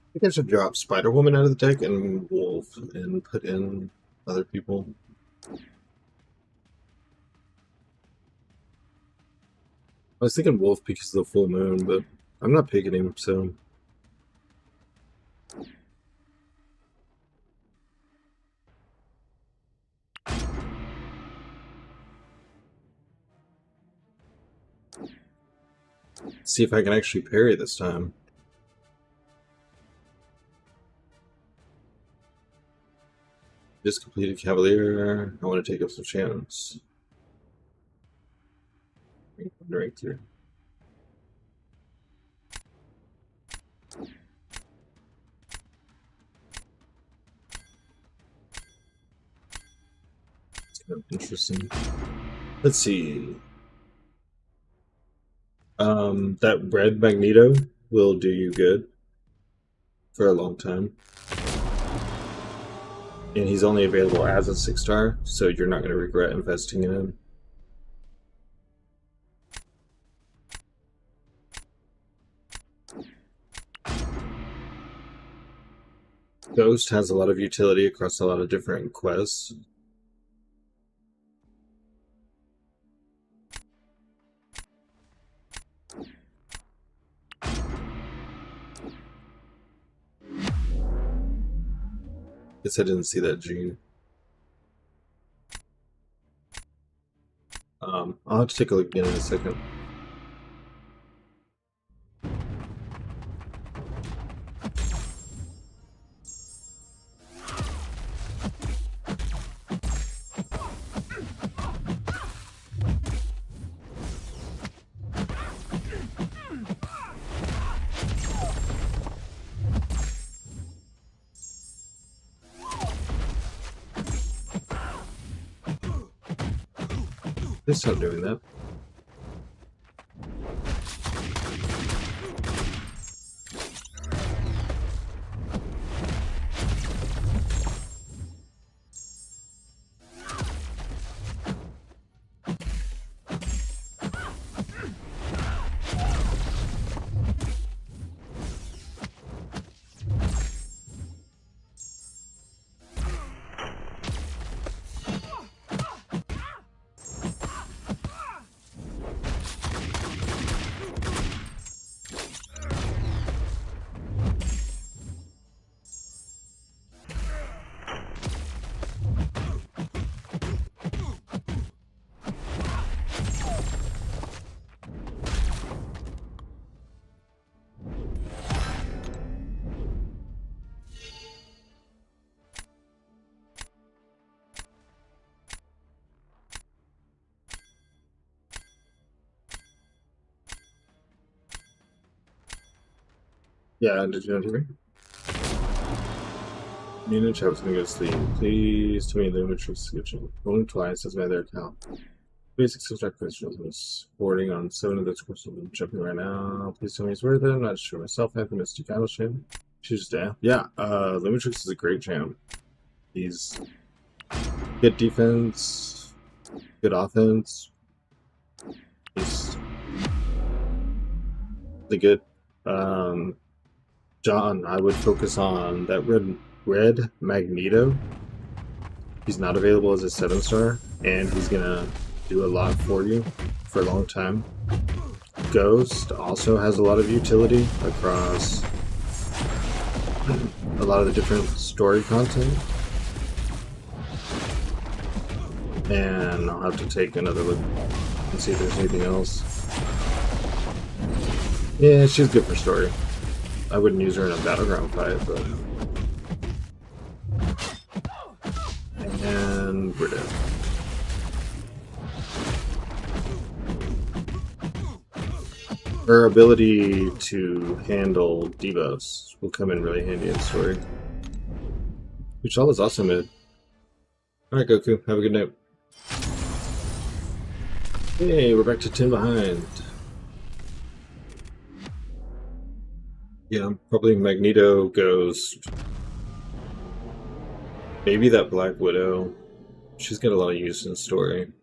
I think I should drop Spider Woman out of the deck and Wolf and put in other people. I was thinking Wolf because of the full moon, but I'm not picking him, so. See if I can actually parry this time. Just completed Cavalier. I want to take up some chance. Rank 3. Interesting. Let's see. That red Magneto will do you good for a long time. And he's only available as a 6-star, so you're not going to regret investing in him. Ghost has a lot of utility across a lot of different quests. Guess I didn't see that gene. I'll have to take a look again in a second. Please stop doing that. Yeah, did you not hear me? Munich, I was gonna go to sleep. Please tell me the Lumitrix schedule. Rolling twice as my other account. Basic subtract questions. Boarding on 7 of those courses. I'm jumping right now. Please tell me it's worth it. I'm not sure myself. I have the Mystic Battleship. Choose down. Yeah, Lumitrix is a great champ. He's good defense, good offense. He's really good. John, I would focus on that red Magneto. He's not available as a 7-star, and he's gonna do a lot for you for a long time. Ghost also has a lot of utility across a lot of the different story content. And I'll have to take another look and see if there's anything else. Yeah, she's good for story. I wouldn't use her in a battleground fight, but... And we're dead. Her ability to handle debuffs will come in really handy in story. Uchal is also mid. Alright, Goku, have a good night. Hey, we're back to 10 behind. Yeah, probably Magneto, Ghost. Maybe that Black Widow. She's got a lot of use in story.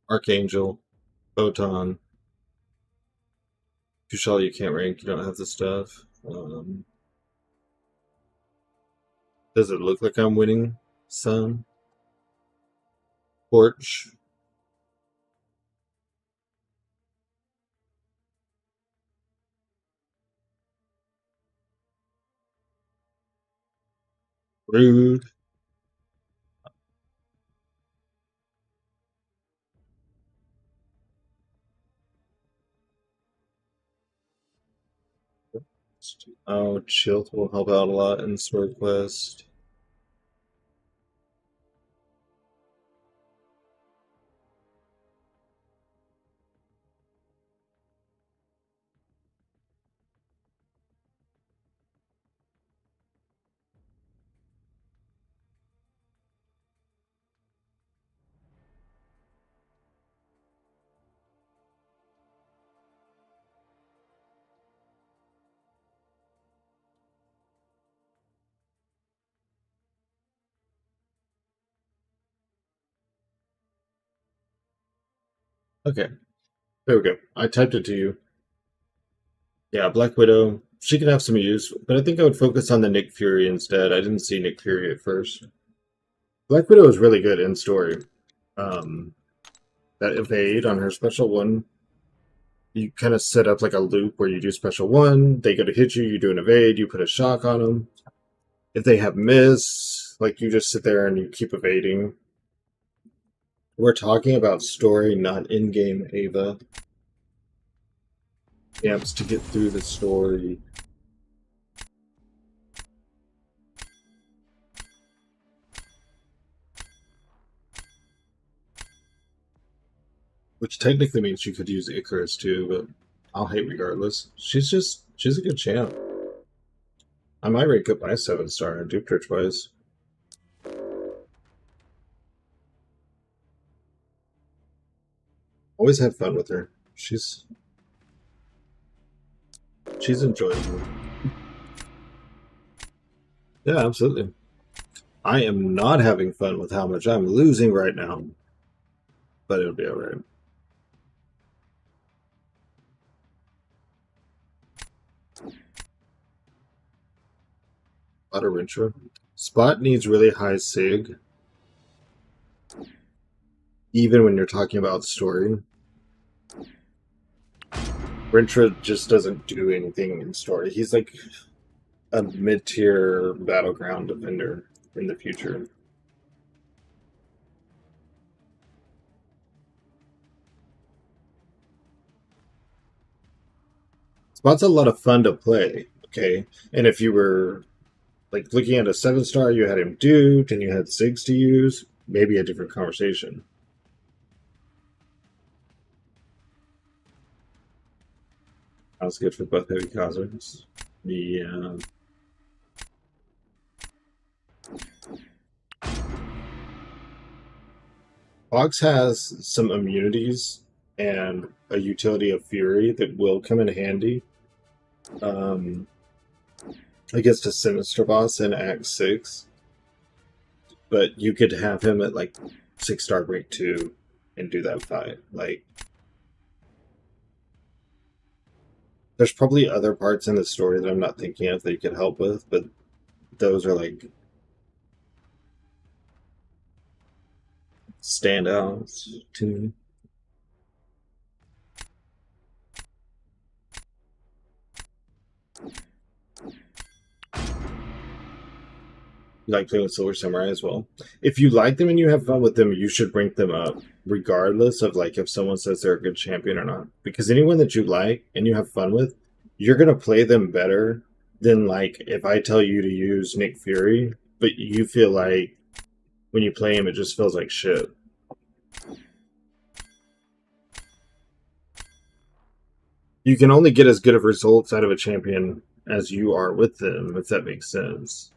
Archangel, Photon. Kushal, you can't rank, you don't have the stuff. Does it look like I'm winning some? Porch. Rude. Oh, Chilt will help out a lot in Sword Quest. Okay. There we go. I typed it to you. Yeah, Black Widow. She can have some use, but I think I would focus on the Nick Fury instead. I didn't see Nick Fury at first. Black Widow is really good in story. That evade on her special one, you kind of set up like a loop where you do special one, they go to hit you, you do an evade, you put a shock on them. If they have miss, like you just sit there and you keep evading. We're talking about story, not in-game Ava. Amps to get through the story. Which technically means you could use Icarus too, but I'll hate regardless. She's a good champ. I might rank up my 7-star and duped her twice. Always had fun with her. She's enjoyable. Yeah, absolutely. I am not having fun with how much I'm losing right now, but it'll be alright. Rintra. Spot needs really high sig, even when you're talking about story. Rintra just doesn't do anything in story. He's like a mid-tier battleground defender in the future. Spot's a lot of fun to play, okay? And if you were like looking at a 7-star, you had him duped and you had SIGs to use, maybe a different conversation. That was good for both heavy causers. Yeah. Fox has some immunities and a utility of Fury that will come in handy. Against a Sinister boss in Act 6. But you could have him at like 6-star break 2 and do that fight. Like, there's probably other parts in the story that I'm not thinking of that you could help with, but those are like standouts to me. You like playing with Silver Samurai as well. If you like them and you have fun with them, you should rank them up, regardless of like if someone says they're a good champion or not. Because anyone that you like and you have fun with, you're gonna play them better than like if I tell you to use Nick Fury, but you feel like when you play him, it just feels like shit. You can only get as good of results out of a champion as you are with them, if that makes sense.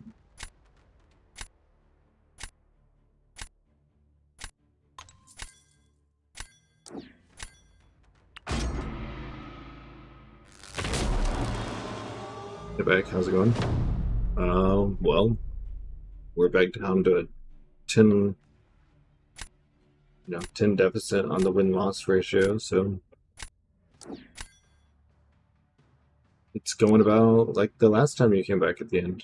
Hey, back. How's it going? Well, we're back down to a 10 deficit on the win-loss ratio, so it's going about like the last time you came back at the end.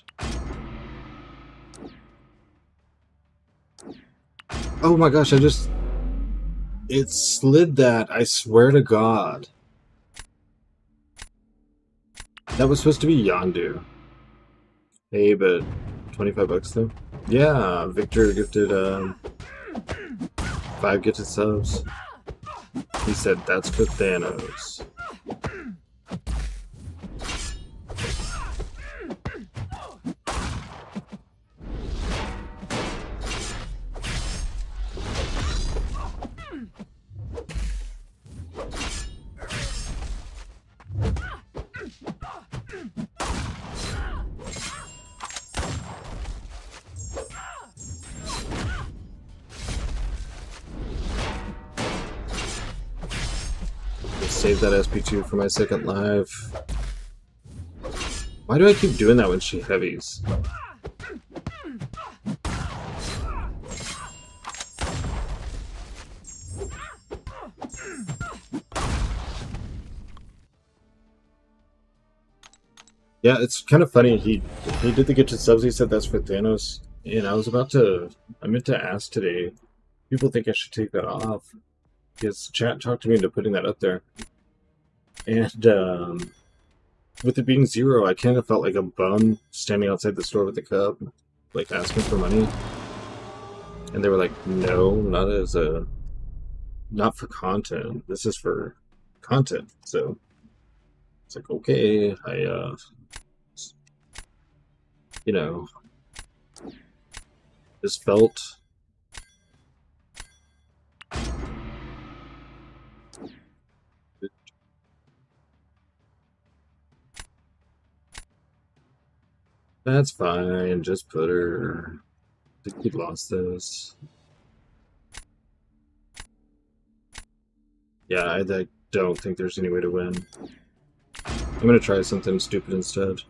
Oh my gosh, it slid that, I swear to God. That was supposed to be Yondu. Hey, but 25 bucks though? Yeah, Victor gifted 5 gifted subs. He said that's for Thanos. Save that SP2 for my second live. Why do I keep doing that when she heavies? Yeah, it's kind of funny. He did the get to subs. He said that's for Thanos, and I meant to ask today. People think I should take that off because chat talked me into putting that up there, and with it being 0, I kind of felt like a bum standing outside the store with a cup, like asking for money, and they were like, "No, not for content. This is for content." So it's like, okay, you know, just felt. That's fine. Just put her. I think we lost this. Yeah, I don't think there's any way to win. I'm gonna try something stupid instead.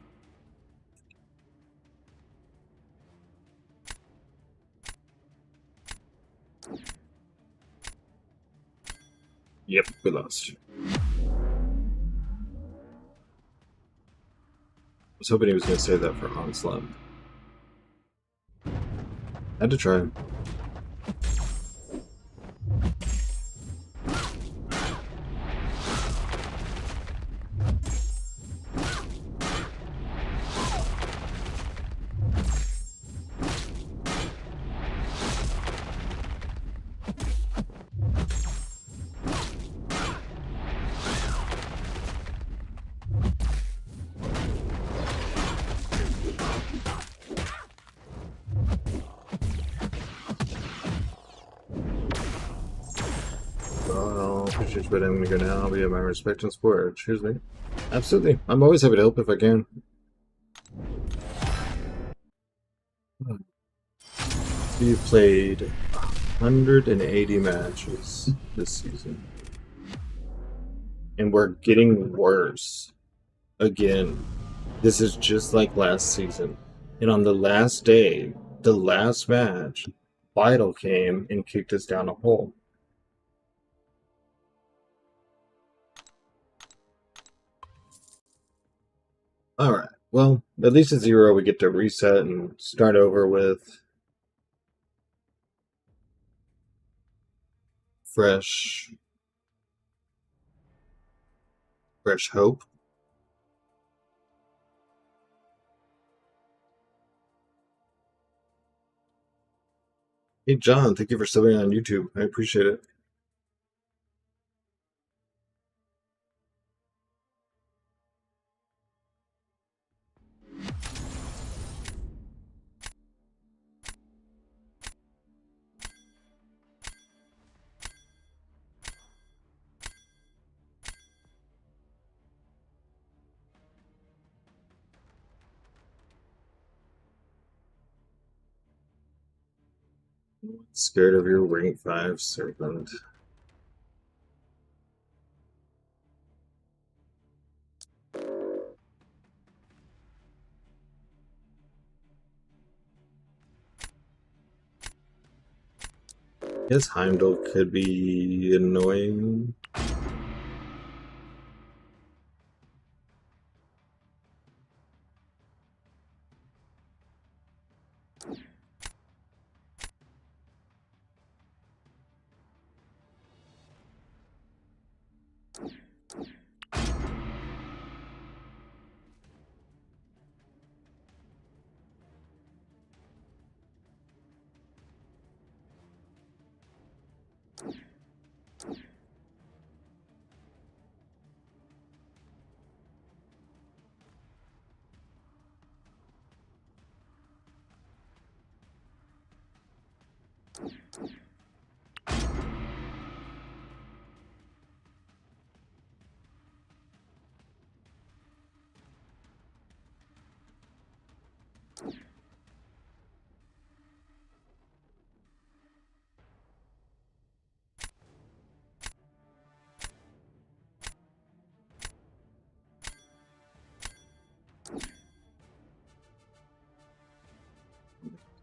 Yep, we lost. I was hoping he was gonna say that for Onslaught. Had to try. Well, appreciate you, but I'm gonna go now. I'll be at my respect and support. Cheers, mate. Absolutely. I'm always happy to help if I can. We've played 180 matches this season. And we're getting worse. Again. This is just like last season. And on the last day, the last match, Vital came and kicked us down a hole. Alright, well, at least at 0 we get to reset and start over with fresh hope. Hey John, thank you for subbing on YouTube. I appreciate it. Scared of your rank 5 servant. Yes, Heimdall could be annoying.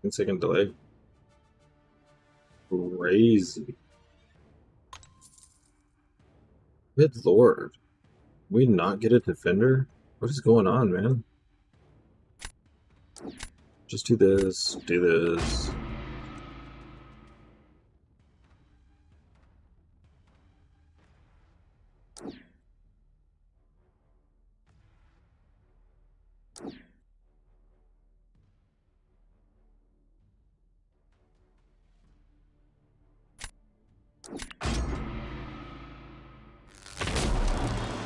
Second delay. Crazy. Good lord. We not get a defender? What is going on, man? Just do this, do this.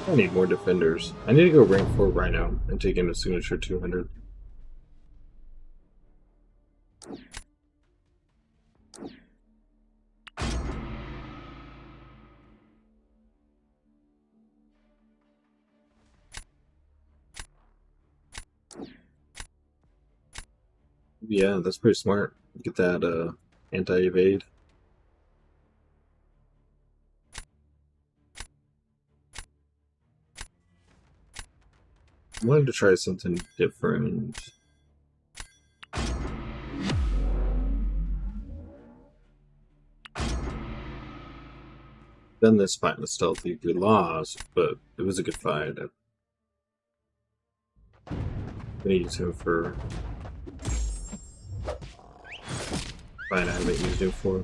I need more defenders. I need to go rank 4 Rhino and take in a signature 200. Yeah, that's pretty smart. Get that anti-evade. I wanted to try something different. Done this fight with Stealthy. We lost, but it was a good fight. I'm gonna use him for fight I haven't used him for.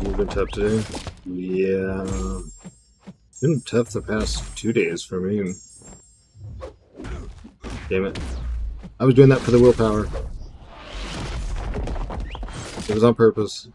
You've been tough today? Yeah. Been tough the past 2 days for me. Damn it. I was doing that for the willpower. It was on purpose.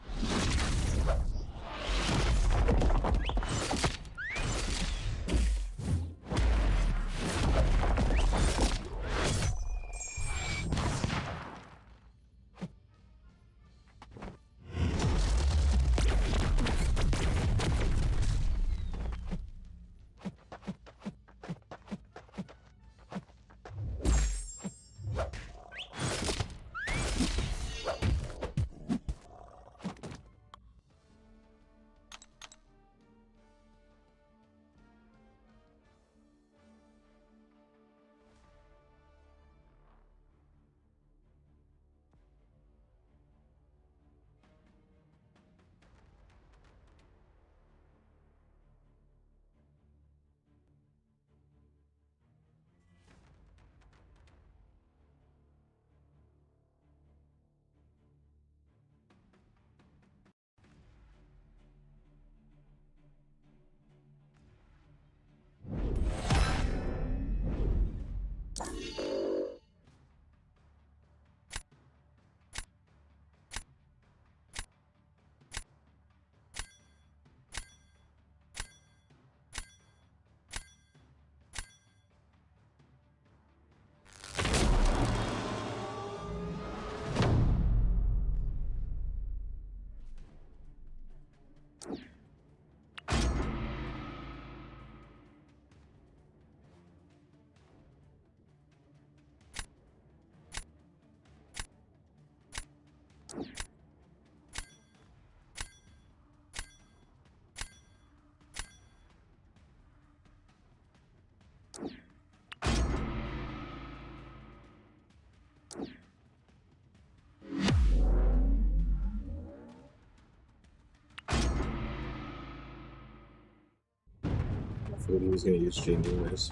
I thought he was going to use Jane anyways.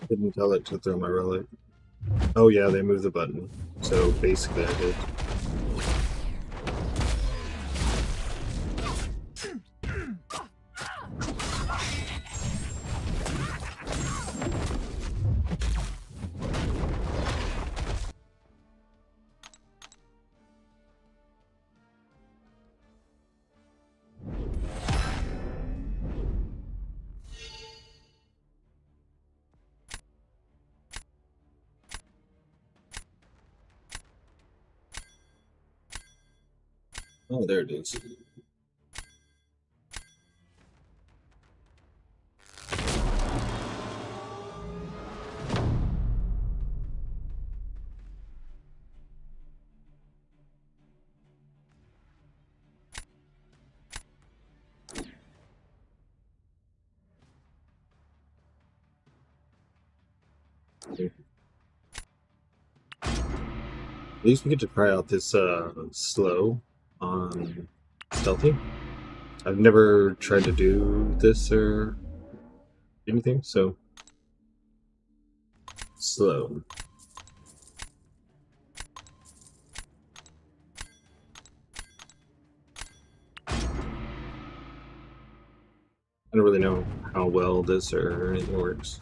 Didn't tell it to throw my relic. Oh yeah, they moved the button. So basically I did. Oh, there it is. At least we get to try out this slow on stealthy. I've never tried to do this or anything, so slow. I don't really know how well this or anything works.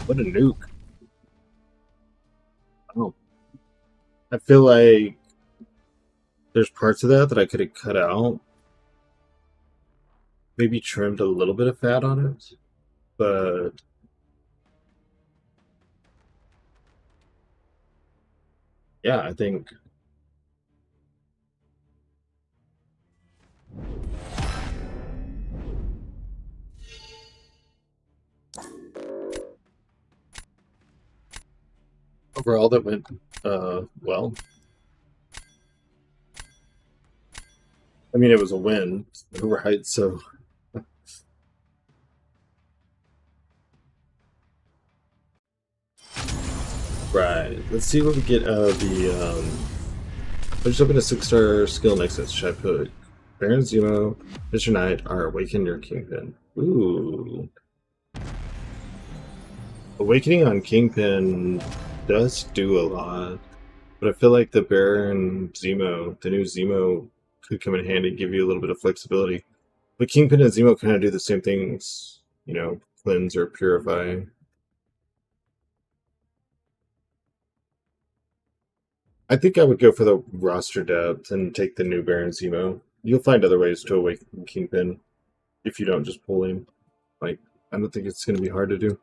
What a nuke. Oh. I feel like there's parts of that I could have cut out. Maybe trimmed a little bit of fat on it. But yeah, I think overall that went well. I mean, it was a win, right? So right. Let's see what we get out of the I just opened a 6-star skill nexus. Should I put Baron Zemo, Mr. Knight, or Awaken your Kingpin? Ooh. Awakening on Kingpin does do a lot, but I feel like the Baron Zemo, the new Zemo, could come in handy and give you a little bit of flexibility. But Kingpin and Zemo kind of do the same things, you know, cleanse or purify. I think I would go for the roster depth and take the new Baron Zemo. You'll find other ways to awaken Kingpin if you don't just pull him. Like, I don't think it's going to be hard to do.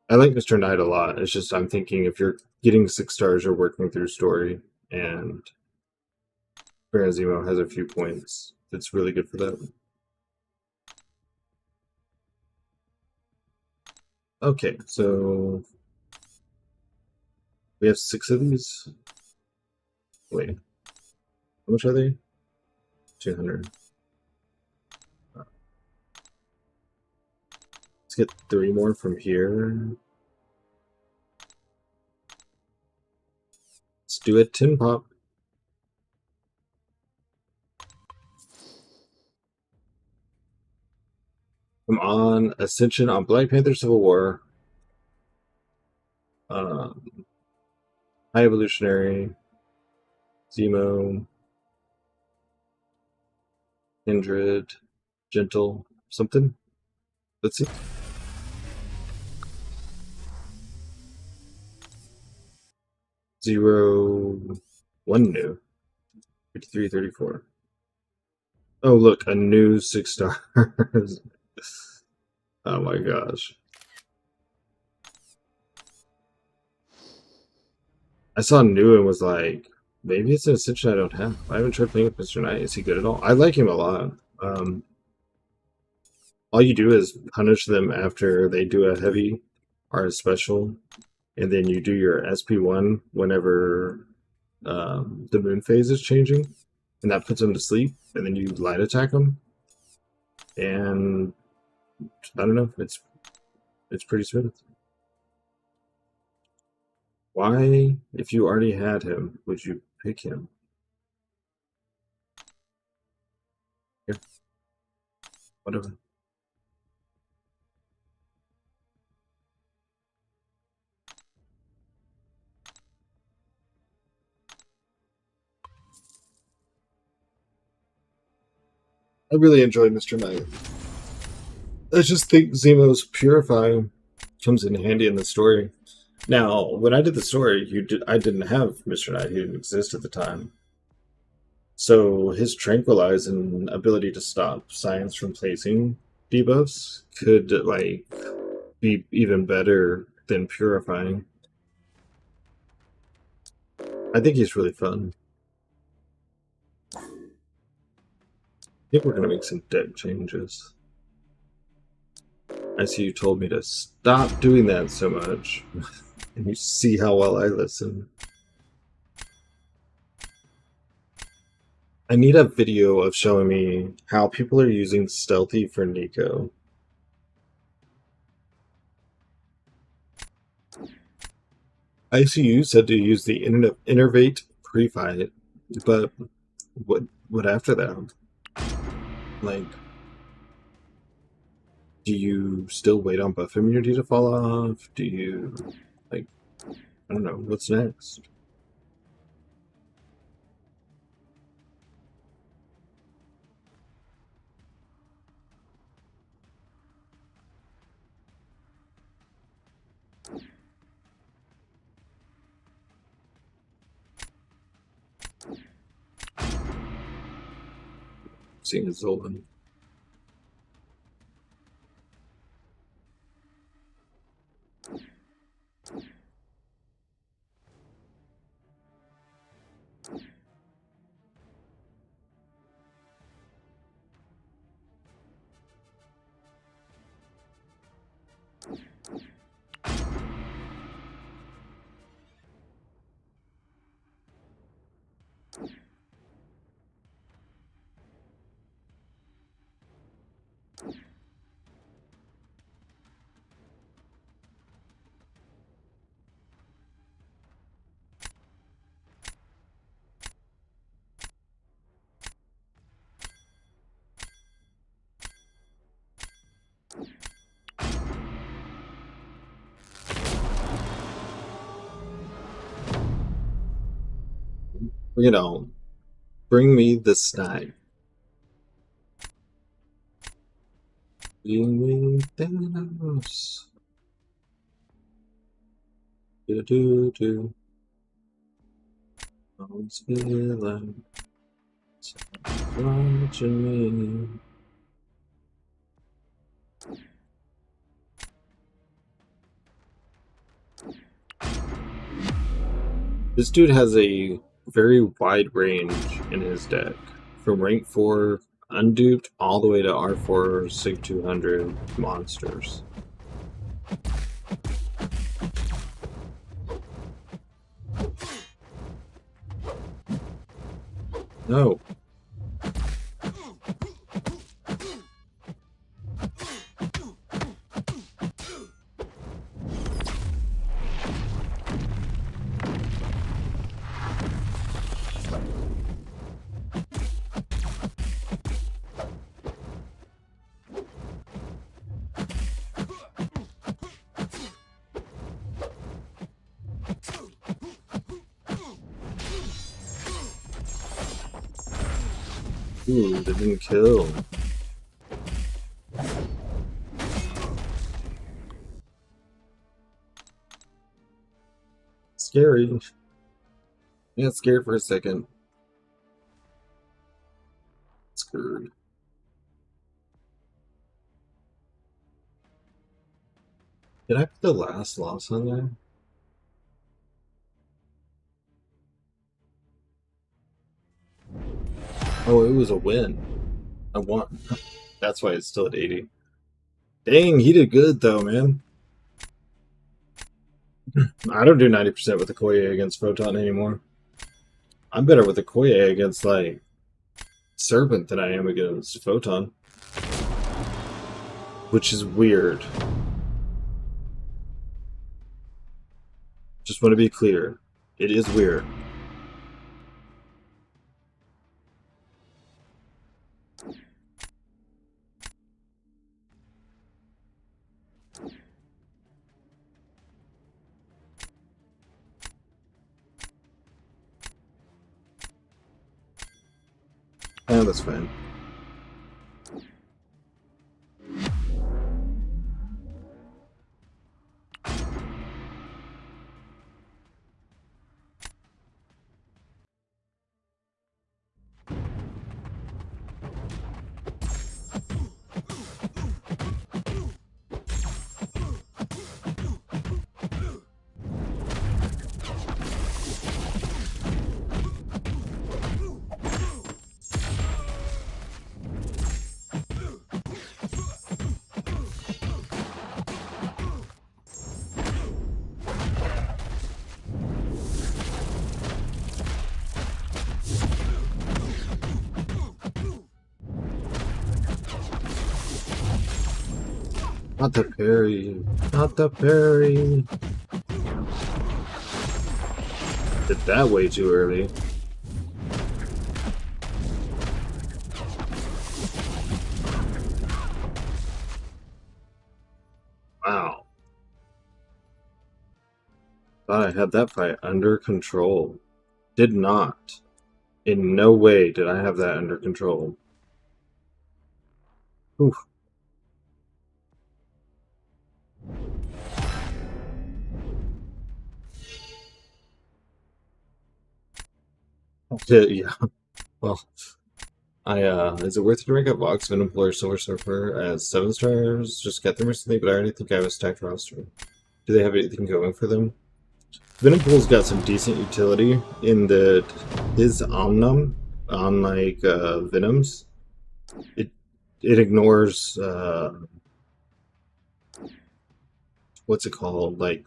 I like Mr. Knight a lot. It's just I'm thinking if you're getting 6 stars, you're working through story, and Baron Zemo has a few points. That's really good for that. Okay, so we have 6 of these. Wait, how much are they? 200. Let's get 3 more from here. Let's do a tin pop. Come on, Ascension on Black Panther Civil War. High Evolutionary. Zemo. Kindred. Gentle. Something. Let's see. 0, 1 new. 53, 34. Oh, look, a new 6 stars. Oh my gosh. I saw new and was like, maybe it's an Ascension I don't have. I haven't tried playing with Mr. Knight. Is he good at all? I like him a lot. All you do is punish them after they do a heavy or a special, and then you do your SP1 whenever the moon phase is changing, and that puts them to sleep, and then you light attack them. And I don't know, it's pretty smooth. Why, if you already had him, would you pick him? Yeah, whatever. I really enjoy Mr. Knight. I just think Zemo's Purify comes in handy in the story. Now, when I did the story, I didn't have Mr. Knight. He didn't exist at the time. So his Tranquilize and ability to stop Science from placing debuffs could, like, be even better than Purifying. I think he's really fun. I think we're going to make some deck changes. I see you told me to stop doing that so much. And you see how well I listen. I need a video of showing me how people are using Stealthy for Nico. ICU said to use the Innervate pre-fight, but what after that? Like, do you still wait on buff immunity to fall off? Do you, like, I don't know, what's next? Seeing a Zolan. You know, bring me the snack. Bring me Thanos. Do. Always feeling so watching me. This dude has a very wide range in his deck, from rank 4 unduped all the way to R4 Sig 200 monsters. No. Ooh, they didn't kill. Scary. I got scared for a second. Scared. Did I put the last loss on there? Oh, it was a win. I won. That's why it's still at 80. Dang, he did good though, man. I don't do 90% with the Koye against Photon anymore. I'm better with the Koye against, like, Serpent than I am against Photon. Which is weird. Just want to be clear. It is weird. Oh, that's fine. Not the parry. Not the parry. Did that way too early. Wow. Thought I had that fight under control. Did not. In no way did I have that under control. Oof. Yeah. Well, is it worth it to rank up Vox, Venom, Employer, Silver Surfer as 7 stars? Just get them recently, but I already think I have a stacked roster. Do they have anything going for them? Venompool's got some decent utility in that his Omnum on like Venoms, it ignores what's it called? Like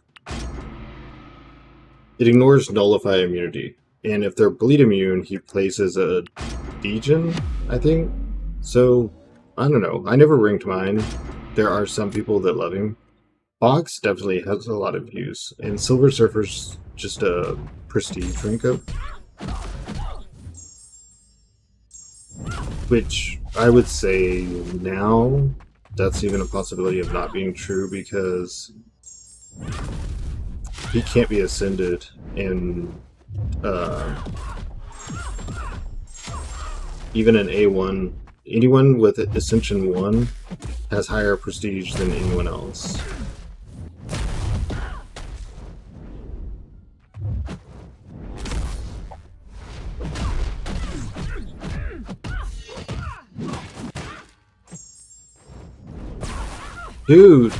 it ignores nullify immunity. And if they're bleed immune, he places a Degen, I think. So I don't know. I never ranked mine. There are some people that love him. Box definitely has a lot of use, and Silver Surfer's just a prestige rank up, which I would say now that's even a possibility of not being true because he can't be ascended, and even an A1, anyone with Ascension 1 has higher prestige than anyone else. Dude!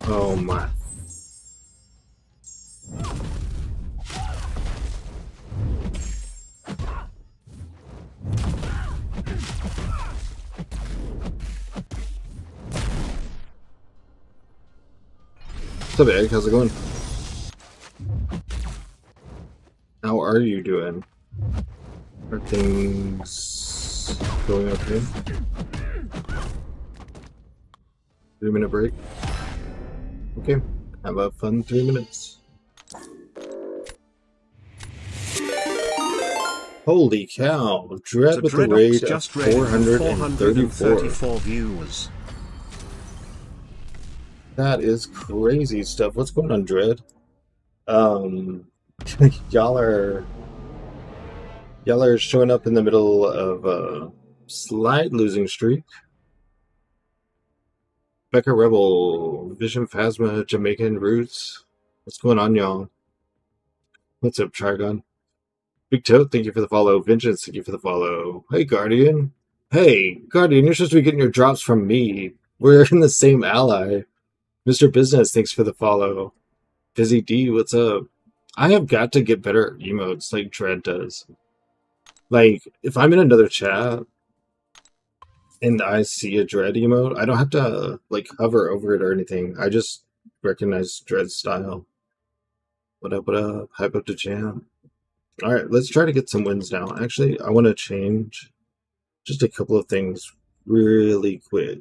Oh my. What's up, Egg? How's it going? How are you doing? Are things going okay? 3-minute break. Okay, have a fun 3 minutes. Holy cow! Dread with the raid of 434 viewers. That is crazy stuff. What's going on, Dread? y'all are showing up in the middle of a slight losing streak. Becca Rebel, Vision Phasma, Jamaican Roots. What's going on, y'all? What's up, Trigon? Big Toad, thank you for the follow. Vengeance, thank you for the follow. Hey, Guardian. Hey, Guardian, you're supposed to be getting your drops from me. We're in the same ally. Mr. Business, thanks for the follow. Busy D, what's up? I have got to get better emotes like Dread does. Like, if I'm in another chat and I see a Dread emote, I don't have to, like, hover over it or anything. I just recognize Dread's style. What up, what up? Hype up to jam. Alright, let's try to get some wins now. Actually, I want to change just a couple of things really quick.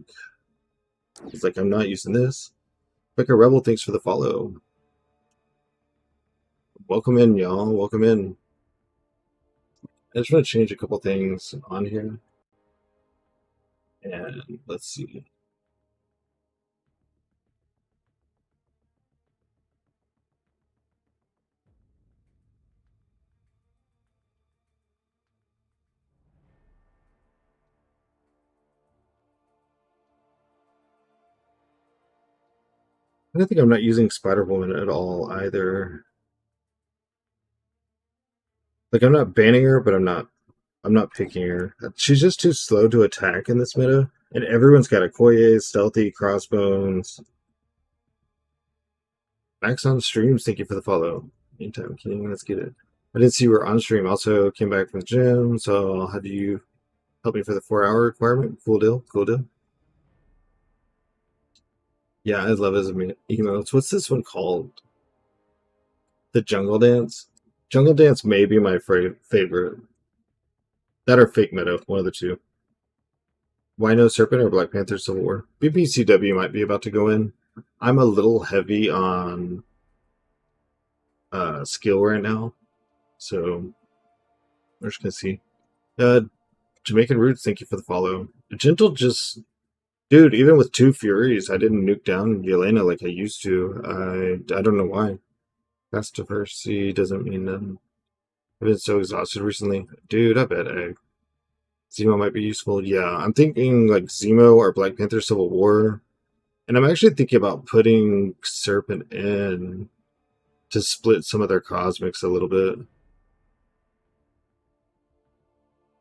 It's like I'm not using this. Becca Rebel, thanks for the follow. Welcome in, y'all. Welcome in. I just want to change a couple things on here. And let's see. I don't think I'm not using Spider-Woman at all either. Like, I'm not banning her, but I'm not picking her. She's just too slow to attack in this meta. And everyone's got Okoye, Stealthy, Crossbones. Max on streams, thank you for the follow. Anytime, King, let's get it. I did see you were on stream. Also came back from the gym, so I'll have you help me for the 4-hour requirement. Cool deal, cool deal. Yeah, I love his emotes. What's this one called? The Jungle Dance? Jungle Dance may be my favorite. That or Fake Meadow, one of the two. Wino Serpent or Black Panther Civil War? BPCW might be about to go in. I'm a little heavy on skill right now, so we're just gonna see. Jamaican Roots, thank you for the follow. Gentle just, dude, even with 2 Furies, I didn't nuke down Yelena like I used to. I don't know why. Fast diversity doesn't mean nothing. I've been so exhausted recently. Dude, I bet Zemo might be useful. Yeah, I'm thinking like Zemo or Black Panther Civil War. And I'm actually thinking about putting Serpent in to split some of their cosmics a little bit.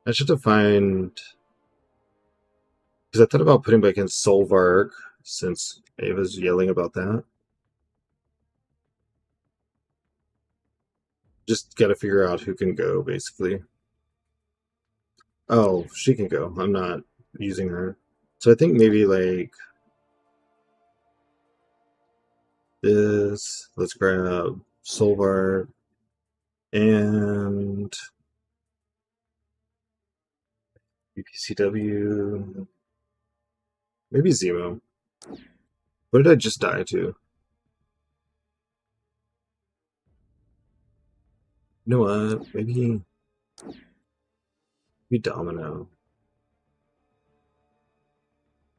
I should have find, because I thought about putting back in Solvark since Ava's yelling about that. Just gotta figure out who can go, basically. Oh, she can go. I'm not using her. So I think maybe like this. Let's grab Solvark and BPCW. Maybe Zemo. What did I just die to? You know what? Maybe Domino.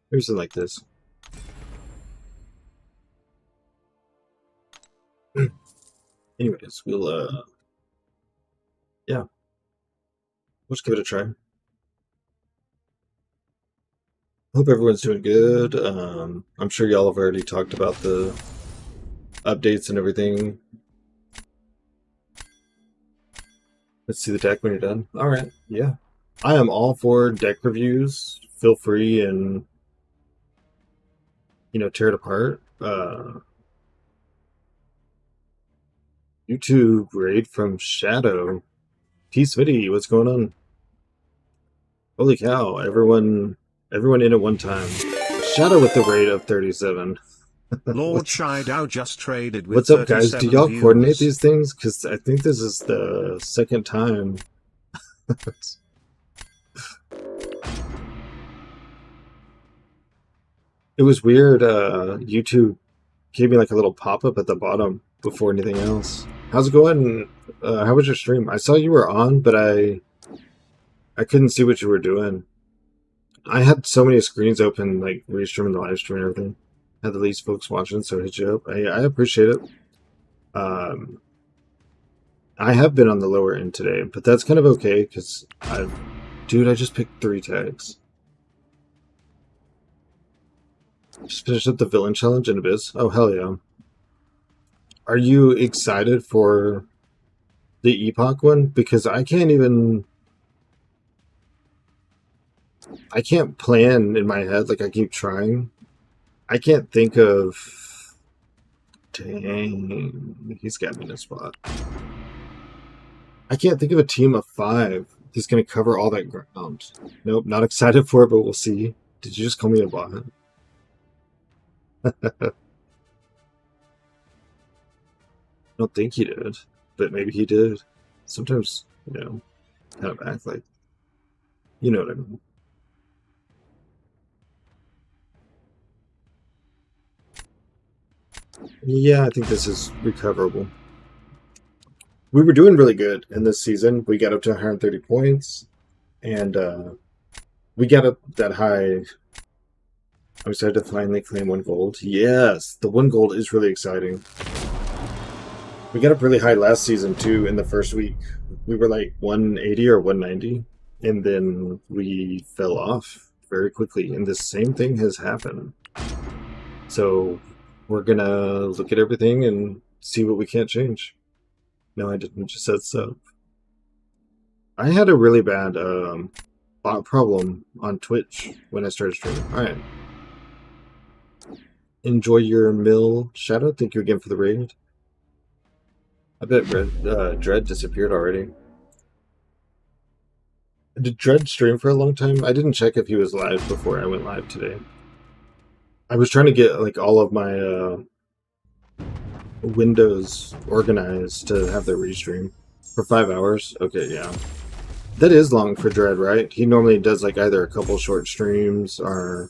Maybe something like this. Anyways, we'll yeah. Let's give it a try. Hope everyone's doing good. I'm sure y'all have already talked about the updates and everything. Let's see the deck when you're done. All right, yeah. I am all for deck reviews. Feel free and, you know, tear it apart. YouTube raid from Shadow. Peace Vidi, what's going on? Holy cow, everyone in at one time. Shadow with the raid of 37. Lord Shido just traded with What's up, guys? Do y'all views. coordinate these things? Because I think this is the second time. It was weird. YouTube gave me like a little pop-up at the bottom before anything else. How's it going? How was your stream? I saw you were on, but I couldn't see what you were doing. I had so many screens open, like Restream the live stream and everything. Had the least folks watching, so I hit you up. I appreciate it. I have been on the lower end today, but that's kind of okay because I just picked 3 tags. Just finished up the villain challenge in Abyss. Oh hell yeah! Are you excited for the Epoch one? Because I can't plan in my head. Like I keep trying. I can't think of... Dang, he's got me in a spot. I can't think of a team of 5 that's going to cover all that ground. Nope, not excited for it, but we'll see. Did you just call me a bot? I don't think he did, but maybe he did. Sometimes, you know, kind of act like... You know what I mean. Yeah, I think this is recoverable. We were doing really good in this season. We got up to 130 points, and we got up that high. I'm excited to finally claim 1 gold. Yes, the 1 gold is really exciting. We got up really high last season, too, in the first week. We were like 180 or 190, and then we fell off very quickly, and the same thing has happened. So... we're gonna look at everything and see what we can't change. No, I didn't. Just said so. I had a really bad bot problem on Twitch when I started streaming. Alright. Enjoy your mill, Shadow. Thank you again for the raid. I bet Dread disappeared already. Did Dread stream for a long time? I didn't check if he was live before I went live today. I was trying to get like all of my windows organized to have the restream for 5 hours. Okay, yeah. That is long for Dread, right? He normally does like either a couple short streams or...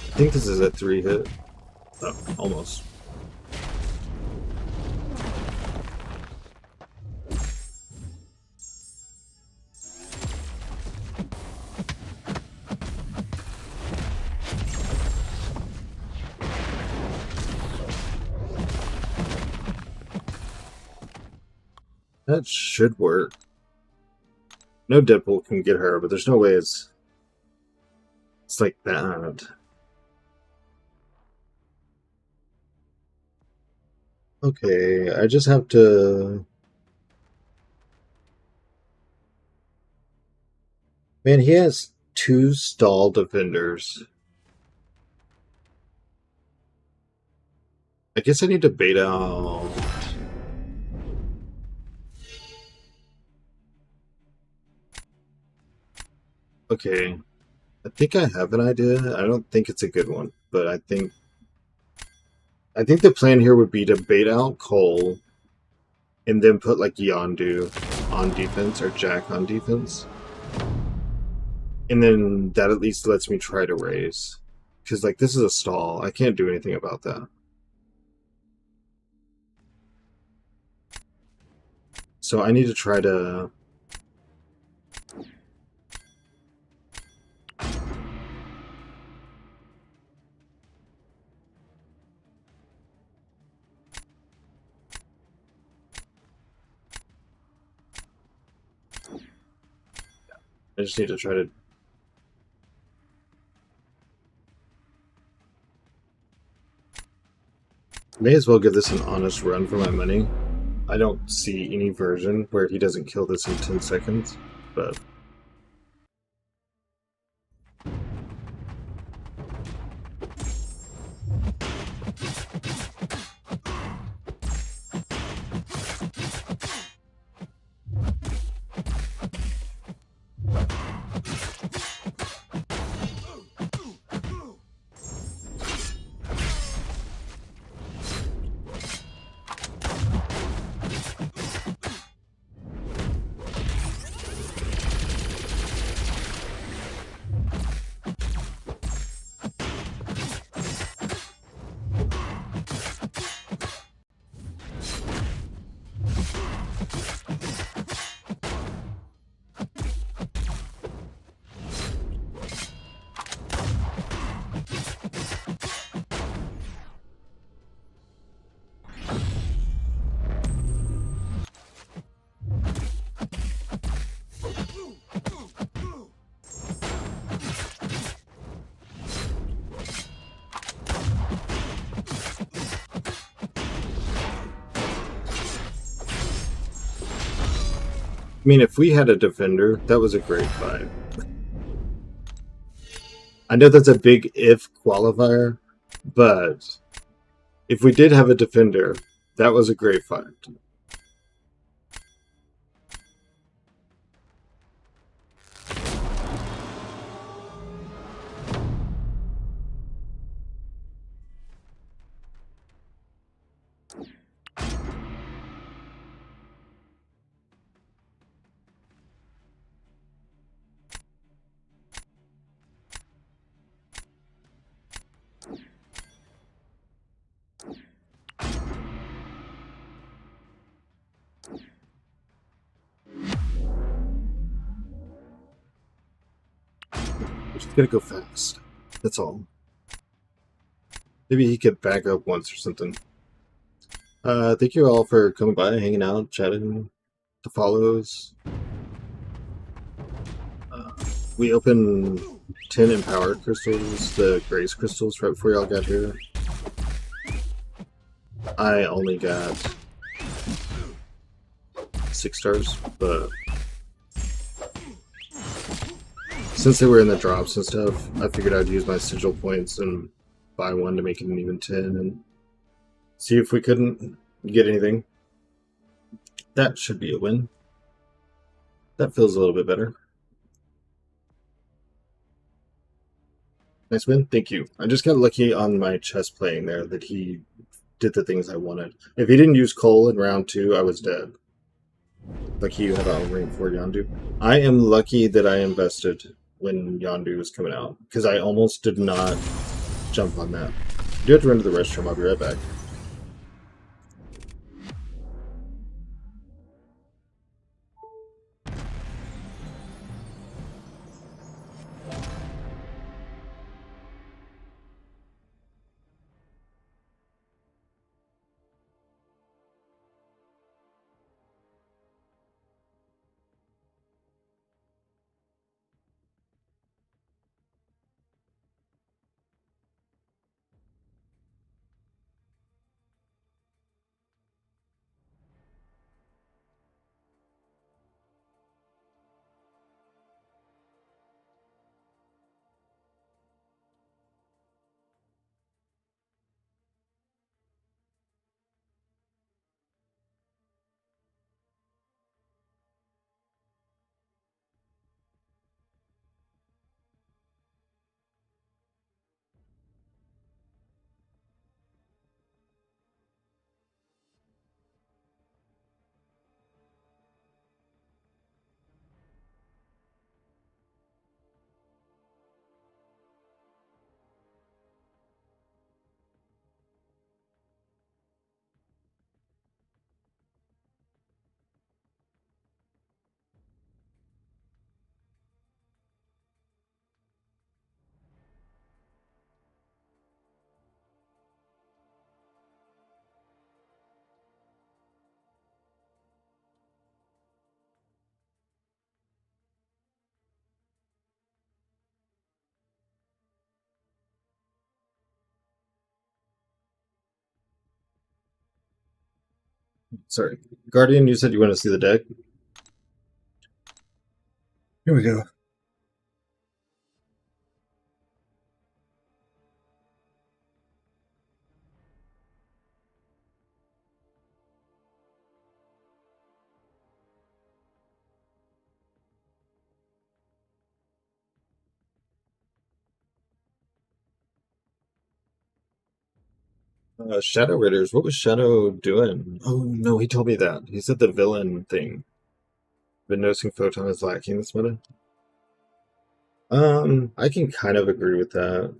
I think this is a 3-hit. Oh, almost. That should work. No Deadpool can get her, but there's no way it's like that. Okay, I just have to... Man, he has 2 stall defenders. I guess I need to bait out... Okay, I think I have an idea. I don't think it's a good one, but I think the plan here would be to bait out Cole and then put like Yondu on defense or Jack on defense. And then that at least lets me try to raise. Because like this is a stall. I can't do anything about that. So I need to try to... I just need to try to... May as well give this an honest run for my money. I don't see any version where he doesn't kill this in 10 seconds, but... I mean, if we had a defender, that was a great fight. I know that's a big if qualifier, but if we did have a defender, that was a great fight. Just gotta go fast. That's all. Maybe he could back up once or something. Thank you all for coming by, hanging out, chatting, the follows. We opened 10 Empower crystals, the Grace crystals, right before y'all got here. I only got 6 stars, but since they were in the drops and stuff, I figured I'd use my sigil points and buy one to make it an even 10 and see if we couldn't get anything. That should be a win. That feels a little bit better. Nice win. Thank you. I just got lucky on my chess playing there that he did the things I wanted. If he didn't use Cole in round 2, I was dead. Lucky you had a ring for Yondu. I am lucky that I invested when Yondu was coming out, because I almost did not jump on that. I do have to run to the restroom. I'll be right back. Sorry. Guardian, you said you want to see the deck? Here we go. Shadow Raiders. What was Shadow doing? Oh, no, he told me that. He said the villain thing. Been noticing Photon is lacking this meta. I can kind of agree with that.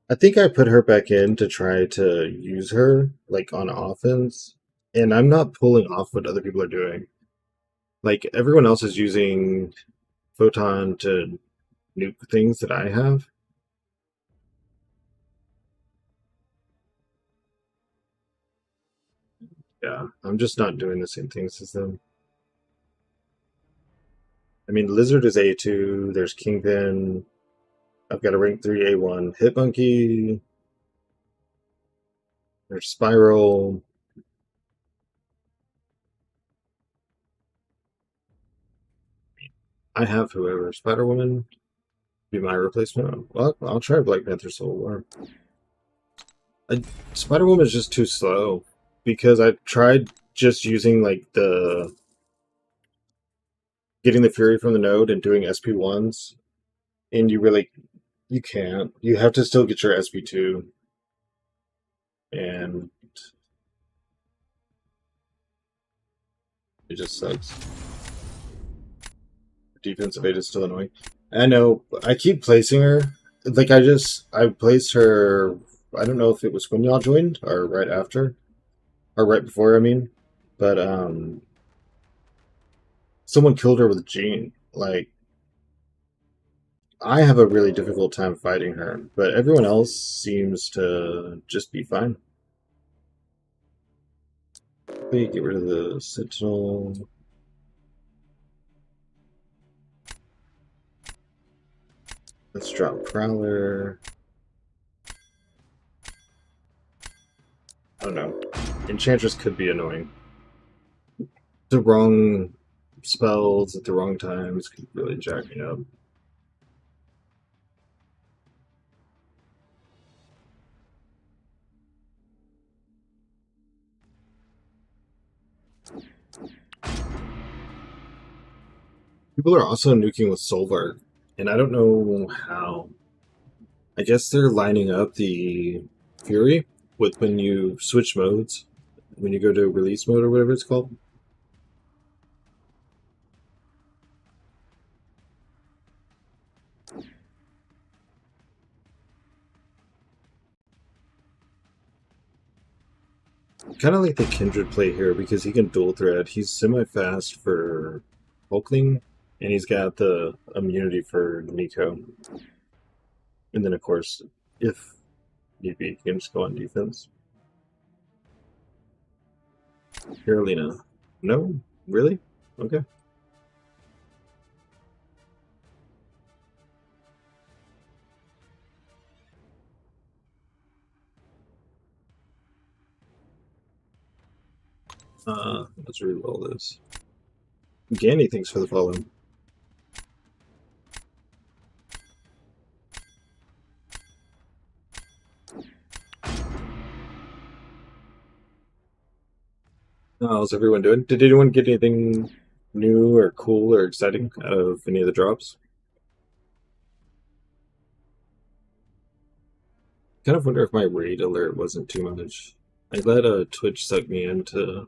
I think I put her back in to try to use her, like, on offense, and I'm not pulling off what other people are doing. Like, everyone else is using Photon to nuke things that I have. Yeah, I'm just not doing the same things as them. I mean, Lizard is A2, there's Kingpin, I've got a rank 3 A1, Hit Monkey, there's Spiral. I have whoever. Spider Woman be my replacement. Well, I'll try Black Panther Soul War. Spider Woman is just too slow because I tried just using like the getting the Fury from the node and doing SP1s, and you can't. You have to still get your SP2, and it just sucks. Defensive 8 is still annoying. I know. I keep placing her. Like I placed her. I don't know if it was when y'all joined or right after, or right before. I mean, but someone killed her with Jean. Like I have a really difficult time fighting her, but everyone else seems to just be fine. Wait, get rid of the Sentinel. Let's drop Prowler. I don't know. Enchantress could be annoying. The wrong spells at the wrong times could really jack me up. People are also nuking with Solvar. And I don't know how. I guess they're lining up the Fury with when you switch modes, when you go to release mode or whatever it's called. Kind of like the Kindred play here because he can dual thread. He's semi-fast for Hulkling, and he's got the immunity for Nico. And then, of course, if need be, he can just go on defense. Carolina. No? Really? Okay. Let's reroll this. Ganny, thanks for the follow. How's everyone doing? Did anyone get anything new or cool or exciting out of any of the drops? Kind of wonder if my raid alert wasn't too much. I let Twitch suck me into,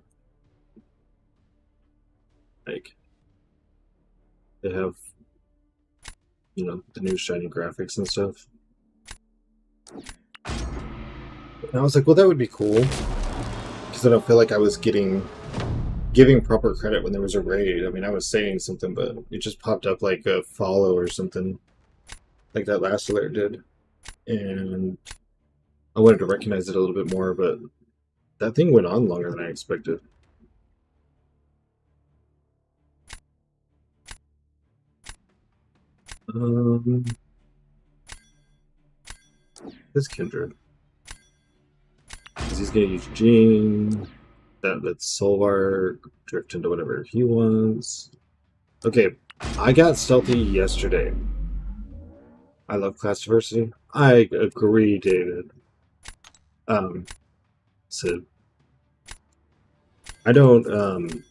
like, they have, you know, the new shiny graphics and stuff. And I was like, well, that would be cool. Because I don't feel like I was giving proper credit when there was a raid. I mean, I was saying something, but it just popped up like a follow or something, like that last alert did. And I wanted to recognize it a little bit more, but that thing went on longer than I expected. This Kindred. Because he's going to use Gene. That lets Solvar drift into whatever he wants. Okay, I got stealthy yesterday. I love class diversity. I agree, David. So I don't,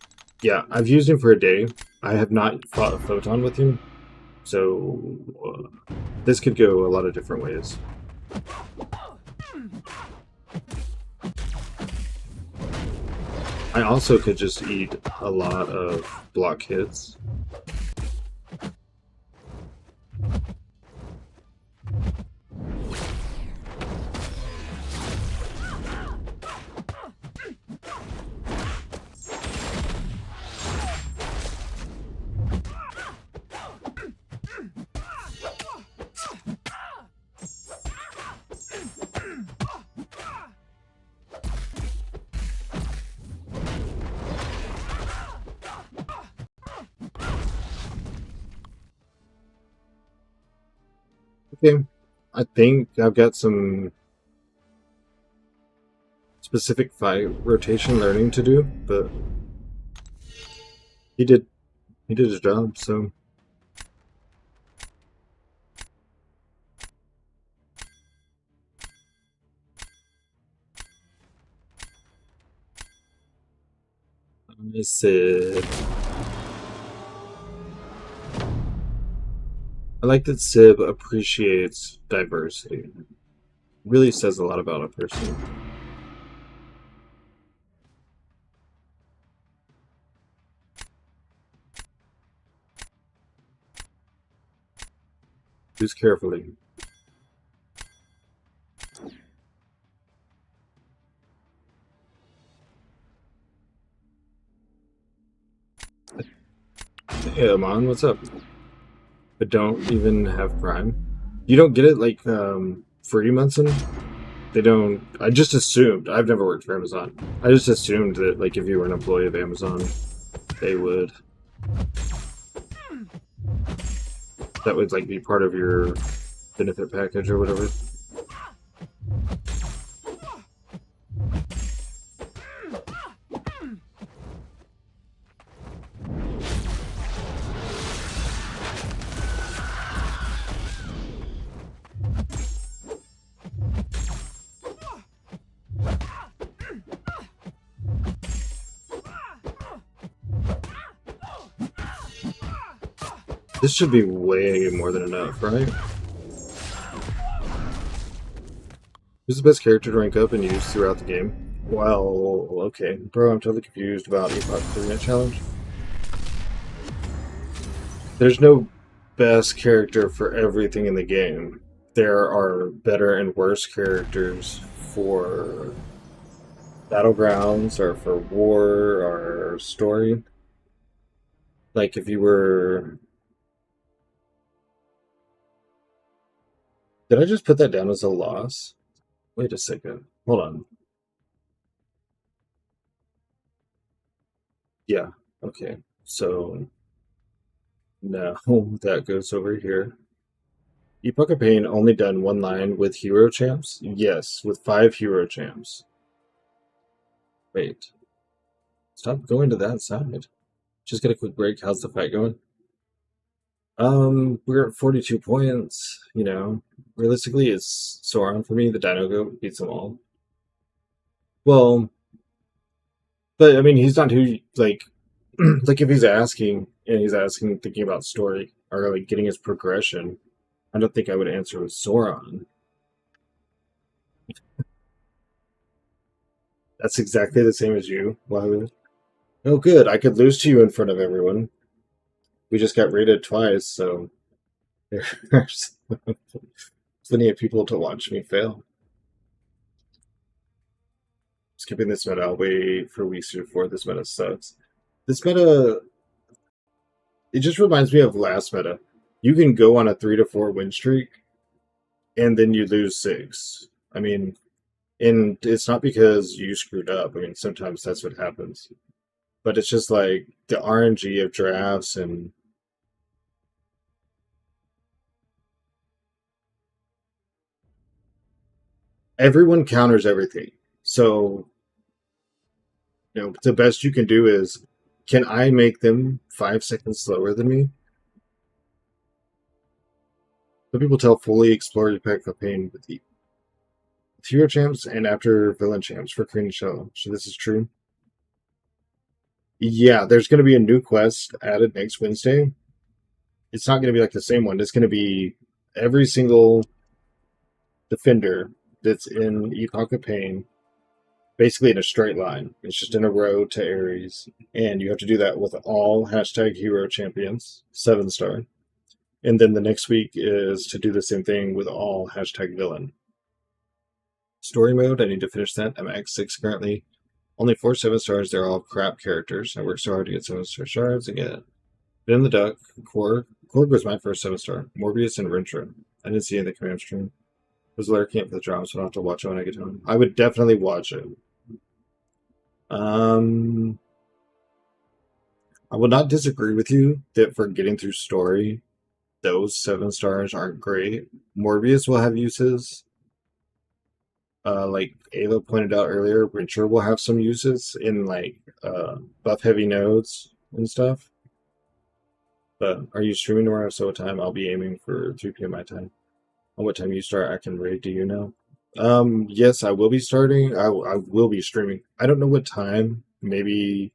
yeah, I've used him for a day. I have not fought a Photon with him. So this could go a lot of different ways. I also could just eat a lot of block hits. Okay, I think I've got some specific fight rotation learning to do, but he did his job, so I said I like that Sib appreciates diversity. Really says a lot about a person. Choose carefully. Hey, Amon, what's up? But don't even have Prime. You don't get it like free Munson? They don't. I just assumed. I've never worked for Amazon. I just assumed that like if you were an employee of Amazon, they would. That would like be part of your benefit package or whatever. This should be way more than enough, right? Who's the best character to rank up and use throughout the game? Well, okay. Bro, I'm totally confused about Epoch 3-minute challenge. There's no best character for everything in the game. There are better and worse characters for Battlegrounds or for war or story. Like if you were... Did I just put that down as a loss? Wait a second. Hold on. Yeah, okay. So now that goes over here. Epoch of Pain only done one line with hero champs? Yes, with 5 hero champs. Wait. Stop going to that side. Just get a quick break. How's the fight going? We're at 42 points. You know, realistically, it's Sauron for me. The Dino Goat beats them all. Well, but I mean, he's not who, like, like if he's asking, and he's asking, thinking about story, or like getting his progression, I don't think I would answer with Sauron. That's exactly the same as you. Why would... Oh, good. I could lose to you in front of everyone. We just got rated twice, so there's plenty of people to watch me fail. Skipping this meta, I'll wait for weeks before this meta sucks. This meta, it just reminds me of last meta. You can go on a 3 to 4 win streak, and then you lose 6. I mean, and it's not because you screwed up. I mean, sometimes that's what happens. But it's just like the RNG of drafts and everyone counters everything. So, you know, the best you can do is, can I make them 5 seconds slower than me? Some people tell fully explore your pack of pain with hero champs and after villain champs for Green Shell. So this is true. Yeah, there's going to be a new quest added next Wednesday. It's not going to be like the same one. It's going to be every single defender that's in Epoch of Pain, basically in a straight line. It's just in a row to Ares. And you have to do that with all hashtag hero champions, 7-star. And then the next week is to do the same thing with all hashtag villain. Story mode, I need to finish that. I'm at 6 currently. Only 4 7-stars, they're all crap characters. I worked so hard to get 7-star shards and get Been in the Duck, Korg. Korg was my first 7-star. Morbius and Rintra. I didn't see any of the command stream. It was lurking up for the drop, so I'll have to watch it when I get home. I would definitely watch it. I would not disagree with you that for getting through story, those 7-stars aren't great. Morbius will have uses. Like Ava pointed out earlier, Rintra will have some uses in like buff heavy nodes and stuff. But are you streaming tomorrow? So what time? I'll be aiming for 3 p.m. my time. On what time you start, I can raid. Do you know? Yes, I will be starting. I will be streaming. I don't know what time. Maybe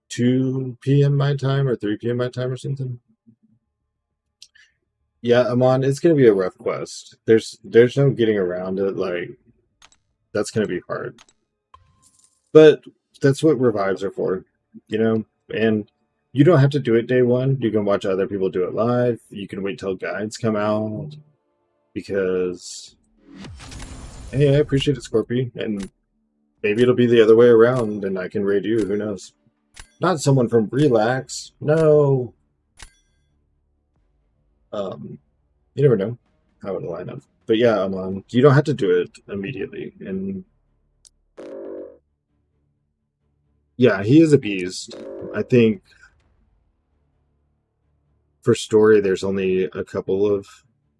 2 p.m. my time or 3 p.m. my time or something. Yeah, Amon, it's gonna be a rough quest. There's no getting around it. Like, that's gonna be hard. But that's what revives are for, you know. And you don't have to do it day one. You can watch other people do it live. You can wait till guides come out. Because, hey, I appreciate it, Scorpy. And maybe it'll be the other way around, and I can raid you. Who knows? Not someone from Relax. No. You never know how it'll line up. But yeah, you don't have to do it immediately. And yeah, he is a beast. I think for story, there's only a couple of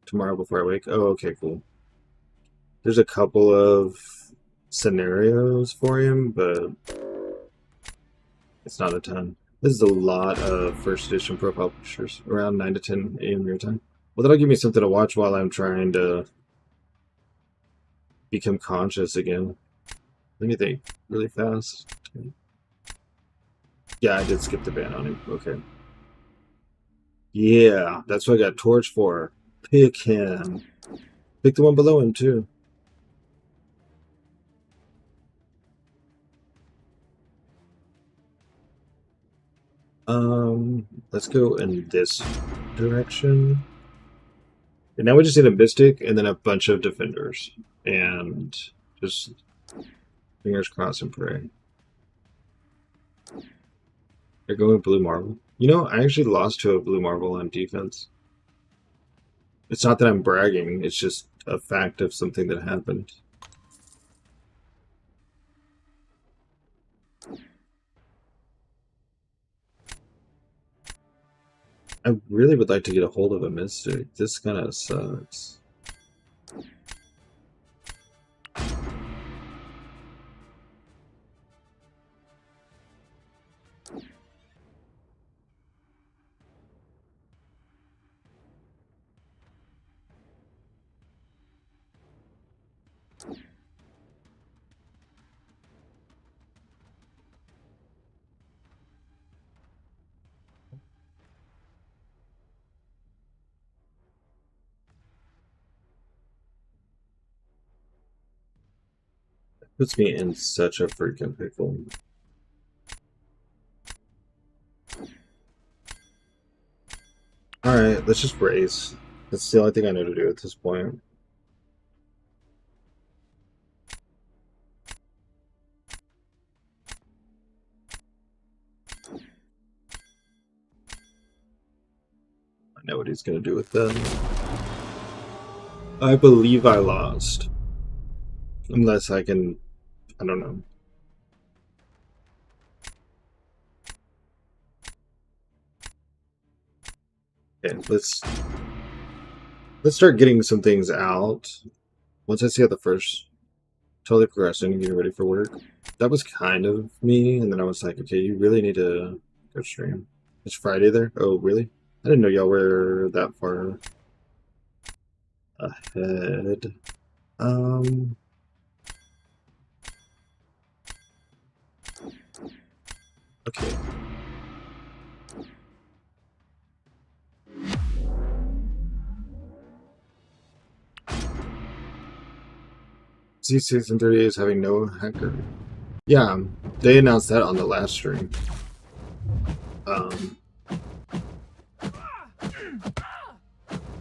tomorrow before I wake. Oh, okay, cool. There's a couple of scenarios for him, but it's not a ton. This is a lot of first edition pro publishers, around 9 to 10 a.m. your time. Well, that'll give me something to watch while I'm trying to become conscious again. Let me think really fast. Yeah, I did skip the ban on him. Okay. Yeah, that's what I got Torch for. Pick him. Pick the one below him, too. Let's go in this direction. And now we just need a Mystic and then a bunch of Defenders. And just fingers crossed and pray. They're going Blue Marble. You know, I actually lost to a Blue Marble on defense. It's not that I'm bragging, it's just a fact of something that happened. I really would like to get a hold of a Mystic. This kind of sucks. Puts me in such a freaking pickle. Alright, let's just brace. That's the only thing I know to do at this point. I know what he's going to do with them. I believe I lost. Unless I can... I don't know. Okay, let's start getting some things out. Once I see how the first... Totally progressing, getting ready for work. That was kind of me, and then I was like, okay, you really need to go stream. It's Friday there? Oh, really? I didn't know y'all were that far ahead. Okay. Z Season 38 is having no hacker. Yeah, they announced that on the last stream.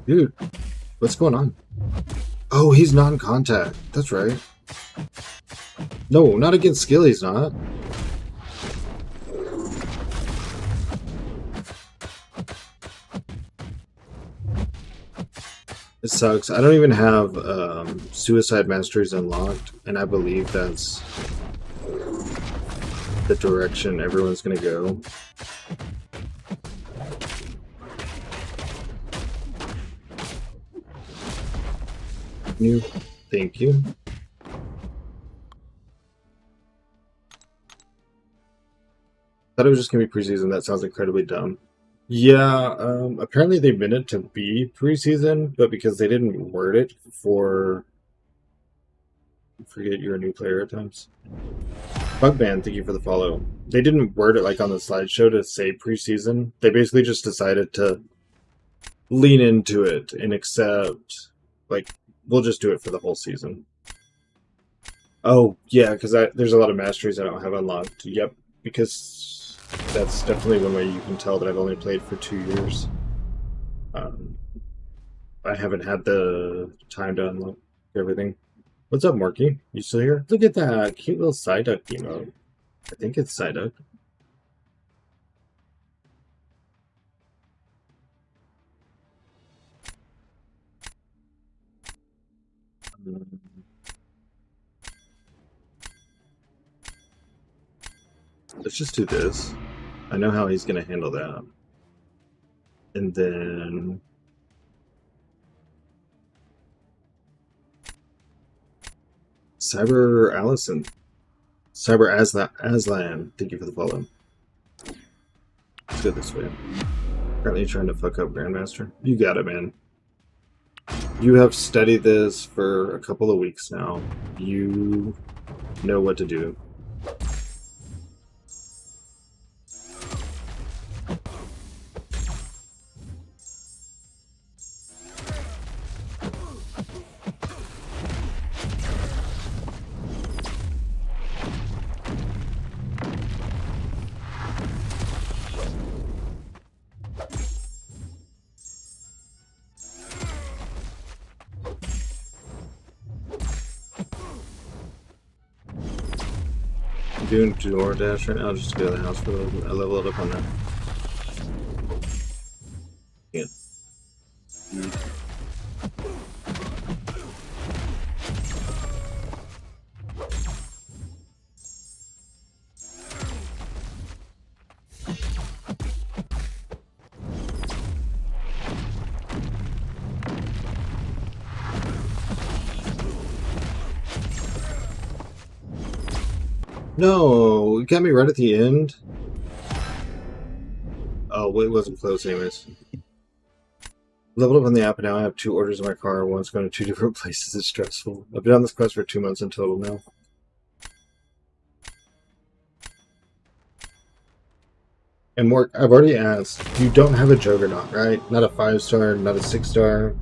Dude, what's going on? Oh, he's non-contact. That's right. No, not against skill, he's not. It sucks. I don't even have Suicide Masteries unlocked, and I believe that's the direction everyone's gonna go. Thank you. Thought it was just gonna be preseason. That sounds incredibly dumb. Yeah, apparently they meant it to be preseason, but because they didn't word it for... I forget you're a new player at times. Bugman, thank you for the follow. They didn't word it like on the slideshow to say preseason. They basically just decided to lean into it and accept, like, we'll just do it for the whole season. Oh, yeah, because there's a lot of masteries I don't have unlocked. Yep, because... that's definitely one way you can tell that I've only played for 2 years. I haven't had the time to unlock everything. What's up, Morky? You still here? Look at that cute little Psyduck emote. I think it's Psyduck. Let's just do this. I know how he's going to handle that. And then... Cyber Allison. Cyber Aslan. Thank you for the follow. Let's go this way. Apparently trying to fuck up Grandmaster. You got it, man. You have studied this for a couple of weeks now. You know what to do. doing DoorDash right now just to go to the house for a little bit. I level it up on that. Yeah. No, it got me right at the end. Oh, well, it wasn't close anyways. Leveled up on the app, and now I have 2 orders in my car. One's going to 2 different places. It's stressful. I've been on this quest for 2 months in total now. And more, I've already asked, you don't have a Juggernaut, right? Not a 5-star, not a 6-star.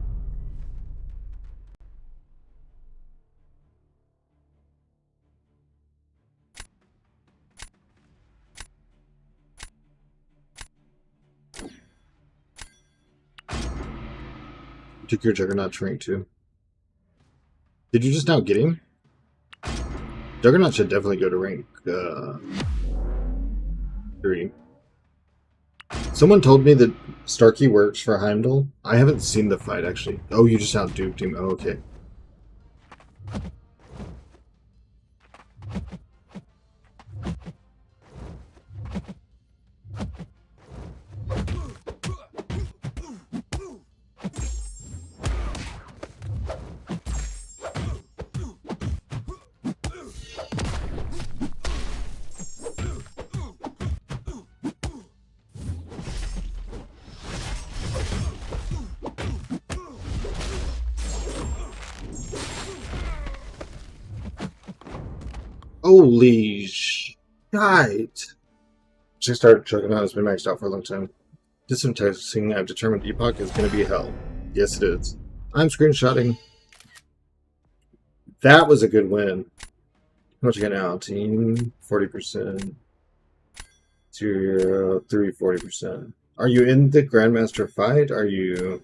Took your Juggernaut to rank 2. Did you just now get him? Juggernaut should definitely go to rank 3. Someone told me that Starkey works for Heimdall. I haven't seen the fight, actually. Oh, you just out-duped him. Oh, okay. Holy shite! Just started checking out. It's been maxed out for a long time. Did some testing. I've determined Epoch is going to be hell. Yes, it is. I'm screenshotting. That was a good win. How much you got now? Team 40%. 2, 3, 40%. Are you in the Grandmaster fight? Are you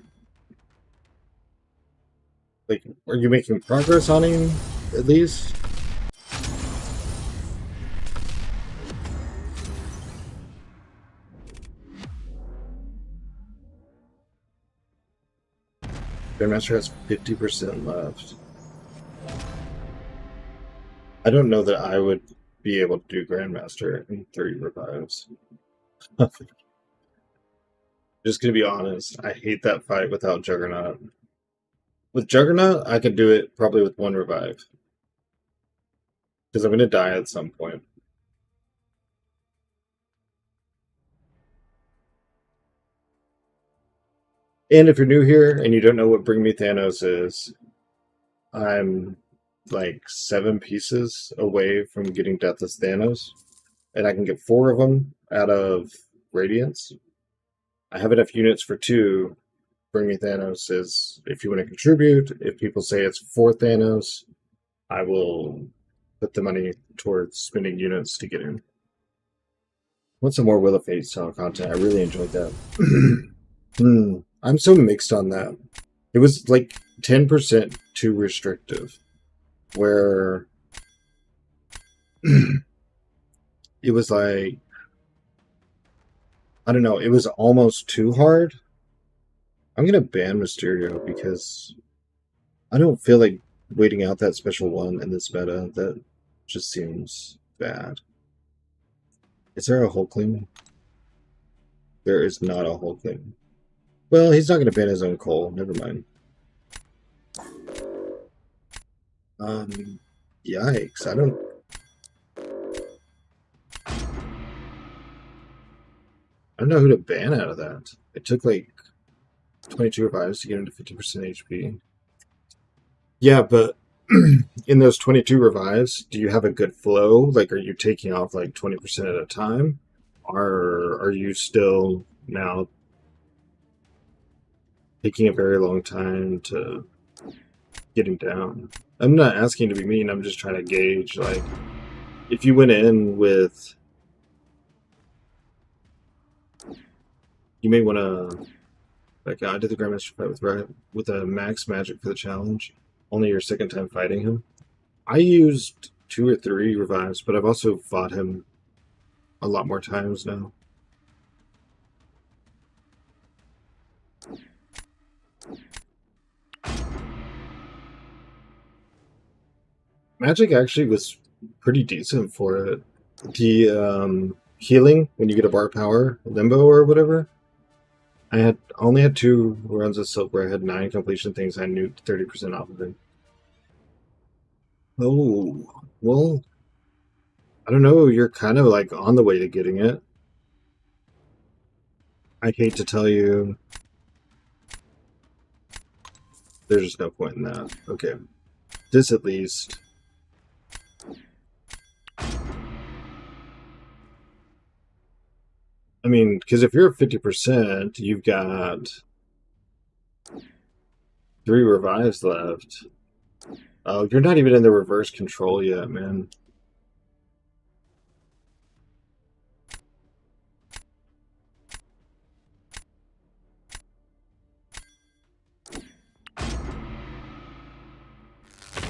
like? Are you making progress on him at least? Grandmaster has 50% left. I don't know that I would be able to do Grandmaster in 30 revives. Just gonna be honest, I hate that fight without Juggernaut. With Juggernaut, I could do it probably with 1 revive. Because I'm gonna die at some point. And if you're new here and you don't know what Bring Me Thanos is, I'm like 7 pieces away from getting Deathless Thanos. And I can get 4 of them out of Radiance. I have enough units for 2. Bring Me Thanos is, if you want to contribute, if people say it's for Thanos, I will put the money towards spending units to get in. Want some more Will of Fate style content. I really enjoyed that. I'm so mixed on that. It was like 10% too restrictive. Where it was like, I don't know, it was almost too hard. I'm going to ban Mysterio because I don't feel like waiting out that special one in this meta. That just seems bad. Is there a Hulkling? There is not a Hulkling. Well, he's not going to ban his own Cole. Never mind. Yikes. I don't know who to ban out of that. It took like 22 revives to get into 50% HP. Yeah, but in those 22 revives, do you have a good flow? Like, are you taking off like 20% at a time? Or are you still now taking a very long time to get him down? I'm not asking to be mean, I'm just trying to gauge, like, if you went in with... You may want to... Like, I did the Grandmaster fight with a max magic for the challenge. Only your second time fighting him. I used 2 or 3 revives, but I've also fought him a lot more times now. Magic actually was pretty decent for it. The healing when you get a bar power limbo or whatever. I only had 2 runs of silk where I had 9 completion things. I nuked 30% off of it. Oh, well, I don't know. You're kind of like on the way to getting it. I hate to tell you. There's just no point in that. Okay. This at least. I mean, because if you're at 50%, you've got 3 revives left. Oh, you're not even in the reverse control yet, man.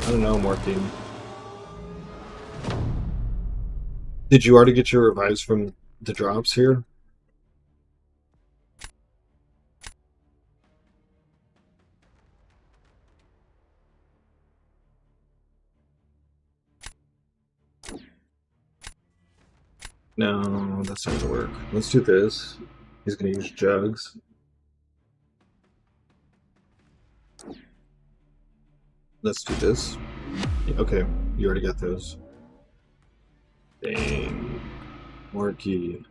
I don't know, Morphine. Did you already get your revives from the drops here? No, that's not gonna work. Let's do this. He's gonna use jugs. Let's do this. Okay, you already got those. Dang. Morky.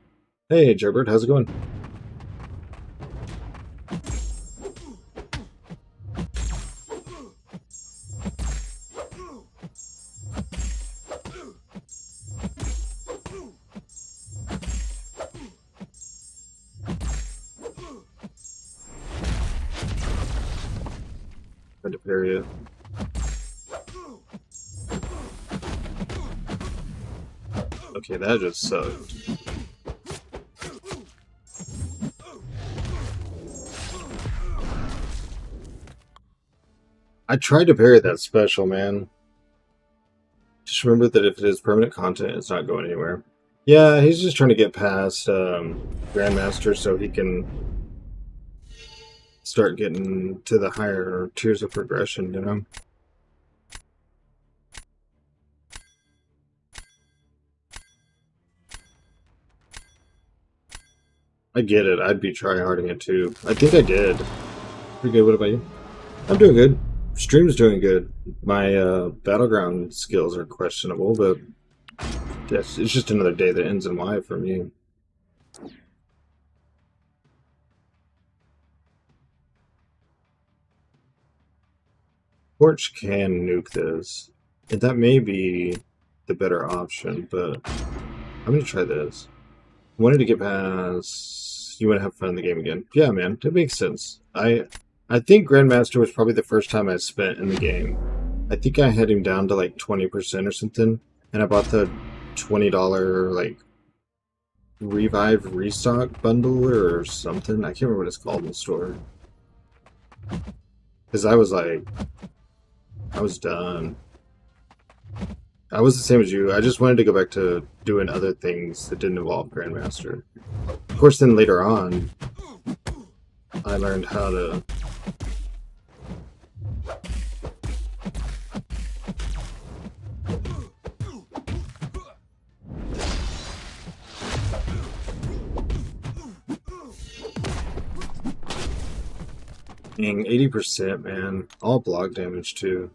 Hey, Gerbert, how's it going? Trying to parry it. Okay, that just sucked. I tried to parry that special, man. Just remember that if it is permanent content, it's not going anywhere. Yeah, he's just trying to get past Grandmaster so he can start getting to the higher tiers of progression, you know? I get it. I'd be tryharding it too. I think I did. Pretty good. What about you? I'm doing good. Stream's doing good. My Battleground skills are questionable, but yes, it's just another day that ends in Y for me. Torch can nuke this, and that may be the better option, but I'm gonna try this. I wanted to get past. You want to have fun in the game again? Yeah, man, that makes sense. I think Grandmaster was probably the first time I spent in the game. I think I had him down to like 20% or something, and I bought the $20 like revive restock bundle or something. I can't remember what it's called in the store. Because I was like, I was done. I was the same as you. I just wanted to go back to doing other things that didn't involve Grandmaster. Of course, then later on, I learned how to... Dang, 80%, man. All block damage, too.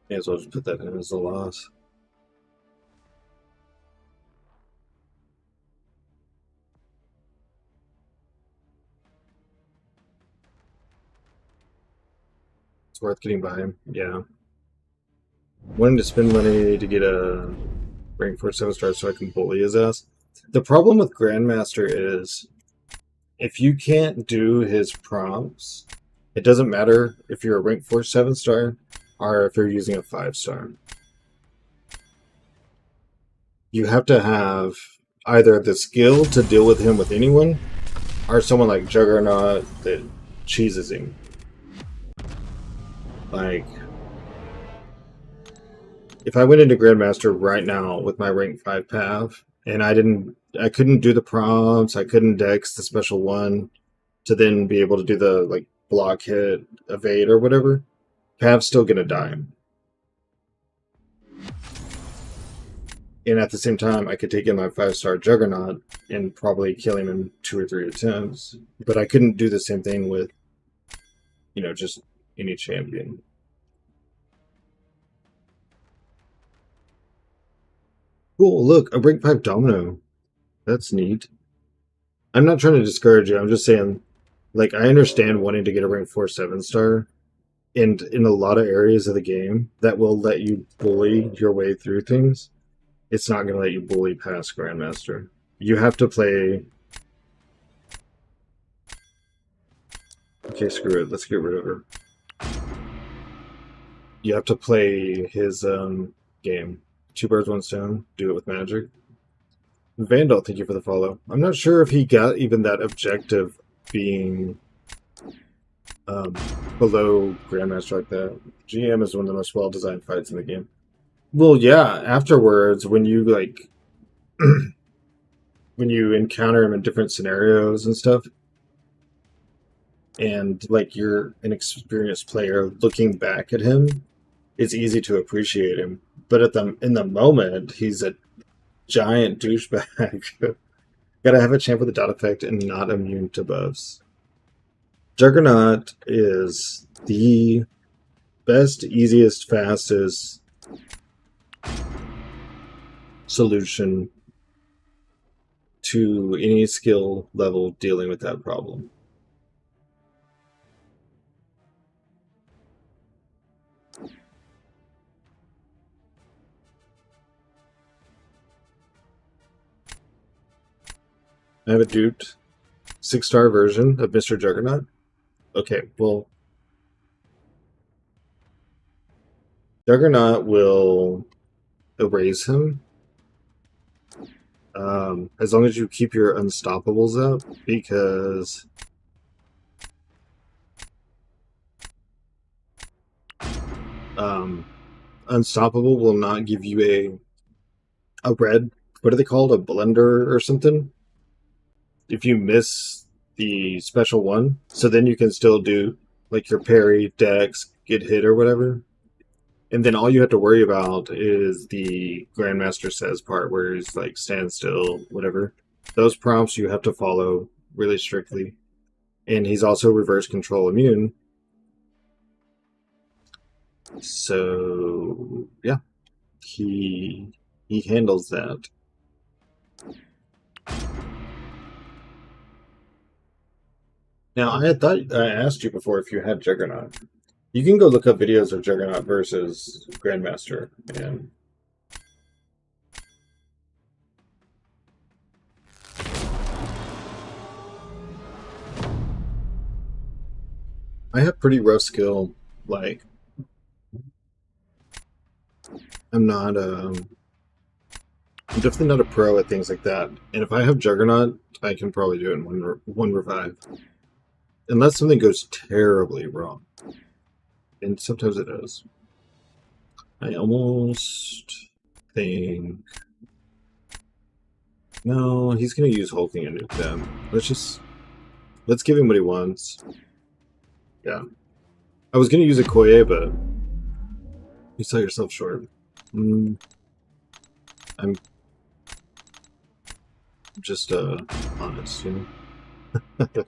May as well just put that in as a loss. It's worth getting by him, yeah. Wanting to spend money to get a rank for 7 stars so I can bully his ass. The problem with Grandmaster is if you can't do his prompts, it doesn't matter if you're a rank 4 7-star or if you're using a 5-star. You have to have either the skill to deal with him with anyone, or someone like Juggernaut that cheeses him. Like, if I went into Grandmaster right now with my rank 5 path and I couldn't do the prompts, I couldn't dex the special one to then be able to do the like block hit, evade or whatever, Pav's still gonna die. And at the same time, I could take in my 5-star Juggernaut and probably kill him in 2 or 3 attempts. But I couldn't do the same thing with, you know, just any champion. Cool, look, a rank 5 Domino. That's neat. I'm not trying to discourage you, I'm just saying, like, I understand wanting to get a rank 4 7-star, and in a lot of areas of the game, that will let you bully your way through things. It's not going to let you bully past Grandmaster. You have to play... Okay, screw it, let's get rid of her. You have to play his game. 2 birds, 1 stone. Do it with magic. Vandal, thank you for the follow. I'm not sure if he got even that objective being below Grandmaster like that. GM is one of the most well-designed fights in the game. Well, yeah, afterwards, when you, like, when you encounter him in different scenarios and stuff, and, like, you're an experienced player looking back at him, it's easy to appreciate him. But in the moment, he's a giant douchebag. Gotta have a champ with a dot effect and not immune to buffs. Juggernaut is the best, easiest, fastest solution to any skill level dealing with that problem. I have a duped 6-star version of Mr. Juggernaut. Okay, well, Juggernaut will erase him as long as you keep your unstoppables up, because unstoppable will not give you a red, what are they called, a blender or something, if you miss the special one. So then you can still do like your parry, dex, get hit or whatever. And then all you have to worry about is the Grandmaster says part where he's like stand still, whatever. Those prompts you have to follow really strictly. And he's also reverse control immune. So yeah, he handles that. Now, I asked you before if you had Juggernaut. You can go look up videos of Juggernaut versus Grandmaster, and I have pretty rough skill. Like, I'm definitely not a pro at things like that. And if I have Juggernaut, I can probably do it in one revive. Unless something goes terribly wrong. And sometimes it does. I almost think... No, he's going to use hulking and nuke them. Let's give him what he wants. Yeah. I was going to use a Koye, but you sell yourself short. I'm just honest, you know?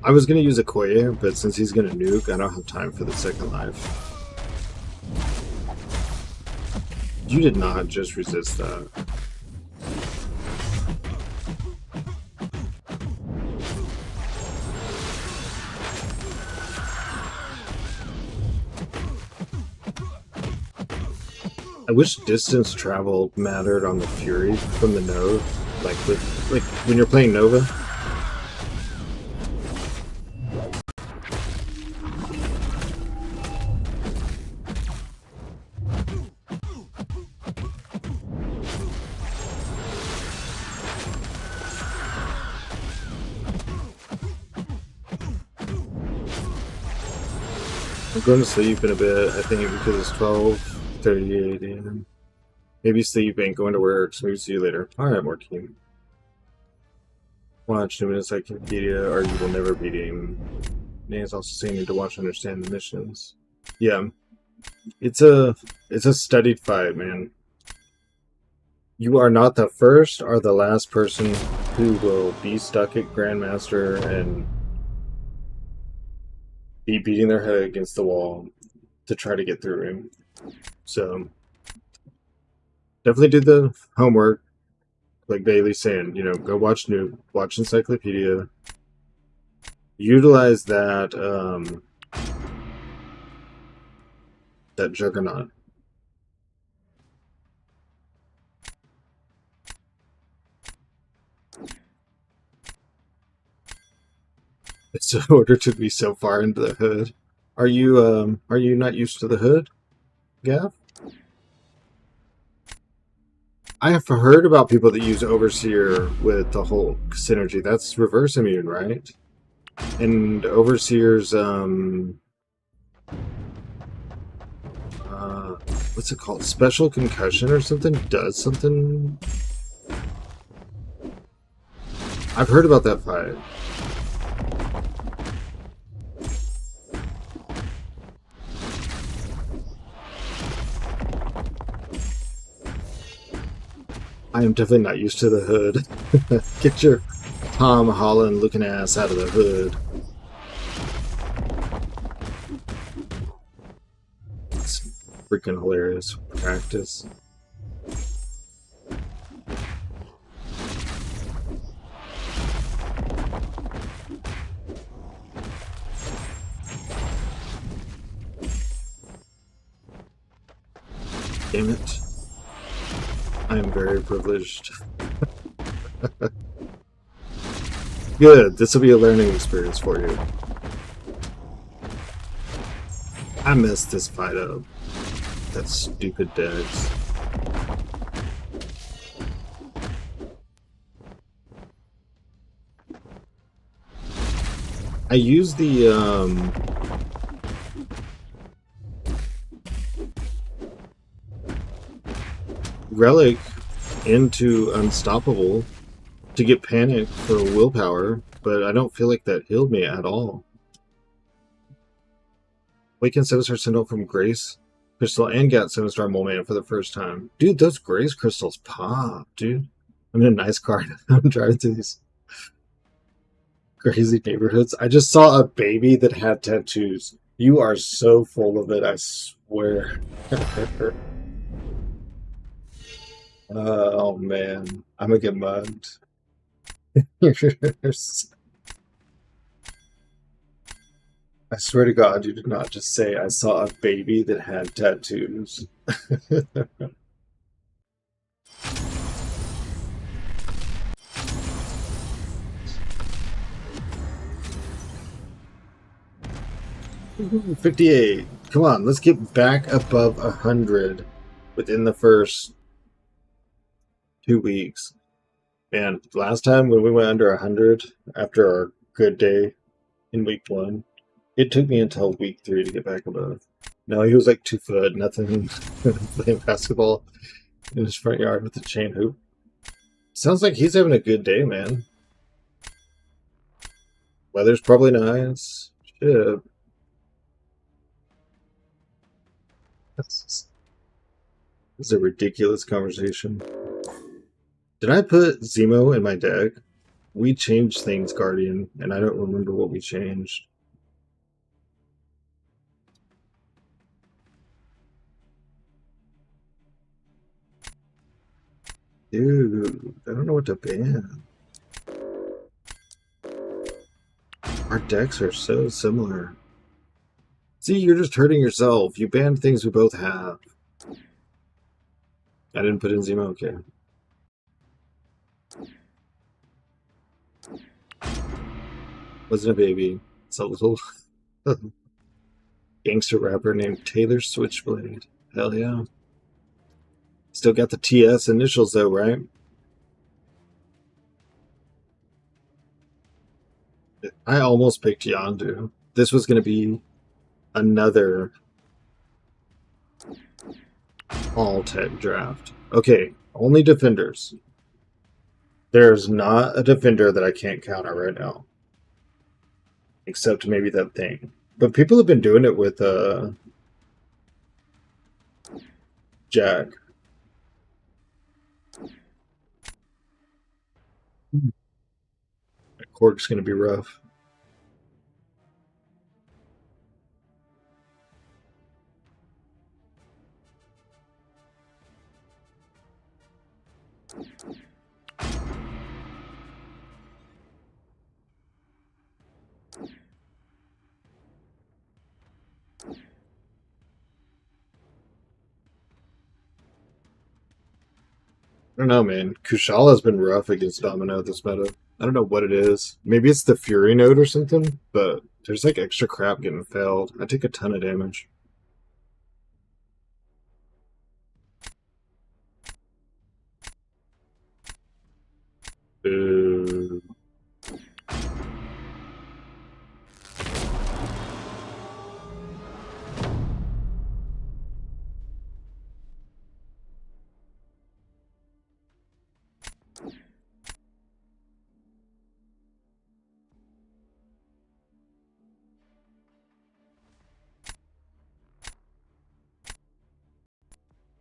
I was going to use a Koye, but since he's going to nuke, I don't have time for the second life. You did not just resist that. I wish distance travel mattered on the Fury from the node, like when you're playing Nova. I'm going to sleep in a bit, I think, because it's 12:30 8:38 a.m. Maybe sleep, ain't going to work, so maybe see you later. Alright, Morky. Watch new encyclopedia, or you will never beat him. Name's also saying you to watch and understand the missions. Yeah. It's a studied fight, man. You are not the first or the last person who will be stuck at Grandmaster and be beating their head against the wall to try to get through him. So definitely do the homework, like Bailey's saying. You know, go watch Noob, watch Encyclopedia, utilize that that Juggernaut. It's in order to be so far into the hood. Are you not used to the hood, Gav? I have heard about people that use Overseer with the whole synergy. That's reverse immune, right? And Overseer's what's it called? Special concussion or something? Does something? I've heard about that fight. I am definitely not used to the hood. Get your Tom Holland looking ass out of the hood. It's freaking hilarious practice. Damn it. I am very privileged. Good, this will be a learning experience for you. I messed this fight up. That stupid Dex. I used the relic into Unstoppable to get panic for willpower, but I don't feel like that healed me at all. Waken 7-star Sentinel from Grace Crystal and got 7-star Mole Man for the first time. Dude, those Grace Crystals pop, dude. I'm in a nice car. I'm driving through these crazy neighborhoods. I just saw a baby that had tattoos. You are so full of it, I swear. Oh man, I'm gonna get mugged. I swear to God, you did not just say I saw a baby that had tattoos. Ooh, 58. Come on, let's get back above 100 within the first 2 weeks. Man, last time when we went under 100 after our good day in week 1, it took me until week 3 to get back above. No, he was like 2 foot, nothing, playing basketball in his front yard with the chain hoop. Sounds like he's having a good day, man. Weather's probably nice. Shit. This is a ridiculous conversation. Did I put Zemo in my deck? We changed things, Guardian, and I don't remember what we changed. Dude, I don't know what to ban. Our decks are so similar. See, you're just hurting yourself. You banned things we both have. I didn't put in Zemo, okay. Wasn't a baby. It's a little gangster rapper named Taylor Switchblade. Hell yeah. Still got the TS initials though, right? I almost picked Yondu. This was going to be another All tech draft. Okay, only defenders. There's not a defender that I can't counter right now. Except maybe that thing. But people have been doing it with Jack. That Cork's gonna be rough. I don't know, man. Kushala's been rough against Domino this meta. I don't know what it is. Maybe it's the Fury node or something, but there's like extra crap getting failed. I take a ton of damage. Ooh.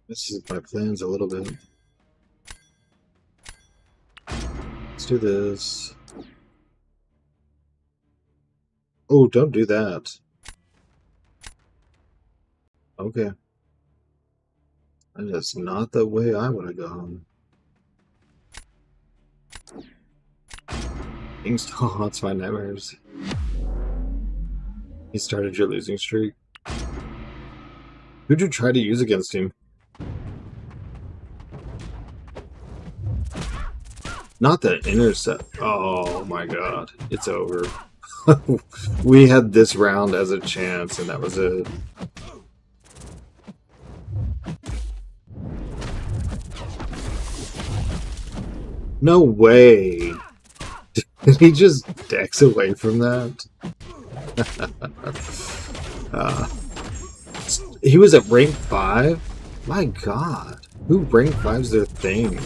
This is my plans a little bit. Let's do this. Oh, don't do that. Okay. That is not the way I would have gone. Things haunts my nightmares. He started your losing streak. Who'd you try to use against him? Not the intercept. Oh my god. It's over. We had this round as a chance, and that was it. No way. Did he just dex away from that? He was at rank 5? My god. Who rank 5's their thing?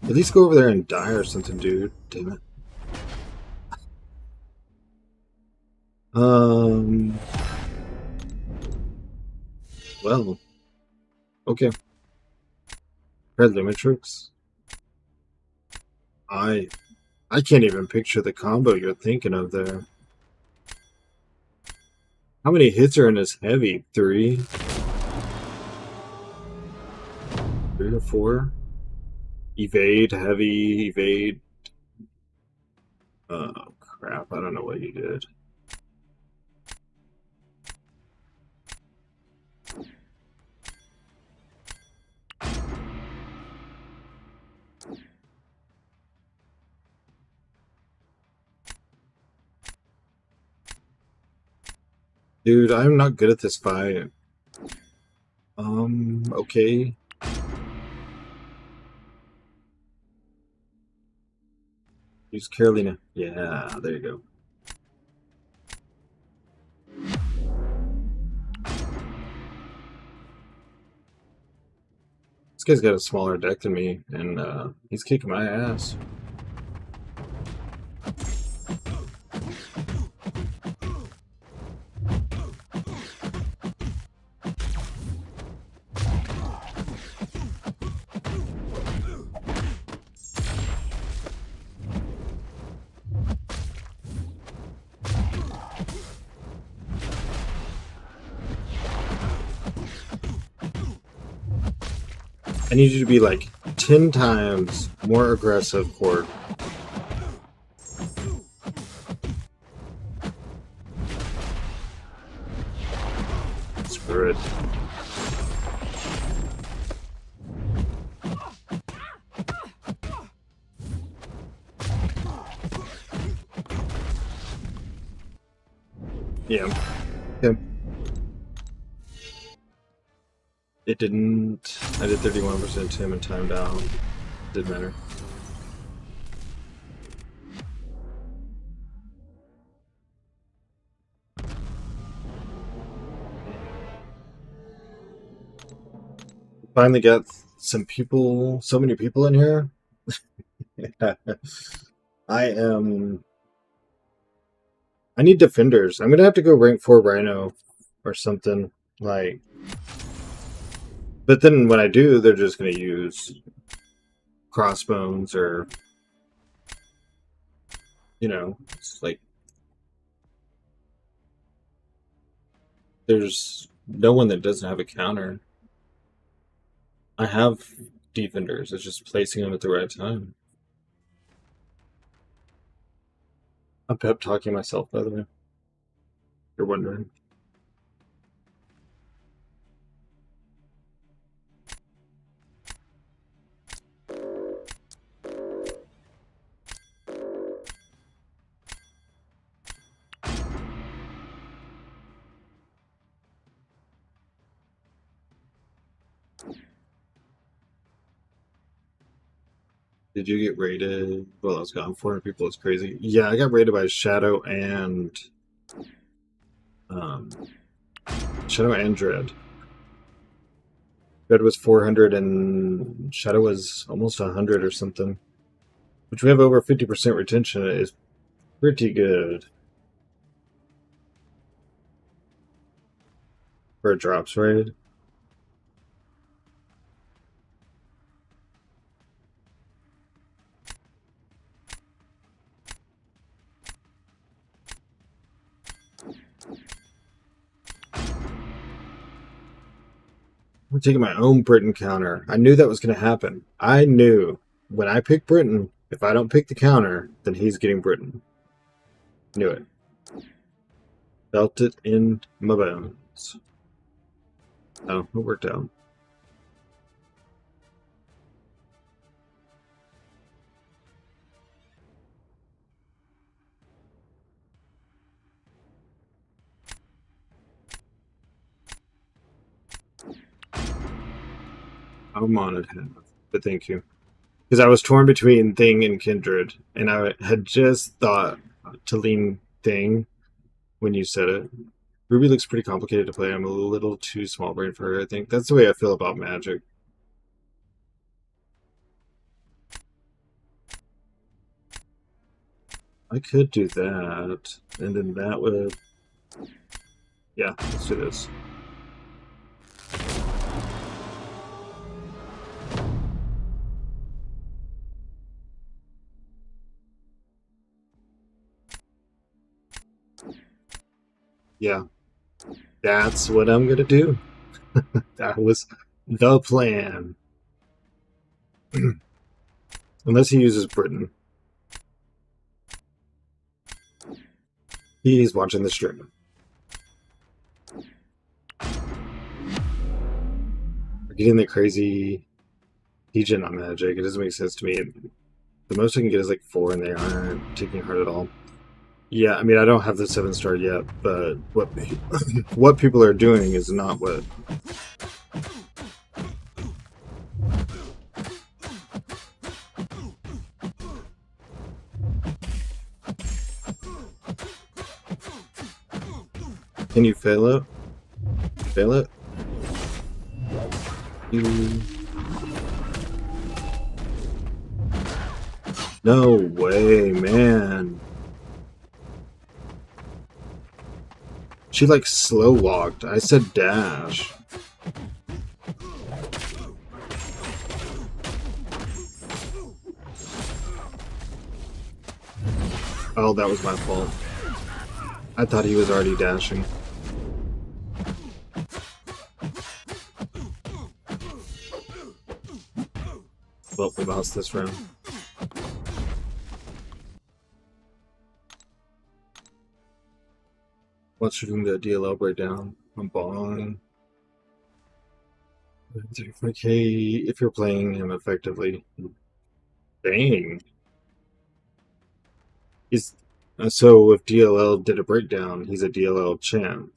At least go over there and die or something, dude. Damn it. Well. Okay. Red Limitrix? I can't even picture the combo you're thinking of there. How many hits are in this heavy? 3? 3 or 4? Evade, heavy, evade. Oh, crap. I don't know what you did. Dude, I'm not good at this fight. Okay. Use Carolina. Yeah, there you go. This guy's got a smaller deck than me, and he's kicking my ass. I need you to be like 10 times more aggressive, Cord. Screw it. Yeah. Okay. It didn't. I did 31% to him and timed out. Didn't matter. Finally got some people, so many people in here. I need defenders. I'm gonna have to go rank 4 Rhino or something. Like, but then when I do, they're just gonna use crossbones or, you know, it's like there's no one that doesn't have a counter. I have defenders. It's just placing them at the right time. I'm pep talking myself, by the way. If you're wondering. Did you get raided? Well, I was gone. 400 people is crazy. Yeah, I got raided by Shadow and Dread. Dread was 400 and Shadow was almost 100 or something. Which we have over 50% retention. It is pretty good for a drops raid. I'm taking my own Britain counter. I knew that was going to happen. I knew when I pick Britain, if I don't pick the counter, then he's getting Britain. Knew it. Felt it in my bones. Oh, it worked out. I'm on it, but thank you. Because I was torn between Thing and Kindred, and I had just thought to lean Thing when you said it. Ruby looks pretty complicated to play. I'm a little too small brain for her, I think. That's the way I feel about Magic. I could do that, and then that would... Yeah, let's do this. Yeah, that's what I'm gonna do. That was the plan. Unless he uses Britain. He's watching the stream. We're getting the crazy degen on Magic. It doesn't make sense to me. The most I can get is like 4, and they aren't taking hard at all. Yeah, I mean, I don't have the 7-star yet, but what people are doing is not what... Can you fail it? Fail it? No way, man. She like slow walked. I said dash. Oh, that was my fault. I thought he was already dashing. Well, we lost this round. What's shooting the DLL breakdown? I'm balling. 34K if you're playing him effectively. Dang. So if DLL did a breakdown, he's a DLL champ.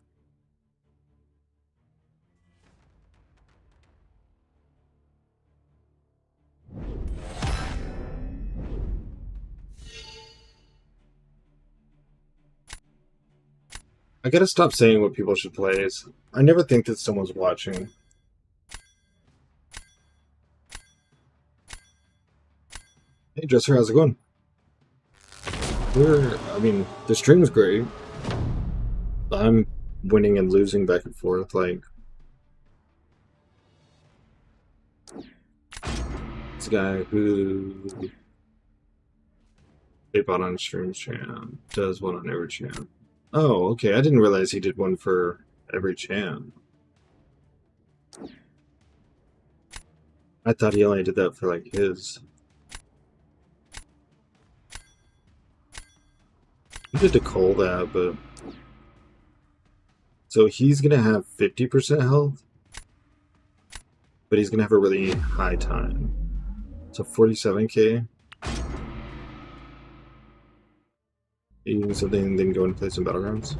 I gotta stop saying what people should play. I never think that someone's watching. Hey, Dresser, how's it going? I mean, the stream's great. I'm winning and losing back and forth. Like, this guy who they bought on stream champ does one on every champ. Oh, okay. I didn't realize he did one for every champ. I thought he only did that for like his. He did to Cole that, but so he's gonna have 50% health, but he's gonna have a really high time. So 47k. Eating something and then go and play some Battlegrounds.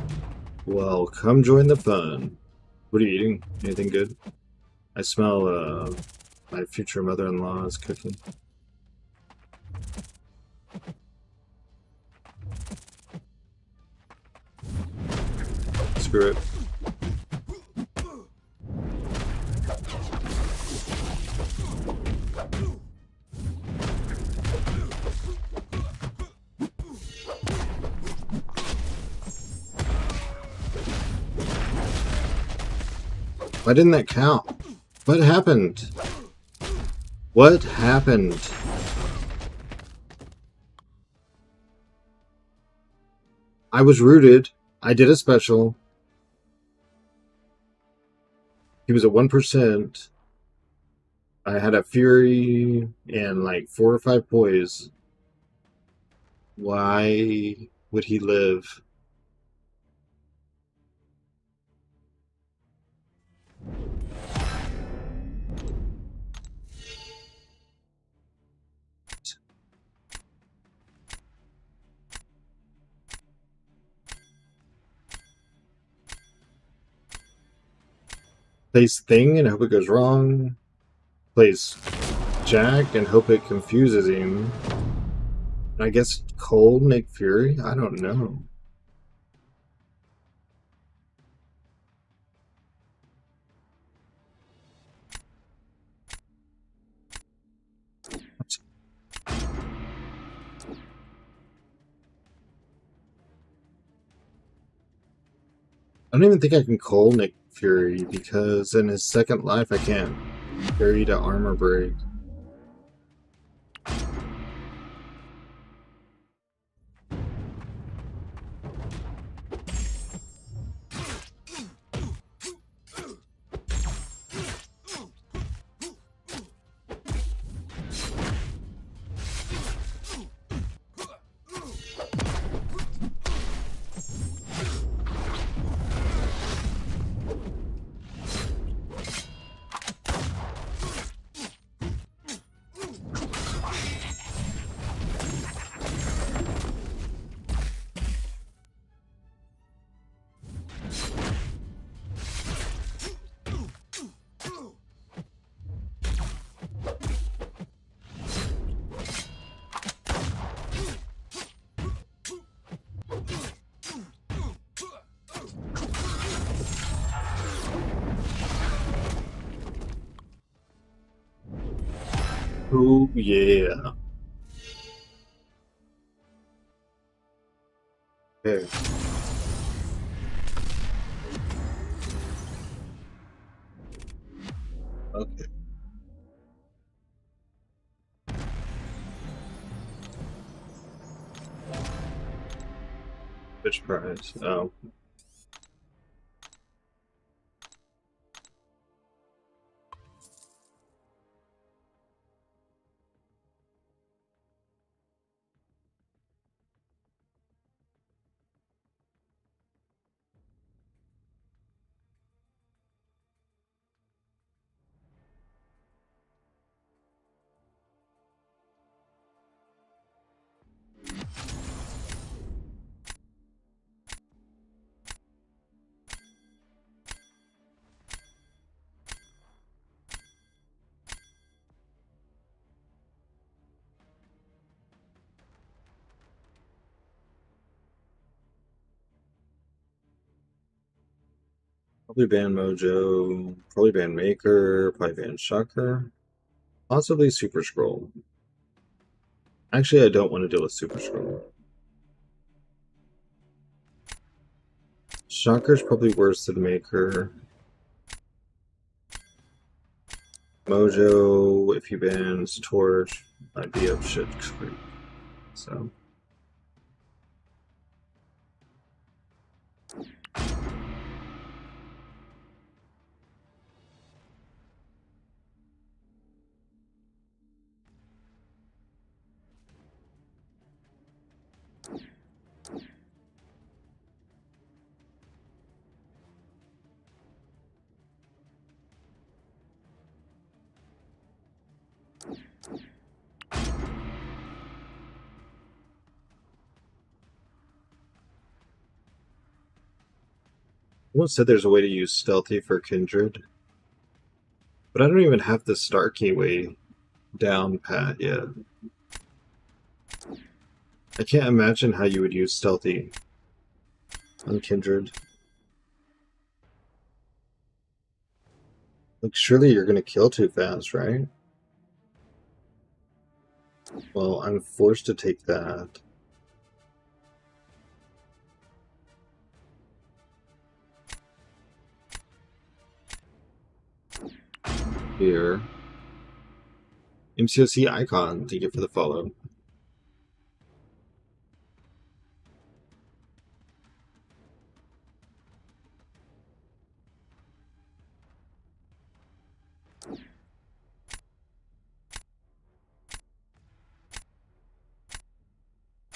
Well, come join the fun. What are you eating? Anything good? I smell my future mother-in-law is cooking. Screw it. Why didn't that count? What happened? What happened? I was rooted. I did a special. He was at 1%. I had a Fury and like 4 or 5 poise. Why would he live? Plays Thing and hope it goes wrong. Plays Jack and hope it confuses him. I guess Cole Nick Fury? I don't know. I don't even think I can Cole Nick Fury because in his second life I can't carry to armor break. Oh yeah. Okay. Okay. Which prize? Oh. Probably ban Mojo, probably ban Maker, probably ban Shocker, possibly Super Scroll. Actually, I don't want to deal with Super Scroll. Shocker's probably worse than Maker. Mojo, if he bans Torch, might be up shit creek. So. Someone said there's a way to use Stealthy for Kindred, but I don't even have the Starkey way down pat yet. I can't imagine how you would use Stealthy on Kindred. Like, surely you're gonna kill too fast, right? Well, I'm forced to take that. Here. MCOC icon, thank you for the follow.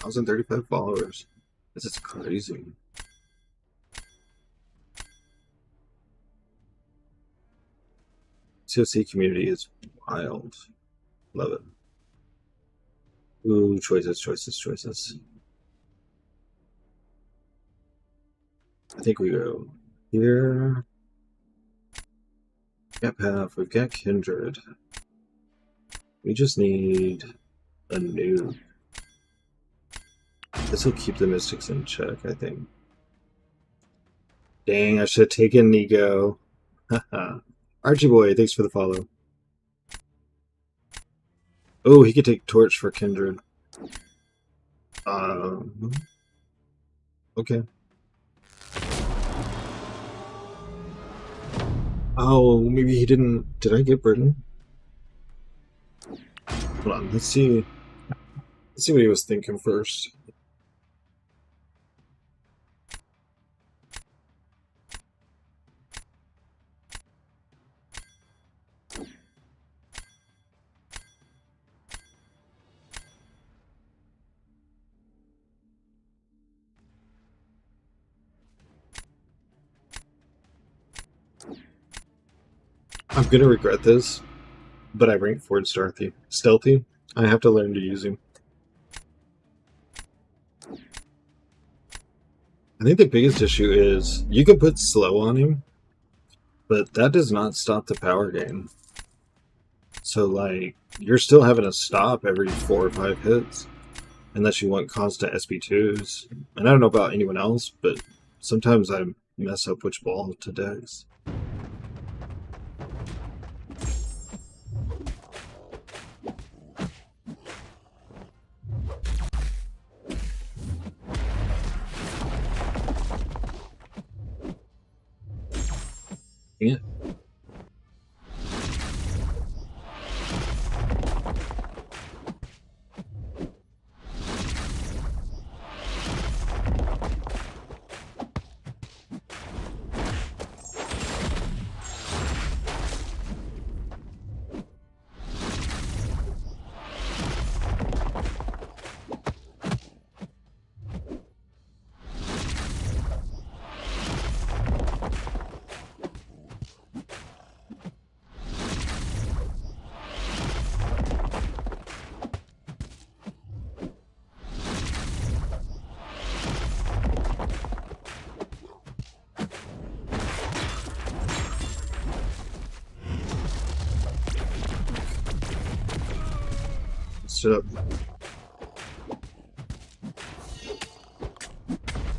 I was 35 followers. This is crazy. COC community is wild. Love it. Ooh, choices, choices, choices. I think we go here. Got Path, we've got Kindred. We just need a nuke. This will keep the Mystics in check, I think. Dang, I should have taken Nico. Haha. Archie boy, thanks for the follow. Oh, he could take Torch for Kindred. Okay. Oh, maybe he didn't. Did I get Britain? Hold on, let's see. Let's see what he was thinking first. I'm gonna regret this, but I ranked Ford Stealthy. I have to learn to use him. I think the biggest issue is you can put slow on him, but that does not stop the power gain. So, like, you're still having to stop every 4 or 5 hits, unless you want constant SP2s. And I don't know about anyone else, but sometimes I mess up which ball to dex. Yeah. Up.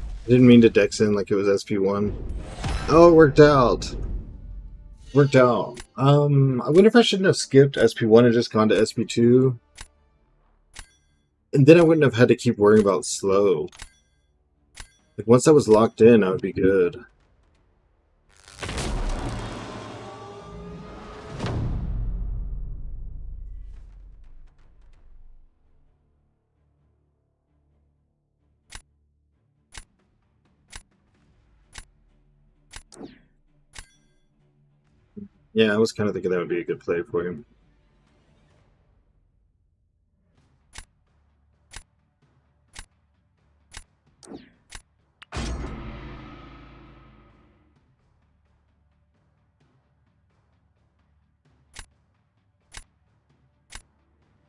I didn't mean to dex in like it was SP1. Oh, it worked out. Worked out. I wonder if I shouldn't have skipped SP1 and just gone to SP2. And then I wouldn't have had to keep worrying about slow. Like, once I was locked in, I would be good. Yeah, I was kind of thinking that would be a good play for him.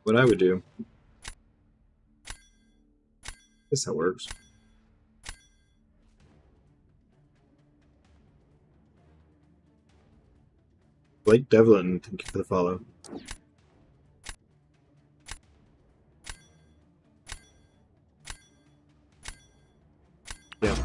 What I would do. Guess that works. Blake Devlin, thank you for the follow. Yeah.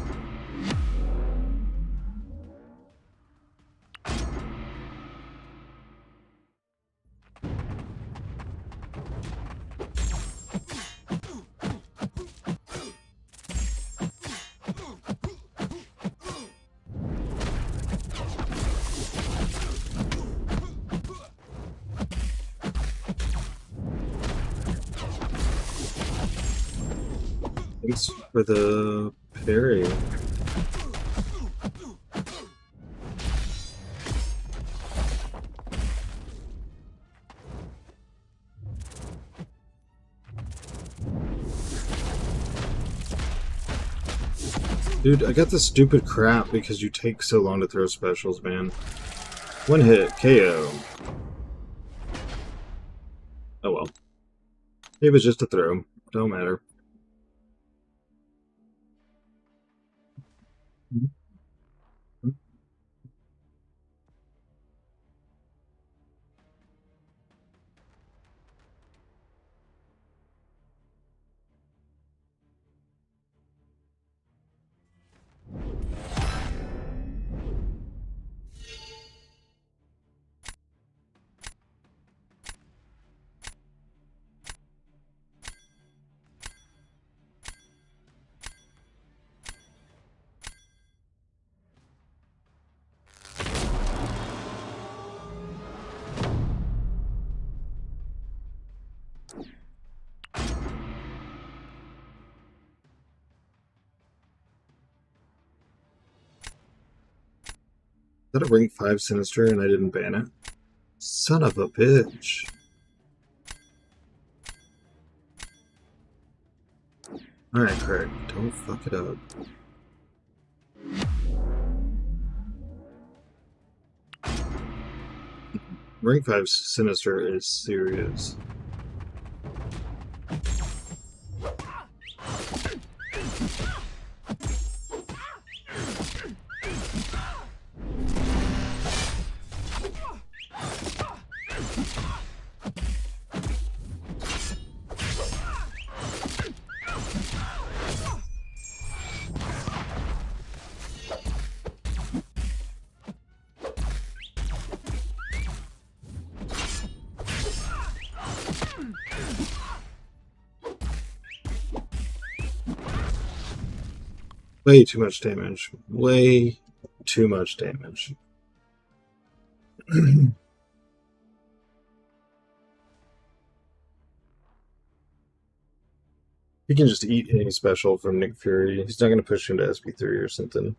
Thanks for the parry. Dude, I got this stupid crap because you take so long to throw specials, man. One hit, KO. Oh well. It was just a throw. Don't matter. Is that a rank 5 Sinister and I didn't ban it? Son of a bitch. Alright, Craig, don't fuck it up. Rank 5 Sinister is serious. Way too much damage. Way too much damage. He can just eat any special from Nick Fury. He's not going to push him to SP3 or something.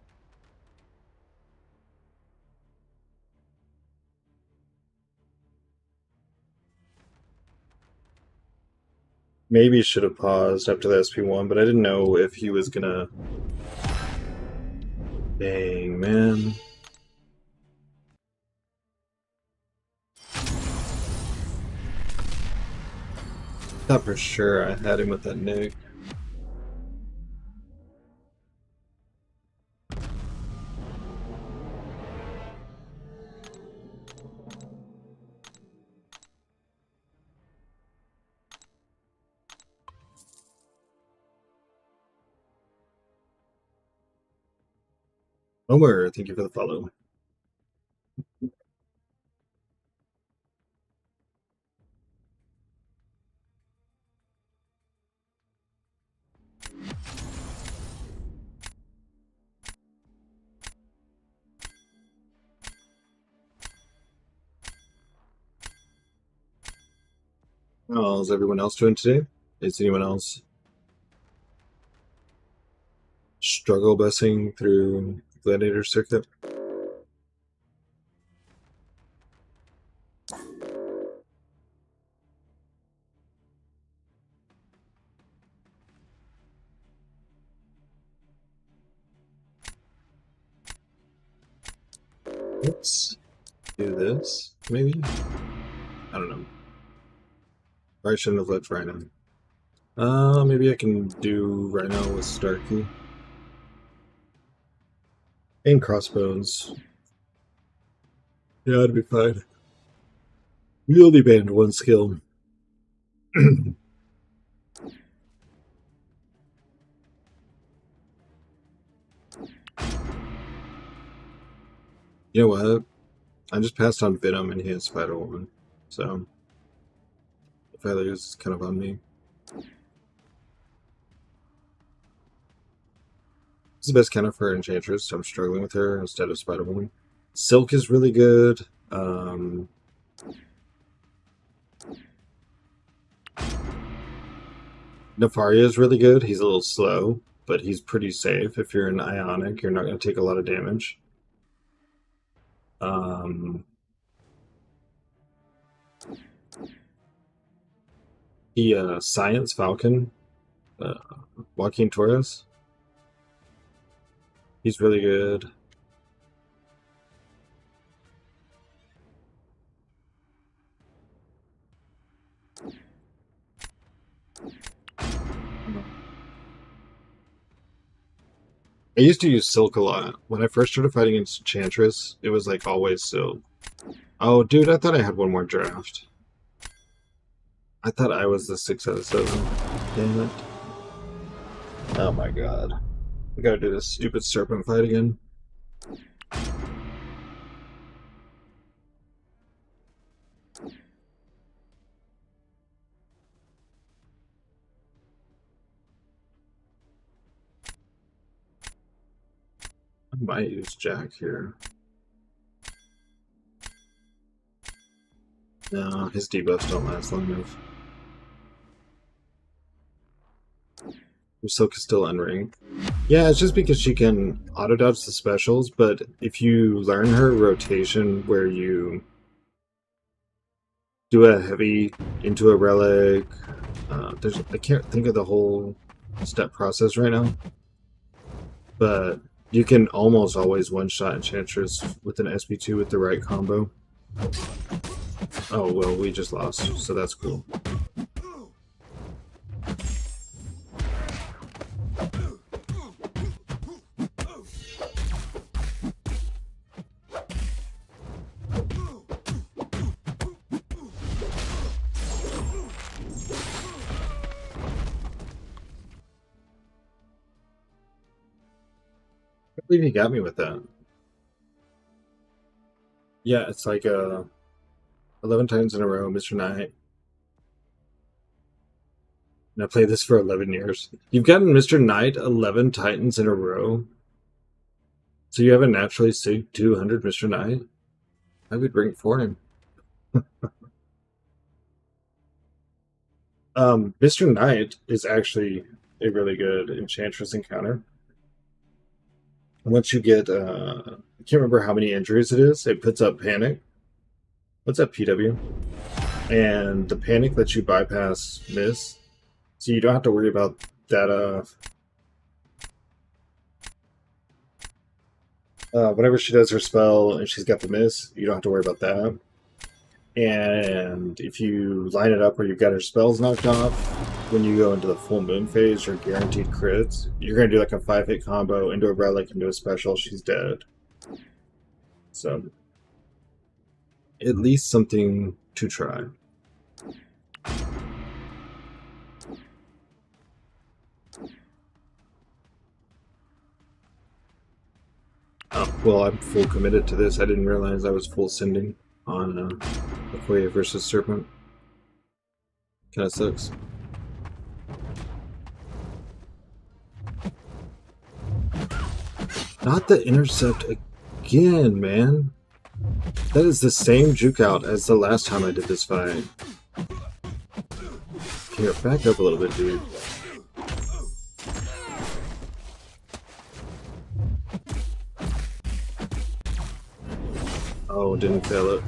Maybe should have paused after the SP1, but I didn't know if he was going to... Dang, man. Thought for sure I had him with that Nick. Omer, thank you for the follow. How's everyone else doing today? Is anyone else struggle busing through Gladiator Circuit? Let's do this, maybe? I don't know. I shouldn't have left Rhino. Maybe I can do Rhino with Starkey. And Crossbones. Yeah, it'd be fine. We only banned one skill. You know what? I just passed on Venom and he has Spider-Woman. So, if I lose, it's kind of on me. It's the best counter for Enchantress, so I'm struggling with her instead of Spider-Woman. Silk is really good. Nefaria is really good. He's a little slow, but he's pretty safe. If you're an Ionic, you're not going to take a lot of damage. Science Falcon, Joaquin Torres. He's really good. I used to use Silk a lot. When I first started fighting against Enchantress, it was like always Silk. Oh, dude, I thought I had one more draft. I thought I was the 6 out of 7. Damn it. Oh my god. We gotta do this stupid serpent fight again. I might use Jack here. No, his debuffs don't last long enough. Your Silk is still unranked. Yeah, it's just because she can auto-dodge the specials, but if you learn her rotation where you do a heavy into a relic, I can't think of the whole step process right now, but you can almost always one-shot Enchantress with an SP2 with the right combo. Oh, well, we just lost, so that's cool. I believe he got me with that. Yeah, it's like 11 times in a row, Mr. Knight. And I played this for 11 years. You've gotten Mr. Knight 11 Titans in a row. So you have a naturally sig 200 Mr. Knight? I would bring it for him. Mr. Knight is actually a really good Enchantress encounter. Once you get, I can't remember how many injuries it is, it puts up Panic. What's up, PW? And the Panic lets you bypass Miss, so you don't have to worry about that. Whenever she does her spell and she's got the Miss, you don't have to worry about that. And if you line it up where you've got her spells knocked off, when you go into the full moon phase, you're guaranteed crits. You're going to do like a 5-hit combo into a relic, into a special, she's dead. So, at least something to try. Oh, well, I'm full committed to this. I didn't realize I was full sending on Okoye versus Serpent. Kinda sucks. Not the intercept again, man. That is the same juke out as the last time I did this fight. Here, back up a little bit, dude. Oh, didn't fail it.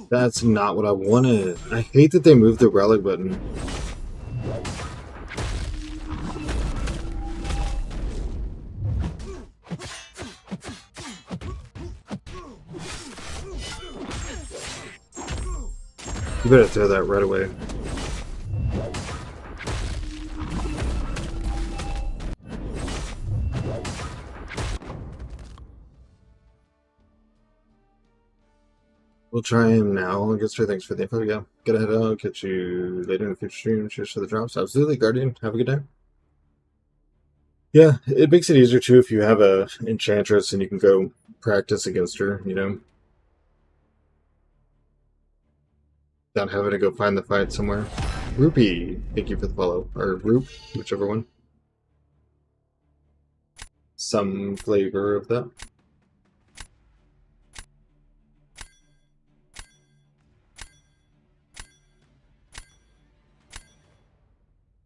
That's not what I wanted. I hate that they moved the relic button. You better throw that right away. We'll try him now. I guess thanks for the info. Yeah, get ahead. I'll catch you later in the future stream. Cheers for the drops. Absolutely, Guardian. Have a good day. Yeah, it makes it easier too if you have a enchantress and you can go practice against her. You know, not having to go find the fight somewhere. Rupee, thank you for the follow, or Roop, whichever one. Some flavor of that.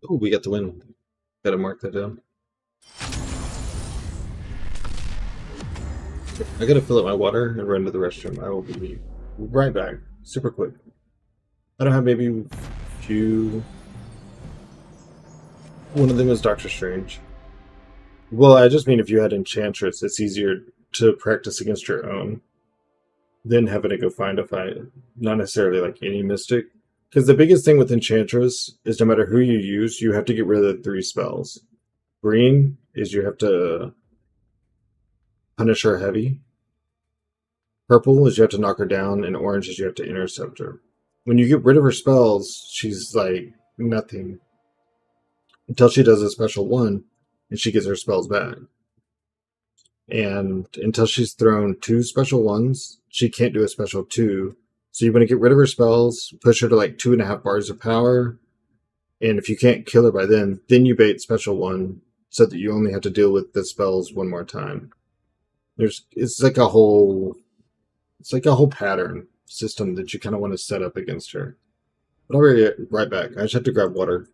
Oh, we got the win. Gotta mark that down. I gotta fill up my water and run to the restroom. I will be right back. Super quick. I don't have maybe a few. One of them is Doctor Strange. Well, I just mean if you had Enchantress, it's easier to practice against your own than having to go find a fight. Not necessarily like any mystic. Because the biggest thing with Enchantress is no matter who you use, you have to get rid of the 3 spells. Green is you have to punish her heavy. Purple is you have to knock her down, and orange is you have to intercept her. When you get rid of her spells, she's like nothing. Until she does a special one, and she gets her spells back. And until she's thrown 2 special ones, she can't do a special 2. So you want to get rid of her spells, push her to like 2.5 bars of power, and if you can't kill her by then you bait special 1 so that you only have to deal with the spells 1 more time. It's like a whole pattern system that you kind of want to set up against her. But I'll be right back. I just have to grab water.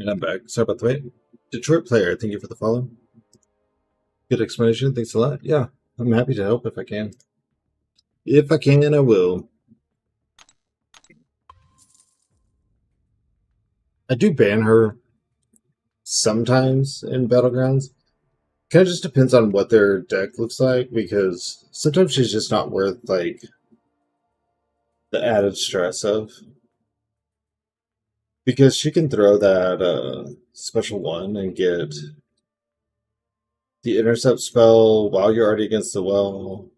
And I'm back. Sorry about the wait. Detroit player, thank you for the follow. Good explanation. Thanks a lot. Yeah, I'm happy to help if I can. If I can, I will. I do ban her sometimes in Battlegrounds. Kind of just depends on what their deck looks like, because sometimes she's just not worth like the added stress of. Because she can throw that special one and get the intercept spell while you're already against the wall.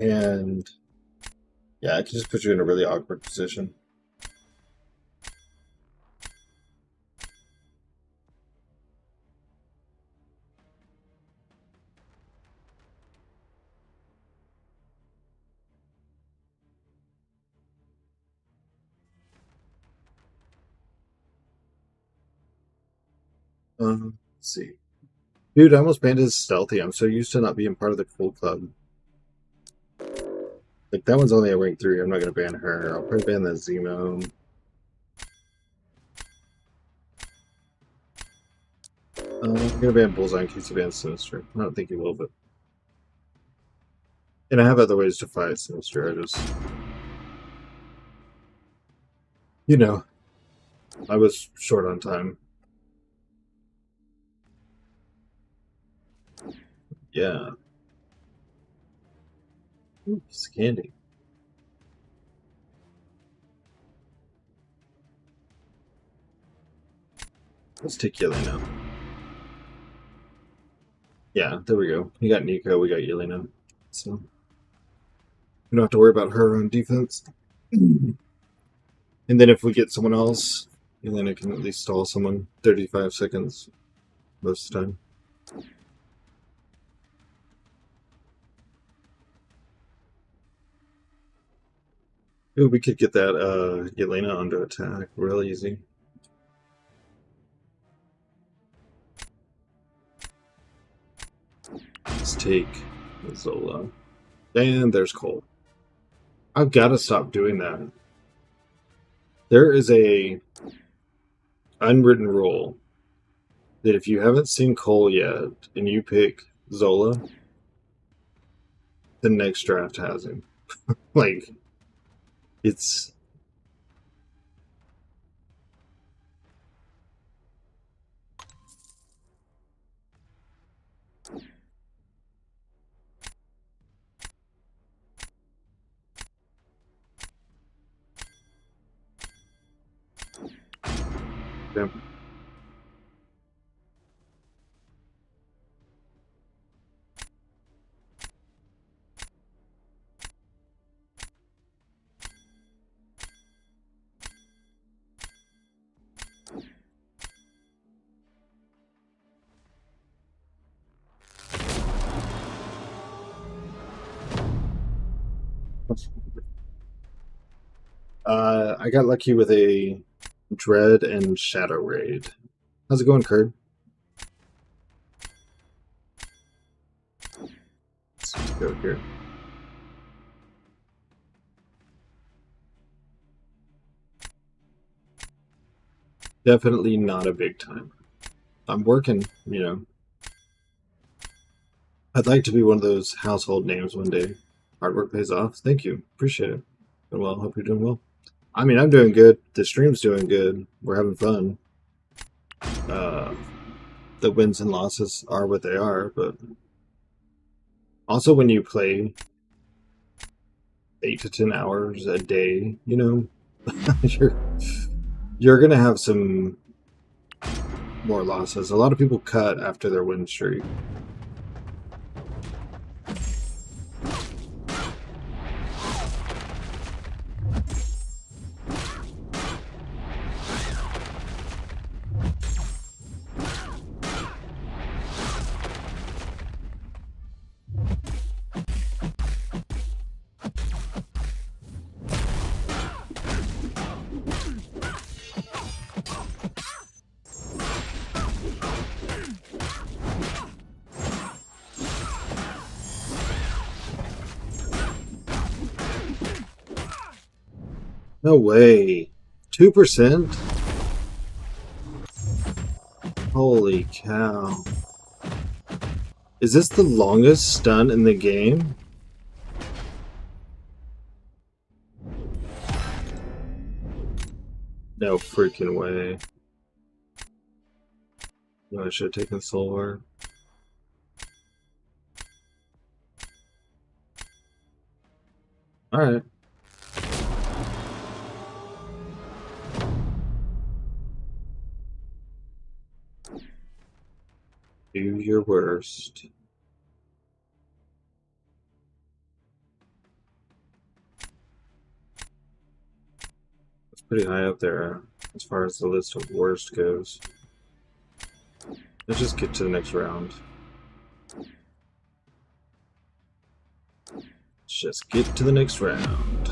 And yeah, it can just put you in a really awkward position. Let's see. Dude, I almost banned his stealthy. I'm so used to not being part of the cool club. Like, that one's only a rank 3. I'm not going to ban her. I'll probably ban the Zemo. I'm going to ban Bullseye in case he bans Sinister. I don't think he will, but... And I have other ways to fight Sinister. I just... You know. I was short on time. Yeah. Ooh, piece of candy. Let's take Yelena. Yeah, there we go. We got Nico, we got Yelena. So we don't have to worry about her on defense. And then if we get someone else, Yelena can at least stall someone 35 seconds most of the time. Ooh, we could get that Yelena onto attack real easy. Let's take Zola. And there's Cole. I've got to stop doing that. There is a unwritten rule that if you haven't seen Cole yet and you pick Zola, the next draft has him. Like, it's... Yeah. I got lucky with a Dread and Shadow Raid. How's it going, Kurt? Let's go here. Definitely not a big time. I'm working, you know. I'd like to be one of those household names one day. Hard work pays off. Thank you. Appreciate it. Well, hope you're doing well. I mean, I'm doing good. The stream's doing good. We're having fun. The wins and losses are what they are, but also when you play 8 to 10 hours a day, you know, you're gonna have some more losses. A lot of people cut after their win streak. No way. 2%? Holy cow. Is this the longest stun in the game? No freaking way. No, I should have taken Solar. Alright. Do your worst. It's pretty high up there as far as the list of worst goes. Let's just get to the next round. Let's just get to the next round.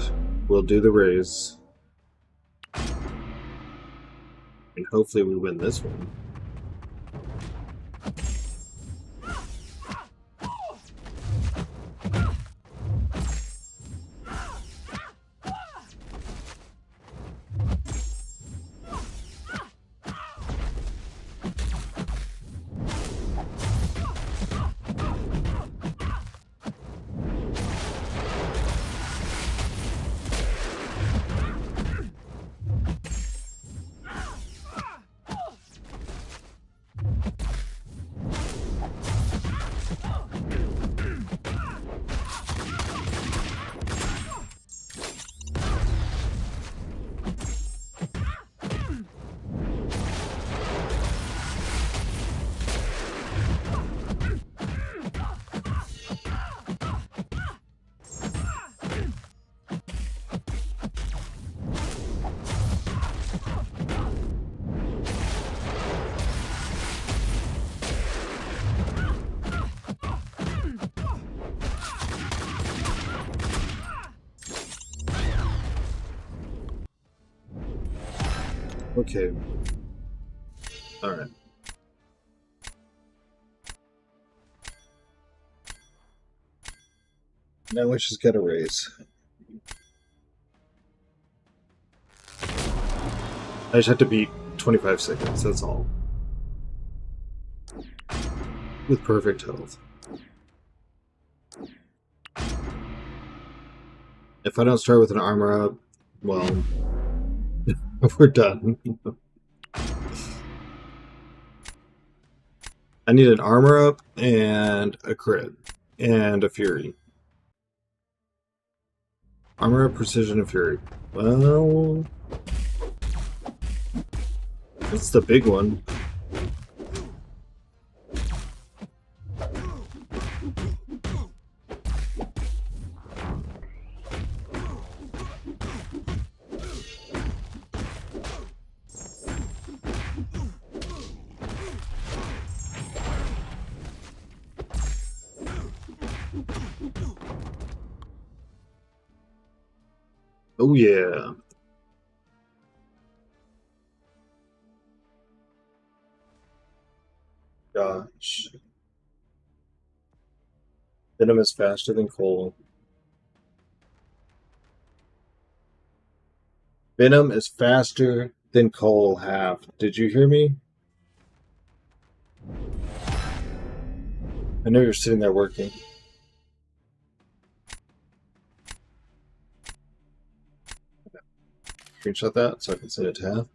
We'll do the raise. And hopefully we win this one. Okay. Alright. Now we just gotta raise. I just have to beat 25 seconds, that's all. With perfect health. If I don't start with an armor up, well, we're done. I need an armor up and a crit and a fury. Armor up, precision, and fury. Well, that's the big one. Oh yeah. Gosh. Venom is faster than Cole. Venom is faster than Cole half. Did you hear me? I know you're sitting there working. Screenshot that so I can send it to half.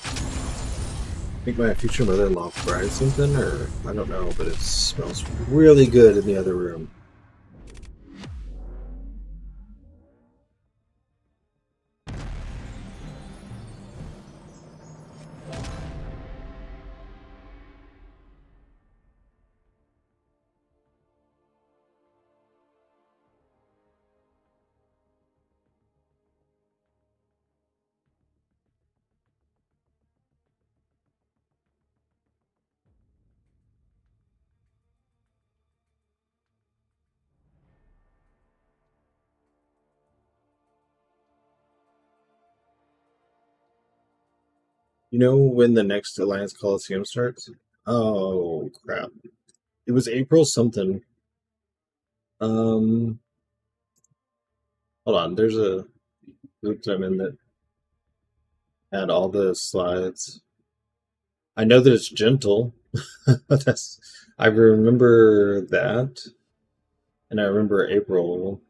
I think my future mother-in-law fried something, or I don't know, but it smells really good in the other room. You know when the next Alliance Coliseum starts? Oh, crap. It was April something. Hold on. There's a group that I'm in that had all the slides. I know that it's gentle. I remember that, and I remember April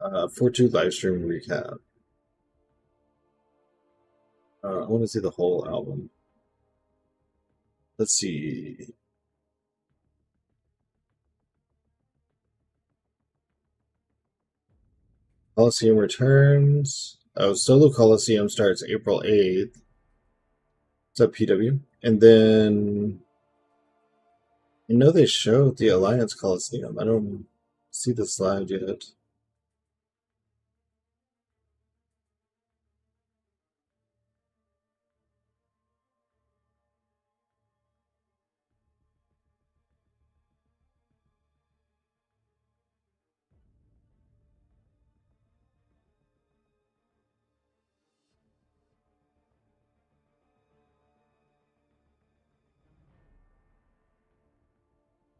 4/2 live stream recap. I want to see the whole album. Let's see. Coliseum returns. Oh, Solo Coliseum starts April 8th. It's up PW. And then I know they showed the Alliance Coliseum. I don't see the slide yet.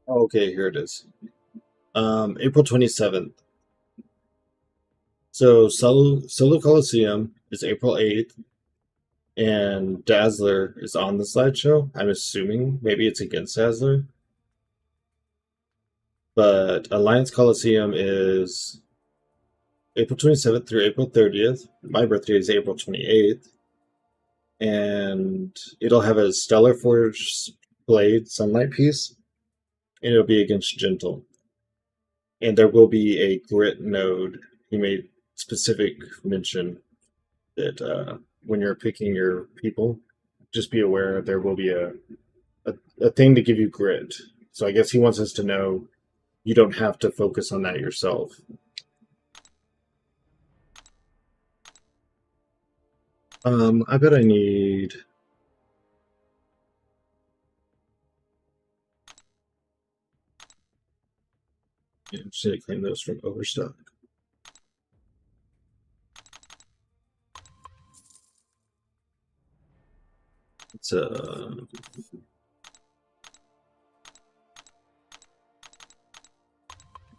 Okay, here it is. April 27th. So Solo Coliseum is April 8th, and Dazzler is on the slideshow. I'm assuming maybe it's against Dazzler. But Alliance Coliseum is April 27th through April 30th. My birthday is April 28th. And it'll have a Stellar Forge Blade Sunlight piece, and it'll be against Gentle. And there will be a grit node. He made specific mention that when you're picking your people, just be aware there will be a thing to give you grit. So I guess he wants us to know you don't have to focus on that yourself. I bet I need... Yeah, I'm just going to claim those from Overstock. It's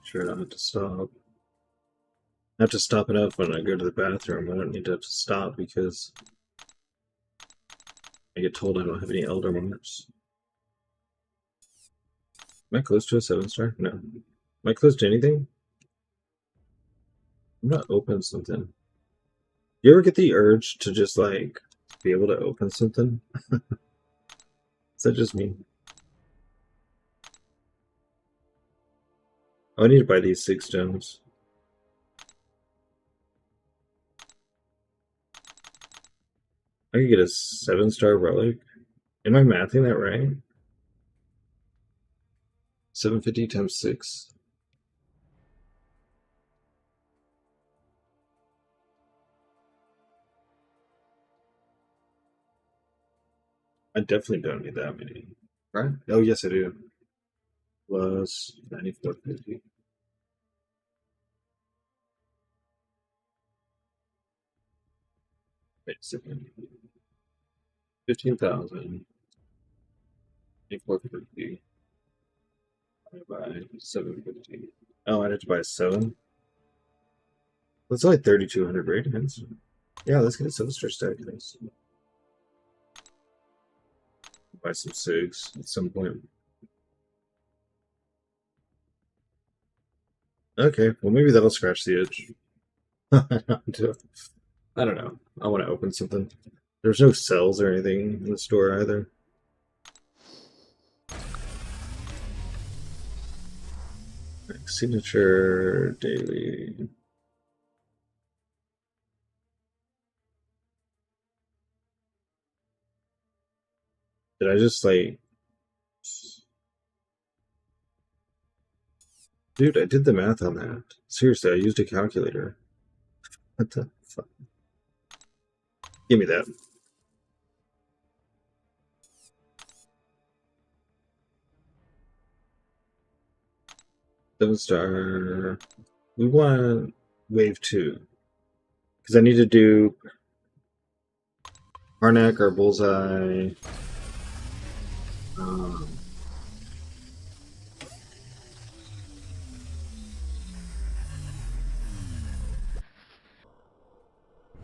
sure I don't have to stop. I have to stop enough when I go to the bathroom. I don't need to have to stop because I get told I don't have any Elder Marks. Am I close to a 7-star? No. Am I close to anything? I'm not open something. You ever get the urge to just like be able to open something? Is that just me? Oh, I need to buy these 6 gems. I could get a 7-star relic. Am I mathing that right? 750 times 6. I definitely don't need that many. Right? Oh, yes, I do. Plus 9450. Wait a second. 15,000. 9450. I buy 750. Oh, I had to buy 7. That's only 3,200 radiance. Yeah, let's get a 7-star stack. Nice. Buy some 6 at some point. Okay, well maybe that'll scratch the itch. I don't know. I want to open something. There's no cells or anything in the store either. Signature daily. Did I just like... Dude, I did the math on that. Seriously, I used a calculator. What the fuck? Give me that. Seven-star. We want wave 2. Because I need to do Harnack or Bullseye.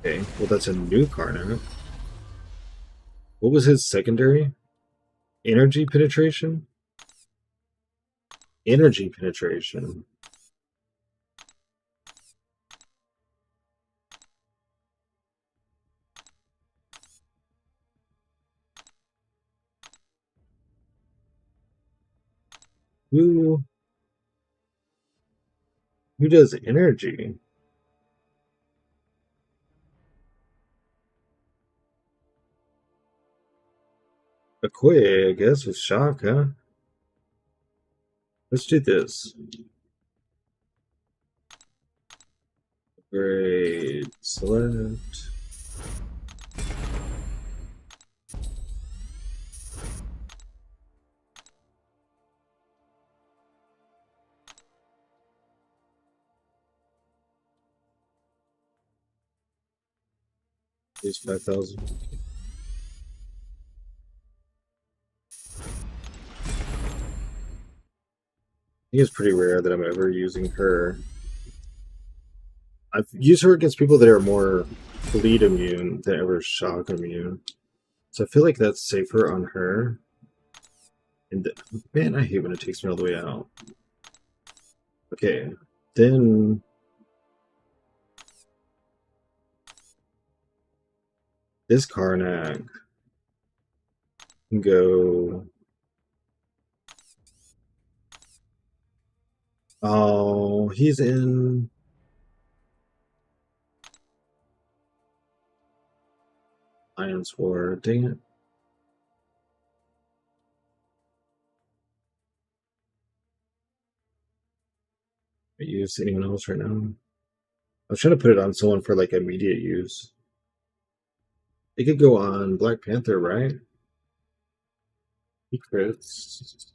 Okay, well that's a new Karnak. What was his secondary? Energy penetration? Energy penetration. Who does energy? Okoye, I guess, with shock, huh? Let's do this. Great. Select. Use 5,000. I think it's pretty rare that I'm ever using her. I've used her against people that are more bleed immune than ever shock immune. So I feel like that's safer on her. And man, I hate when it takes me all the way out. Okay, then this Karnak can go. Oh, he's in. Alliance War. Dang it. I use anyone else right now? I was trying to put it on someone for like immediate use. It could go on Black Panther, right? He crits.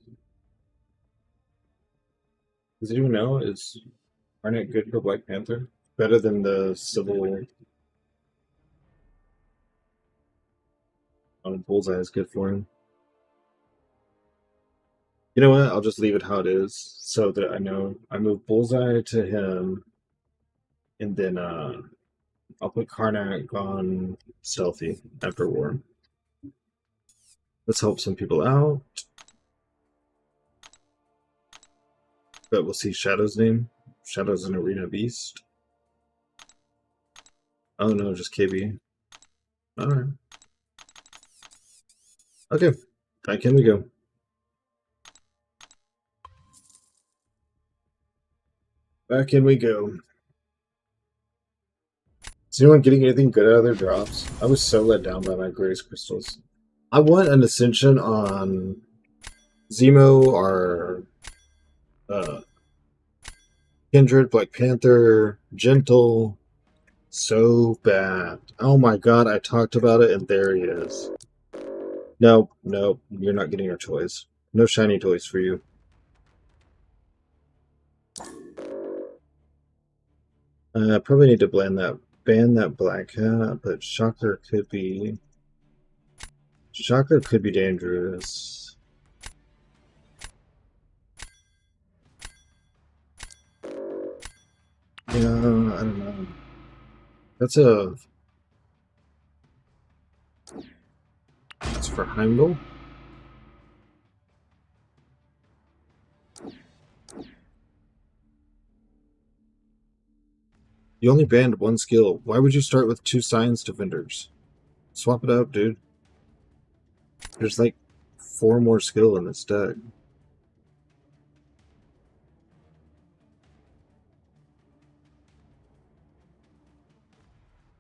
Does anyone know? Is Arnett good for Black Panther? Better than the Civil. Bullseye is good for him. You know what? I'll just leave it how it is so that I know. I move Bullseye to him, and then I'll put Karnak on Stealthy after War. Let's help some people out. But we'll see Shadow's name. Shadow's an Arena Beast. Oh no, just KB. Alright. Okay, back in we go. Back in we go. Is anyone getting anything good out of their drops? I was so let down by my Grace Crystals. I want an Ascension on Zemo or Kindred, Black Panther, Gentle. So bad. Oh my god, I talked about it and there he is. Nope, nope, you're not getting your toys. No shiny toys for you. Probably need to ban that Black Hat, but Shocker could be dangerous. Yeah, I don't know. That's for Heimdall. You only banned one skill. Why would you start with 2 Science Defenders? Swap it up, dude. There's like 4 more skill in this deck.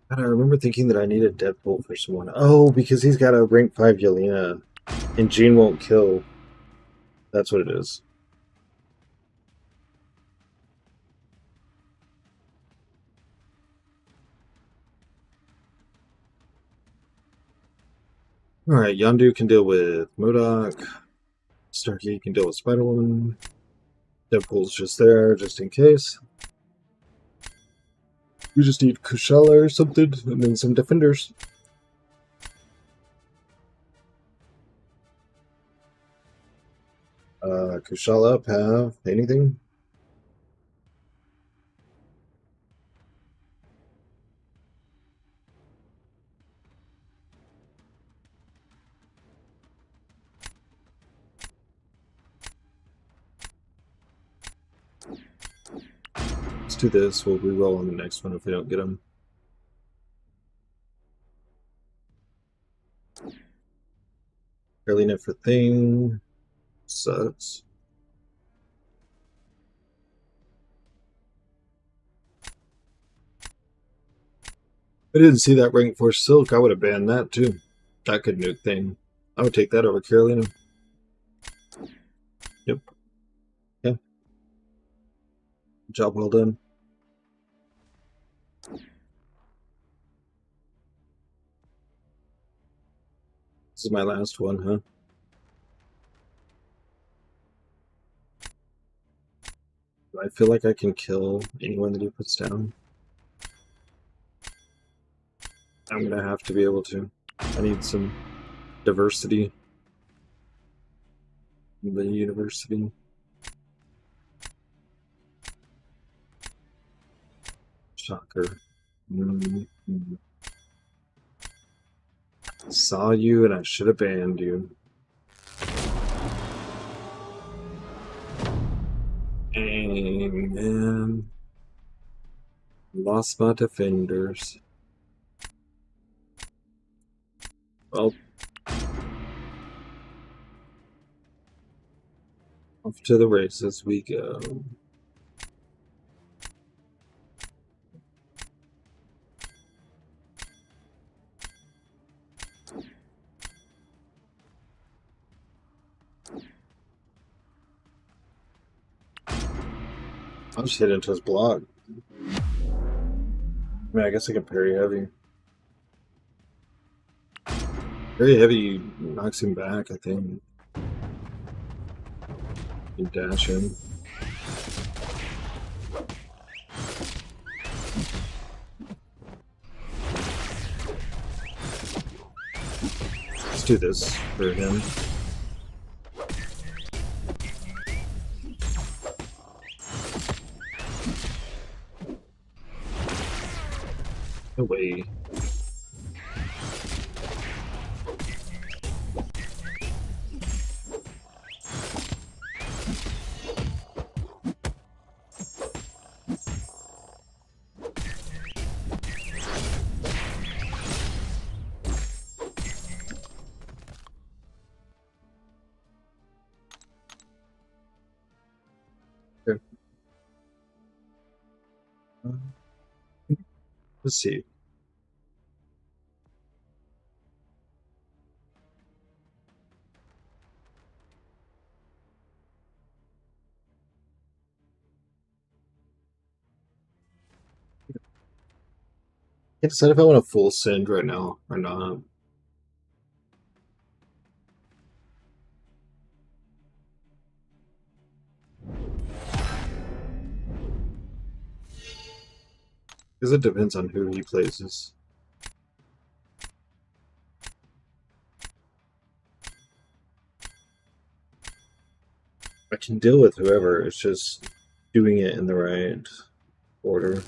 God, I remember thinking that I needed Deadpool for someone. Oh, because he's got a rank 5 Yelena, and Jean won't kill. That's what it is. Alright, Yondu can deal with MODOK. Starkey can deal with Spider-Woman. Deadpool's just there, just in case. We just need Kushala or something, and then some defenders. Kushala, Pav, anything? do this. We'll reroll on the next one if we don't get them. Barely for thing. Sucks. I didn't see that rank 4 silk. I would have banned that too. That could nuke thing. I would take that over Carolina. Yep. Yeah. Job well done. This is my last one, huh? Do I feel like I can kill anyone that he puts down? I'm gonna have to be able to. I need some diversity in the university. Shocker. Saw you and I should have banned you. And lost my defenders. Well, off to the races we go. I'll just hit into his block. I mean, I guess I can parry heavy. Parry heavy knocks him back, I think. You dash him. Let's do this for him. No way. Okay. Let's see. Can't decide if I want a full send right now or not. Because it depends on who he places. I can deal with whoever, it's just doing it in the right order.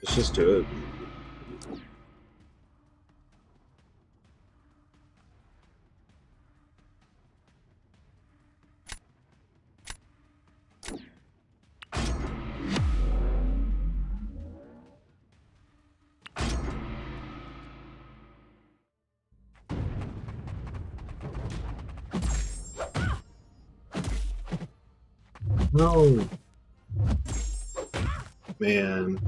Let's just do it. No. Man.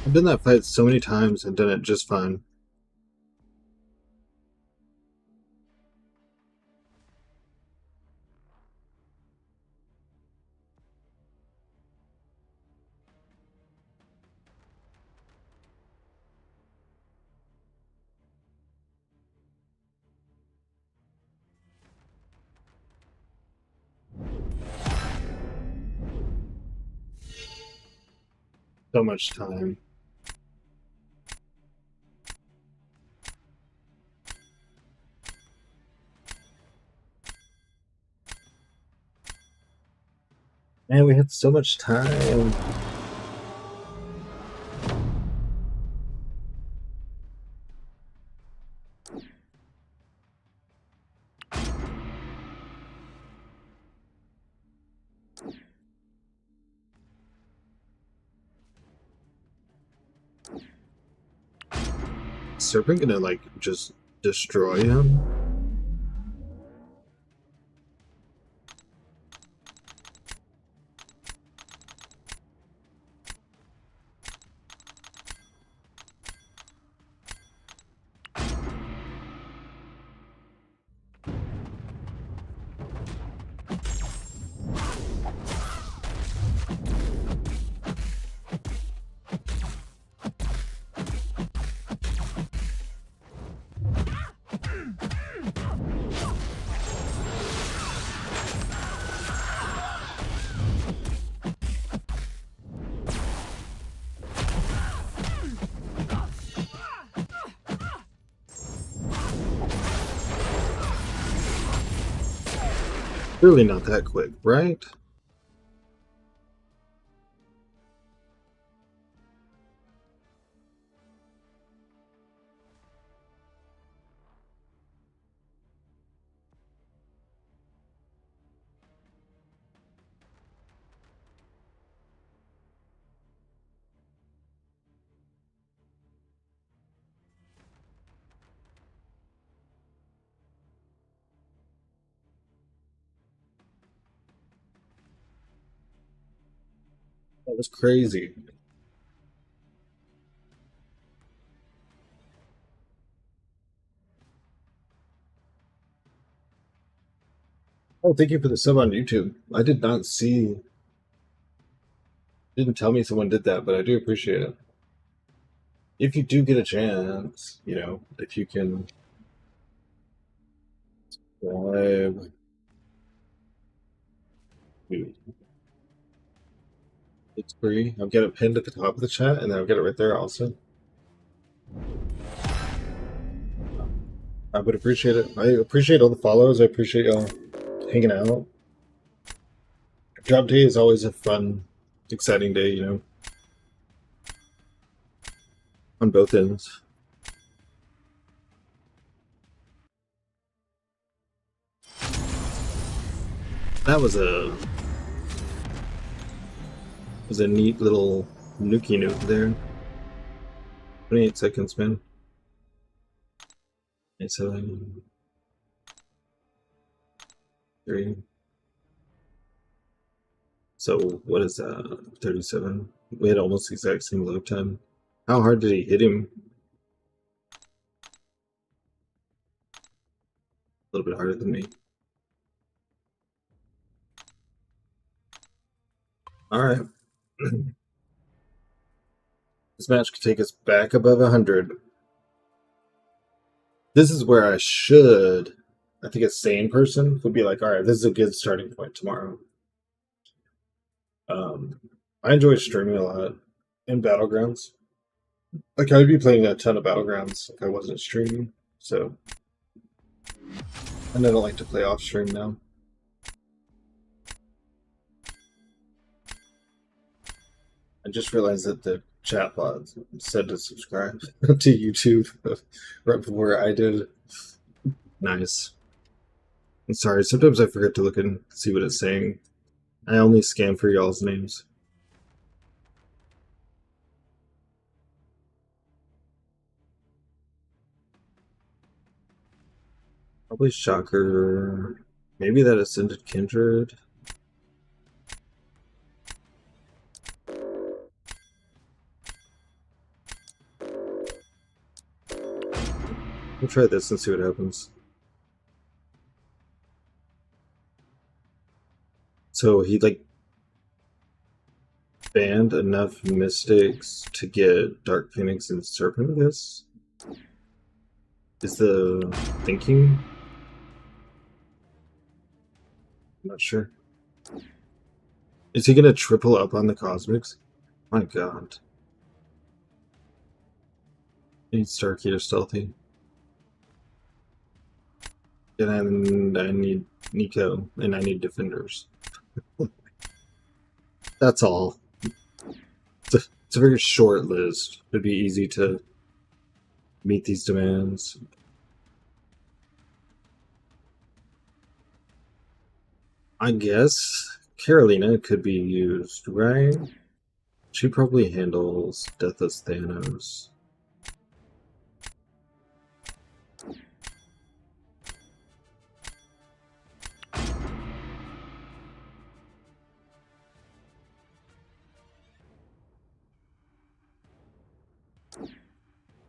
I've done that fight so many times and done it just fine. So much time. Man, we had so much time. Serpent gonna like just destroy him? Really not that quick, right? That was crazy. Oh, thank you for the sub on YouTube. I did not see. Didn't tell me someone did that, but I do appreciate it. If you do get a chance, you know, if you can subscribe. It's free. I've got it pinned at the top of the chat, and then I've got it right there also. I would appreciate it. I appreciate all the follows. I appreciate y'all hanging out. Job day is always a fun, exciting day, you know, on both ends. That was a neat little nuke there. 28 seconds, man. 7, 3. So what is that? 37. We had almost the exact same load time. How hard did he hit him? A little bit harder than me. All right. This match could take us back above 100. This is where I think a sane person would be like, all right, this is a good starting point tomorrow. I enjoy streaming a lot in Battlegrounds. Like, I would be playing a ton of Battlegrounds if I wasn't streaming, so. And I don't like to play off stream now. I just realized that the chatbot said to subscribe to YouTube right before I did. Nice. I'm sorry, sometimes I forget to look and see what it's saying. I only scan for y'all's names. Probably Shocker. Maybe that Ascended Kindred. We'll try this and see what happens. So he like banned enough mystics to get Dark Phoenix and Serpent, I guess? Is the thinking? I'm not sure. Is he gonna triple up on the Cosmics? My god. I need Starkey or Stealthy. And I need Nico, and I need Defenders. That's all. It's a very short list. It'd be easy to meet these demands. I guess Carolina could be used, right? She probably handles Deathless Thanos.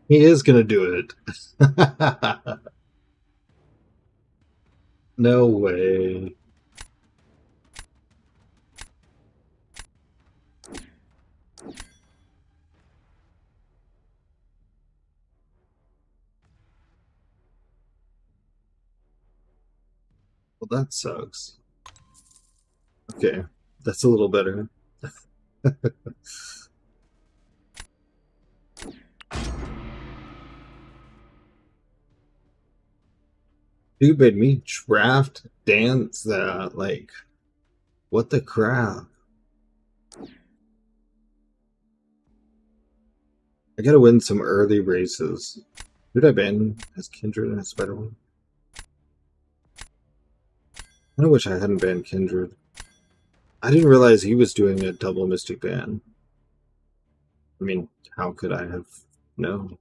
He is gonna do it. No way. Well, that sucks. Okay, that's a little better. Dude made me draft dance that, like, what the crap? I gotta win some early races. Who'd I ban as Kindred and Spider-Man? I wish I hadn't banned Kindred. I didn't realize he was doing a double Mystic ban. I mean, how could I have known?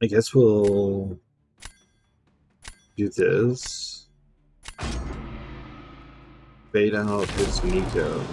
I guess we'll do this. Bait out his Nico.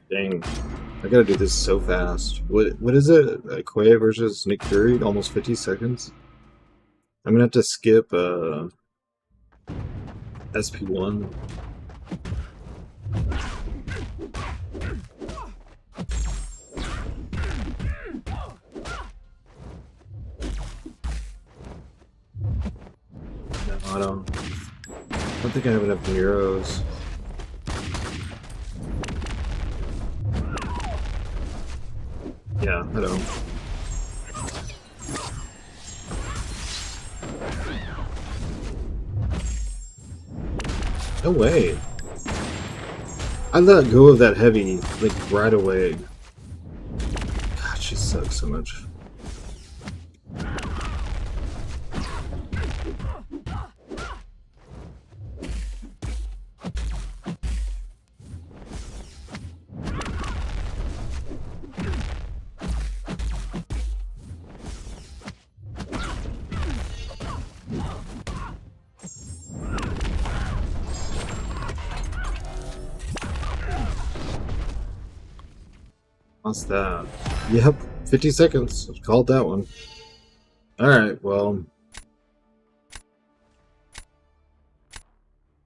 Dang. I gotta do this so fast. What is it? Quay versus Nick Fury? Almost 50 seconds? I'm gonna have to skip SP1. No, I don't think I have enough Neros. Yeah, I don't. No way. I let go of that heavy, like, right away. God, she sucks so much. What's that? Yep, 50 seconds. Called that one. Alright, well.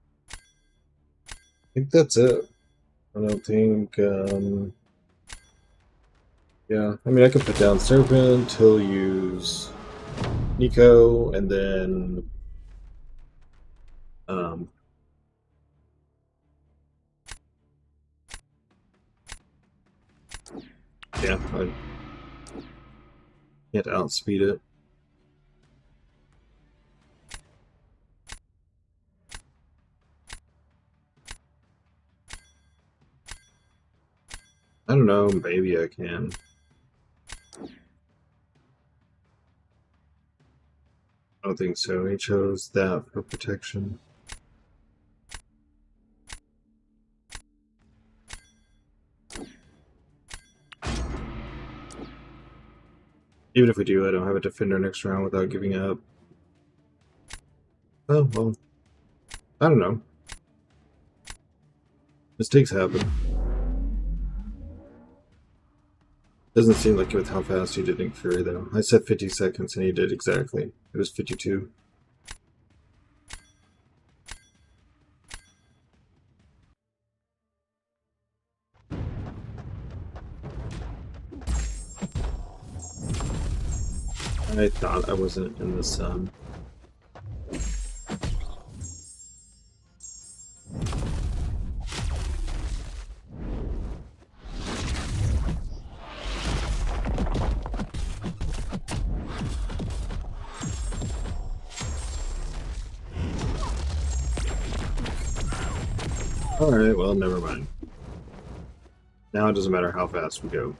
I think that's it. I don't think, yeah, I mean, I could put down Serpent, he'll use Nico, and then, yeah, I can't outspeed it. I don't know, maybe I can. I don't think so. He chose that for protection. Even if we do, I don't have a defender next round without giving up. Oh, well. I don't know. Mistakes happen. Doesn't seem like it with how fast you did Ink Fury, though. I said 50 seconds and he did exactly. It was 52. I thought I wasn't in the sun. Alright, well, never mind. Now it doesn't matter how fast we go.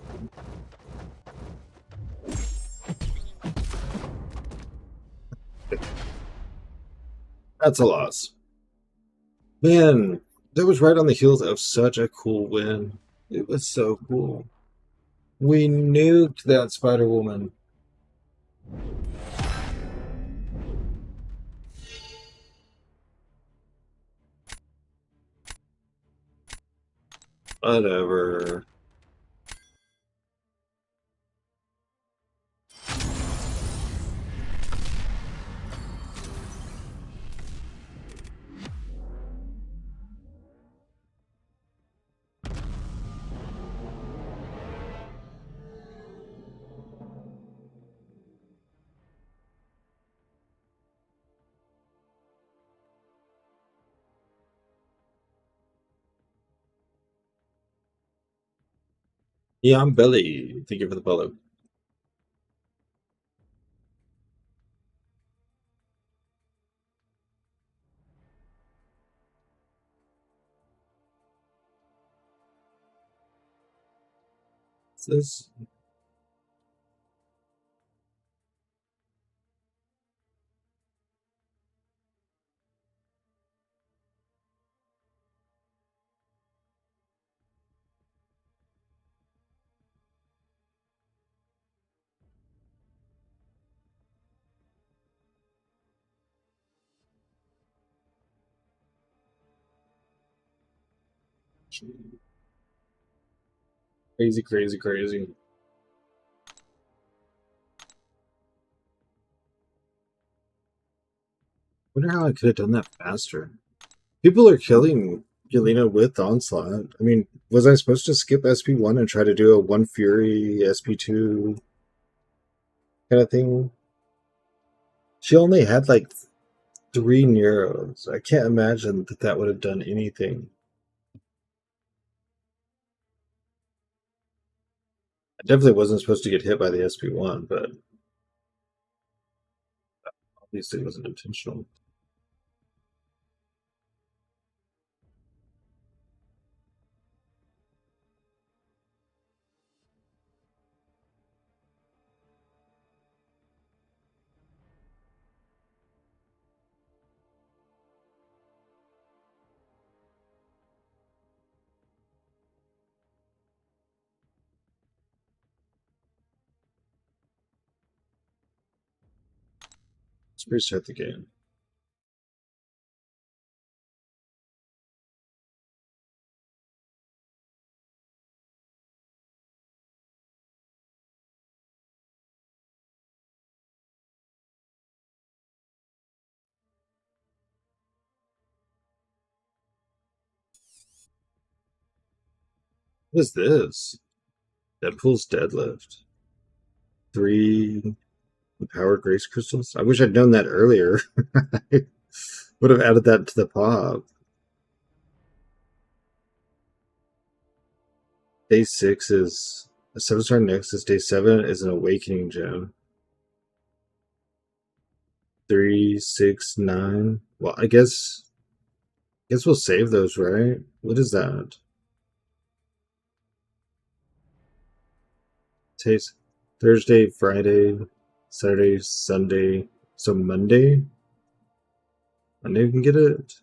That's a loss. Man, that was right on the heels of such a cool win. It was so cool. We nuked that Spider-Woman. Whatever. Yeah, I'm Billy. Thank you for the follow. This crazy, crazy, crazy. Wonder how I could have done that faster. People are killing Yelena with Onslaught. I mean, was I supposed to skip SP1 and try to do a 1 Fury SP2 kind of thing? She only had like 3 Neuros. I can't imagine that that would have done anything. I definitely wasn't supposed to get hit by the SP1, but obviously it wasn't intentional. Let's restart the game. What is this? Deadpool's deadlift. 3 powered grace crystals? I wish I'd known that earlier. I would have added that to the pop. Day 6 is a 7-star Nexus. Day 7 is an Awakening gem. 3, 6, 9. Well, I guess we'll save those, right? What is that? Today's Thursday, Friday, Saturday, Sunday. So Monday? Monday we can get it?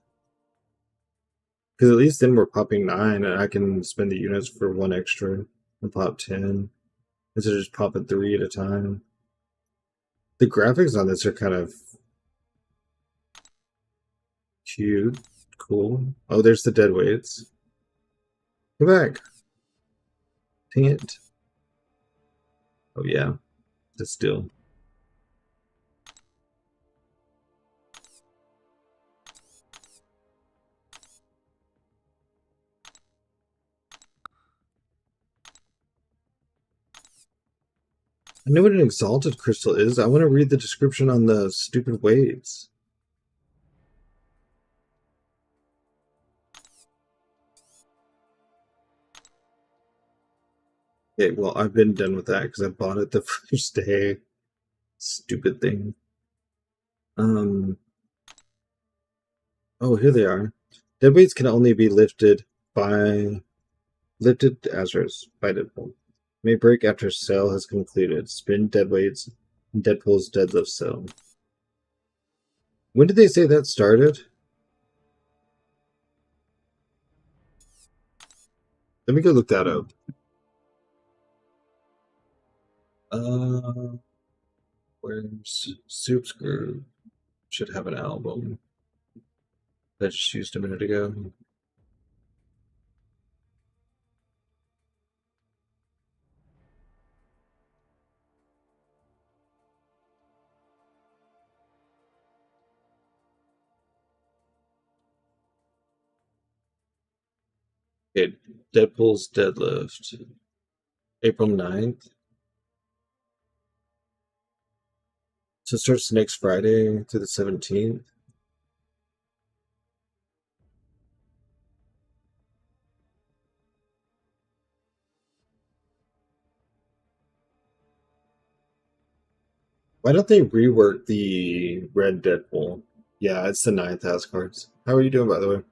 Because at least then we're popping 9 and I can spend the units for 1 extra and pop 10. Instead of just popping 3 at a time. The graphics on this are kind of Cute. Cool. Oh, there's the dead weights. Come back. Dang it. Oh, yeah. That's still. I know what an exalted crystal is. I want to read the description on the stupid weights. Okay, well, I've been done with that because I bought it the first day. Stupid thing. Oh, here they are. Dead weights can only be lifted Azra's by Deadpool. May break after sale has concluded. Spin dead weights in Deadpool's deadlift cell. When did they say that started? Let me go look that up. Where's Soup's Groove? Should have an album. I just used a minute ago. Okay, Deadpool's deadlift. April 9th. So it starts next Friday through the 17th. Why don't they rework the red Deadpool? Yeah, it's the 9th house cards. How are you doing, by the way?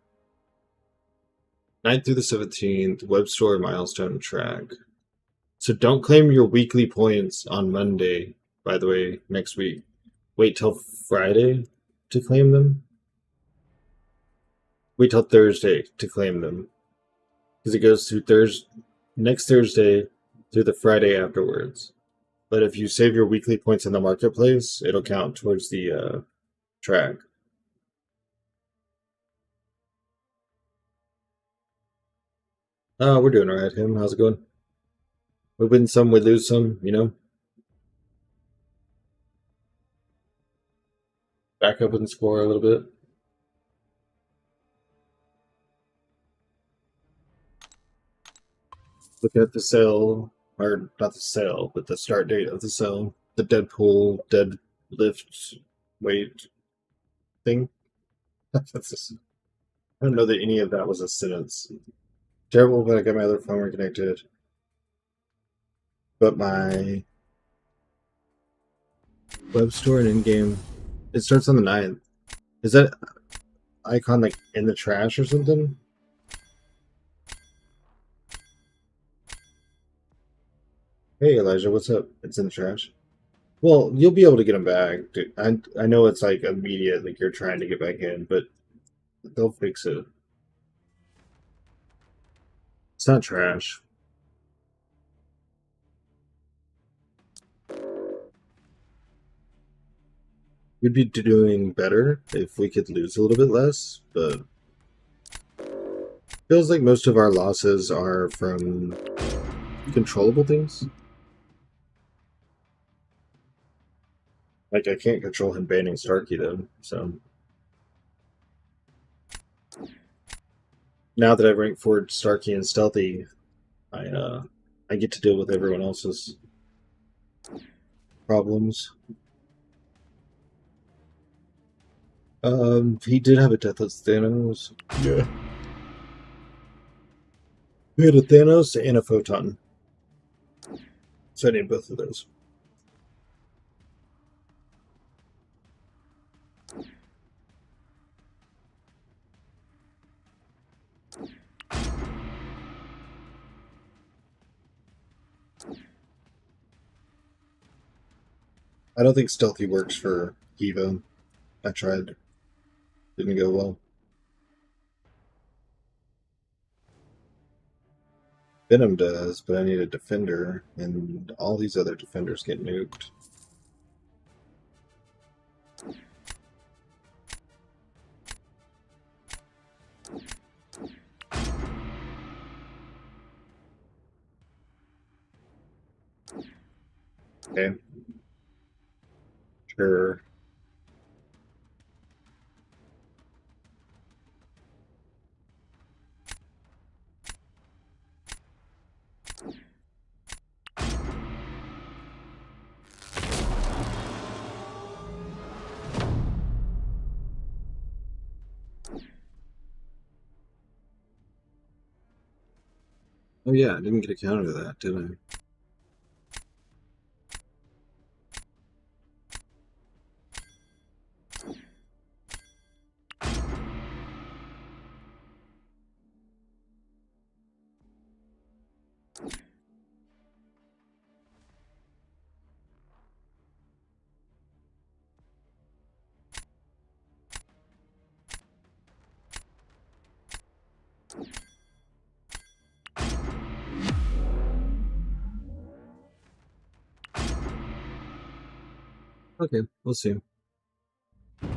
9th through the 17th, web store milestone track. So don't claim your weekly points on Monday, by the way, next week. Wait till Friday to claim them. Wait till Thursday to claim them. Because it goes through next Thursday through the Friday afterwards. But if you save your weekly points in the marketplace, it'll count towards the track. We're doing alright, him. How's it going? We win some, we lose some, you know? Back up and score a little bit. Look at the sale, or not the sale, but the start date of the sale. The Deadpool deadlift weight thing. I don't know that any of that was a sentence. Terrible, but I got my other phone reconnected. But my web store and in-game, it starts on the 9th. Is that icon like in the trash or something? Hey Elijah, what's up? It's in the trash. Well, you'll be able to get them back. Dude. I know it's like immediate, like you're trying to get back in, but they'll fix it. It's not trash. We'd be doing better if we could lose a little bit less, but feels like most of our losses are from controllable things. Like, I can't control him banning Starkey, though, so. Now that I've ranked forward Starkey and Stealthy, I get to deal with everyone else's problems. He did have a Deathless Thanos. Yeah. We had a Thanos and a Photon. So I need both of those. I don't think Stealthy works for Evo. I tried. Didn't go well. Venom does, but I need a defender, and all these other defenders get nuked. Okay. Sure. Oh yeah, I didn't get a counter to that, did I? Okay, we'll see. I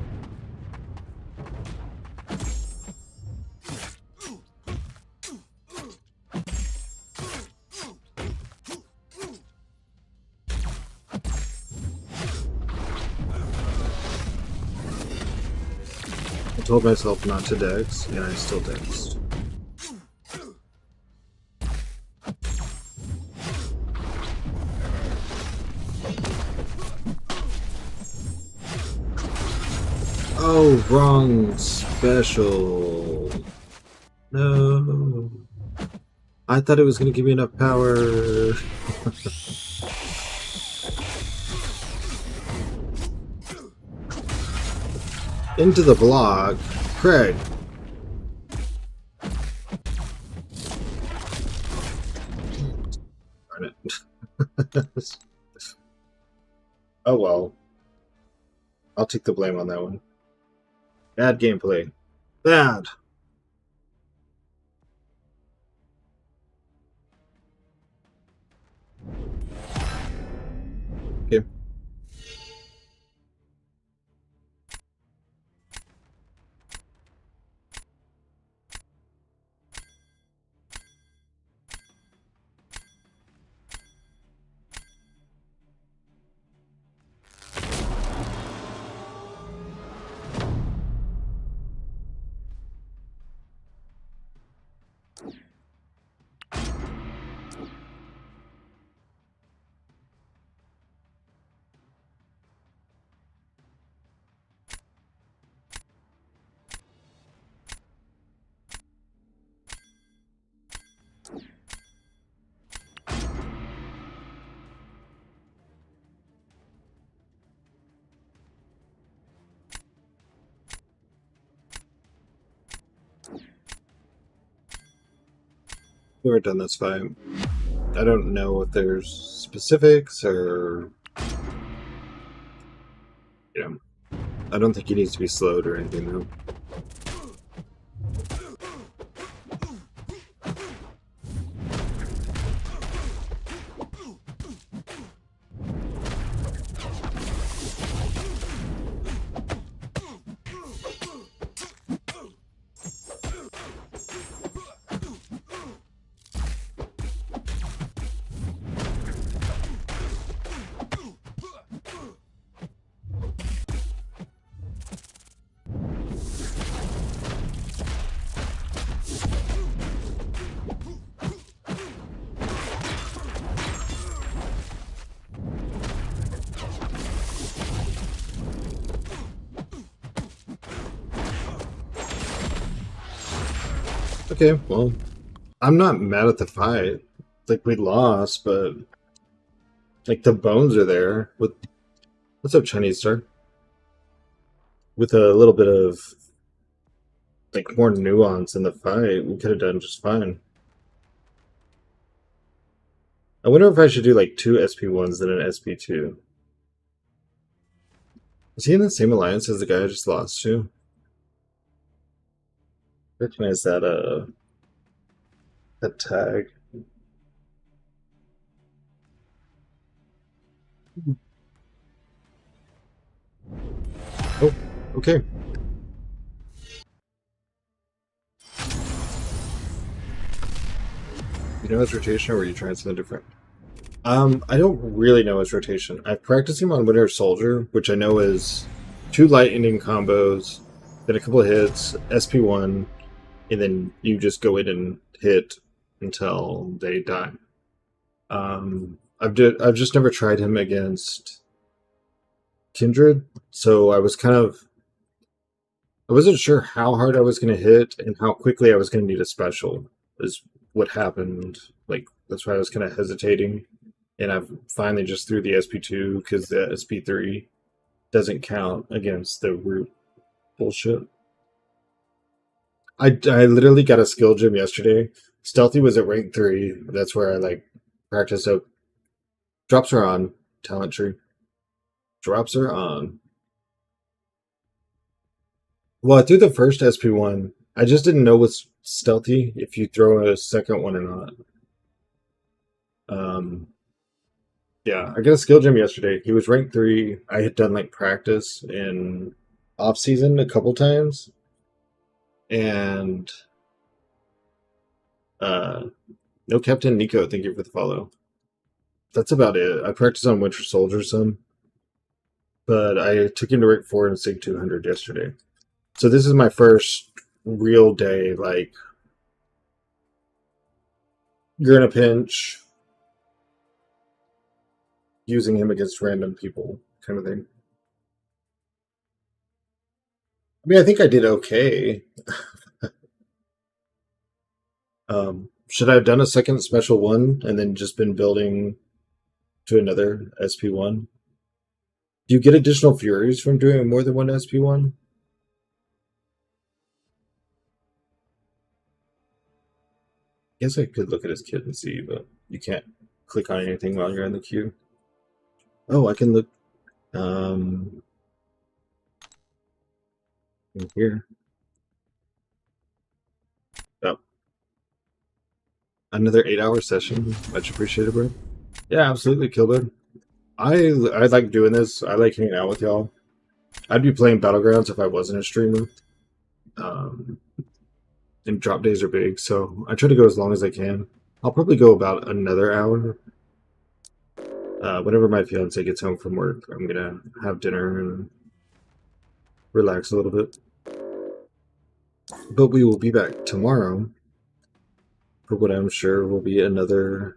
told myself not to dex, and I still dexed. Oh, wrong special. No. I thought it was going to give me enough power. Into the block. Craig. Darn it. Oh well. I'll take the blame on that one. Bad gameplay. Bad. Okay. We're done this fight. I don't know if there's specifics or, you know, I don't think he needs to be slowed or anything though. Okay, well, I'm not mad at the fight. Like, we lost, but like the bones are there. With what's up, Chinese star? With a little bit of like more nuance in the fight, we could have done just fine. I wonder if I should do like 2 SP1s and an SP2. Is he in the same alliance as the guy I just lost to? Recognize that tag. Oh, okay. You know his rotation, or were you trying something different? I don't really know his rotation. I've practiced him on Winter Soldier, which I know is 2 lightning combos, then a couple of hits, SP1, and then you just go in and hit until they die. I've just never tried him against Kindred, so I wasn't sure how hard I was going to hit and how quickly I was going to need a special. Is what happened. Like that's why I was kind of hesitating, and I've finally just threw the SP2 because the SP3 doesn't count against the root bullshit. I literally got a skill gem yesterday. Stealthy was at rank 3. That's where I like practice up. Drops are on. Talent tree. Drops are on. Well, I threw the first SP1. I just didn't know what's stealthy if you throw a second one or not. Yeah, I got a skill gem yesterday. He was rank 3. I had done like practice in off season a couple times. And no Captain Nico, thank you for the follow. That's about it. I practiced on Winter Soldier some, but I took him to rank 4 and Sig 200 yesterday. So this is my first real day, like, you're in a pinch, using him against random people kind of thing. I mean, I think I did okay. Should I have done a second special one and then just been building to another SP1? Do you get additional furies from doing more than one SP1? I guess I could look at his kit and see, but you can't click on anything while you're in the queue. Oh, I can look in here. Oh. Another 8-hour session. Much appreciated, bro. Yeah, absolutely, Killbird. I like doing this. I like hanging out with y'all. I'd be playing Battlegrounds if I wasn't a streamer. And drop days are big, so I try to go as long as I can. I'll probably go about another hour. Whenever my fiance gets home from work, I'm gonna have dinner and relax a little bit. But we will be back tomorrow for what I'm sure will be another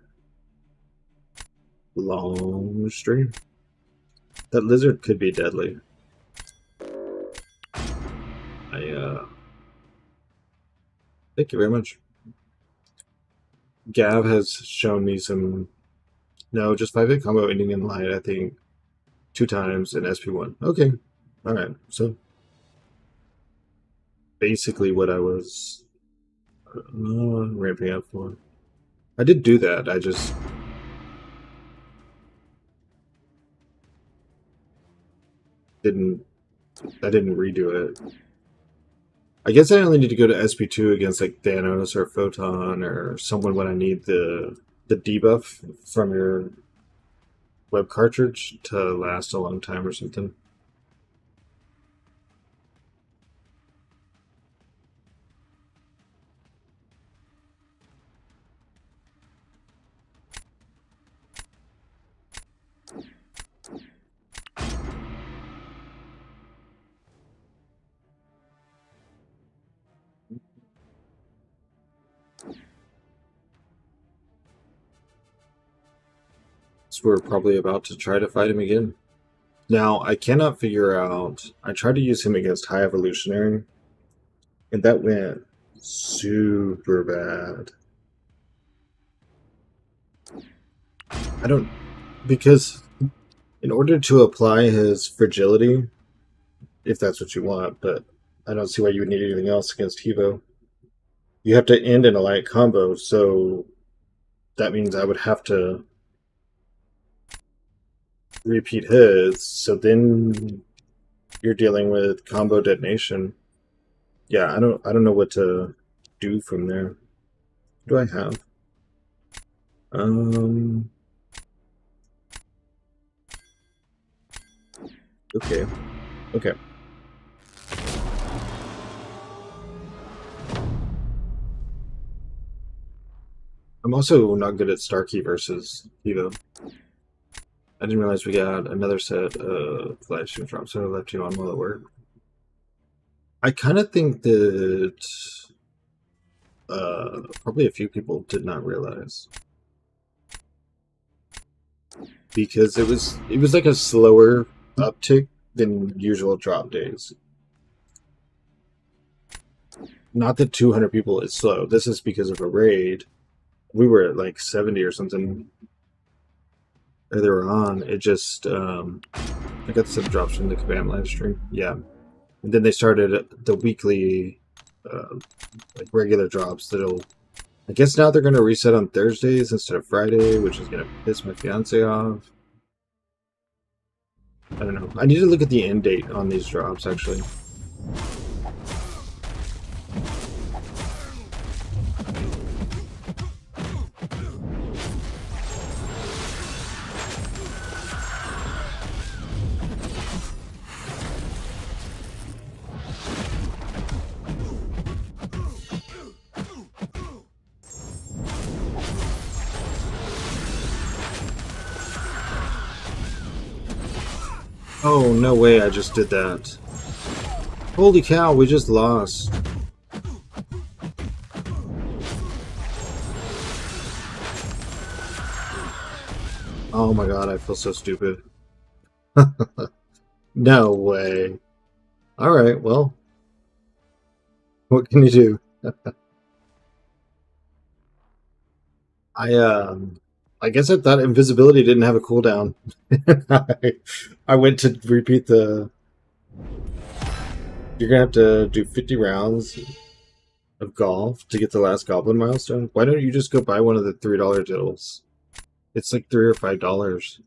long stream. That lizard could be deadly. Thank you very much. Gav has shown me some... No, just 5-hit combo ending in light, I think, 2 times in SP1. Okay. Alright, so... basically what I was ramping up for. I did do that, I just... I didn't redo it. I guess I only need to go to SP2 against like Thanos or Photon or someone when I need the debuff from your web cartridge to last a long time or something. So we're probably about to try to fight him again. Now, I cannot figure out... I tried to use him against High Evolutionary, and that went super bad. I don't... Because in order to apply his fragility, if that's what you want, but I don't see why you would need anything else against Hevo. You have to end in a light combo, so that means I would have to repeat his, so then you're dealing with combo detonation. Yeah, I don't know what to do from there. What do I have? Okay. I'm also not good at Starkey versus Evo. I didn't realize we got another set of live stream drops, so I left you on while at work. I kind of think that probably a few people did not realize, because it was like a slower uptick than usual drop days. Not that 200 people is slow. This is because of a raid. We were at like 70 or something earlier on. It just I got some drops from the KABAM live stream. Yeah. And then they started the weekly like regular drops that'll, I guess now they're gonna reset on Thursdays instead of Friday, which is gonna piss my fiance off. I don't know. I need to look at the end date on these drops actually. Oh, no way I just did that. Holy cow, we just lost. Oh my god, I feel so stupid. No way. Alright, well. What can you do? I guess I thought invisibility didn't have a cooldown. I went to repeat the... You're gonna have to do 50 rounds of golf to get the last goblin milestone. Why don't you just go buy one of the $3 diddles? It's like $3 or $5.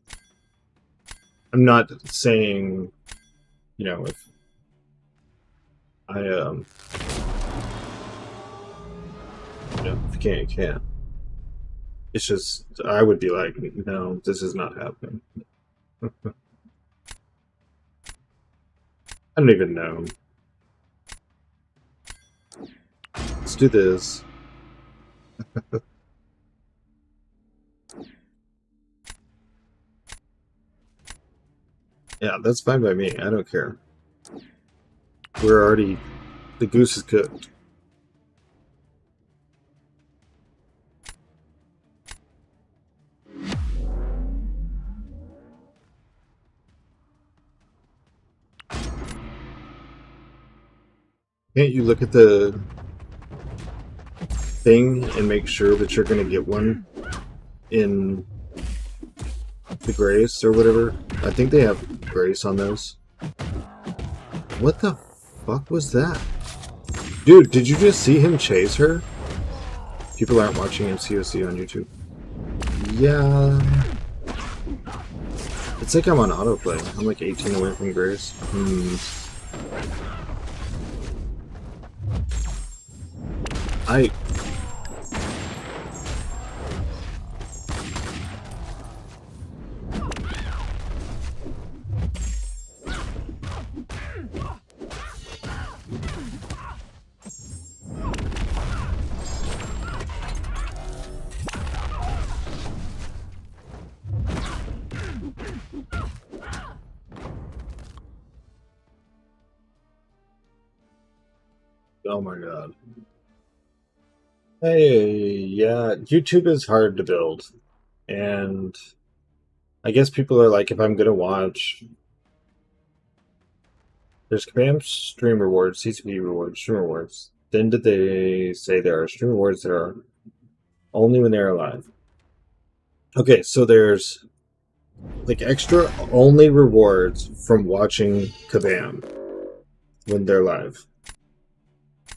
I'm not saying, you know, if I you know, if you can't, you can't. It's just, I would be like, no, this is not happening. I don't even know. Let's do this. Yeah, that's fine by me. I don't care. We're already... The goose is cooked. Can't you look at the thing and make sure that you're going to get one in the grace or whatever? I think they have grace on those. What the fuck was that? Dude, did you just see him chase her? People aren't watching MCOC on YouTube. Yeah. It's like I'm on autoplay. I'm like 18 away from grace. Oh my god. Hey, yeah, YouTube is hard to build. And I guess people are like, if I'm gonna watch, there's KABAM stream rewards, CCP rewards, stream rewards. Then did they say there are stream rewards that are only when they're alive? Okay, so there's like extra only rewards from watching KABAM when they're live.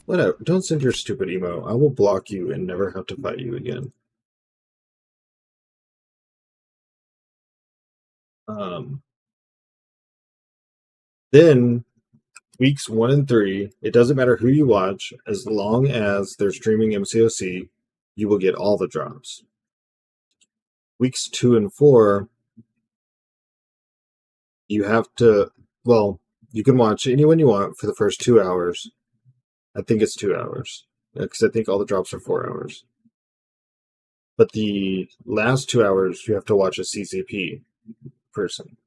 Whatever, don't send your stupid emo. I will block you and never have to fight you again. Then weeks 1 and 3, it doesn't matter who you watch, as long as they're streaming MCOC, you will get all the drops. Weeks 2 and 4, you have to, well, you can watch anyone you want for the first 2 hours. I think it's 2 hours, because I think all the drops are 4 hours. but the last 2 hours you have to watch a CCP person.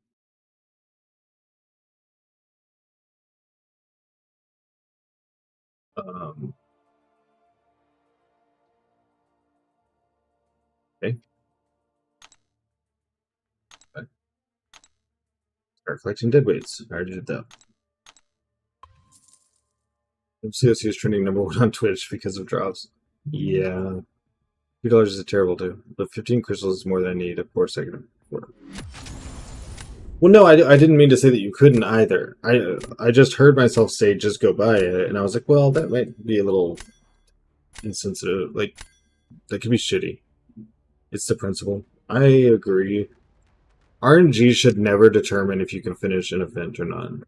Okay. Start collecting dead weights. I already did that. MCOC is trending #1 on Twitch because of drops. Yeah. $2 is terrible too, but 15 crystals is more than I need a 4-second order. Well, no, I didn't mean to say that you couldn't either. I just heard myself say just go buy it, and I was like, well, that might be a little insensitive. Like, that could be shitty. It's the principle. I agree. RNG should never determine if you can finish an event or not. I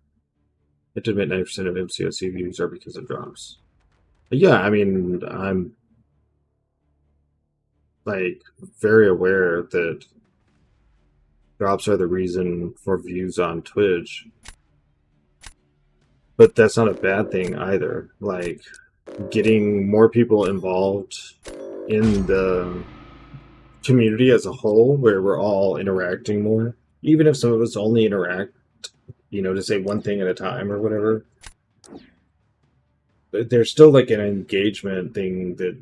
have to admit 90% of MCOC views are because of drops. But yeah, I mean, I'm like very aware that drops are the reason for views on Twitch. But that's not a bad thing either. Like, getting more people involved in the community as a whole, where we're all interacting more, even if some of us only interact, to say one thing at a time or whatever, there's still like an engagement thing that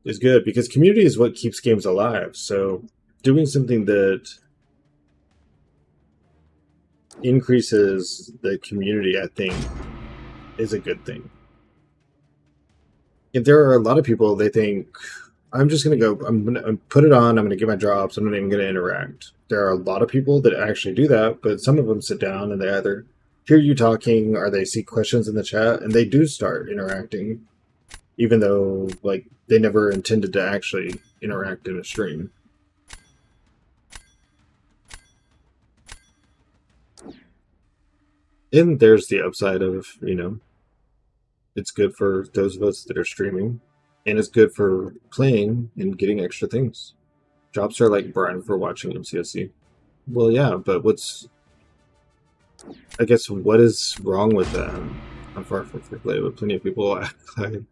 is good, because community is what keeps games alive. So doing something that increases the community, I think, is a good thing. If there are a lot of people, they think, I'm just going to go, I'm going to put it on, I'm going to get my drops, I'm not even going to interact. There are a lot of people that actually do that, but some of them sit down and they either hear you talking or they see questions in the chat and they do start interacting, even though like they never intended to actually interact in a stream. And there's the upside of, it's good for those of us that are streaming, and it's good for playing and getting extra things. Drops are like brine for watching MCSC. Well, yeah, but what is wrong with that? I'm far from fair play, but plenty of people act like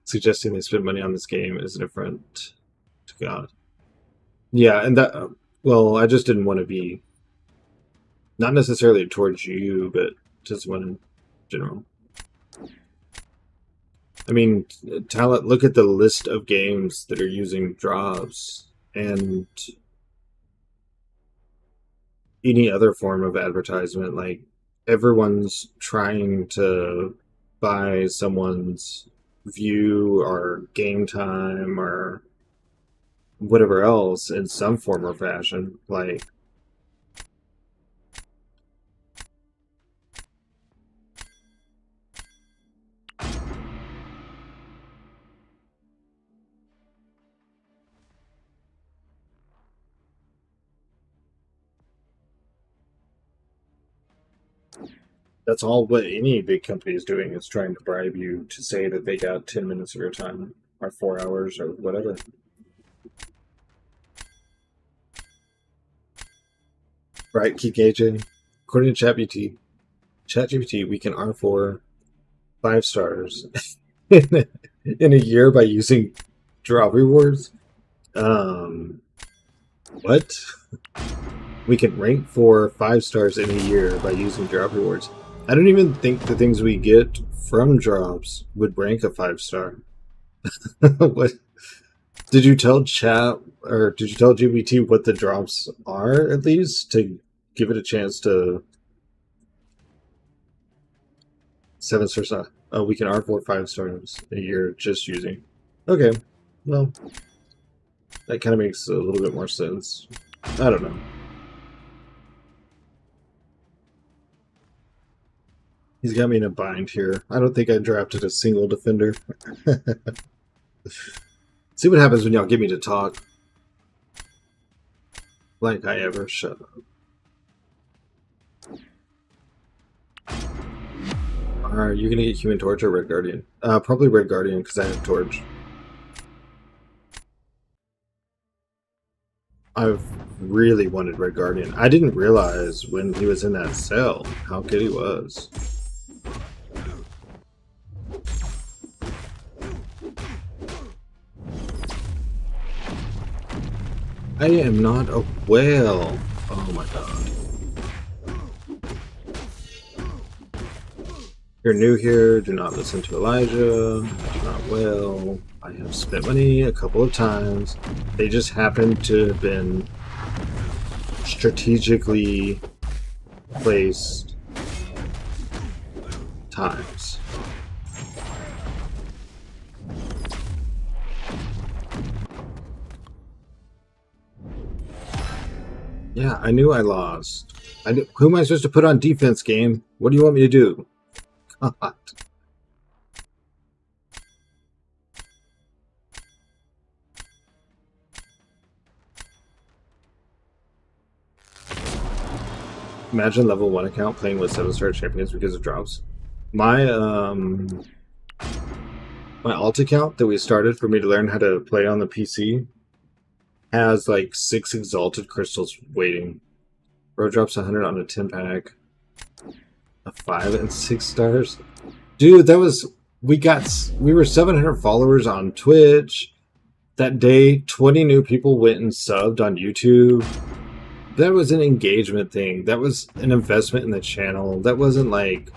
suggesting they spend money on this game is an affront to God. Yeah, and that, well, I just didn't want to be, not necessarily towards you, but just one in general. I mean, talent, look at the list of games that are using drops and any other form of advertisement. Like, everyone's trying to buy someone's view or game time or whatever else in some form or fashion. Like, that's all what any big company is doing, is trying to bribe you to say that they got 10 minutes of your time or 4 hours or whatever. Right, keep gauging. According to ChatGPT, we can R4 5 stars in a year by using drop rewards. What? We can rank for 5 stars in a year by using drop rewards. I don't even think the things we get from drops would rank a 5-star. What? Did you tell chat, or did you tell GPT what the drops are, at least, to give it a chance to 7 stars? Oh, we can R4 5 stars a year just using. Okay, well, that kind of makes a little bit more sense. I don't know. He's got me in a bind here. I don't think I drafted a single defender. See what happens when y'all get me to talk. Like I ever shut up. Are you gonna get Human Torch or Red Guardian? Probably Red Guardian, because I have Torch. I've really wanted Red Guardian. I didn't realize when he was in that cell how good he was. I am not a whale. Oh my god. If you're new here, do not listen to Elijah. Do not whale. I have spent money a couple of times. They just happen to have been strategically placed times. Yeah, I knew I lost. Who am I supposed to put on defense, game? What do you want me to do? God. Imagine level 1 account playing with 7-star champions because of drops. My alt account that we started for me to learn how to play on the PC has like 6 exalted crystals waiting. Bro drops 100 on a 10-pack. A 5 and 6 stars. Dude, that was we were 700 followers on Twitch. That day, 20 new people went and subbed on YouTube. That was an engagement thing. That was an investment in the channel. That wasn't like...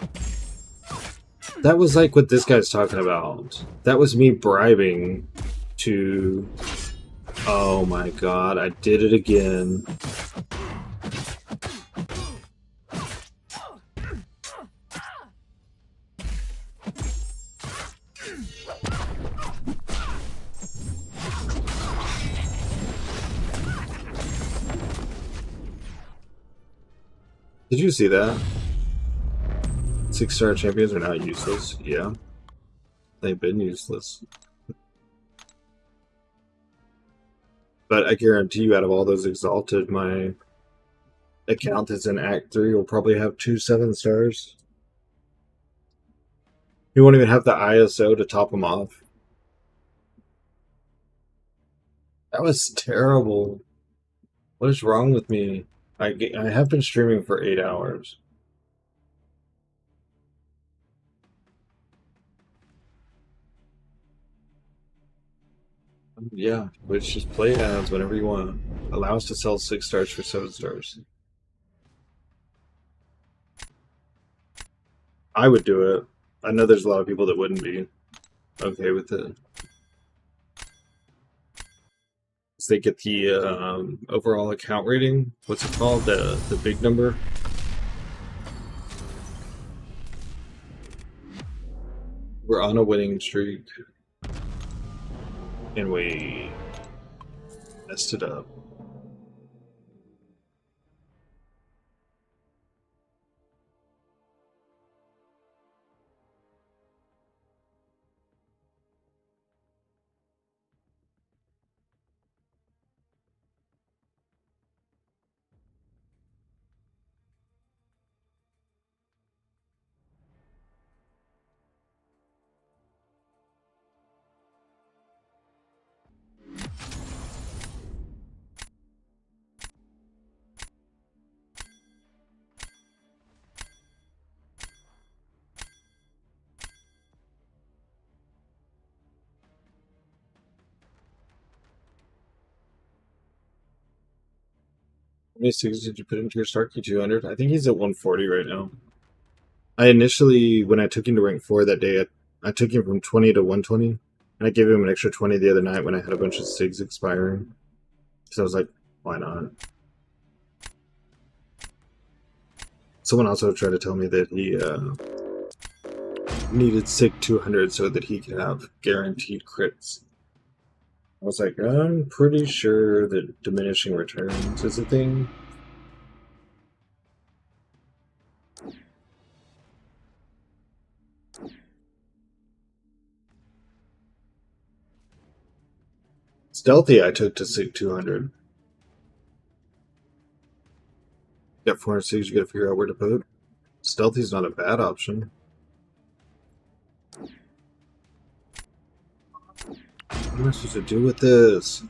That was like what this guy's talking about. That was me bribing to... Oh my god, I did it again. Did you see that? 6-star champions are not useless. Yeah. They've been useless. But I guarantee you, out of all those exalted, my account that's in Act 3 will probably have 2 7-stars. You won't even have the ISO to top them off. That was terrible. What is wrong with me? I have been streaming for 8 hours. Yeah, which just play ads whenever you want. Allow us to sell 6 stars for 7 stars. I would do it. I know there's a lot of people that wouldn't be okay with it. They get the overall account rating. What's it called? The big number. We're on a winning streak, and we messed it up. How many sixes did you put into your Starkey 200? I think he's at 140 right now. I initially, when I took him to rank 4 that day, I took him from 20 to 120. And I gave him an extra 20 the other night when I had a bunch of SIGs expiring. So I was like, why not? Someone also tried to tell me that he needed SIG 200 so that he could have guaranteed crits. I was like, I'm pretty sure that diminishing returns is a thing. Stealthy I took to SIG 200. You got 400 SIGs, you gotta figure out where to put. Stealthy's not a bad option. What am I supposed to do with this?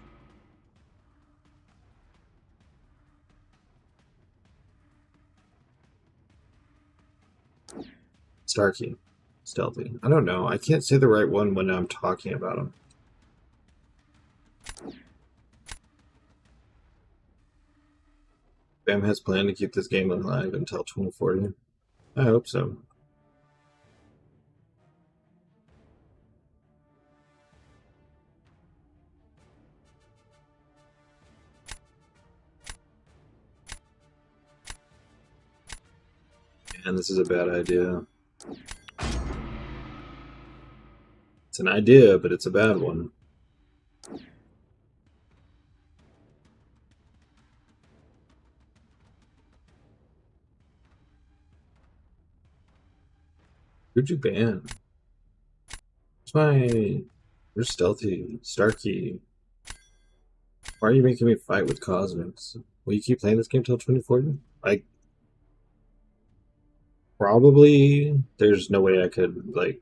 Starkey. Stealthy. I don't know. I can't say the right one when I'm talking about him. KABAM has planned to keep this game alive until 2040. I hope so. And this is a bad idea. It's an idea, but it's a bad one. Who'd you ban? Where's Stealthy? Starkey? Why are you making me fight with Cosmics? Will you keep playing this game till 2040? Probably. There's no way I could, like,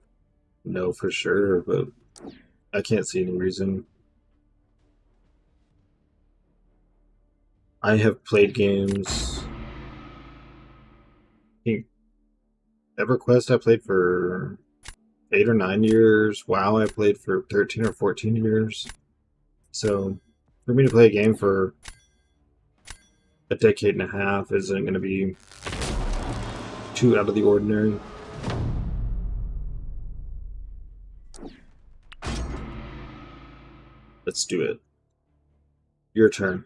know for sure, but I can't see any reason. I have played games. I think EverQuest I played for 8 or 9 years. WoW I played for 13 or 14 years. So for me to play a game for a decade and a half isn't going to be too out of the ordinary. Let's do it. Your turn.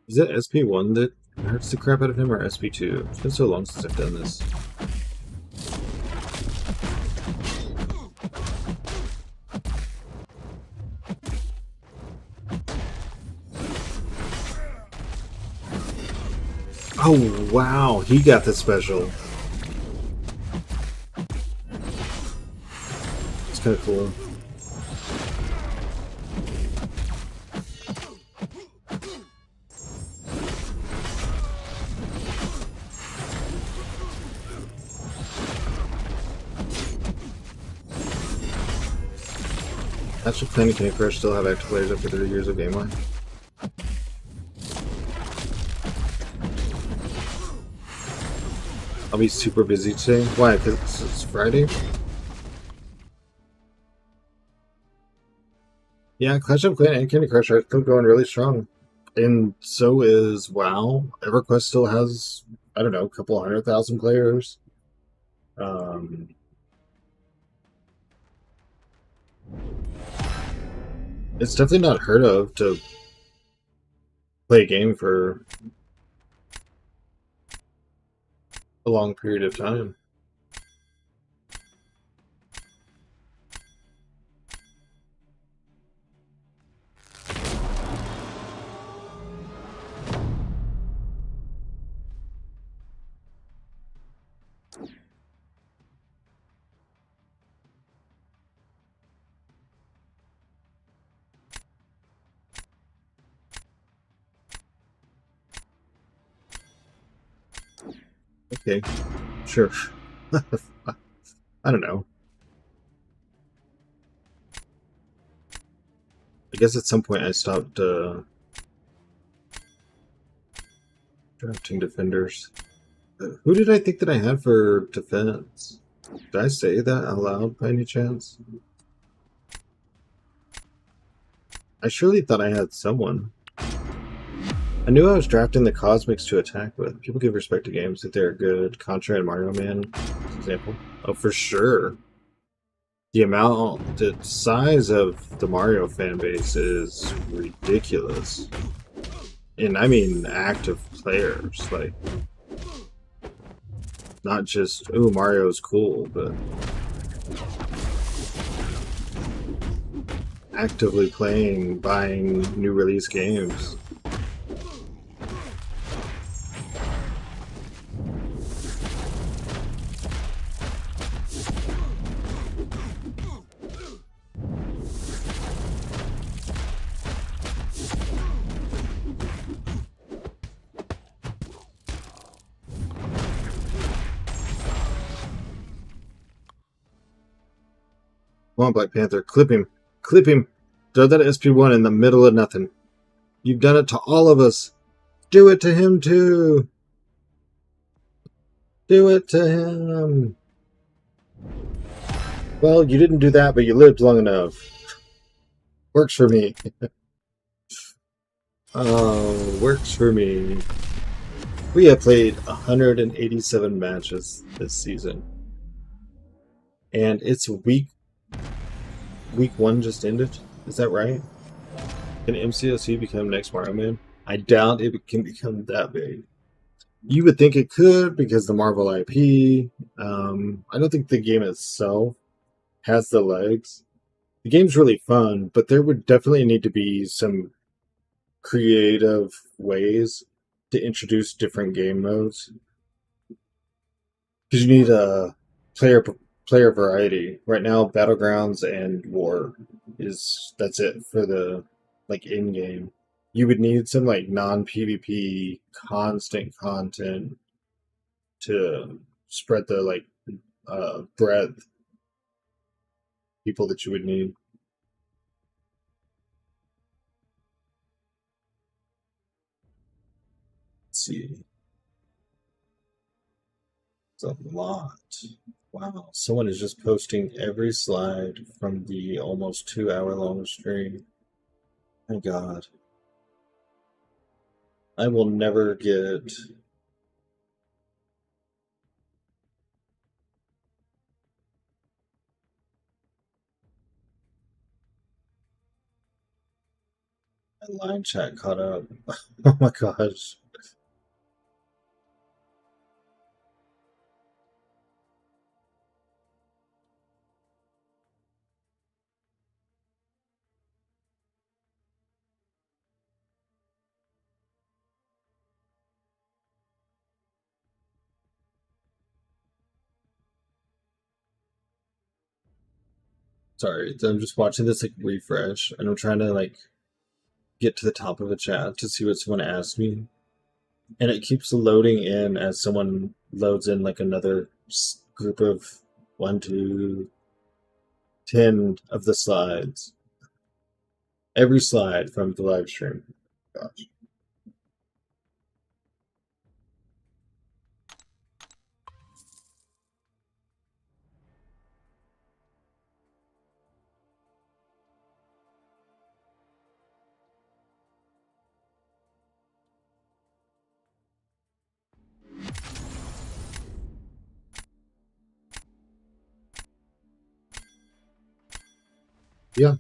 Is it SP1 that hurts the crap out of him, or SP2? It's been so long since I've done this. Oh wow, he got the special. It's kind of cool. Actually, Planet Candy Crush still have active players after 30 years of game life. I'll be super busy today. Why? Because it's Friday? Yeah, Clash of Clans and Candy Crush are still going really strong. And so is WoW. EverQuest still has, I don't know, a couple 100,000 players. It's definitely not heard of to play a game for a long period of time. Okay, sure. I don't know. I guess at some point I stopped drafting defenders. Who did I think that I had for defense? Did I say that out loud by any chance? I surely thought I had someone. I knew I was drafting the Cosmics to attack with. People give respect to games if they're good. Contra and Mario Man, for example. Oh, for sure. The size of the Mario fan base is ridiculous. And I mean active players, like, not just, ooh, Mario's cool, but actively playing, buying new release games. Come on, Black Panther. Clip him. Clip him. Throw that SP1 in the middle of nothing. You've done it to all of us. Do it to him, too. Do it to him. Well, you didn't do that, but you lived long enough. Works for me. Oh, works for me. We have played 187 matches this season. And it's week 1 just ended. Is that right? Can MCOC become next Mario Man? I doubt it can become that big. You would think it could because the Marvel IP. I don't think the game itself has the legs. The game's really fun, but there would definitely need to be some creative ways to introduce different game modes. Because you need a player variety. Right now, Battlegrounds and War that's it for the end game. You would need some non-PvP constant content to spread the breadth people that you would need. Let's see. It's a lot. Wow. Someone is just posting every slide from the almost 2-hour-long stream. My God. I will never get... My line chat caught up. Oh my gosh. Sorry, I'm just watching this refresh, and I'm trying to get to the top of a chat to see what someone asked me, and it keeps loading in as someone loads in another group of 1, 2, 10 of the slides. Every slide from the live stream. Gosh. Yeah.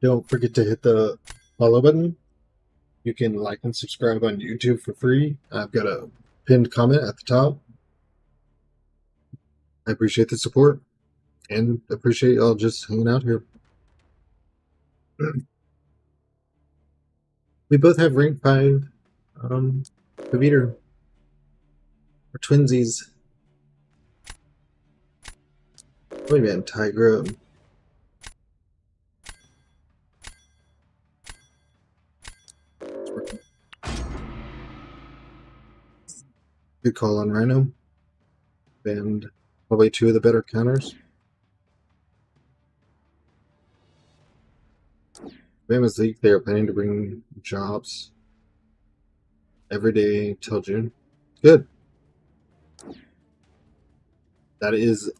Don't forget to hit the follow button. You can like and subscribe on YouTube for free. I've got a pinned comment at the top. I appreciate the support and appreciate y'all just hanging out here. We both have rank 5 Kaviter. We're twinsies. Wait, man, Tigra. Good call on Rhino. And probably 2 of the better counters. Bama's League, they are planning to bring jobs every day till June. Good. That is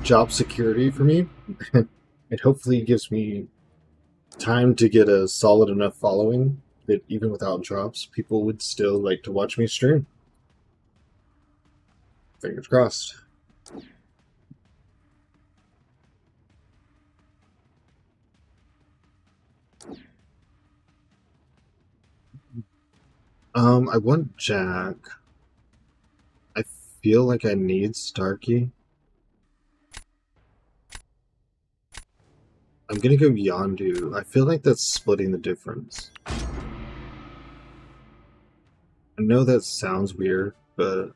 job security for me. It hopefully gives me time to get a solid enough following that even without drops, people would still like to watch me stream. Fingers crossed. I want Jack. I feel like I need Starkey. I'm gonna go Yondu. I feel like that's splitting the difference. I know that sounds weird, but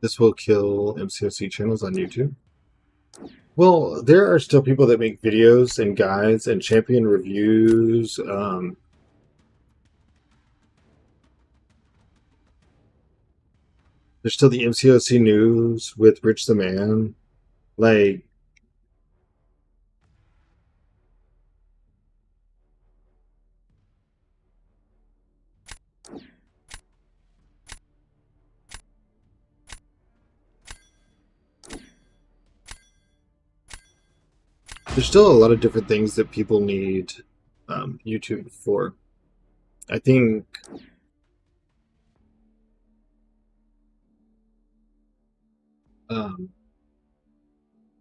this will kill MCOC channels on YouTube. Well, there are still people that make videos and guides and champion reviews. There's still the MCOC news with Rich the Man. Like, there's still a lot of different things that people need YouTube for. I think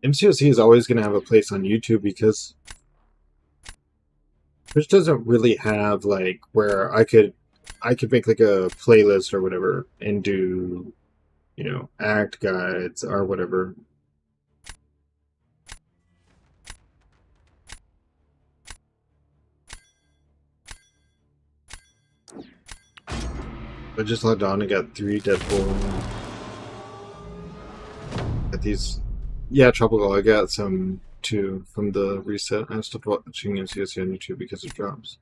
MCOC is always going to have a place on YouTube because Twitch doesn't really have like where I could make like a playlist or whatever and do, you know, act guides or whatever. I just logged on and got 3 Deadpool. Got these, yeah, Tropical. I got some too from the reset. I stopped watching MCOC on YouTube because it drops.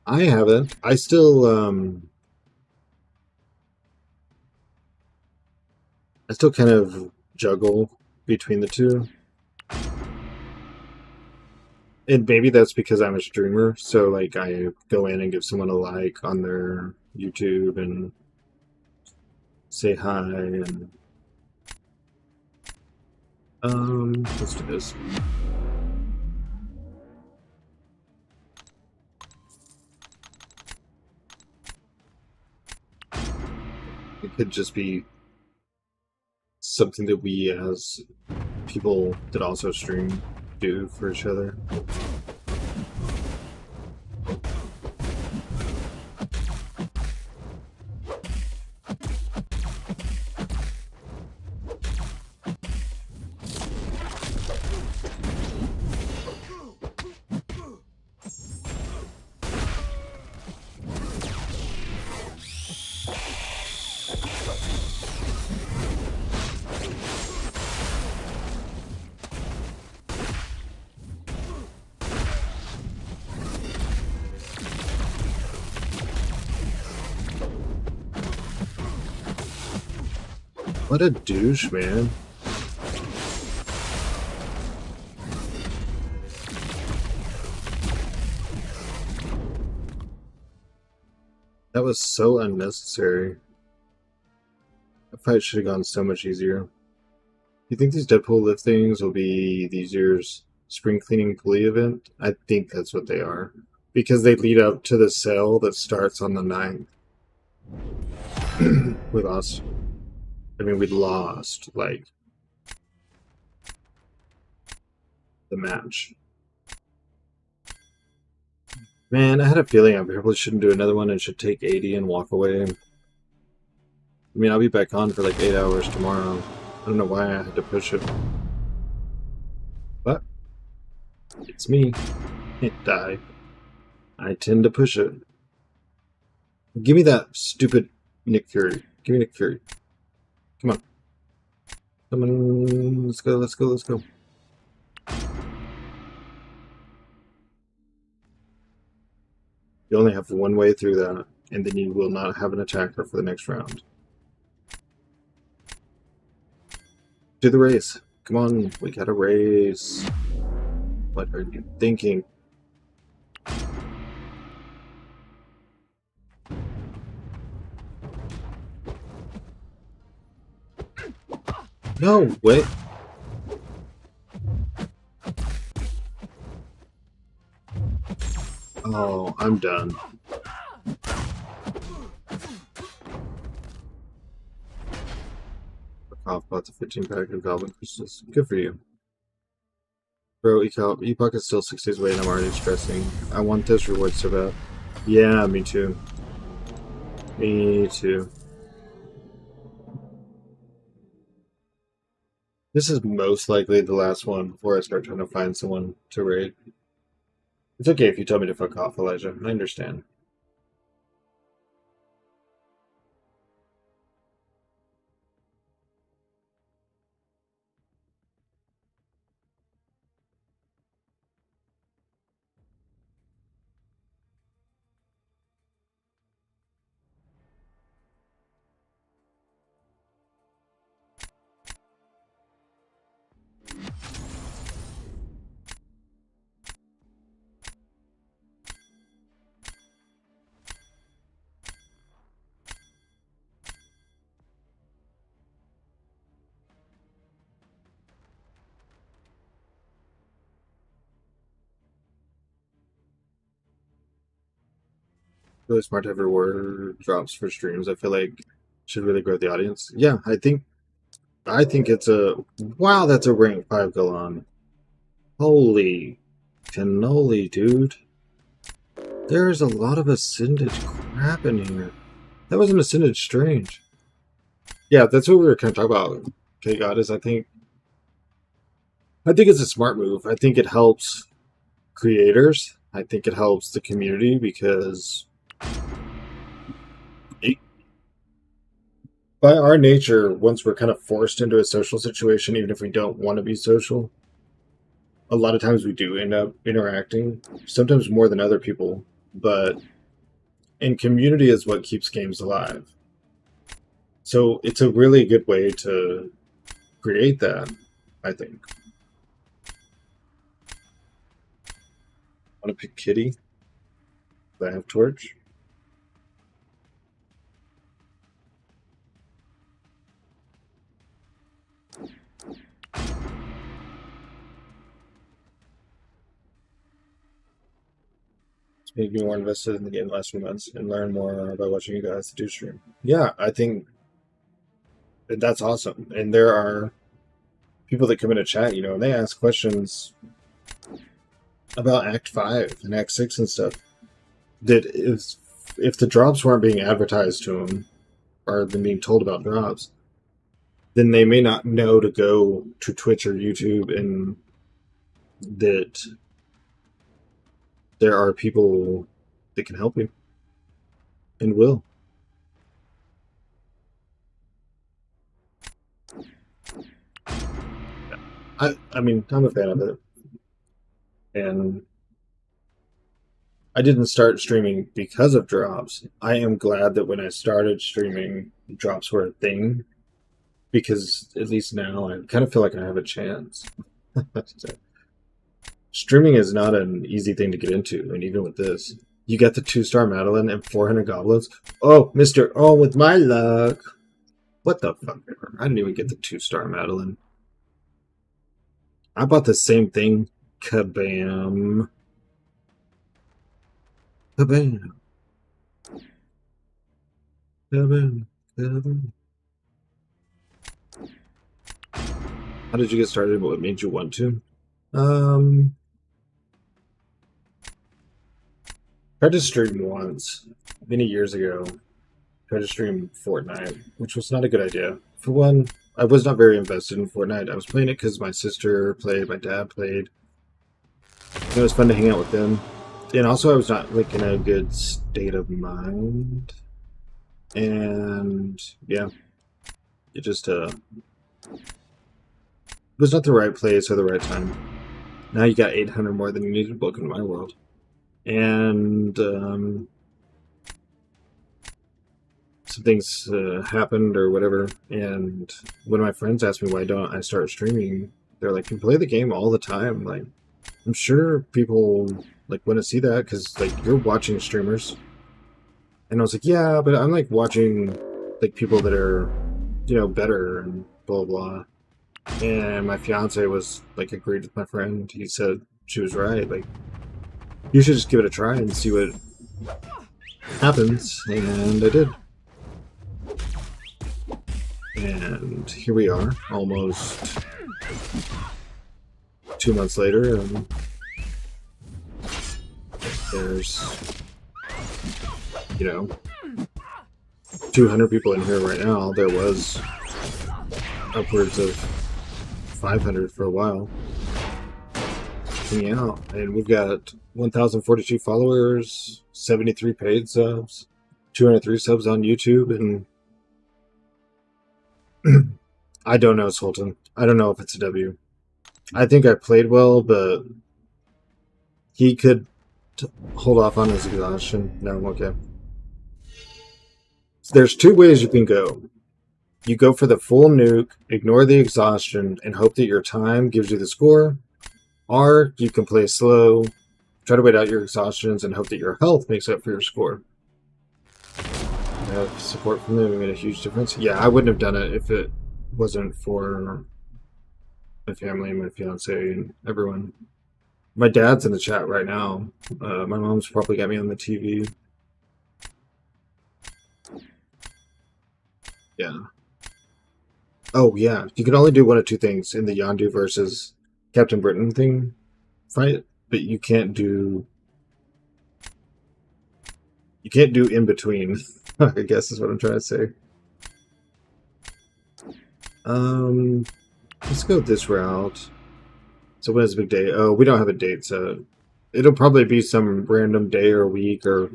I haven't. I still kind of juggle between the two. And maybe that's because I'm a streamer, so like I go in and give someone a like on their YouTube and say hi and let's do this. It could just be something that we as people that also stream do for each other. What a douche, man. That was so unnecessary. That fight should have gone so much easier. You think these Deadpool lift things will be these year's spring cleaning pulley event? I think that's what they are. Because they lead up to the sale that starts on the 9th. We lost. I mean, we lost, like, the match. Man, I had a feeling I probably shouldn't do another one and should take 80 and walk away. I mean, I'll be back on for like 8 hours tomorrow. I don't know why I had to push it. But it's me. It died. I tend to push it. Give me that stupid Nick Fury. Give me Nick Fury. Come on. Come on. Let's go, let's go, let's go. You only have one way through that, and then you will not have an attacker for the next round. Do the race. Come on, we got a race. What are you thinking? No, wait. Oh, I'm done. Off bought the 15 pack of Goblin Crystals. Good for you. Bro, Epoch is still 6 days away and I'm already stressing. I want this reward so bad. Yeah, me too. Me too. This is most likely the last one before I start trying to find someone to raid. It's okay if you tell me to fuck off, Elijah. I understand. really smart to have reward drops for streams. I feel like should really grow the audience. Yeah, I think it's a wow. That's a rank 5 Galan. Holy cannoli, dude! There's a lot of Ascended crap in here. That wasn't Ascended Strange. Yeah, that's what we were kind of talking about. Okay, God, is I think it's a smart move. I think it helps creators. I think it helps the community because by our nature, once we're kind of forced into a social situation, even if we don't want to be social, a lot of times we do end up interacting, sometimes more than other people, but and community is what keeps games alive. So it's a really good way to create that, I think. Want to pick Kitty? I have Torch. It's made me more invested in the game the last few months and learn more by watching you guys do stream. Yeah, I think that's awesome. And there are people that come into chat, you know, and they ask questions about Act 5 and Act 6 and stuff. That if the drops weren't being advertised to them, or them being told about drops, then they may not know to go to Twitch or YouTube, and that there are people that can help you and will. I mean, I'm a fan of it. And I didn't start streaming because of drops. I am glad that when I started streaming, drops were a thing, because at least now I kind of feel like I have a chance. Streaming is not an easy thing to get into, and even with this, you got the 2-star Madeline and 400 goblins. Oh, Mr. Oh, with my luck. What the fuck? I didn't even get the 2-star Madeline. I bought the same thing. KABAM. KABAM. KABAM. KABAM. How did you get started? What made you want to? Tried to stream once, many years ago. Tried to stream Fortnite, which was not a good idea. For one, I was not very invested in Fortnite. I was playing it because my sister played, my dad played. It was fun to hang out with them. And also I was not like in a good state of mind. And yeah, it just it was not the right place or the right time. Now you got 800 more than you needed. Welcome to my world. And some things happened or whatever. And when my friends asked me why don't I start streaming, they're like, you play the game all the time. Like, I'm sure people like want to see that because like you're watching streamers. And I was like, yeah, but I'm like watching like people that are, you know, better and blah blah. And my fiance was like agreed with my friend. He said she was right. Like, you should just give it a try and see what happens. And I did. And here we are, almost 2 months later, and there's, you know, 200 people in here right now. There was upwards of 500 for a while hanging out, and we've got 1,042 followers, 73 paid subs, 203 subs on YouTube, and I don't know, Sultan. I don't know if it's a W. I think I played well, but he could hold off on his exhaustion. No, okay. So there's two ways you can go. You go for the full nuke, ignore the exhaustion, and hope that your time gives you the score. Or you can play slow, try to wait out your exhaustions, and hope that your health makes up for your score. Have support from them made a huge difference. Yeah, I wouldn't have done it if it wasn't for my family and my fiance and everyone. My dad's in the chat right now. My mom's probably got me on the TV. Yeah. Oh yeah, you can only do one of two things in the Yondu versus Captain Britain thing fight, but you can't do in between. I guess is what I'm trying to say. Let's go this route. So when is a big day? Oh, we don't have a date, so it'll probably be some random day or week, or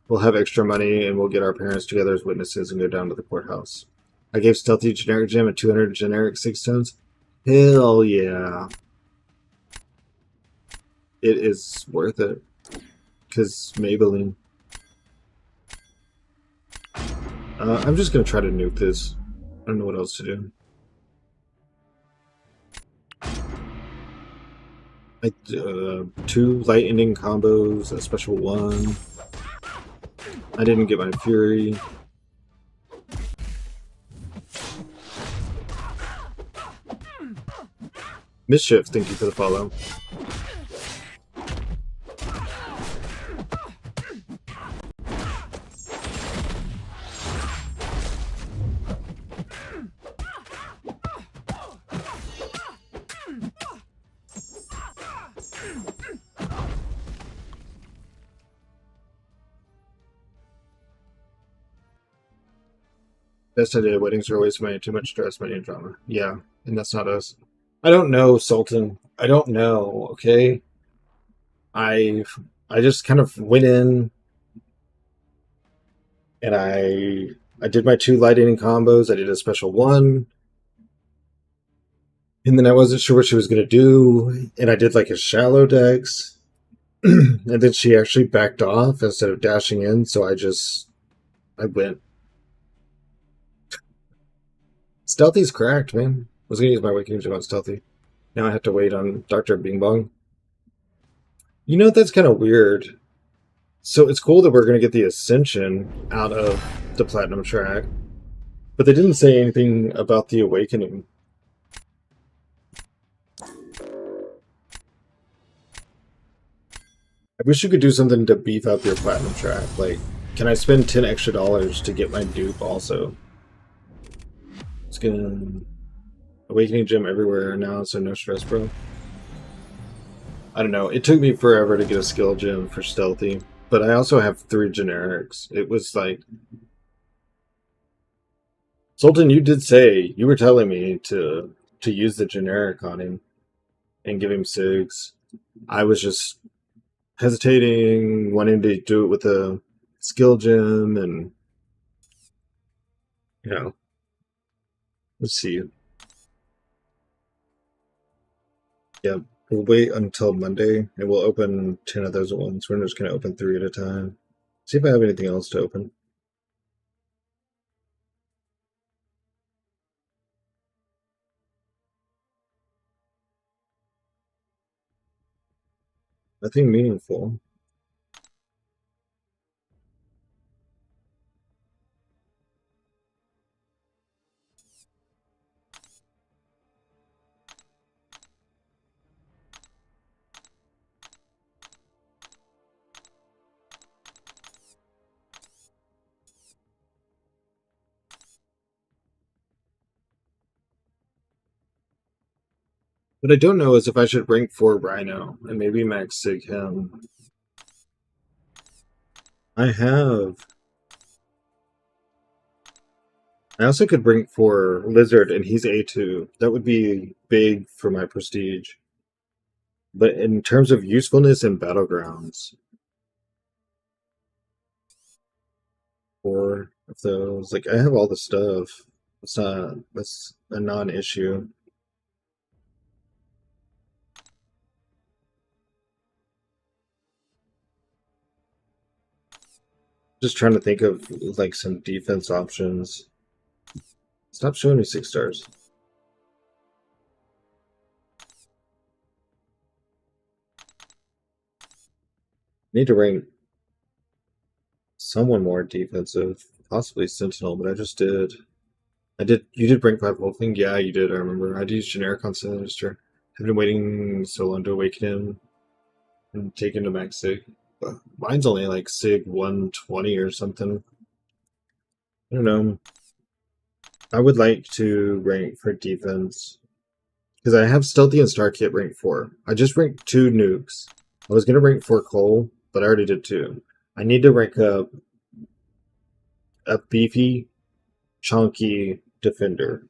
we'll have extra money and we'll get our parents together as witnesses and go down to the courthouse. I gave Stealthy generic gem and 200 generic 6 stones. Hell yeah. It is worth it. Because Maybelline. I'm just going to try to nuke this. I don't know what else to do. Two lightning combos, a special one. I didn't get my Fury. Mischief, thank you for the follow. Best idea, weddings are always money, too much stress, money, and drama. Yeah, and that's not us. I don't know, Sultan. I don't know, okay? I just kind of went in and I did my 2 lightning combos. I did a special one. And then I wasn't sure what she was going to do. And I did like a shallow dex. And then she actually backed off instead of dashing in. So I went. Stealthy's cracked, man. I was going to use my Waking Gem on Stealthy. Now I have to wait on Dr. Bing Bong. You know, that's kind of weird. So it's cool that we're going to get the Ascension out of the Platinum track. But they didn't say anything about the Awakening. I wish you could do something to beef up your Platinum track. Like, can I spend $10 extra to get my dupe also? It's gonna... Awakening Gem everywhere now, so no stress, bro. I don't know. It took me forever to get a skill gem for Stealthy. But I also have 3 generics. It was like... Sultan, you did say, you were telling me to use the generic on him and give him SIGs. I was just hesitating, wanting to do it with a skill gem, and you know, let's see. Yeah, we'll wait until Monday, and we'll open 10 of those at once. We're just going to open 3 at a time. See if I have anything else to open. Nothing meaningful. What I don't know is if I should rank 4 Rhino and maybe max sig him. I also could rank 4 Lizard and he's A2. That would be big for my prestige. But in terms of usefulness in Battlegrounds, 4 of those. Like, I have all the stuff. That's a non-issue. Just trying to think of like some defense options. Stop showing me 6 stars. Need to rank someone more defensive, possibly Sentinel, but I just did. You did rank 5 Wolfing? Yeah, you did, I remember. I used generic on Sinister. I've been waiting so long to awaken him and take him to max sig. But mine's only like sig 120 or something. I don't know. I would like to rank for defense because I have stealthy and star kit rank 4. I just ranked 2 nukes. I was gonna rank 4 coal, but I already did 2. I need to rank up a beefy, chunky defender.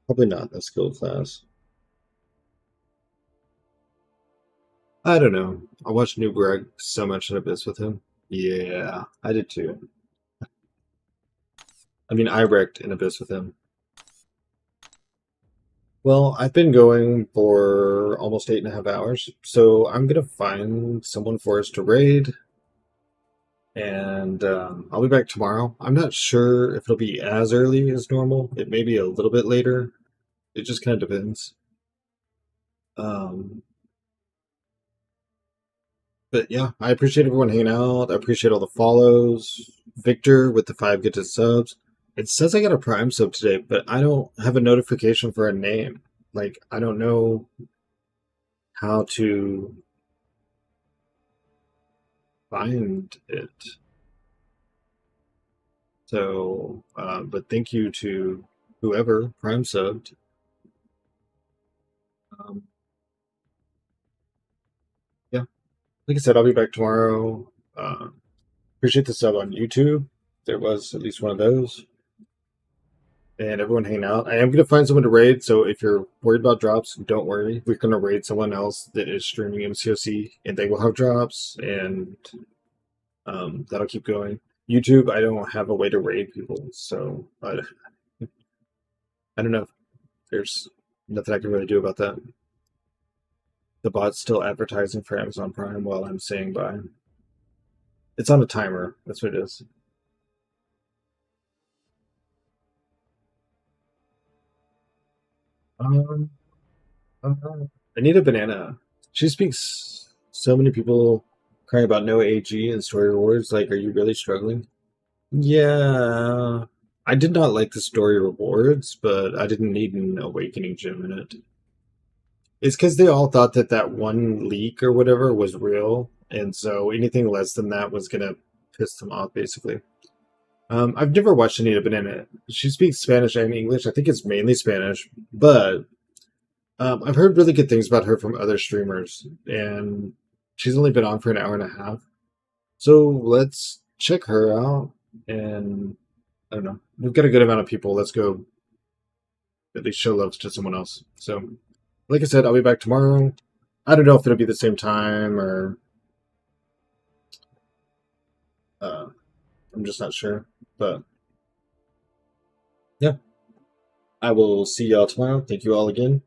Probably not the skill class. I don't know. I watched New Greg so much in Abyss with him. Yeah, I did too. I mean, I wrecked in Abyss with him. Well, I've been going for almost 8.5 hours, so I'm gonna find someone for us to raid, and I'll be back tomorrow. I'm not sure if it'll be as early as normal. It may be a little bit later. It just kind of depends. But yeah, I appreciate everyone hanging out. I appreciate all the follows. Victor with the 5 gifted subs. It says I got a Prime sub today, but I don't have a notification for a name. Like, I don't know how to find it. So, but thank you to whoever Prime subbed. Yeah, like I said, I'll be back tomorrow. Appreciate the sub on YouTube. There was at least one of those. And everyone hanging out. I am going to find someone to raid, so if you're worried about drops, don't worry. We're going to raid someone else that is streaming MCOC, and they will have drops, and that'll keep going. YouTube, I don't have a way to raid people, so I don't know. There's nothing I can really do about that. The bot's still advertising for Amazon Prime while I'm saying bye. It's on a timer. That's what it is. I need a banana. She speaks so many people crying about no AG and story rewards. Like, are you really struggling? Yeah. I did not like the story rewards, but I didn't need an awakening gem in it. It's because they all thought that that one leak or whatever was real, and so anything less than that was gonna piss them off, basically. I've never watched Anita Banana. She speaks Spanish and English. I think it's mainly Spanish, but I've heard really good things about her from other streamers, and she's only been on for an hour and a half. So let's check her out, and I don't know. We've got a good amount of people. Let's go at least show love to someone else. So, like I said, I'll be back tomorrow. I don't know if it'll be the same time or I'm just not sure. But yeah, I will see y'all tomorrow. Thank you all again.